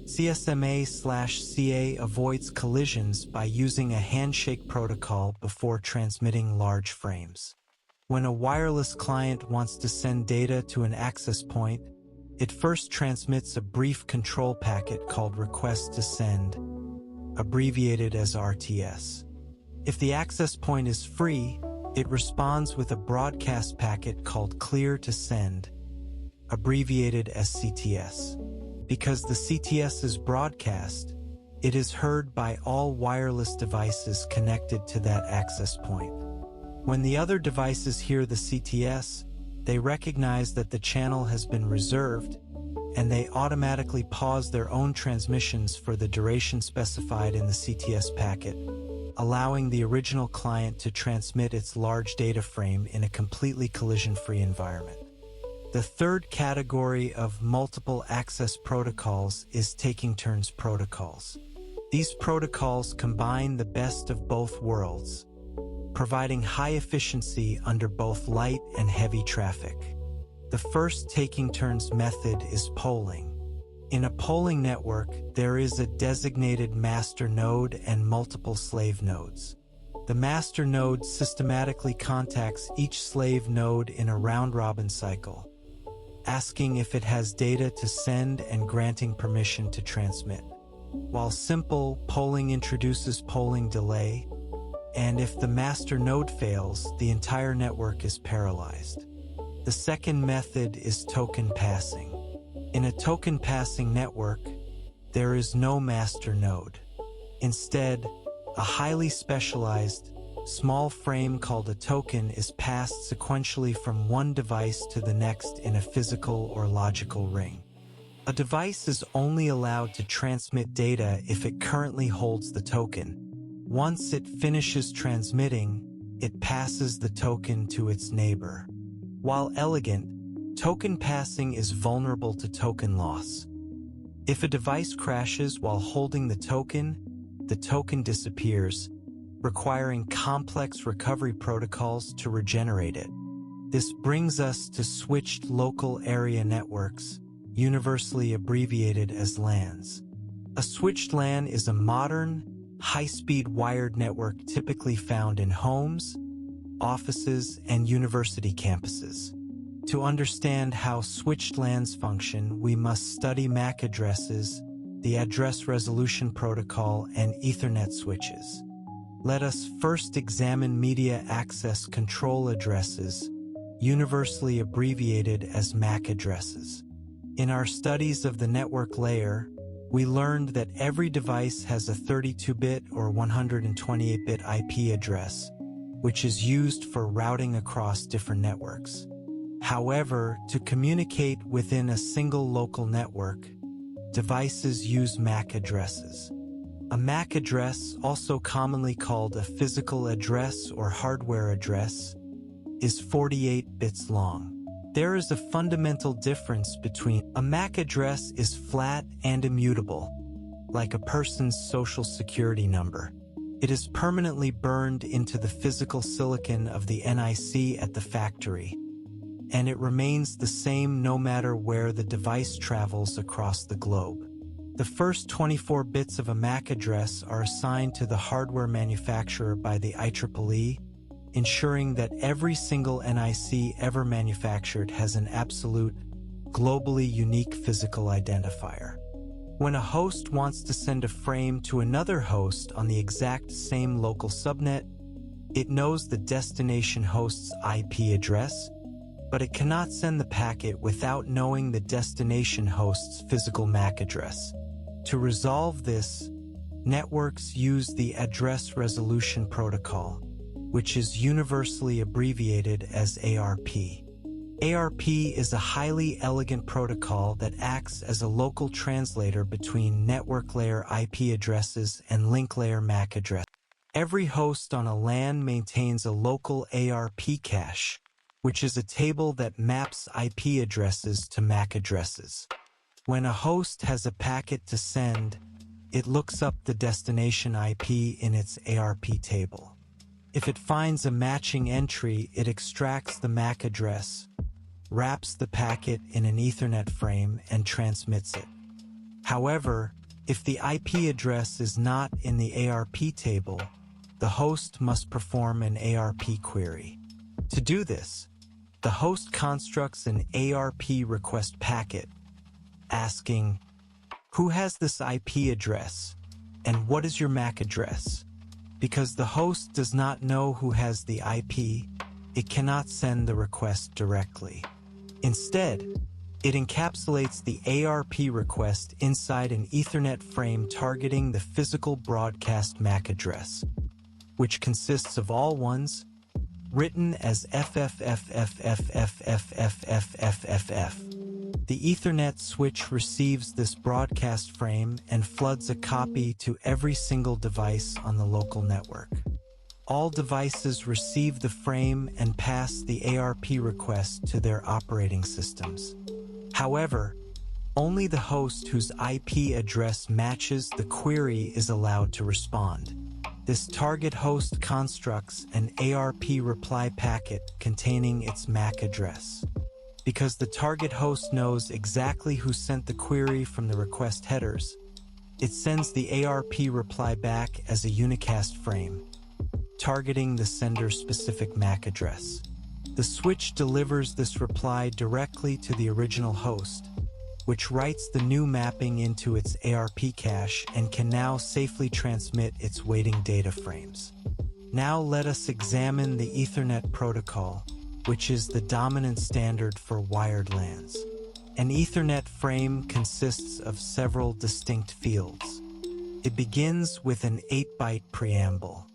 CSMA/CA avoids collisions by using a handshake protocol before transmitting large frames. When a wireless client wants to send data to an access point, it first transmits a brief control packet called request to send, abbreviated as RTS. If the access point is free, it responds with a broadcast packet called clear to send, abbreviated as CTS. Because the CTS is broadcast, it is heard by all wireless devices connected to that access point. When the other devices hear the CTS, they recognize that the channel has been reserved, and they automatically pause their own transmissions for the duration specified in the CTS packet, allowing the original client to transmit its large data frame in a completely collision-free environment. The third category of multiple access protocols is taking turns protocols. These protocols combine the best of both worlds, providing high efficiency under both light and heavy traffic. The first taking turns method is polling. In a polling network, there is a designated master node and multiple slave nodes. The master node systematically contacts each slave node in a round-robin cycle, asking if it has data to send and granting permission to transmit. While simple, polling introduces polling delay, and if the master node fails, the entire network is paralyzed. The second method is token passing. In a token passing network, there is no master node. Instead, a highly specialized, small frame called a token is passed sequentially from one device to the next in a physical or logical ring. A device is only allowed to transmit data if it currently holds the token. Once it finishes transmitting, it passes the token to its neighbor. While elegant, token passing is vulnerable to token loss. If a device crashes while holding the token disappears, requiring complex recovery protocols to regenerate it. This brings us to switched local area networks, universally abbreviated as LANs. A switched LAN is a modern, high-speed wired network typically found in homes, offices, and university campuses. To understand how switched LANs function, we must study MAC addresses, the Address Resolution Protocol, and Ethernet switches. Let us first examine media access control addresses, universally abbreviated as MAC addresses. In our studies of the network layer, we learned that every device has a 32-bit or 128-bit IP address, which is used for routing across different networks. However, to communicate within a single local network, devices use MAC addresses. A MAC address, also commonly called a physical address or hardware address, is 48 bits long. There is a fundamental difference between a MAC address is flat and immutable, like a person's social security number. It is permanently burned into the physical silicon of the NIC at the factory, and it remains the same no matter where the device travels across the globe. The first 24 bits of a MAC address are assigned to the hardware manufacturer by the IEEE, ensuring that every single NIC ever manufactured has an absolute, globally unique physical identifier. When a host wants to send a frame to another host on the exact same local subnet, it knows the destination host's IP address, but it cannot send the packet without knowing the destination host's physical MAC address. To resolve this, networks use the Address Resolution Protocol, which is universally abbreviated as ARP. ARP is a highly elegant protocol that acts as a local translator between network layer IP addresses and link layer MAC addresses. Every host on a LAN maintains a local ARP cache, which is a table that maps IP addresses to MAC addresses. When a host has a packet to send, it looks up the destination IP in its ARP table. If it finds a matching entry, it extracts the MAC address, wraps the packet in an Ethernet frame, and transmits it. However, if the IP address is not in the ARP table, the host must perform an ARP query. To do this, the host constructs an ARP request packet, asking, "Who has this IP address, and what is your MAC address?" Because the host does not know who has the IP, it cannot send the request directly. Instead, it encapsulates the ARP request inside an Ethernet frame targeting the physical broadcast MAC address, which consists of all ones, written as FFFFFFFFFFF. The Ethernet switch receives this broadcast frame and floods a copy to every single device on the local network. All devices receive the frame and pass the ARP request to their operating systems. However, only the host whose IP address matches the query is allowed to respond. This target host constructs an ARP reply packet containing its MAC address. Because the target host knows exactly who sent the query from the request headers, it sends the ARP reply back as a unicast frame, targeting the sender's specific MAC address. The switch delivers this reply directly to the original host, which writes the new mapping into its ARP cache and can now safely transmit its waiting data frames. Now let us examine the Ethernet protocol, which is the dominant standard for wired LANs. An Ethernet frame consists of several distinct fields. It begins with an 8-byte preamble.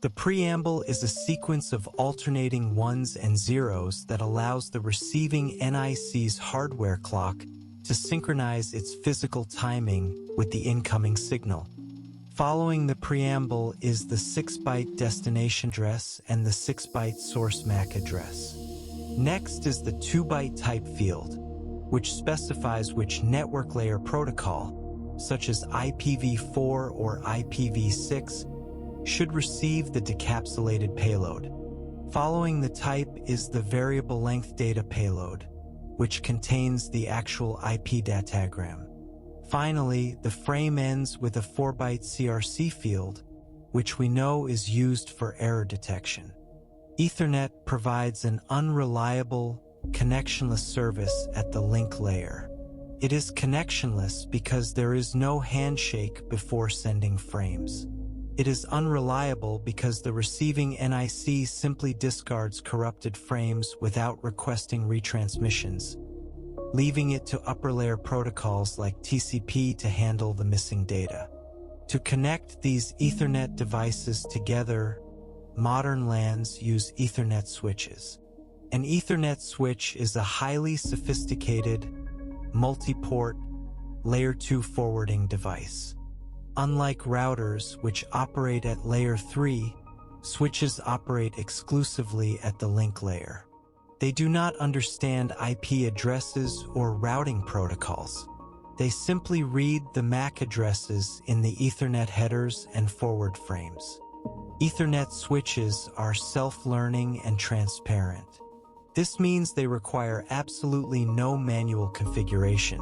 The preamble is a sequence of alternating ones and zeros that allows the receiving NIC's hardware clock to synchronize its physical timing with the incoming signal. Following the preamble is the 6-byte destination address and the 6-byte source MAC address. Next is the 2-byte type field. which specifies which network layer protocol, such as IPv4 or IPv6, should receive the decapsulated payload. Following the type is the variable length data payload, which contains the actual IP datagram. Finally, the frame ends with a 4-byte CRC field, which we know is used for error detection. Ethernet provides an unreliable, connectionless service at the link layer. It is connectionless because there is no handshake before sending frames. It is unreliable because the receiving NIC simply discards corrupted frames without requesting retransmissions, leaving it to upper layer protocols like TCP to handle the missing data. To connect these Ethernet devices together, modern LANs use Ethernet switches. An Ethernet switch is a highly sophisticated, multi-port, Layer 2 forwarding device. Unlike routers, which operate at Layer 3, switches operate exclusively at the link layer. They do not understand IP addresses or routing protocols. They simply read the MAC addresses in the Ethernet headers and forward frames. Ethernet switches are self-learning and transparent. This means they require absolutely no manual configuration.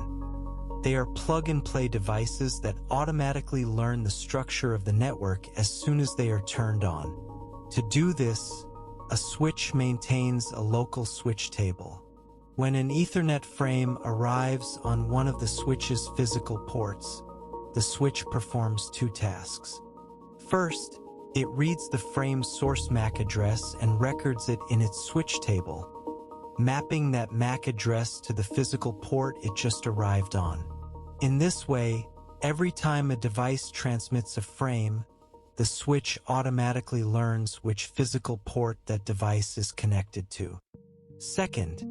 They are plug-and-play devices that automatically learn the structure of the network as soon as they are turned on. To do this, a switch maintains a local switch table. When an Ethernet frame arrives on one of the switch's physical ports, the switch performs two tasks. First, it reads the frame's source MAC address and records it in its switch table, mapping that MAC address to the physical port it just arrived on. In this way, every time a device transmits a frame, the switch automatically learns which physical port that device is connected to. Second,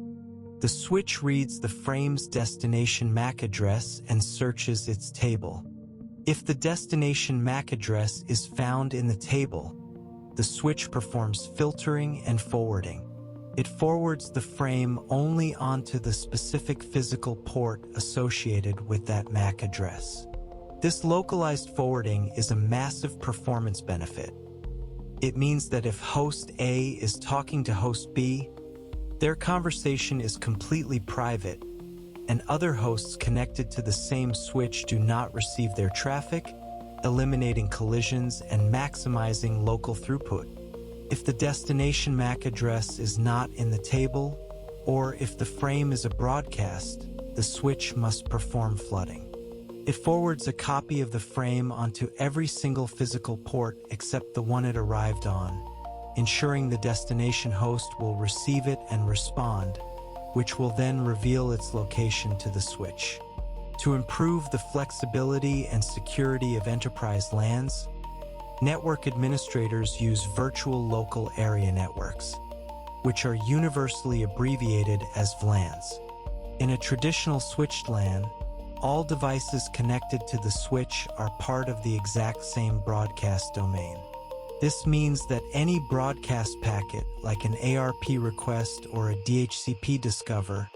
the switch reads the frame's destination MAC address and searches its table. If the destination MAC address is found in the table, the switch performs filtering and forwarding. It forwards the frame only onto the specific physical port associated with that MAC address. This localized forwarding is a massive performance benefit. It means that if host A is talking to host B, their conversation is completely private, and other hosts connected to the same switch do not receive their traffic, eliminating collisions and maximizing local throughput. If the destination MAC address is not in the table, or if the frame is a broadcast, the switch must perform flooding. It forwards a copy of the frame onto every single physical port except the one it arrived on, ensuring the destination host will receive it and respond, which will then reveal its location to the switch. To improve the flexibility and security of enterprise LANs, network administrators use virtual local area networks, which are universally abbreviated as VLANs. In a traditional switched LAN, all devices connected to the switch are part of the exact same broadcast domain. This means that any broadcast packet, like an ARP request or a DHCP discover,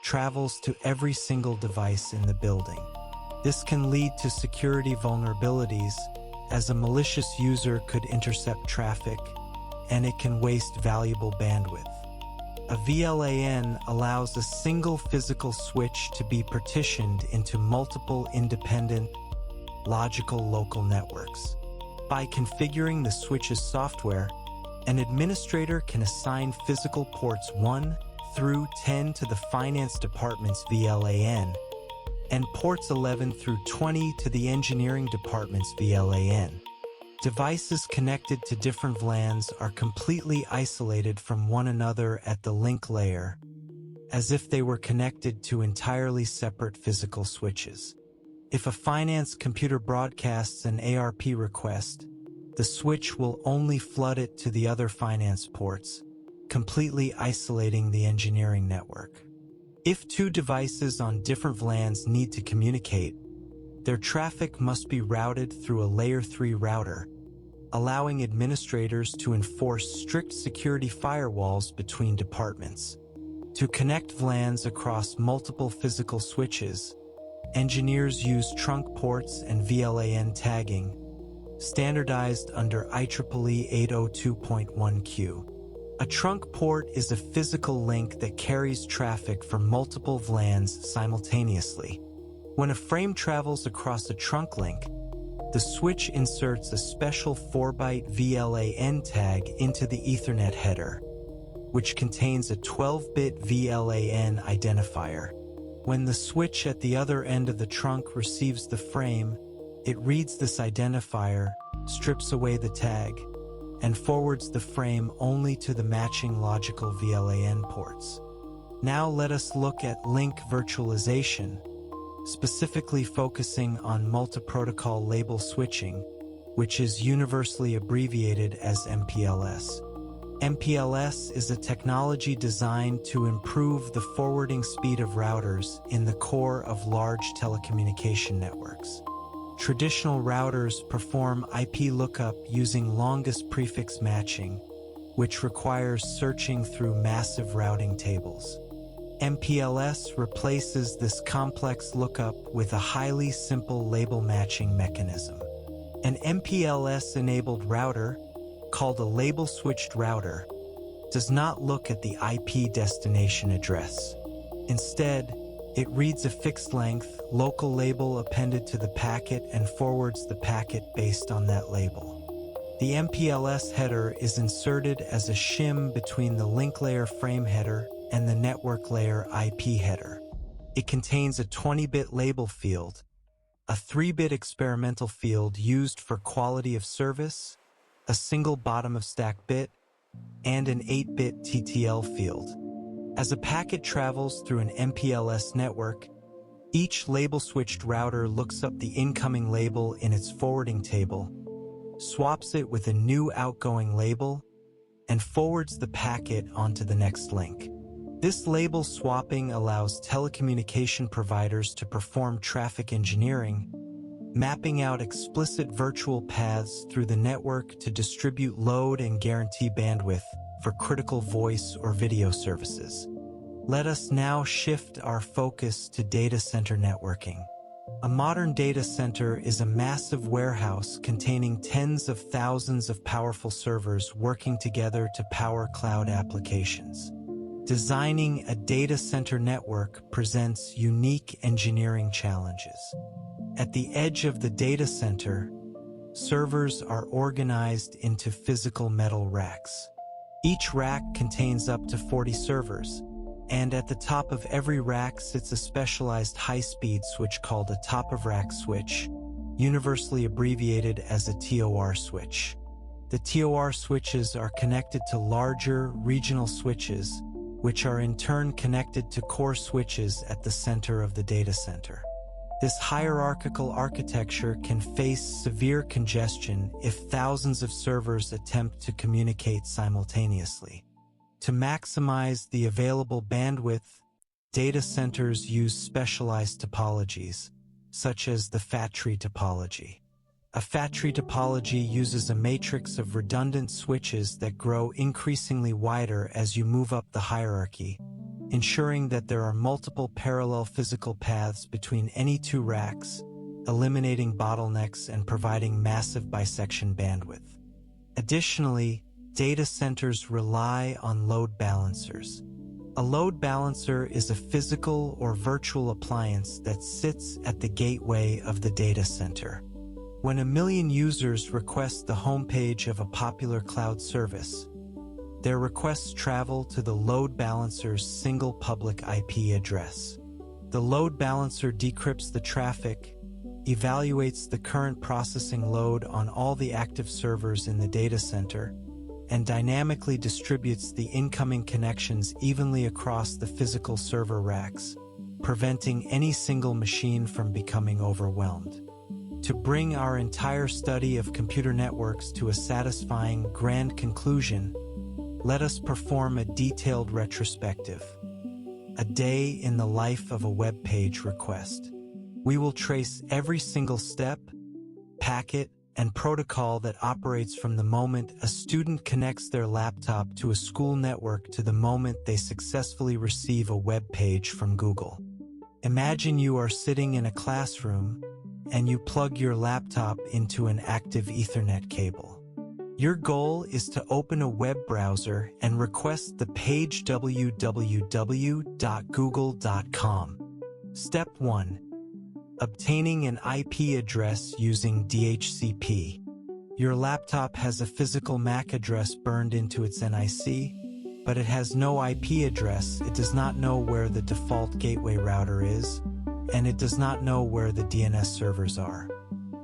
travels to every single device in the building. This can lead to security vulnerabilities, as a malicious user could intercept traffic, and it can waste valuable bandwidth. A VLAN allows a single physical switch to be partitioned into multiple independent, logical local networks. By configuring the switch's software, an administrator can assign physical ports 1 through 10 to the finance department's VLAN, and ports 11 through 20 to the engineering department's VLAN. Devices connected to different VLANs are completely isolated from one another at the link layer, as if they were connected to entirely separate physical switches. If a finance computer broadcasts an ARP request, the switch will only flood it to the other finance ports, completely isolating the engineering network. If two devices on different VLANs need to communicate, their traffic must be routed through a Layer 3 router, allowing administrators to enforce strict security firewalls between departments. To connect VLANs across multiple physical switches, engineers use trunk ports and VLAN tagging, standardized under IEEE 802.1q. A trunk port is a physical link that carries traffic for multiple VLANs simultaneously. When a frame travels across a trunk link, the switch inserts a special 4-byte VLAN tag into the Ethernet header, which contains a 12-bit VLAN identifier. When the switch at the other end of the trunk receives the frame, it reads this identifier, strips away the tag, and forwards the frame only to the matching logical VLAN ports. Now let us look at link virtualization, specifically focusing on multi-protocol label switching, which is universally abbreviated as MPLS. MPLS is a technology designed to improve the forwarding speed of routers in the core of large telecommunication networks. Traditional routers perform IP lookup using longest prefix matching, which requires searching through massive routing tables. MPLS replaces this complex lookup with a highly simple label matching mechanism. An MPLS-enabled router, called a label-switched router, does not look at the IP destination address. Instead, it reads a fixed-length, local label appended to the packet and forwards the packet based on that label. The MPLS header is inserted as a shim between the link layer frame header and the network layer IP header. It contains a 20-bit label field, a 3-bit experimental field used for quality of service, a single bottom-of-stack bit, and an 8-bit TTL field. As a packet travels through an MPLS network, each label-switched router looks up the incoming label in its forwarding table, swaps it with a new outgoing label, and forwards the packet onto the next link. This label swapping allows telecommunication providers to perform traffic engineering, mapping out explicit virtual paths through the network to distribute load and guarantee bandwidth for critical voice or video services. Let us now shift our focus to data center networking. A modern data center is a massive warehouse containing tens of thousands of powerful servers working together to power cloud applications. Designing a data center network presents unique engineering challenges. At the edge of the data center, servers are organized into physical metal racks. Each rack contains up to 40 servers, and at the top of every rack sits a specialized high-speed switch called a top-of-rack switch, universally abbreviated as a TOR switch. The TOR switches are connected to larger regional switches, which are in turn connected to core switches at the center of the data center. This hierarchical architecture can face severe congestion if thousands of servers attempt to communicate simultaneously. To maximize the available bandwidth, data centers use specialized topologies, such as the fat tree topology. A fat tree topology uses a matrix of redundant switches that grow increasingly wider as you move up the hierarchy, ensuring that there are multiple parallel physical paths between any two racks, eliminating bottlenecks and providing massive bisection bandwidth. Additionally, data centers rely on load balancers. A load balancer is a physical or virtual appliance that sits at the gateway of the data center. When 1 million users request the homepage of a popular cloud service, their requests travel to the load balancer's single public IP address. The load balancer decrypts the traffic, evaluates the current processing load on all the active servers in the data center, and dynamically distributes the incoming connections evenly across the physical server racks, preventing any single machine from becoming overwhelmed. To bring our entire study of computer networks to a satisfying grand conclusion, let us perform a detailed retrospective. A day in the life of a web page request. We will trace every single step, packet, and protocol that operates from the moment a student connects their laptop to a school network to the moment they successfully receive a web page from Google. Imagine you are sitting in a classroom and you plug your laptop into an active Ethernet cable. Your goal is to open a web browser and request the page www.google.com. Step 1. Obtaining an IP address using DHCP. Your laptop has a physical MAC address burned into its NIC, but it has no IP address. It does not know where the default gateway router is, and it does not know where the DNS servers are.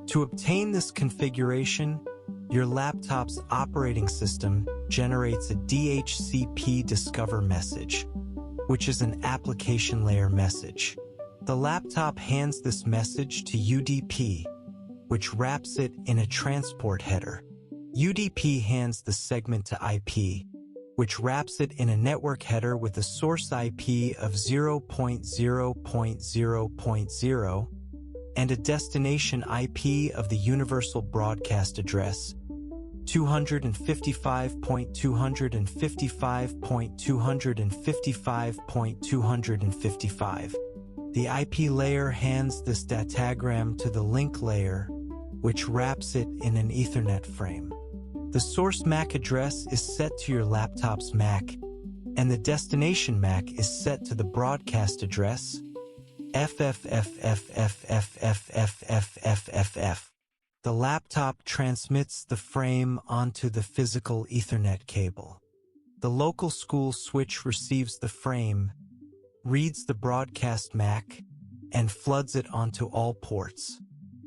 To obtain this configuration, your laptop's operating system generates a DHCP discover message, which is an application layer message. The laptop hands this message to UDP, which wraps it in a transport header. UDP hands the segment to IP, which wraps it in a network header with a source IP of 0.0.0.0 and a destination IP of the universal broadcast address 255.255.255.255. The IP layer hands this datagram to the link layer, which wraps it in an Ethernet frame. The source MAC address is set to your laptop's MAC, and the destination MAC is set to the broadcast address FFFFFFFFFFF. The laptop transmits the frame onto the physical Ethernet cable. The local school switch receives the frame, reads the broadcast MAC, and floods it onto all ports.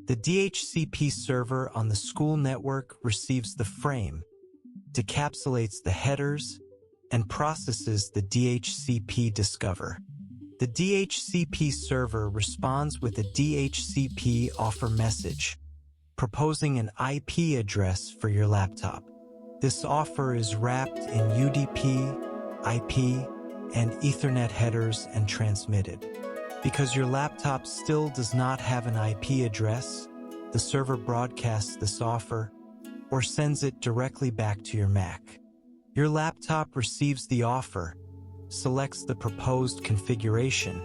The DHCP server on the school network receives the frame, decapsulates the headers, and processes the DHCP discover. The DHCP server responds with a DHCP offer message, proposing an IP address for your laptop. This offer is wrapped in UDP, IP, and Ethernet headers and transmitted. Because your laptop still does not have an IP address, the server broadcasts this offer or sends it directly back to your Mac. Your laptop receives the offer, selects the proposed configuration,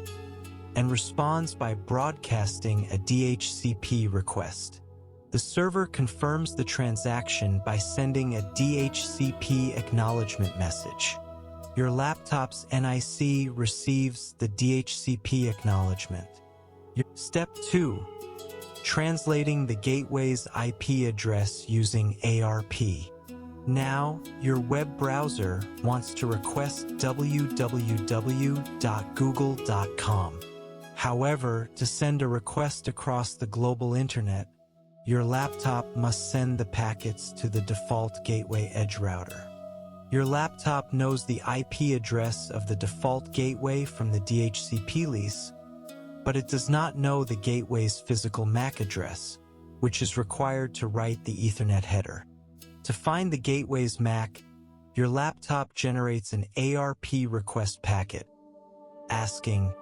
and responds by broadcasting a DHCP request. The server confirms the transaction by sending a DHCP acknowledgement message. Your laptop's NIC receives the DHCP acknowledgement. Step 2. Translating the gateway's IP address using ARP. Now, your web browser wants to request www.google.com. However, to send a request across the global internet, your laptop must send the packets to the default gateway edge router. Your laptop knows the IP address of the default gateway from the DHCP lease, but it does not know the gateway's physical MAC address, which is required to write the Ethernet header. To find the gateway's MAC, your laptop generates an ARP request packet, asking,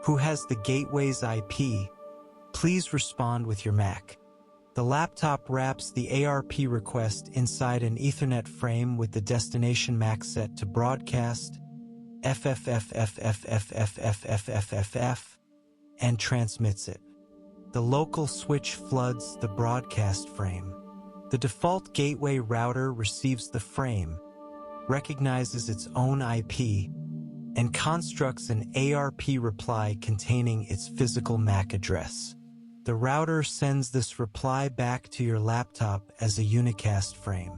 "Who has the gateway's IP? Please respond with your MAC." The laptop wraps the ARP request inside an Ethernet frame with the destination MAC set to broadcast FFFFFFFFFFF and transmits it. The local switch floods the broadcast frame. The default gateway router receives the frame, recognizes its own IP, and constructs an ARP reply containing its physical MAC address. The router sends this reply back to your laptop as a unicast frame.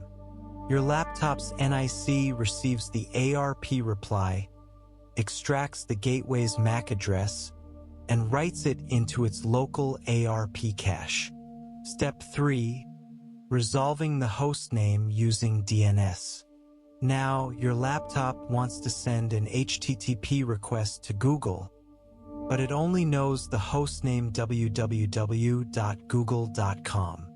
Your laptop's NIC receives the ARP reply, extracts the gateway's MAC address, and writes it into its local ARP cache. Step 3. Resolving the hostname using DNS. Now, your laptop wants to send an HTTP request to Google, but it only knows the hostname www.google.com.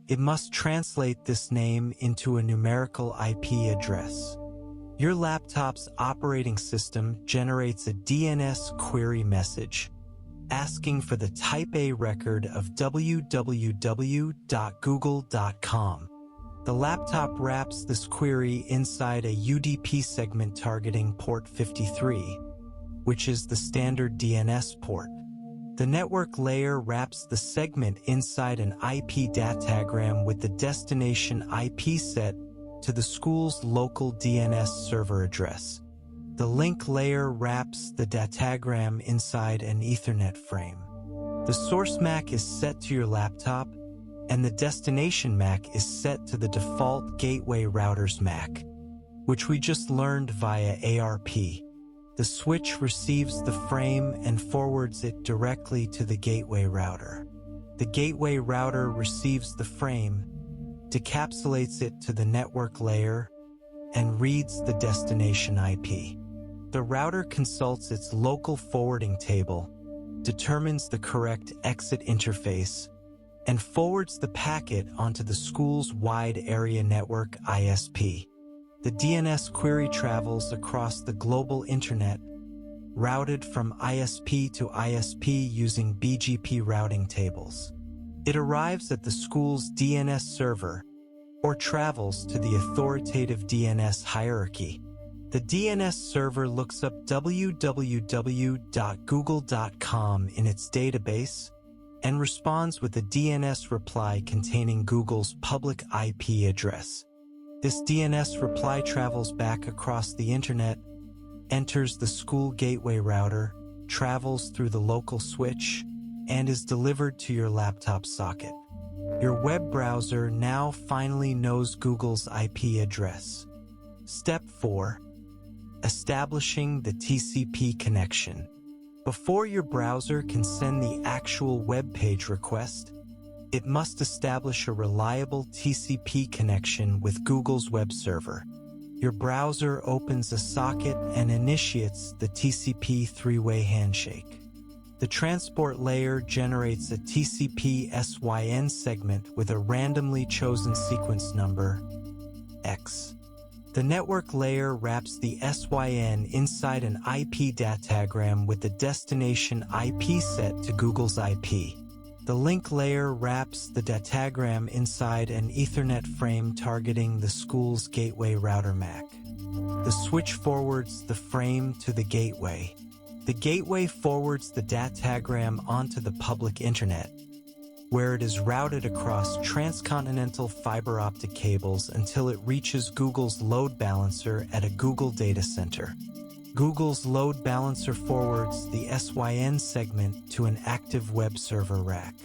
It must translate this name into a numerical IP address. Your laptop's operating system generates a DNS query message, asking for the type A record of www.google.com. The laptop wraps this query inside a UDP segment targeting port 53, which is the standard DNS port. The network layer wraps the segment inside an IP datagram with the destination IP set to the school's local DNS server address. The link layer wraps the datagram inside an Ethernet frame. The source MAC is set to your laptop, and the destination MAC is set to the default gateway router's MAC, which we just learned via ARP. The switch receives the frame and forwards it directly to the gateway router. The gateway router receives the frame, decapsulates it to the network layer, and reads the destination IP. The router consults its local forwarding table, determines the correct exit interface, and forwards the packet onto the school's wide area network ISP. The DNS query travels across the global internet, routed from ISP to ISP using BGP routing tables. It arrives at the school's DNS server, or travels to the authoritative DNS hierarchy. The DNS server looks up www.google.com in its database and responds with a DNS reply containing Google's public IP address. This DNS reply travels back across the internet, enters the school gateway router, travels through the local switch, and is delivered to your laptop socket. Your web browser now finally knows Google's IP address. Step 4. Establishing the TCP connection. Before your browser can send the actual web page request, it must establish a reliable TCP connection with Google's web server. Your browser opens a socket and initiates the TCP three-way handshake. The transport layer generates a TCP SYN segment with a randomly chosen sequence number, X. The network layer wraps the SYN inside an IP datagram with the destination IP set to Google's IP. The link layer wraps the datagram inside an Ethernet frame targeting the school's gateway router MAC. The switch forwards the frame to the gateway. The gateway forwards the datagram onto the public internet, where it is routed across transcontinental fiber optic cables until it reaches Google's load balancer at a Google data center. Google's load balancer forwards the SYN segment to an active web server rack.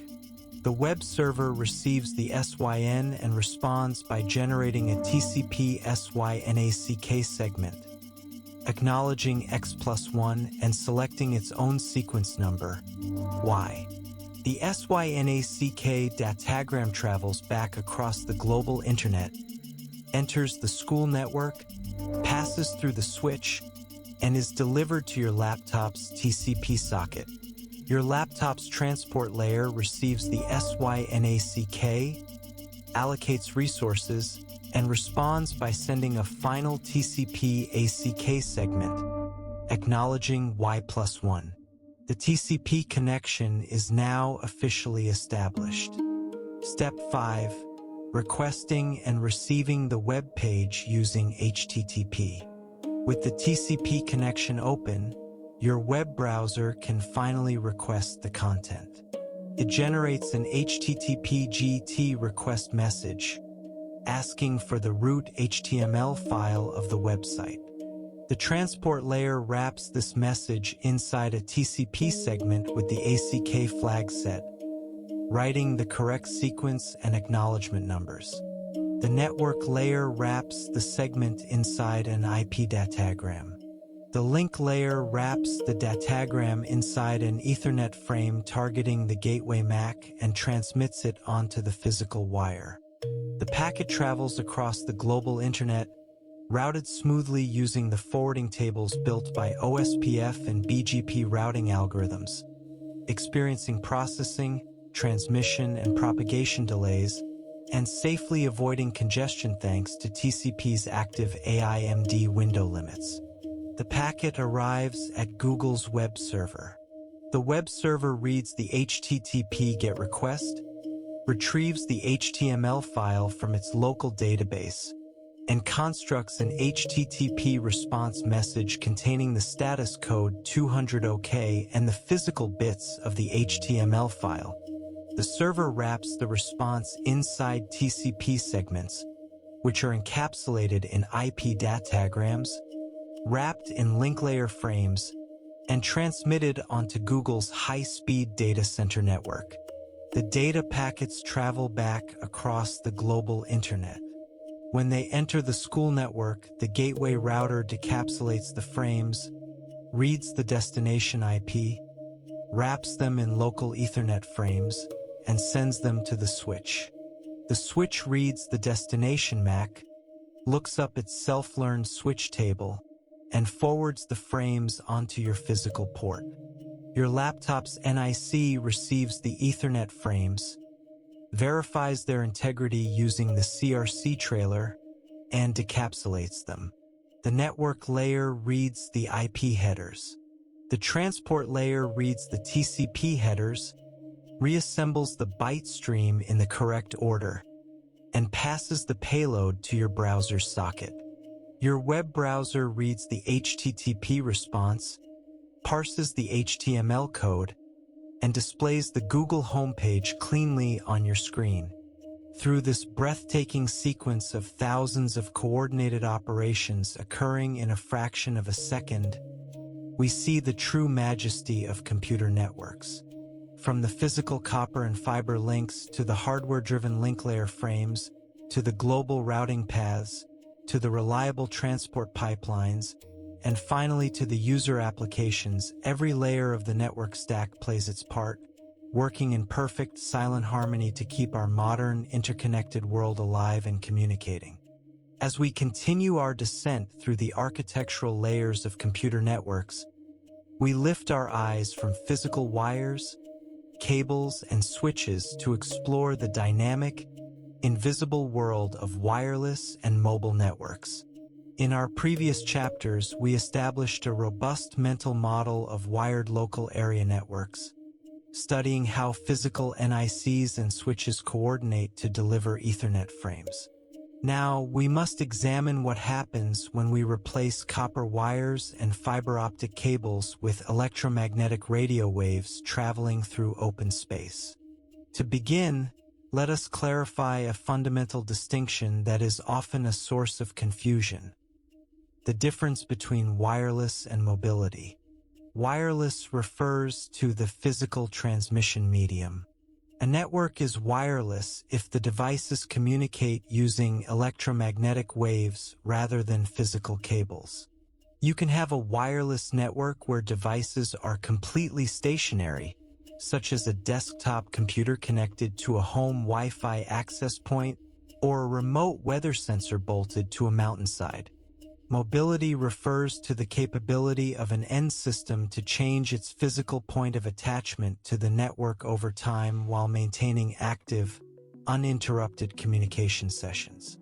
The web server receives the SYN and responds by generating a TCP SYNACK segment, acknowledging X+1 and selecting its own sequence number, Y. The SYNACK datagram travels back across the global internet, enters the school network, passes through the switch, and is delivered to your laptop's TCP socket. Your laptop's transport layer receives the SYNACK, allocates resources, and responds by sending a final TCP ACK segment, acknowledging Y+1. The TCP connection is now officially established. Step 5. Requesting and receiving the web page using HTTP. With the TCP connection open, your web browser can finally request the content. It generates an HTTP GT request message, asking for the root HTML file of the website. The transport layer wraps this message inside a TCP segment with the ACK flag set, writing the correct sequence and acknowledgement numbers. The network layer wraps the segment inside an IP datagram. The link layer wraps the datagram inside an Ethernet frame targeting the gateway MAC and transmits it onto the physical wire. The packet travels across the global internet, routed smoothly using the forwarding tables built by OSPF and BGP routing algorithms, experiencing processing, transmission, and propagation delays, and safely avoiding congestion thanks to TCP's active AIMD window limits. The packet arrives at Google's web server. The web server reads the HTTP GET request, retrieves the HTML file from its local database, and constructs an HTTP response message containing the status code 200 OK and the physical bits of the HTML file. The server wraps the response inside TCP segments, which are encapsulated in IP datagrams, wrapped in link layer frames, and transmitted onto Google's high-speed data center network. The data packets travel back across the global internet. When they enter the school network, the gateway router decapsulates the frames, reads the destination IP, wraps them in local Ethernet frames, and sends them to the switch. The switch reads the destination MAC, looks up its self-learned switch table, and forwards the frames onto your physical port. Your laptop's NIC receives the Ethernet frames, verifies their integrity using the CRC trailer, and decapsulates them. The network layer reads the IP headers. The transport layer reads the TCP headers, reassembles the byte stream in the correct order, and passes the payload to your browser's socket. Your web browser reads the HTTP response, parses the HTML code, and displays the Google homepage cleanly on your screen. Through this breathtaking sequence of thousands of coordinated operations occurring in a fraction of a second, we see the true majesty of computer networks. From the physical copper and fiber links to the hardware-driven link layer frames, to the global routing paths, to the reliable transport pipelines, and finally to the user applications, every layer of the network stack plays its part, working in perfect, silent harmony to keep our modern, interconnected world alive and communicating. As we continue our descent through the architectural layers of computer networks, we lift our eyes from physical wires, cables, and switches to explore the dynamic, invisible world of wireless and mobile networks. In our previous chapters, we established a robust mental model of wired local area networks, studying how physical NICs and switches coordinate to deliver Ethernet frames. Now, we must examine what happens when we replace copper wires and fiber optic cables with electromagnetic radio waves traveling through open space. To begin, let us clarify a fundamental distinction that is often a source of confusion: the difference between wireless and mobility. Wireless refers to the physical transmission medium. A network is wireless if the devices communicate using electromagnetic waves rather than physical cables. You can have a wireless network where devices are completely stationary, such as a desktop computer connected to a home Wi-Fi access point or a remote weather sensor bolted to a mountainside. Mobility refers to the capability of an end system to change its physical point of attachment to the network over time while maintaining active, uninterrupted communication sessions.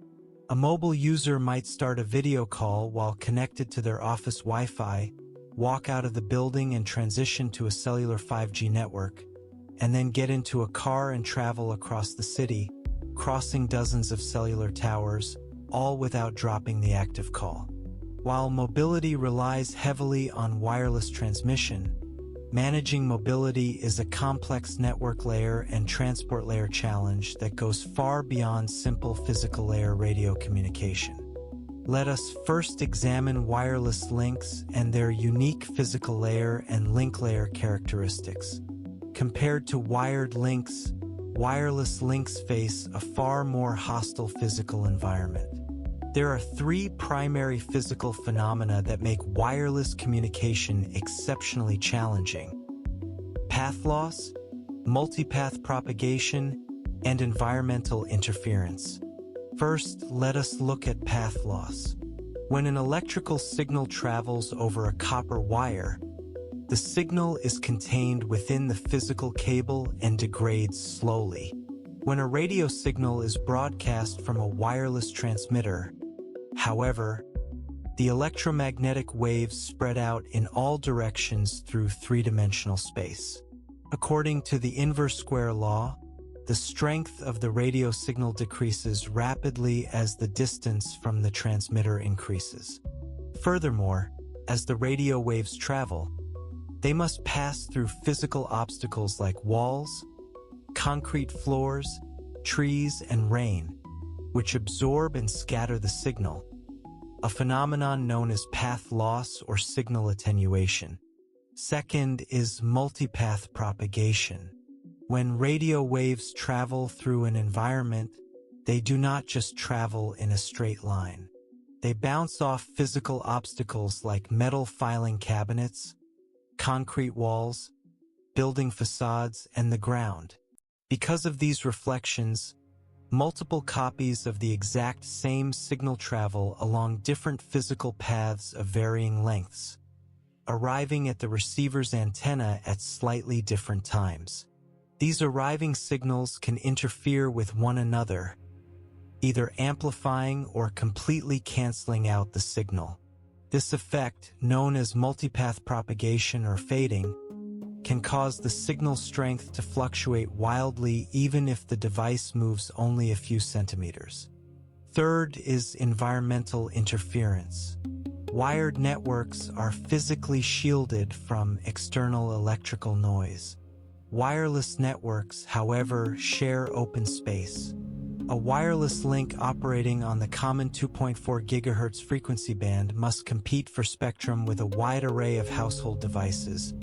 A mobile user might start a video call while connected to their office Wi-Fi, walk out of the building and transition to a cellular 5G network, and then get into a car and travel across the city, crossing dozens of cellular towers, all without dropping the active call. While mobility relies heavily on wireless transmission, managing mobility is a complex network layer and transport layer challenge that goes far beyond simple physical layer radio communication. Let us first examine wireless links and their unique physical layer and link layer characteristics. Compared to wired links, wireless links face a far more hostile physical environment. There are three primary physical phenomena that make wireless communication exceptionally challenging: path loss, multipath propagation, and environmental interference. First, let us look at path loss. When an electrical signal travels over a copper wire, the signal is contained within the physical cable and degrades slowly. When a radio signal is broadcast from a wireless transmitter, however, The electromagnetic waves spread out in all directions through three-dimensional space. According to the inverse square law, the strength of the radio signal decreases rapidly as the distance from the transmitter increases. Furthermore, as the radio waves travel, they must pass through physical obstacles like walls, concrete floors, trees, and rain, which absorb and scatter the signal, a phenomenon known as path loss or signal attenuation. Second is multipath propagation. When radio waves travel through an environment, they do not just travel in a straight line. They bounce off physical obstacles like metal filing cabinets, concrete walls, building facades, and the ground. Because of these reflections, multiple copies of the exact same signal travel along different physical paths of varying lengths, arriving at the receiver's antenna at slightly different times. These arriving signals can interfere with one another, either amplifying or completely canceling out the signal. This effect, known as multipath propagation or fading, can cause the signal strength to fluctuate wildly even if the device moves only a few centimeters. Third is environmental interference. Wired networks are physically shielded from external electrical noise. Wireless networks, however, share open space. A wireless link operating on the common 2.4 GHz frequency band must compete for spectrum with a wide array of household devices,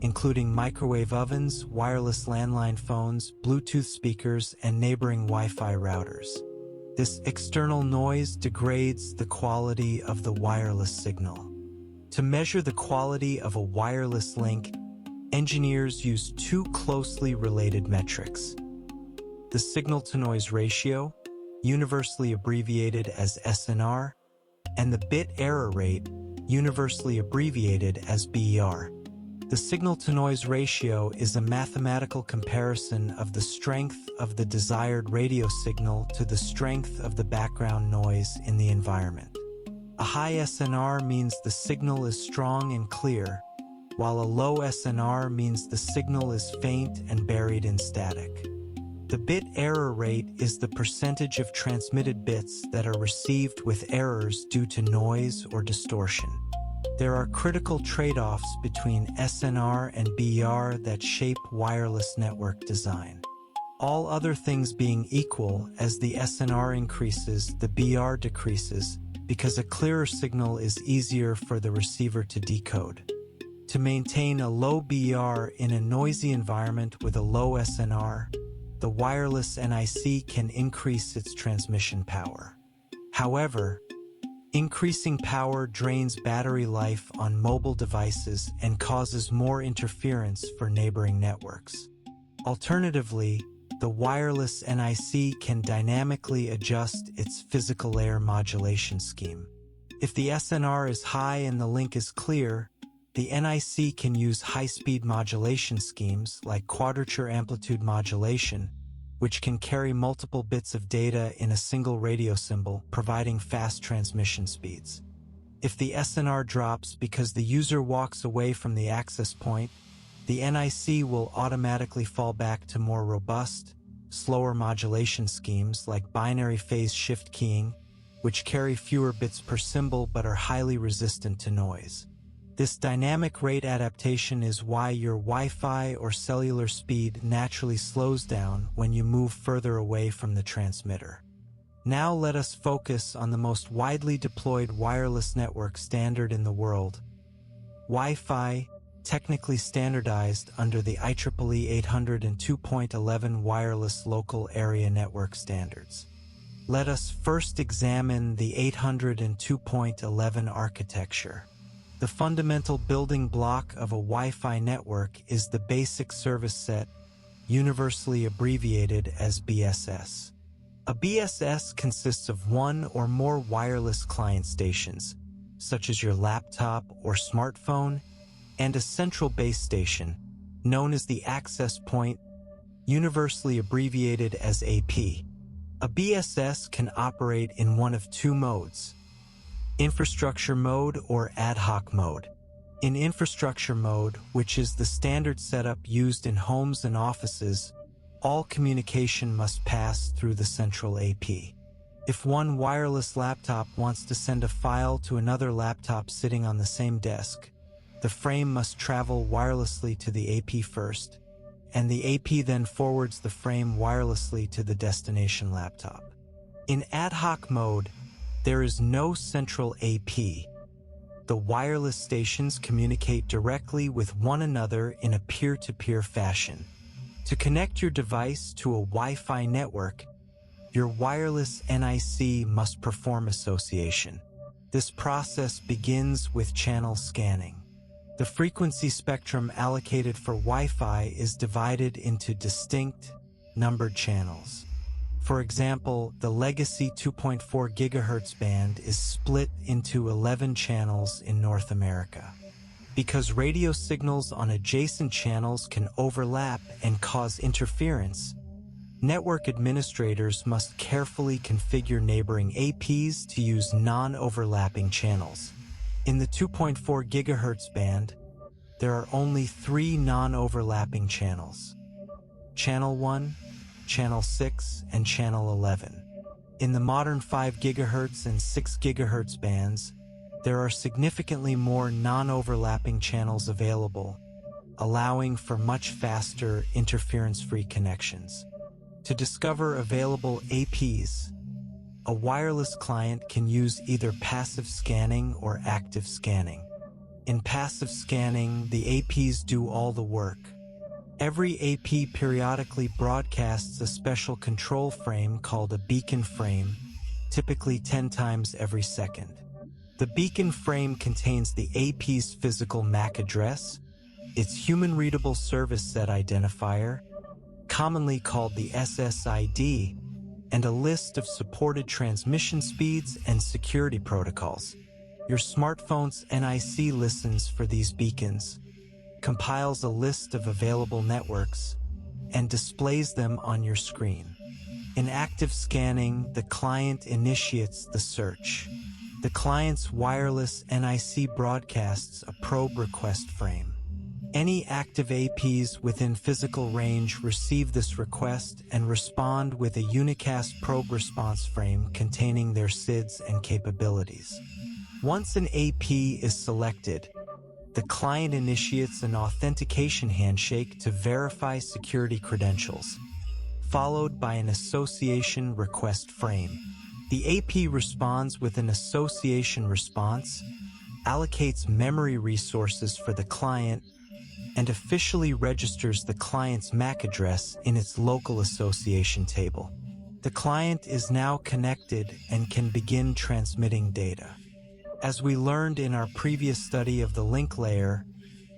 including microwave ovens, wireless landline phones, Bluetooth speakers, and neighboring Wi-Fi routers. This external noise degrades the quality of the wireless signal. To measure the quality of a wireless link, engineers use two closely related metrics: the signal-to-noise ratio, universally abbreviated as SNR, and the bit error rate, universally abbreviated as BER. The signal-to-noise ratio is a mathematical comparison of the strength of the desired radio signal to the strength of the background noise in the environment. A high SNR means the signal is strong and clear, while a low SNR means the signal is faint and buried in static. The bit error rate is the percentage of transmitted bits that are received with errors due to noise or distortion. There are critical trade-offs between SNR and BER that shape wireless network design. All other things being equal, as the SNR increases, the BER decreases, because a clearer signal is easier for the receiver to decode. To maintain a low BER in a noisy environment with a low SNR, the wireless NIC can increase its transmission power. However, increasing power drains battery life on mobile devices and causes more interference for neighboring networks. Alternatively, the wireless NIC can dynamically adjust its physical layer modulation scheme. If the SNR is high and the link is clear, the NIC can use high-speed modulation schemes like quadrature amplitude modulation, which can carry multiple bits of data in a single radio symbol, providing fast transmission speeds. If the SNR drops because the user walks away from the access point, the NIC will automatically fall back to more robust, slower modulation schemes like binary phase shift keying, which carry fewer bits per symbol but are highly resistant to noise. This dynamic rate adaptation is why your Wi-Fi or cellular speed naturally slows down when you move further away from the transmitter. Now let us focus on the most widely deployed wireless network standard in the world, Wi-Fi, technically standardized under the IEEE 802.11 Wireless Local Area Network Standards. Let us first examine the 802.11 architecture. The fundamental building block of a Wi-Fi network is the basic service set, universally abbreviated as BSS. A BSS consists of one or more wireless client stations, such as your laptop or smartphone, and a central base station, known as the access point, universally abbreviated as AP. A BSS can operate in one of two modes: Infrastructure mode or ad hoc mode. In infrastructure mode, which is the standard setup used in homes and offices, all communication must pass through the central AP. If one wireless laptop wants to send a file to another laptop sitting on the same desk, the frame must travel wirelessly to the AP first, and the AP then forwards the frame wirelessly to the destination laptop. In ad hoc mode, there is no central AP. The wireless stations communicate directly with one another in a peer-to-peer fashion. To connect your device to a Wi-Fi network, your wireless NIC must perform association. This process begins with channel scanning. The frequency spectrum allocated for Wi-Fi is divided into distinct, numbered channels. For example, the legacy 2.4 GHz band is split into 11 channels in North America. Because radio signals on adjacent channels can overlap and cause interference, network administrators must carefully configure neighboring APs to use non-overlapping channels. In the 2.4 GHz band, there are only 3 non-overlapping channels: Channel 1, Channel 6, and Channel 11. In the modern 5 GHz and 6 GHz bands, there are significantly more non-overlapping channels available, allowing for much faster, interference-free connections. To discover available APs, a wireless client can use either passive scanning or active scanning. In passive scanning, the APs do all the work. Every AP periodically broadcasts a special control frame called a beacon frame, typically 10 times every second. The beacon frame contains the AP's physical MAC address, its human-readable service set identifier, commonly called the SSID, and a list of supported transmission speeds and security protocols. Your smartphone's NIC listens for these beacons, compiles a list of available networks, and displays them on your screen. In active scanning, the client initiates the search. The client's wireless NIC broadcasts a probe request frame. Any active APs within physical range receive this request and respond with a unicast probe response frame containing their SIDs and capabilities. Once an AP is selected, the client initiates an authentication handshake to verify security credentials, followed by an association request frame. The AP responds with an association response, allocates memory resources for the client, and officially registers the client's MAC address in its local association table. The client is now connected and can begin transmitting data. As we learned in our previous study of the link layer,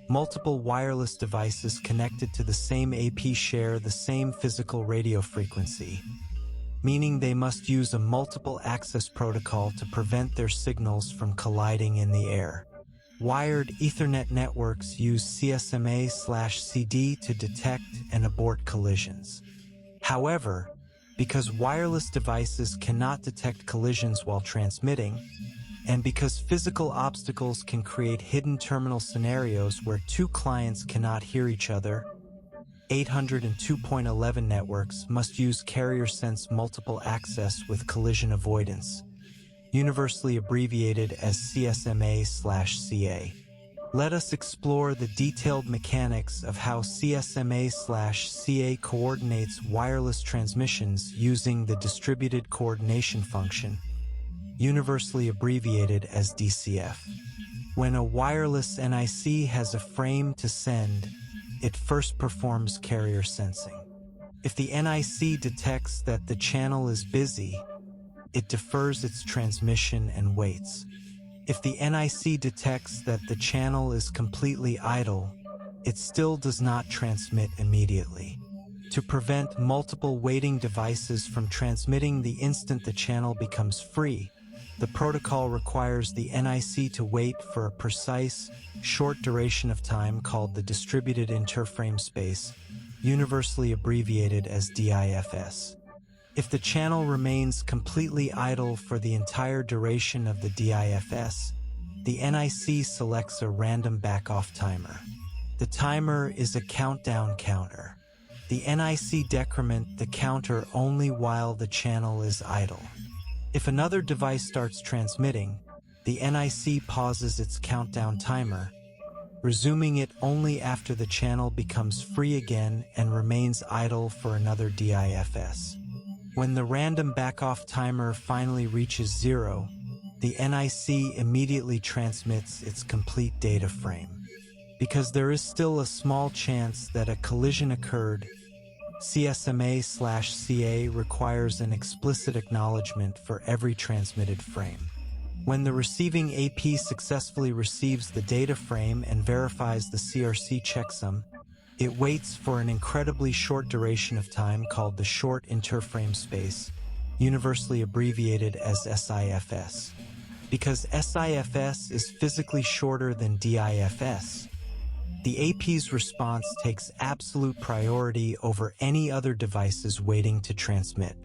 multiple wireless devices connected to the same AP share the same physical radio frequency, meaning they must use a multiple access protocol to prevent their signals from colliding in the air. Wired Ethernet networks use CSMA/CD to detect and abort collisions. However, because wireless devices cannot detect collisions while transmitting, and because physical obstacles can create hidden terminal scenarios where two clients cannot hear each other, 802.11 networks must use carrier-sense multiple access with collision avoidance, universally abbreviated as CSMA/CA. Let us explore the detailed mechanics of how CSMA/CA coordinates wireless transmissions using the distributed coordination function, universally abbreviated as DCF. When a wireless NIC has a frame to send, it first performs carrier sensing. If the NIC detects that the channel is busy, it defers its transmission and waits. If the NIC detects that the channel is completely idle, it still does not transmit immediately. To prevent multiple waiting devices from transmitting the instant the channel becomes free, the protocol requires the NIC to wait for a precise, short duration of time called the distributed interframe space, universally abbreviated as DIFS. If the channel remains completely idle for the entire duration of the DIFS, the NIC selects a random backoff timer. The timer is a countdown counter. The NIC decrement the counter only while the channel is idle. If another device starts transmitting, the NIC pauses its countdown timer, resuming it only after the channel becomes free again and remains idle for another DIFS. When the random backoff timer finally reaches 0, the NIC immediately transmits its complete data frame. Because there is still a small chance that a collision occurred, CSMA/CA requires an explicit acknowledgement for every transmitted frame. When the receiving AP successfully receives the data frame and verifies the CRC checksum, it waits for an incredibly short duration of time called the short interframe space, universally abbreviated as SIFS. Because SIFS is physically shorter than DIFS, the AP's response takes absolute priority over any other devices waiting to transmit.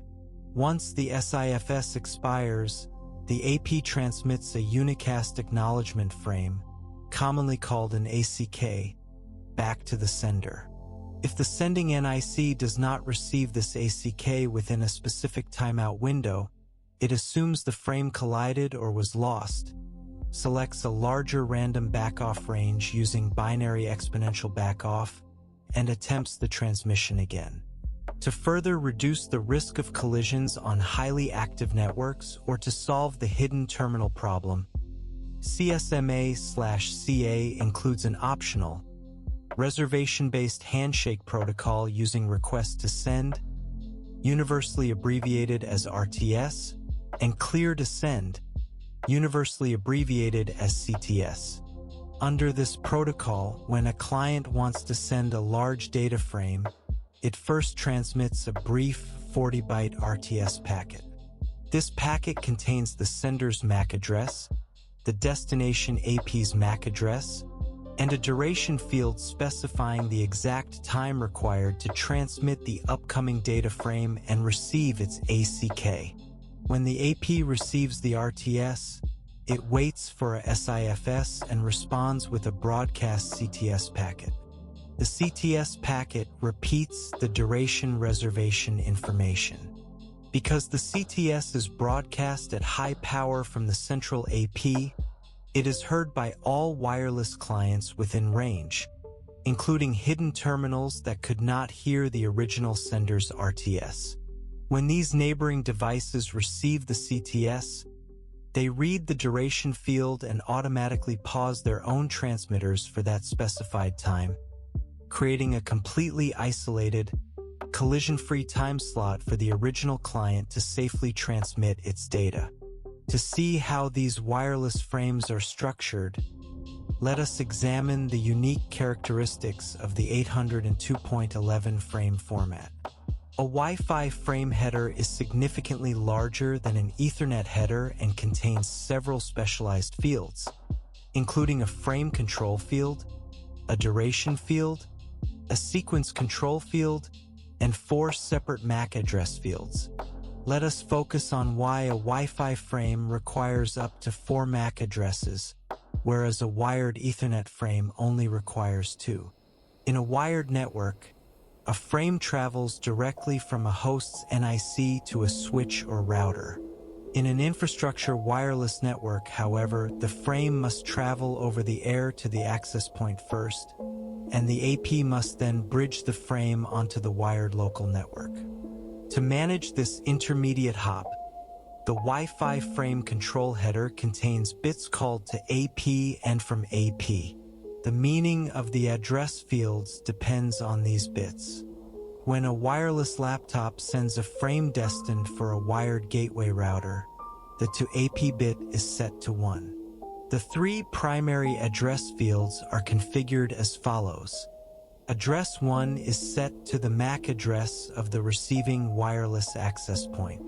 Once the SIFS expires, the AP transmits a unicast acknowledgement frame, commonly called an ACK, back to the sender. If the sending NIC does not receive this ACK within a specific timeout window, it assumes the frame collided or was lost, selects a larger random backoff range using binary exponential backoff, and attempts the transmission again. To further reduce the risk of collisions on highly active networks or to solve the hidden terminal problem, CSMA/CA includes an optional, reservation-based handshake protocol using request to send, universally abbreviated as RTS, and clear to send, universally abbreviated as CTS. Under this protocol, when a client wants to send a large data frame, it first transmits a brief 40-byte RTS packet. This packet contains the sender's MAC address, the destination AP's MAC address, and a duration field specifying the exact time required to transmit the upcoming data frame and receive its ACK. When the AP receives the RTS, it waits for a SIFS and responds with a broadcast CTS packet. The CTS packet repeats the duration reservation information. Because the CTS is broadcast at high power from the central AP, it is heard by all wireless clients within range, including hidden terminals that could not hear the original sender's RTS. When these neighboring devices receive the CTS, they read the duration field and automatically pause their own transmitters for that specified time, creating a completely isolated, collision-free time slot for the original client to safely transmit its data. To see how these wireless frames are structured, let us examine the unique characteristics of the 802.11 frame format. A Wi-Fi frame header is significantly larger than an Ethernet header and contains several specialized fields, including a frame control field, a duration field, a sequence control field, and 4 separate MAC address fields. Let us focus on why a Wi-Fi frame requires up to 4 MAC addresses, whereas a wired Ethernet frame only requires 2. In a wired network, a frame travels directly from a host's NIC to a switch or router. In an infrastructure wireless network, however, the frame must travel over the air to the access point first, and the AP must then bridge the frame onto the wired local network. To manage this intermediate hop, the Wi-Fi frame control header contains bits called to AP and from AP. The meaning of the address fields depends on these bits. When a wireless laptop sends a frame destined for a wired gateway router, the to AP bit is set to 1. The 3 primary address fields are configured as follows. Address 1 is set to the MAC address of the receiving wireless access point.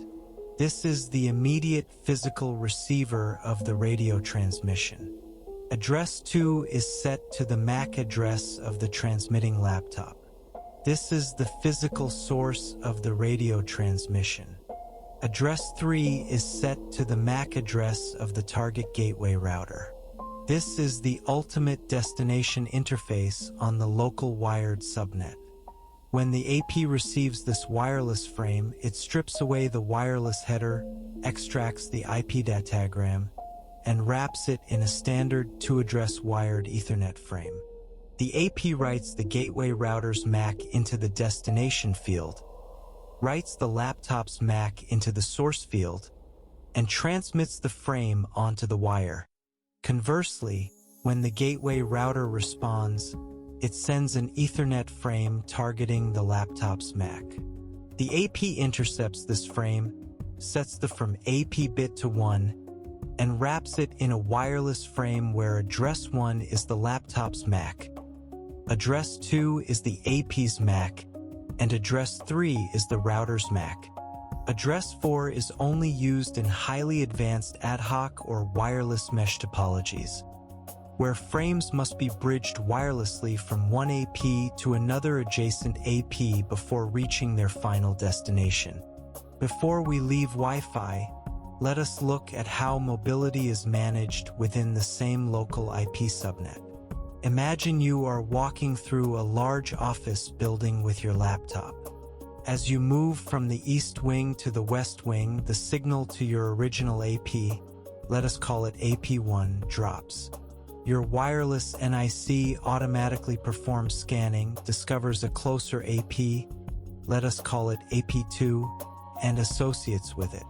This is the immediate physical receiver of the radio transmission. Address 2 is set to the MAC address of the transmitting laptop. This is the physical source of the radio transmission. Address 3 is set to the MAC address of the target gateway router. This is the ultimate destination interface on the local wired subnet. When the AP receives this wireless frame, it strips away the wireless header, extracts the IP datagram, and wraps it in a standard two-address wired Ethernet frame. The AP writes the gateway router's MAC into the destination field, writes the laptop's MAC into the source field, and transmits the frame onto the wire. Conversely, when the gateway router responds, it sends an Ethernet frame targeting the laptop's MAC. The AP intercepts this frame, sets the from AP bit to 1, and wraps it in a wireless frame where address 1 is the laptop's MAC, address 2 is the AP's MAC, and address 3 is the router's MAC. Address 4 is only used in highly advanced ad hoc or wireless mesh topologies, where frames must be bridged wirelessly from one AP to another adjacent AP before reaching their final destination. Before we leave Wi-Fi, let us look at how mobility is managed within the same local IP subnet. Imagine you are walking through a large office building with your laptop. As you move from the east wing to the west wing, the signal to your original AP, let us call it AP1, drops. Your wireless NIC automatically performs scanning, discovers a closer AP, let us call it AP2, and associates with it.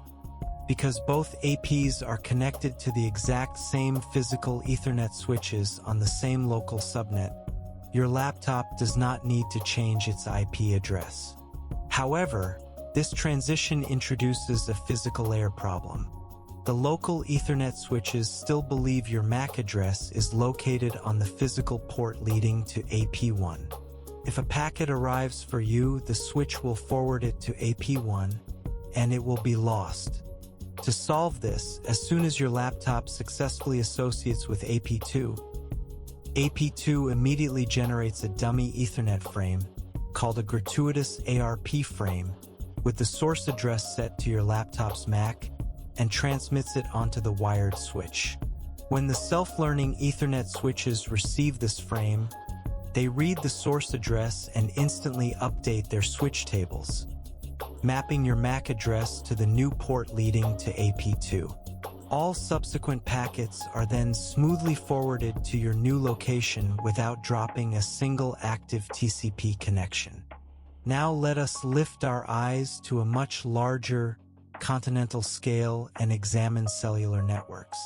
Because both APs are connected to the exact same physical Ethernet switches on the same local subnet, your laptop does not need to change its IP address. However, this transition introduces a physical layer problem. The local Ethernet switches still believe your MAC address is located on the physical port leading to AP1. If a packet arrives for you, the switch will forward it to AP1, and it will be lost. To solve this, as soon as your laptop successfully associates with AP2, AP2 immediately generates a dummy Ethernet frame, called a gratuitous ARP frame, with the source address set to your laptop's MAC, and transmits it onto the wired switch. When the self-learning Ethernet switches receive this frame, they read the source address and instantly update their switch tables, mapping your MAC address to the new port leading to AP2. All subsequent packets are then smoothly forwarded to your new location without dropping a single active TCP connection. Now let us lift our eyes to a much larger, continental scale and examine cellular networks.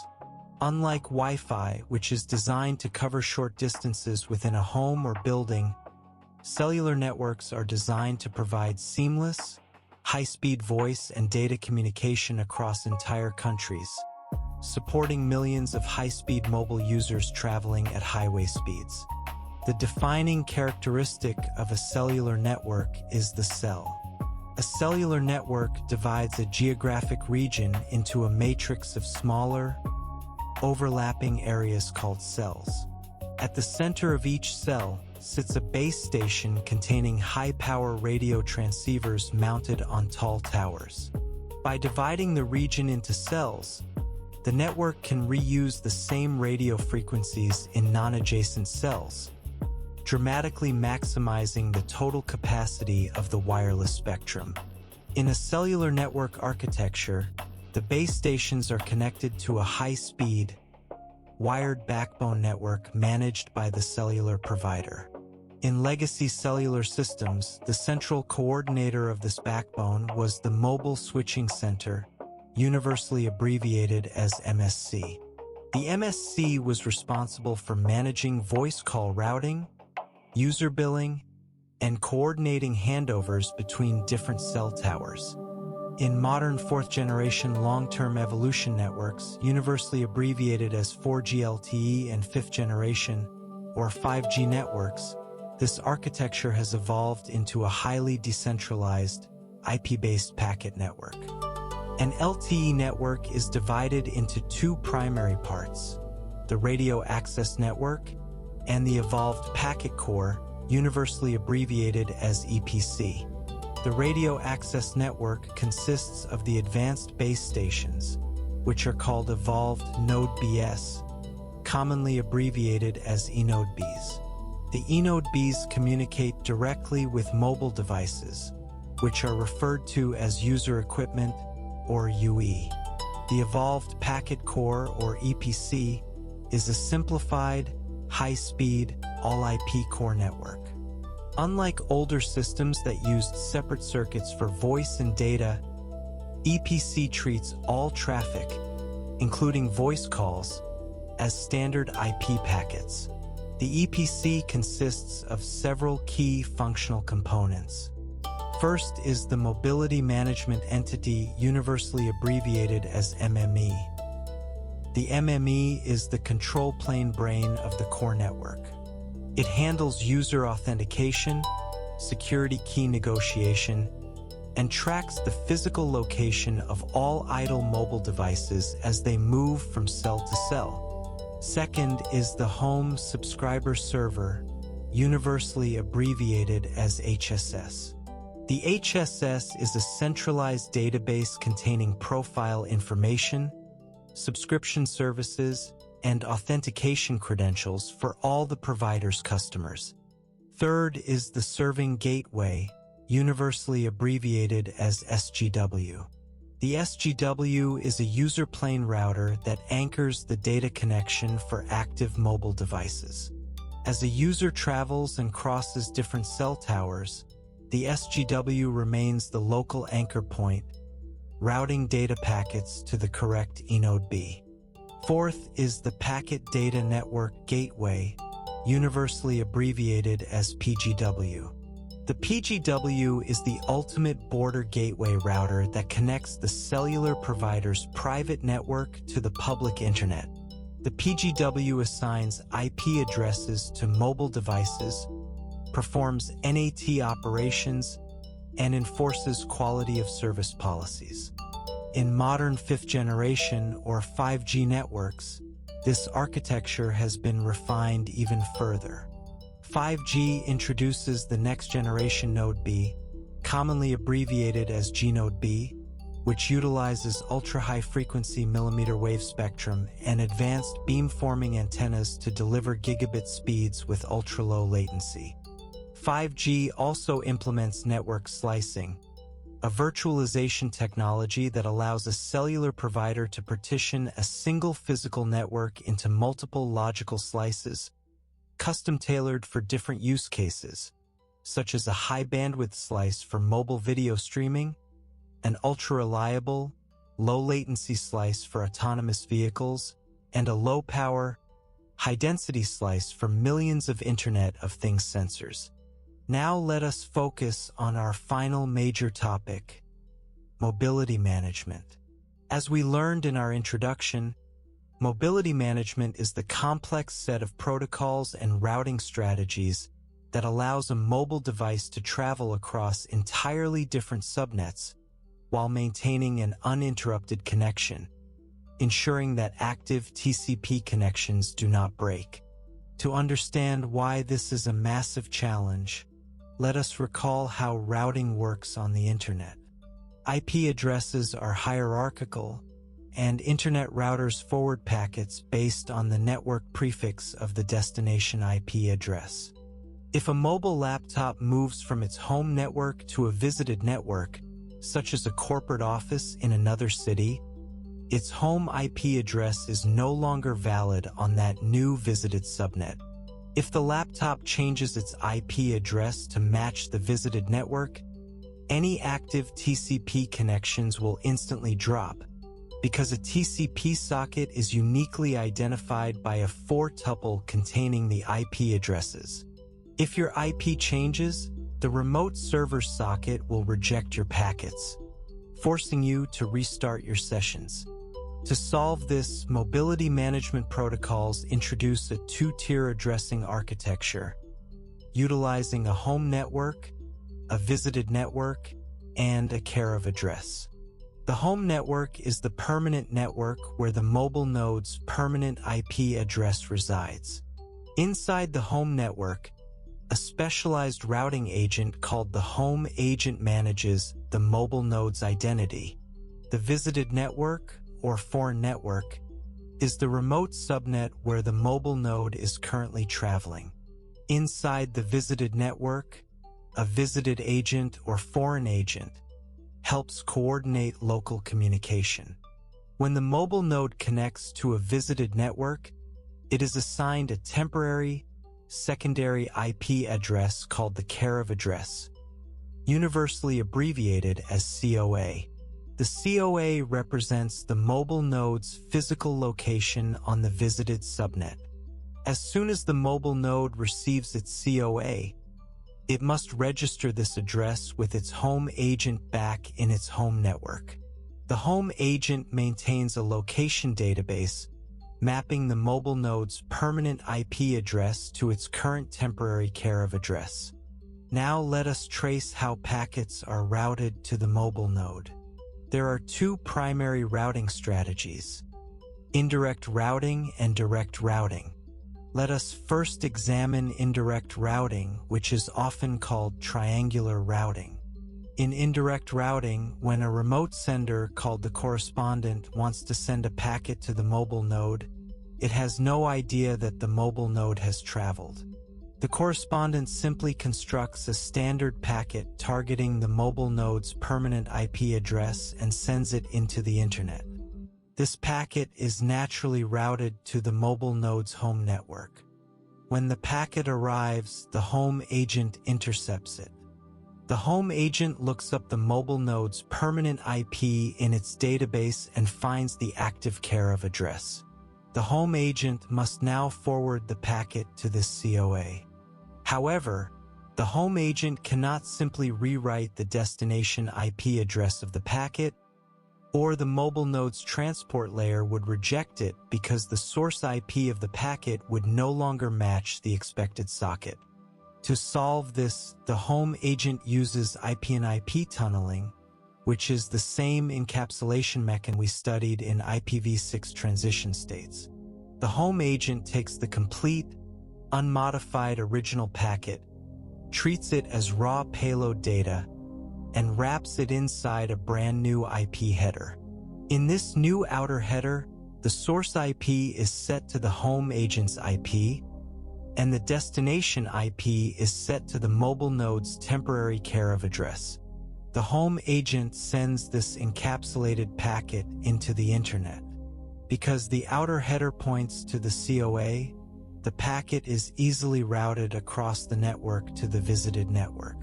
Unlike Wi-Fi, which is designed to cover short distances within a home or building, cellular networks are designed to provide seamless, high-speed voice and data communication across entire countries, supporting millions of high-speed mobile users traveling at highway speeds. The defining characteristic of a cellular network is the cell. A cellular network divides a geographic region into a matrix of smaller, overlapping areas called cells. At the center of each cell sits a base station containing high-power radio transceivers mounted on tall towers. By dividing the region into cells, the network can reuse the same radio frequencies in non-adjacent cells, dramatically maximizing the total capacity of the wireless spectrum. In a cellular network architecture, the base stations are connected to a high-speed, wired backbone network managed by the cellular provider. In legacy cellular systems, the central coordinator of this backbone was the Mobile Switching Center, universally abbreviated as MSC. The MSC was responsible for managing voice call routing, user billing, and coordinating handovers between different cell towers. In modern fourth-generation long-term evolution networks, universally abbreviated as 4G LTE and fifth-generation, or 5G networks, this architecture has evolved into a highly decentralized, IP-based packet network. An LTE network is divided into two primary parts, the radio access network and the evolved packet core, universally abbreviated as EPC. The radio access network consists of the advanced base stations, which are called Evolved Node BS, commonly abbreviated as eNode Bs. The eNode Bs communicate directly with mobile devices, which are referred to as user equipment or UE. The Evolved Packet Core or EPC is a simplified, high-speed, all-IP core network. Unlike older systems that used separate circuits for voice and data, EPC treats all traffic, including voice calls, as standard IP packets. The EPC consists of several key functional components. First is the Mobility Management Entity, universally abbreviated as MME. The MME is the control plane brain of the core network. It handles user authentication, security key negotiation, and tracks the physical location of all idle mobile devices as they move from cell to cell. Second is the Home Subscriber Server, universally abbreviated as HSS. The HSS is a centralized database containing profile information, subscription services, and authentication credentials for all the provider's customers. Third is the Serving Gateway, universally abbreviated as SGW. The SGW is a user plane router that anchors the data connection for active mobile devices. As a user travels and crosses different cell towers, the SGW remains the local anchor point, routing data packets to the correct eNode B. Fourth is the Packet Data Network Gateway, universally abbreviated as PGW. The PGW is the ultimate border gateway router that connects the cellular provider's private network to the public internet. The PGW assigns IP addresses to mobile devices, performs NAT operations, and enforces quality of service policies. In modern fifth-generation or 5G networks, this architecture has been refined even further. 5G introduces the next-generation Node B, commonly abbreviated as G-Node B, which utilizes ultra-high-frequency millimeter wave spectrum and advanced beamforming antennas to deliver gigabit speeds with ultra-low latency. 5G also implements network slicing, a virtualization technology that allows a cellular provider to partition a single physical network into multiple logical slices, custom-tailored for different use cases, such as a high-bandwidth slice for mobile video streaming, an ultra-reliable, low-latency slice for autonomous vehicles, and a low-power, high-density slice for millions of Internet of Things sensors. Now let us focus on our final major topic, mobility management. As we learned in our introduction, mobility management is the complex set of protocols and routing strategies that allows a mobile device to travel across entirely different subnets while maintaining an uninterrupted connection, ensuring that active TCP connections do not break. To understand why this is a massive challenge, let us recall how routing works on the Internet. IP addresses are hierarchical, and Internet routers forward packets based on the network prefix of the destination IP address. If a mobile laptop moves from its home network to a visited network, such as a corporate office in another city, its home IP address is no longer valid on that new visited subnet. If the laptop changes its IP address to match the visited network, any active TCP connections will instantly drop, because a TCP socket is uniquely identified by a 4-tuple containing the IP addresses. If your IP changes, the remote server socket will reject your packets, forcing you to restart your sessions. To solve this, mobility management protocols introduce a 2-tier addressing architecture, utilizing a home network, a visited network, and a care of address. The home network is the permanent network where the mobile node's permanent IP address resides. Inside the home network, a A specialized routing agent called the home agent manages the mobile node's identity. The visited network, or foreign network, is the remote subnet where the mobile node is currently traveling. Inside the visited network, a visited agent or foreign agent helps coordinate local communication. When the mobile node connects to a visited network, it is assigned a temporary, secondary IP address called the care of address, universally abbreviated as COA. The COA represents the mobile node's physical location on the visited subnet. As soon as the mobile node receives its COA, it must register this address with its home agent back in its home network. The home agent maintains a location database mapping the mobile node's permanent IP address to its current temporary care of address. Now let us trace how packets are routed to the mobile node. There are two primary routing strategies: indirect routing and direct routing. Let us first examine indirect routing, which is often called triangular routing. In indirect routing, when a remote sender called the correspondent wants to send a packet to the mobile node, it has no idea that the mobile node has traveled. The correspondent simply constructs a standard packet targeting the mobile node's permanent IP address and sends it into the internet. This packet is naturally routed to the mobile node's home network. When the packet arrives, the home agent intercepts it. The home agent looks up the mobile node's permanent IP in its database and finds the active care of address. The home agent must now forward the packet to this COA. However, the home agent cannot simply rewrite the destination IP address of the packet, or the mobile node's transport layer would reject it because the source IP of the packet would no longer match the expected socket. To solve this, the home agent uses IP tunneling, which is the same encapsulation mechanism we studied in IPv6 transition states. The home agent takes the complete, unmodified original packet, treats it as raw payload data, and wraps it inside a brand new IP header. In this new outer header, the source IP is set to the home agent's IP, and the destination IP is set to the mobile node's temporary care of address. The home agent sends this encapsulated packet into the internet. Because the outer header points to the COA, the packet is easily routed across the network to the visited network.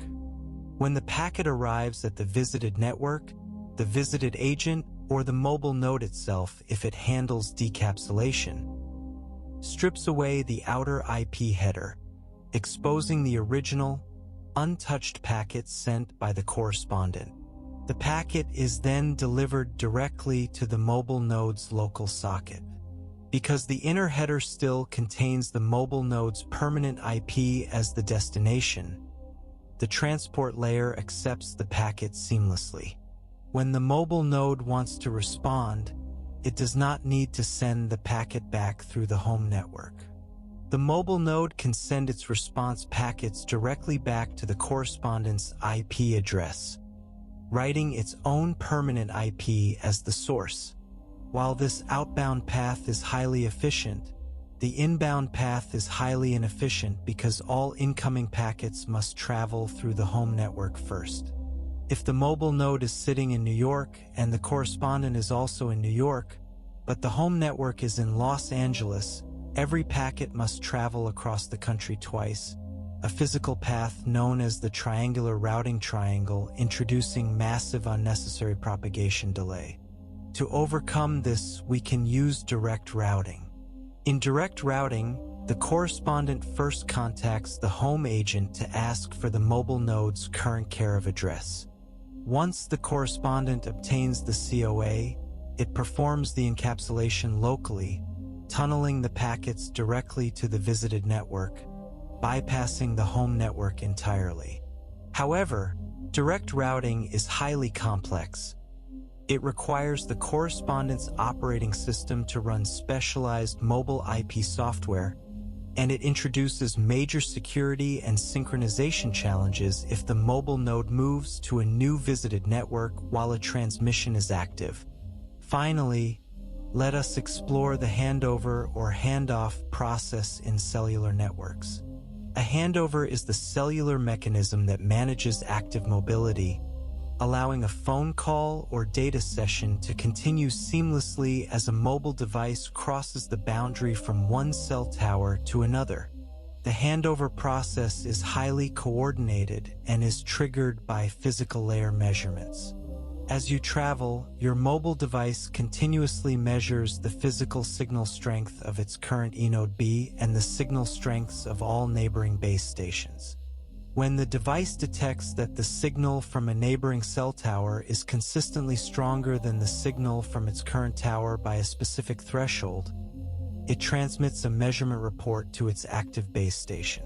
When the packet arrives at the visited network, the visited agent, or the mobile node itself, if it handles decapsulation, strips away the outer IP header, exposing the original, untouched packet sent by the correspondent. The packet is then delivered directly to the mobile node's local socket. Because the inner header still contains the mobile node's permanent IP as the destination, the transport layer accepts the packet seamlessly. When the mobile node wants to respond, it does not need to send the packet back through the home network. The mobile node can send its response packets directly back to the correspondent's IP address, writing its own permanent IP as the source. While this outbound path is highly efficient, the inbound path is highly inefficient because all incoming packets must travel through the home network first. If the mobile node is sitting in New York and the correspondent is also in New York, but the home network is in Los Angeles, every packet must travel across the country twice, a physical path known as the triangular routing triangle, introducing massive unnecessary propagation delay. To overcome this, we can use direct routing. In direct routing, the correspondent first contacts the home agent to ask for the mobile node's current care of address. Once the correspondent obtains the COA, it performs the encapsulation locally, tunneling the packets directly to the visited network, bypassing the home network entirely. However, direct routing is highly complex. It requires the correspondent's operating system to run specialized mobile IP software, and it introduces major security and synchronization challenges if the mobile node moves to a new visited network while a transmission is active. Finally, let us explore the handover or handoff process in cellular networks. A handover is the cellular mechanism that manages active mobility, allowing a phone call or data session to continue seamlessly as a mobile device crosses the boundary from one cell tower to another. The handover process is highly coordinated and is triggered by physical layer measurements. As you travel, your mobile device continuously measures the physical signal strength of its current eNode B and the signal strengths of all neighboring base stations. When the device detects that the signal from a neighboring cell tower is consistently stronger than the signal from its current tower by a specific threshold, it transmits a measurement report to its active base station.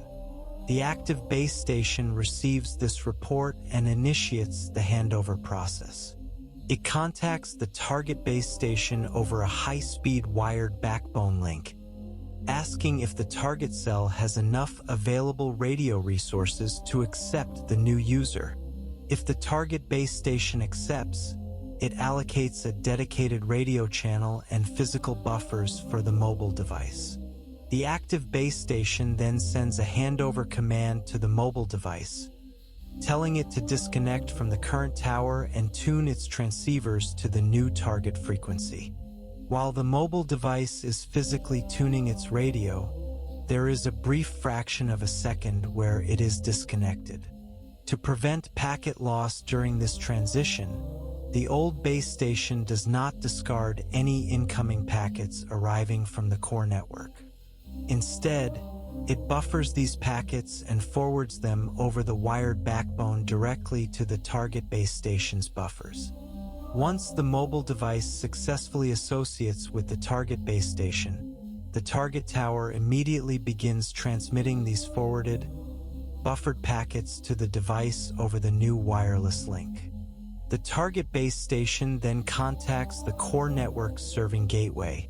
The active base station receives this report and initiates the handover process. It contacts the target base station over a high-speed wired backbone link, asking if the target cell has enough available radio resources to accept the new user. If the target base station accepts, it allocates a dedicated radio channel and physical buffers for the mobile device. The active base station then sends a handover command to the mobile device, telling it to disconnect from the current tower and tune its transceivers to the new target frequency. While the mobile device is physically tuning its radio, there is a brief fraction of a second where it is disconnected. To prevent packet loss during this transition, the old base station does not discard any incoming packets arriving from the core network. Instead, it buffers these packets and forwards them over the wired backbone directly to the target base station's buffers. Once the mobile device successfully associates with the target base station, the target tower immediately begins transmitting these forwarded, buffered packets to the device over the new wireless link. The target base station then contacts the core network serving gateway,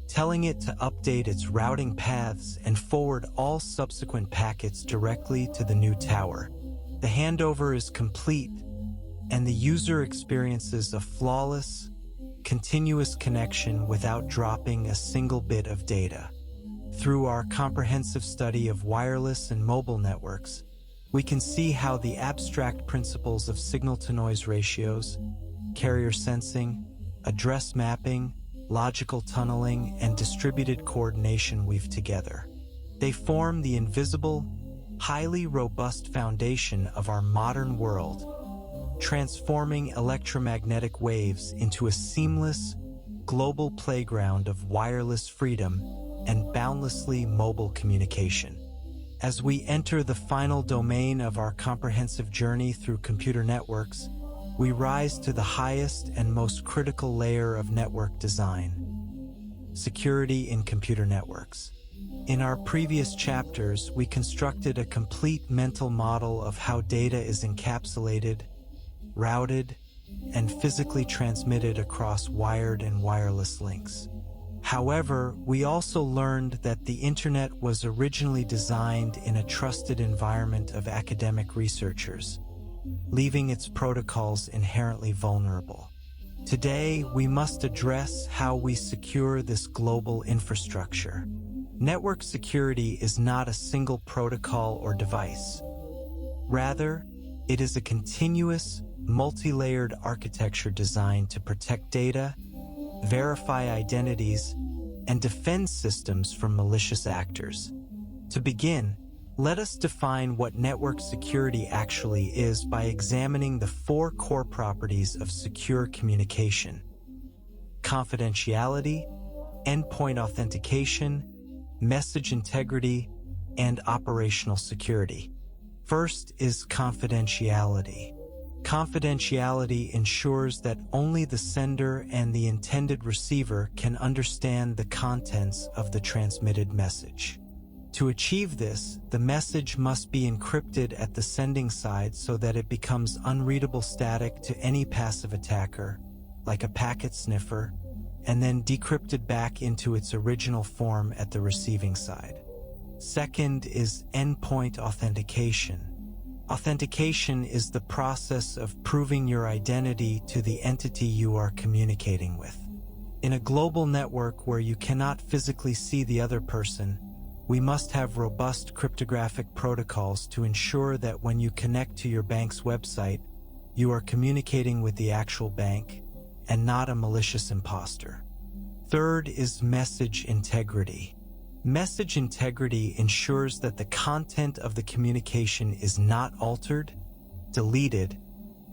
telling it to update its routing paths and forward all subsequent packets directly to the new tower. The handover is complete, and the user experiences a flawless, continuous connection without dropping a single bit of data. Through our comprehensive study of wireless and mobile networks, we can see how the abstract principles of signal-to-noise ratios, carrier sensing, address mapping, logical tunneling, and distributed coordination weave together. They form the invisible, highly robust foundation of our modern world, transforming electromagnetic waves into a seamless, global playground of wireless freedom and boundlessly mobile communication. As we enter the final domain of our comprehensive journey through computer networks, we rise to the highest and most critical layer of network design: security in computer networks. In our previous chapters, we constructed a complete mental model of how data is encapsulated, routed, and physically transmitted across wired and wireless links. However, we also learned that the Internet was originally designed in a trusted environment of academic researchers, leaving its protocols inherently vulnerable. Today, we must address how we secure this global infrastructure. Network security is not a single protocol or device. Rather, it is a continuous, multi-layered architecture designed to protect data, verify identities, and defend systems from malicious actors. To begin, let us define what network security actually is by examining the 4 core properties of secure communication: confidentiality, endpoint authentication, message integrity, and operational security. First is confidentiality. Confidentiality ensures that only the sender and the intended receiver can understand the contents of the transmitted message. To achieve this, the message must be encrypted at the sending side so that it becomes unreadable static to any passive attacker, like a packet sniffer, and then decrypted back into its original form at the receiving side. Second is endpoint authentication. Authentication is the process of proving your identity to the entity you are communicating with. In a global network where you cannot physically see the other person, we must have robust cryptographic protocols to ensure that when you connect to your bank's website, you are communicating with the actual bank and not a malicious imposter. Third is message integrity. Message integrity ensures that the content of the communication is not altered, deleted,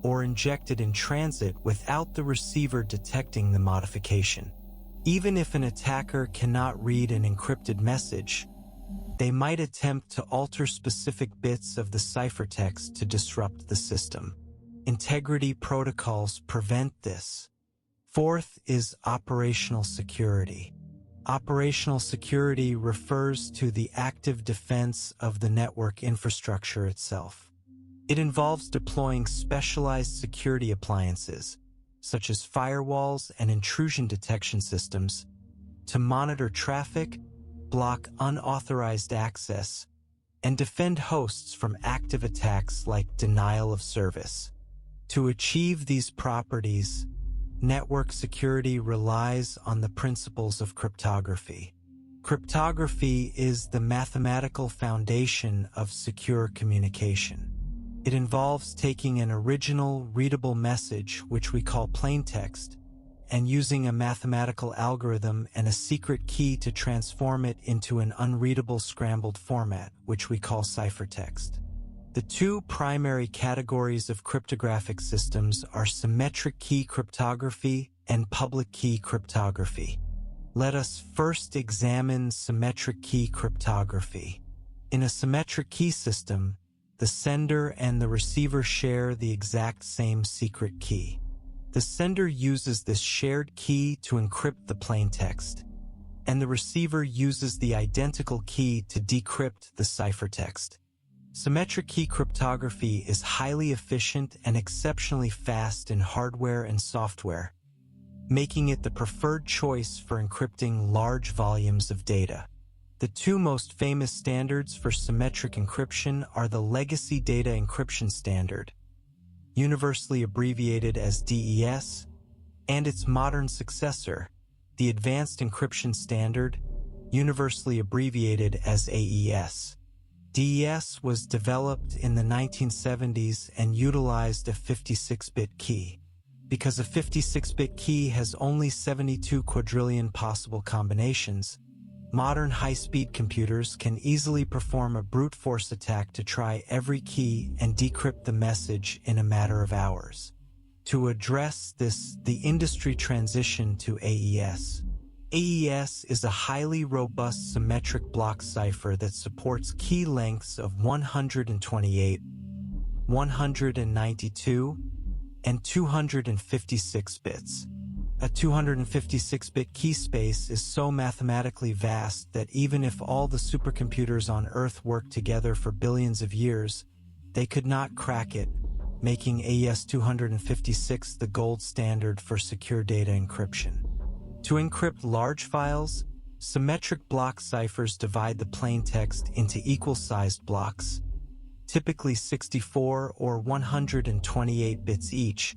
or injected in transit without the receiver detecting the modification. Even if an attacker cannot read an encrypted message, they might attempt to alter specific bits of the ciphertext to disrupt the system. Integrity protocols prevent this. Fourth is operational security. Operational security refers to the active defense of the network infrastructure itself. It involves deploying specialized security appliances, such as firewalls and intrusion detection systems, to monitor traffic, block unauthorized access, and defend hosts from active attacks like denial of service. To achieve these properties, network security relies on the principles of cryptography. Cryptography is the mathematical foundation of secure communication. It involves taking an original, readable message, which we call plaintext, and using a mathematical algorithm and a secret key to transform it into an unreadable scrambled format, which we call ciphertext. The two primary categories of cryptographic systems are symmetric key cryptography and public key cryptography. Let us first examine symmetric key cryptography. In a symmetric key system, the sender and the receiver share the exact same secret key. The sender uses this shared key to encrypt the plaintext, and the receiver uses the identical key to decrypt the ciphertext. Symmetric key cryptography is highly efficient and exceptionally fast in hardware and software, making it the preferred choice for encrypting large volumes of data. The two most famous standards for symmetric encryption are the Legacy Data Encryption Standard, universally abbreviated as DES, and its modern successor, the Advanced Encryption Standard, universally abbreviated as AES. DES was developed in the 1970s and utilized a 56-bit key. Because a 56-bit key has only 72 quadrillion possible combinations, modern high-speed computers can easily perform a brute force attack to try every key and decrypt the message in a matter of hours. To address this, the industry transitioned to AES. AES is a highly robust symmetric block cipher that supports key lengths of 128, 192, and 256 bits. A 256-bit key space is so mathematically vast that even if all the supercomputers on Earth worked together for billions of years, they could not crack it, making AES 256 the gold standard for secure data encryption. To encrypt large files, symmetric block ciphers divide the plaintext into equal-sized blocks, typically 64 or 128 bits each,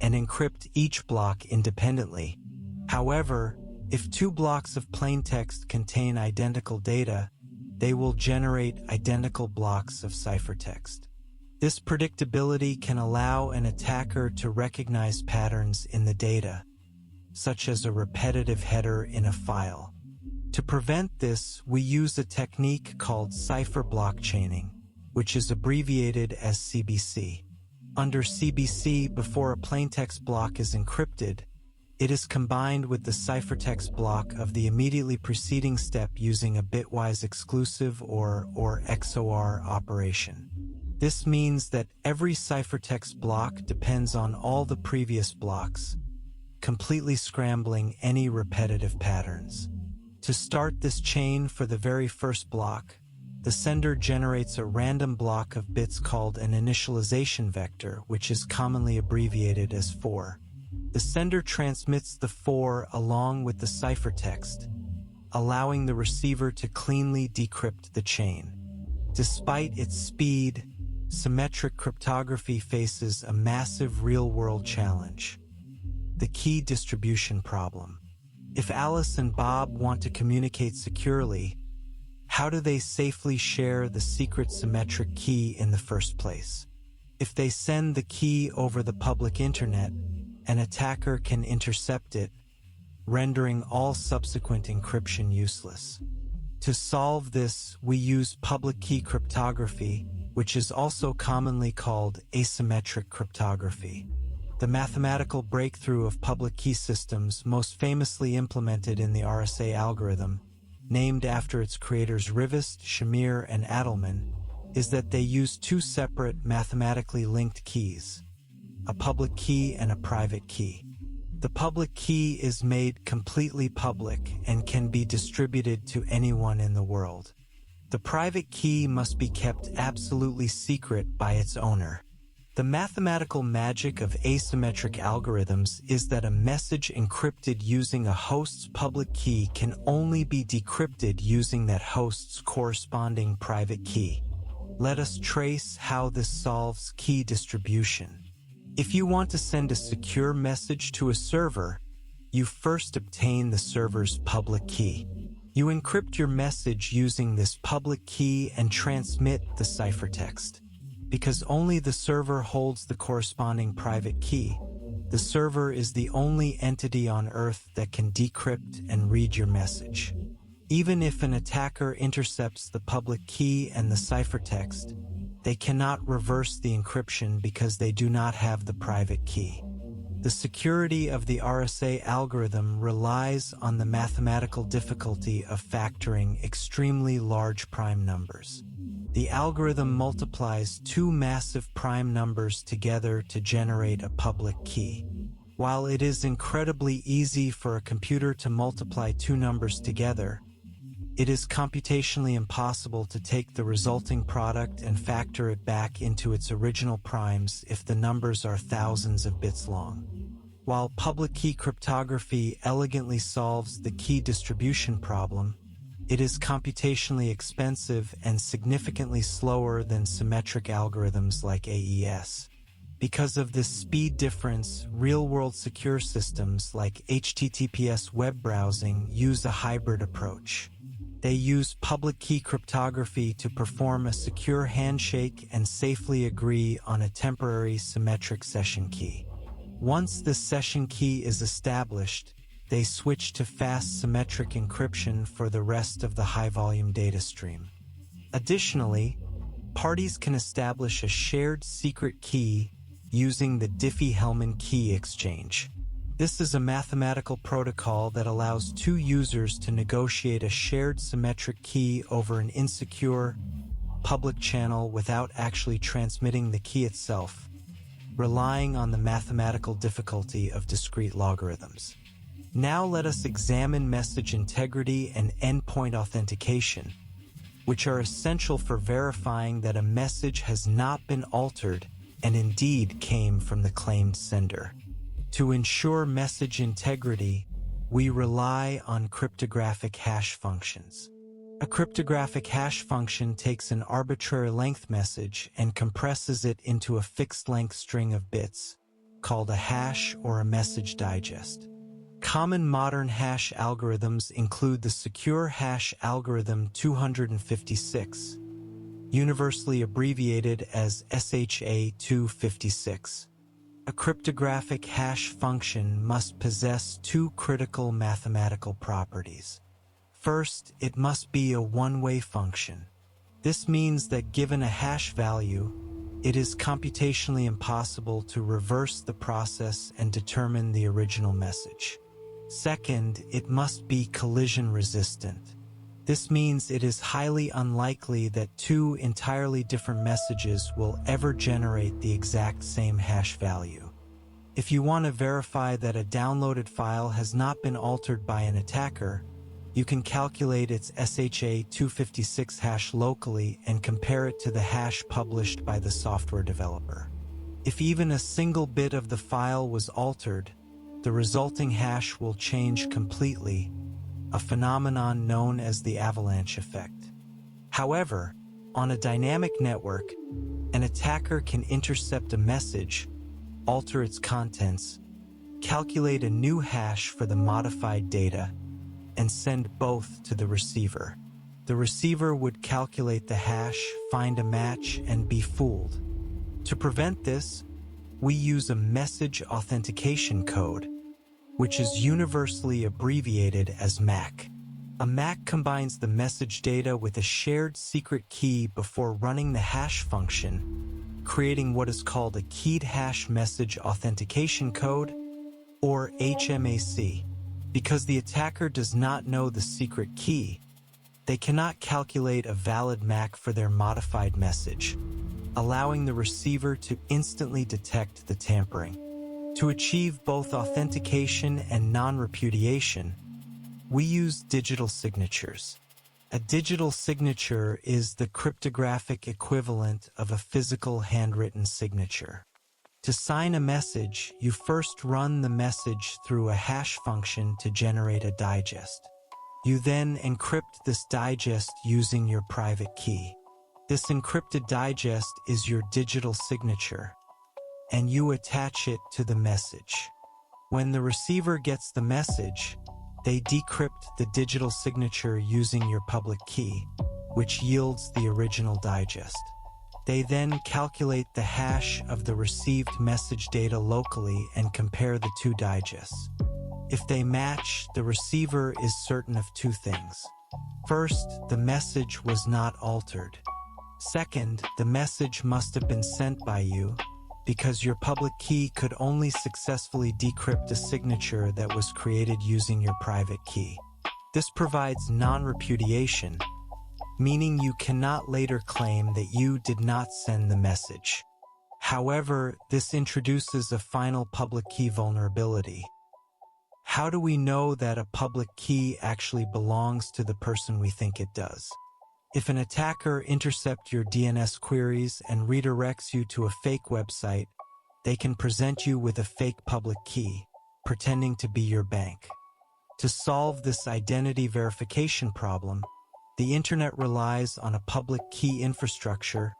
and encrypt each block independently. However, if two blocks of plaintext contain identical data, they will generate identical blocks of ciphertext. This predictability can allow an attacker to recognize patterns in the data, such as a repetitive header in a file. To prevent this, we use a technique called cipher blockchaining, which is abbreviated as CBC. Under CBC, before a plaintext block is encrypted, it is combined with the ciphertext block of the immediately preceding step using a bitwise exclusive or XOR operation. This means that every ciphertext block depends on all the previous blocks, completely scrambling any repetitive patterns. To start this chain for the very first block, the sender generates a random block of bits called an initialization vector, which is commonly abbreviated as 4. The sender transmits the 4 along with the ciphertext, allowing the receiver to cleanly decrypt the chain. Despite its speed, symmetric cryptography faces a massive real-world challenge: the key distribution problem. If Alice and Bob want to communicate securely, how do they safely share the secret symmetric key in the first place? If they send the key over the public internet, an attacker can intercept it, rendering all subsequent encryption useless. To solve this, we use public key cryptography, which is also commonly called asymmetric cryptography. The mathematical breakthrough of public key systems, most famously implemented in the RSA algorithm, named after its creators Rivest, Shamir, and Adelman, is that they use two separate mathematically linked keys: a public key and a private key. The public key is made completely public and can be distributed to anyone in the world. The private key must be kept absolutely secret by its owner. The mathematical magic of asymmetric algorithms is that a message encrypted using a host's public key can only be decrypted using that host's corresponding private key. Let us trace how this solves key distribution. If you want to send a secure message to a server, you first obtain the server's public key. You encrypt your message using this public key and transmit the ciphertext. Because only the server holds the corresponding private key, the server is the only entity on Earth that can decrypt and read your message. Even if an attacker intercepts the public key and the ciphertext, they cannot reverse the encryption because they do not have the private key. The security of the RSA algorithm relies on the mathematical difficulty of factoring extremely large prime numbers. The algorithm multiplies two massive prime numbers together to generate a public key. While it is incredibly easy for a computer to multiply two numbers together, it is computationally impossible to take the resulting product and factor it back into its original primes if the numbers are thousands of bits long. While public key cryptography elegantly solves the key distribution problem, it is computationally expensive and significantly slower than symmetric algorithms like AES. Because of this speed difference, real-world secure systems like HTTPS web browsing use a hybrid approach. They use public key cryptography to perform a secure handshake and safely agree on a temporary symmetric session key. Once this session key is established, they switch to fast symmetric encryption for the rest of the high-volume data stream. Additionally, parties can establish a shared secret key using the Diffie-Hellman key exchange. This is a mathematical protocol that allows two users to negotiate a shared symmetric key over an insecure, public channel without actually transmitting the key itself, relying on the mathematical difficulty of discrete logarithms. Now let us examine message integrity and endpoint authentication, which are essential for verifying that a message has not been altered and indeed came from the claimed sender. To ensure message integrity, we rely on cryptographic hash functions. A cryptographic hash function takes an arbitrary length message and compresses it into a fixed length string of bits, called a hash or a message digest. Common modern hash algorithms include the secure hash algorithm 256, universally abbreviated as SHA-256. A cryptographic hash function must possess two critical mathematical properties. First, it must be a one-way function. This means that given a hash value, it is computationally impossible to reverse the process and determine the original message. Second, it must be collision resistant. This means it is highly unlikely that two entirely different messages will ever generate the exact same hash value. If you want to verify that a downloaded file has not been altered by an attacker, you can calculate its SHA-256 hash locally and compare it to the hash published by the software developer. If even a single bit of the file was altered, the resulting hash will change completely, a phenomenon known as the avalanche effect. However, on a dynamic network, an attacker can intercept a message, alter its contents, calculate a new hash for the modified data, and send both to the receiver. The receiver would calculate the hash, find a match, and be fooled. To prevent this, we use a message authentication code, which is universally abbreviated as MAC. A MAC combines the message data with a shared secret key before running the hash function, creating what is called a keyed hash message authentication code, or HMAC. Because the attacker does not know the secret key, they cannot calculate a valid MAC for their modified message, allowing the receiver to instantly detect the tampering. To achieve both authentication and non-repudiation, we use digital signatures. A digital signature is the cryptographic equivalent of a physical handwritten signature. To sign a message, you first run the message through a hash function to generate a digest. You then encrypt this digest using your private key. This encrypted digest is your digital signature, and you attach it to the message. When the receiver gets the message, they decrypt the digital signature using your public key, which yields the original digest. They then calculate the hash of the received message data locally and compare the two digests. If they match, the receiver is certain of two things. First, the message was not altered. Second, the message must have been sent by you, because your public key could only successfully decrypt a signature that was created using your private key. This provides non-repudiation, meaning you cannot later claim that you did not send the message. However, this introduces a final public key vulnerability. How do we know that a public key actually belongs to the person we think it does? If an attacker intercepts your DNS queries and redirects you to a fake website, they can present you with a fake public key, pretending to be your bank. To solve this identity verification problem, the Internet relies on a public key infrastructure,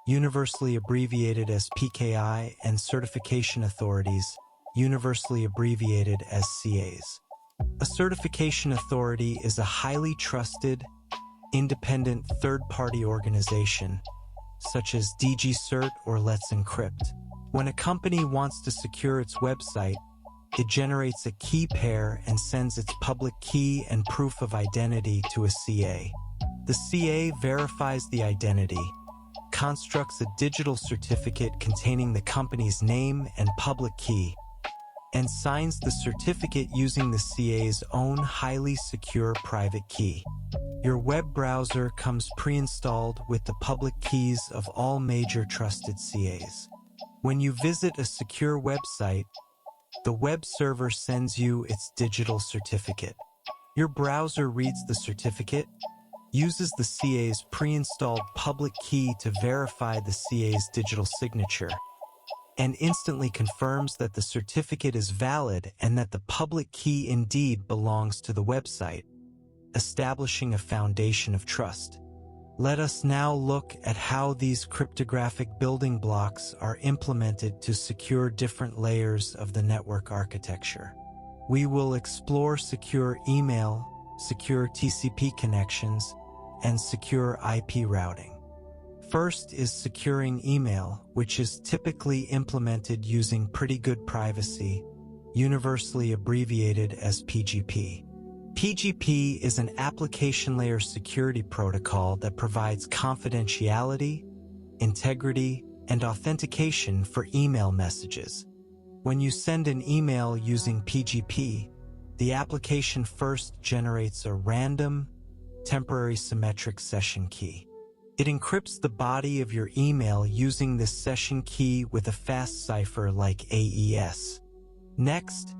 universally abbreviated as PKI, and certification authorities, universally abbreviated as CAs. A certification authority is a highly trusted, independent third-party organization, such as DigiCert or Let's Encrypt. When a company wants to secure its website, it generates a key pair and sends its public key and proof of identity to a CA. The CA verifies the identity, constructs a digital certificate containing the company's name and public key, and signs the certificate using the CA's own highly secure private key. Your web browser comes pre-installed with the public keys of all major trusted CAs. When you visit a secure website, the web server sends you its digital certificate. Your browser reads the certificate, uses the CA's pre-installed public key to verify the CA's digital signature, and instantly confirms that the certificate is valid and that the public key indeed belongs to the website, establishing a foundation of trust. Let us now look at how these cryptographic building blocks are implemented to secure different layers of the network architecture. We will explore secure email, secure TCP connections, and secure IP routing. First is securing email, which is typically implemented using pretty good privacy, universally abbreviated as PGP. PGP is an application layer security protocol that provides confidentiality, integrity, and authentication for email messages. When you send an email using PGP, the application first generates a random, temporary symmetric session key. It encrypts the body of your email using this session key with a fast cipher like AES. Next,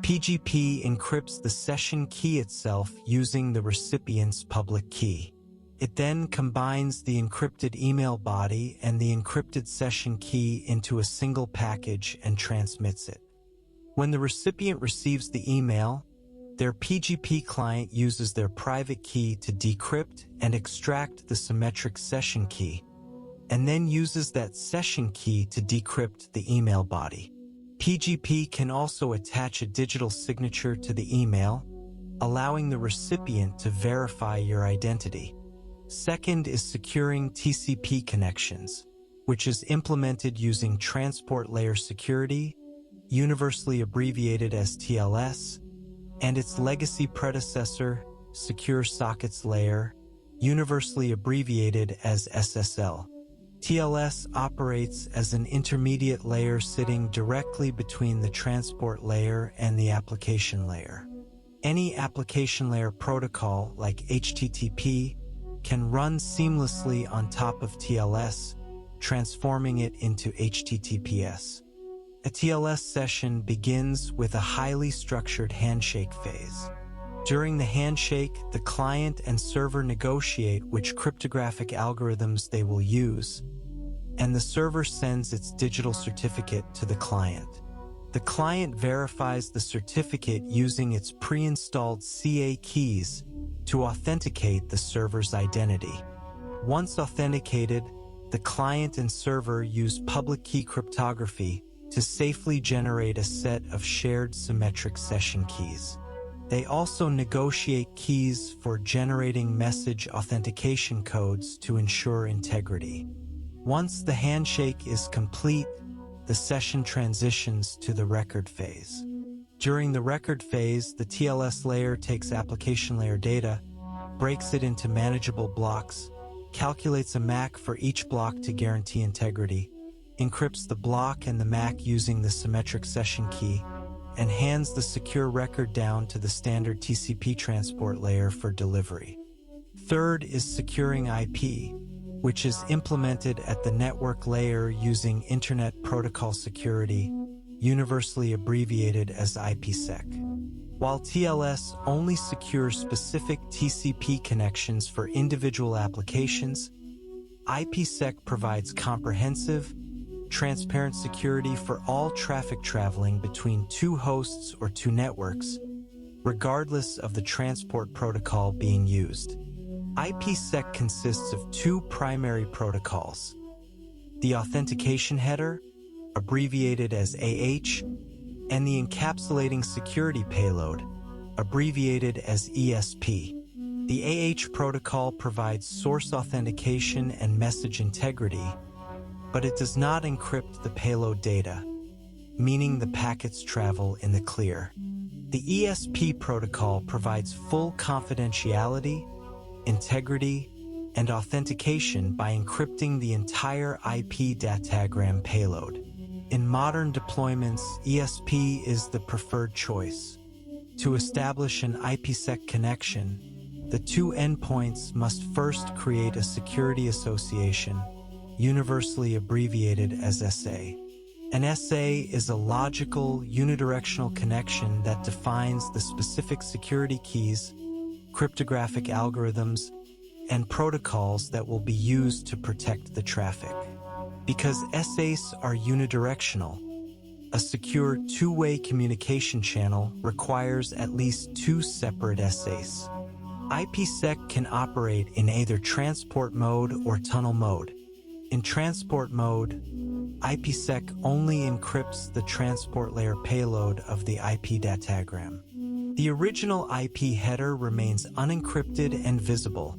PGP encrypts the session key itself using the recipient's public key. It then combines the encrypted email body and the encrypted session key into a single package and transmits it. When the recipient receives the email, Their PGP client uses their private key to decrypt and extract the symmetric session key, and then uses that session key to decrypt the email body. PGP can also attach a digital signature to the email, allowing the recipient to verify your identity. Second is securing TCP connections, which is implemented using Transport Layer Security, universally abbreviated as TLS, and its legacy predecessor, Secure Sockets Layer, universally abbreviated as SSL. TLS operates as an intermediate layer sitting directly between the transport layer and the application layer. Any application layer protocol, like HTTP, can run seamlessly on top of TLS, transforming it into HTTPS. A TLS session begins with a highly structured handshake phase. During the handshake, the client and server negotiate which cryptographic algorithms they will use, and the server sends its digital certificate to the client. The client verifies the certificate using its pre-installed CA keys to authenticate the server's identity. Once authenticated, the client and server use public key cryptography to safely generate a set of shared symmetric session keys. They also negotiate keys for generating message authentication codes to ensure integrity. Once the handshake is complete, the session transitions to the record phase. During the record phase, the TLS layer takes application layer data, breaks it into manageable blocks, calculates a MAC for each block to guarantee integrity, encrypts the block and the MAC using the symmetric session key, and hands the secure record down to the standard TCP transport layer for delivery. Third is securing IP, which is implemented at the network layer using Internet Protocol Security, universally abbreviated as IPsec. While TLS only secures specific TCP connections for individual applications, IPsec provides comprehensive, transparent security for all traffic traveling between two hosts or two networks, regardless of the transport protocol being used. IPsec consists of two primary protocols: the authentication header, abbreviated as AH, and the encapsulating security payload, abbreviated as ESP. The AH protocol provides source authentication and message integrity, but it does not encrypt the payload data, meaning the packets travel in the clear. The ESP protocol provides full confidentiality, integrity, and authentication by encrypting the entire IP datagram payload. In modern deployments, ESP is the preferred choice. To establish an IPsec connection, the two endpoints must first create a security association, universally abbreviated as SA. An SA is a logical, unidirectional connection that defines the specific security keys, cryptographic algorithms, and protocols that will be used to protect the traffic. Because SAs are unidirectional, a secure two-way communication channel requires at least two separate SAs. IPsec can operate in either transport mode or tunnel mode. In transport mode, IPsec only encrypts the transport layer payload of the IP datagram. The original IP header remains unencrypted and visible,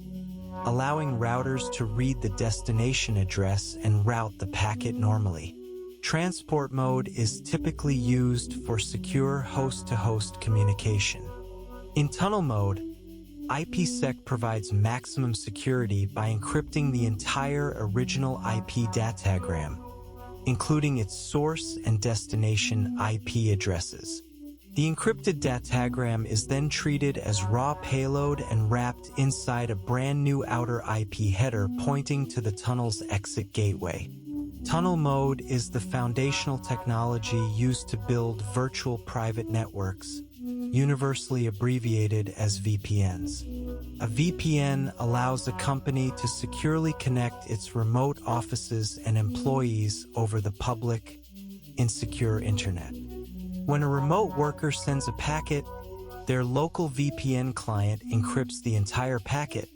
allowing routers to read the destination address and route the packet normally. Transport mode is typically used for secure host-to-host communication. In tunnel mode, IPsec provides maximum security by encrypting the entire original IP datagram, including its source and destination IP addresses. The encrypted datagram is then treated as raw payload and wrapped inside a brand new outer IP header pointing to the tunnel's exit gateway. Tunnel mode is the foundational technology used to build virtual private networks, universally abbreviated as VPNs. A VPN allows a company to securely connect its remote offices and employees over the public, insecure internet. When a remote worker sends a packet, Their local VPN client encrypts the entire packet,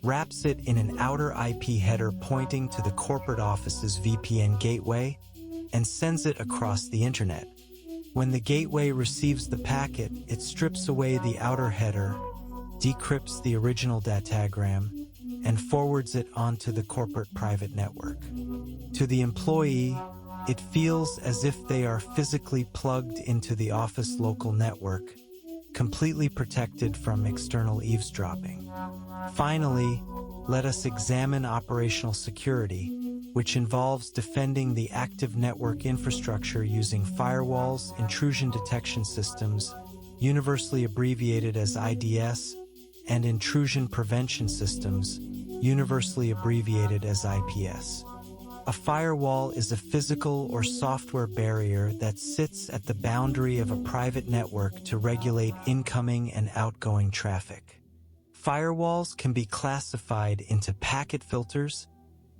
wraps it in an outer IP header pointing to the corporate office's VPN gateway, and sends it across the internet. When the gateway receives the packet, it strips away the outer header, decrypts the original datagram, and forwards it onto the corporate private network. To the employee, it feels as if they are physically plugged into the office local network, completely protected from external eavesdropping. Finally, let us examine operational security, which involves defending the active network infrastructure using firewalls, intrusion detection systems, universally abbreviated as IDS, and intrusion prevention systems, universally abbreviated as IPS. A firewall is a physical or software barrier that sits at the boundary of a private network to regulate incoming and outgoing traffic. Firewalls can be classified into packet filters,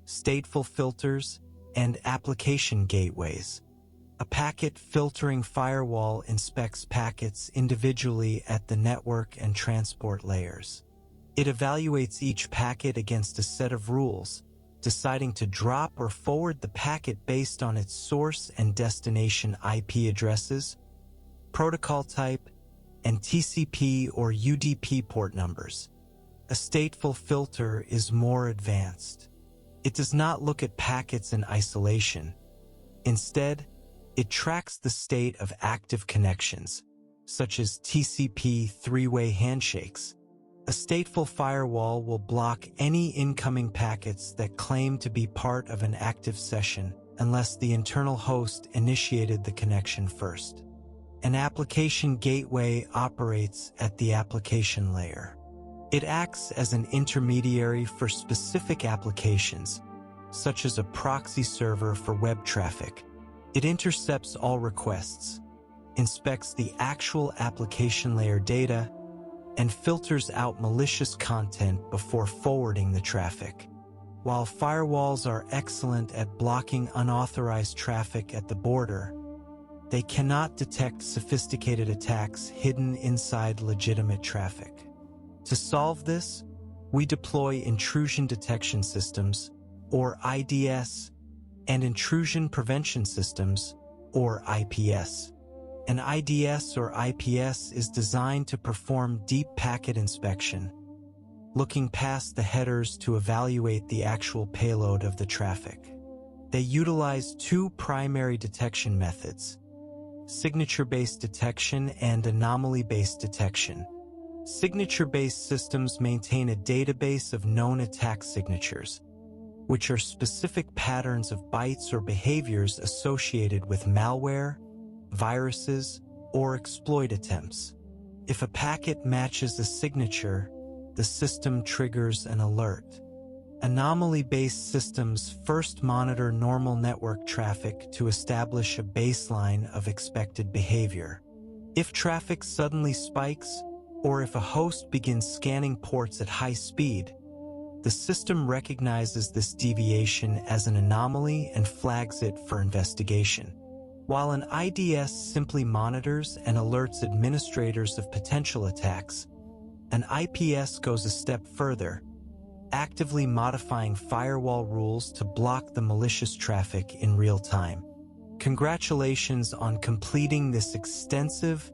stateful filters, and application gateways. A packet filtering firewall inspects packets individually at the network and transport layers. It evaluates each packet against a set of rules, deciding to drop or forward the packet based on its source and destination IP addresses, protocol type, and TCP or UDP port numbers. A stateful filter is more advanced. It does not look at packets in isolation. Instead, it tracks the state of active connections, such as TCP three-way handshakes. A stateful firewall will block any incoming packets that claim to be part of an active session unless the internal host initiated the connection first. An application gateway operates at the application layer. It acts as an intermediary for specific applications, such as a proxy server for web traffic. It intercepts all requests, inspects the actual application layer data, and filters out malicious content before forwarding the traffic. While firewalls are excellent at blocking unauthorized traffic at the border, they cannot detect sophisticated attacks hidden inside legitimate traffic. To solve this, we deploy intrusion detection systems, or IDS, and intrusion prevention systems, or IPS. An IDS or IPS is designed to perform deep packet inspection, looking past the headers to evaluate the actual payload of the traffic. They utilize two primary detection methods: signature-based detection and anomaly-based detection. Signature-based systems maintain a database of known attack signatures, which are specific patterns of bytes or behaviors associated with malware, viruses, or exploit attempts. If a packet matches a signature, the system triggers an alert. Anomaly-based systems first monitor normal network traffic to establish a baseline of expected behavior. If traffic suddenly spikes, or if a host begins scanning ports at high speed, the system recognizes this deviation as an anomaly and flags it for investigation. While an IDS simply monitors and alerts administrators of potential attacks, an IPS goes a step further, actively modifying firewall rules to block the malicious traffic in real time. Congratulations on completing this extensive,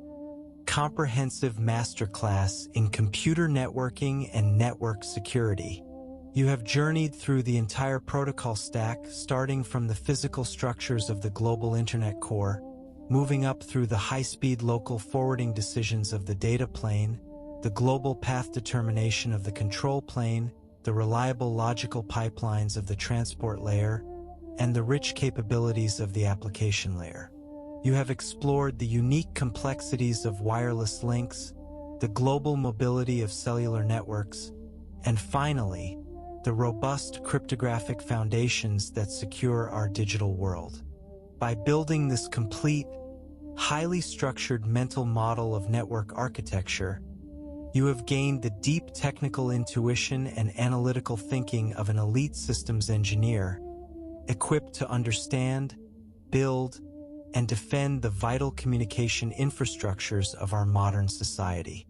comprehensive masterclass in computer networking and network security. You have journeyed through the entire protocol stack, starting from the physical structures of the global internet core, moving up through the high-speed local forwarding decisions of the data plane, the global path determination of the control plane, the reliable logical pipelines of the transport layer, and the rich capabilities of the application layer. You have explored the unique complexities of wireless links, the global mobility of cellular networks, and finally, the robust cryptographic foundations that secure our digital world. By building this complete, highly structured mental model of network architecture, you have gained the deep technical intuition and analytical thinking of an elite systems engineer, equipped to understand, build, and defend the vital communication infrastructures of our modern society.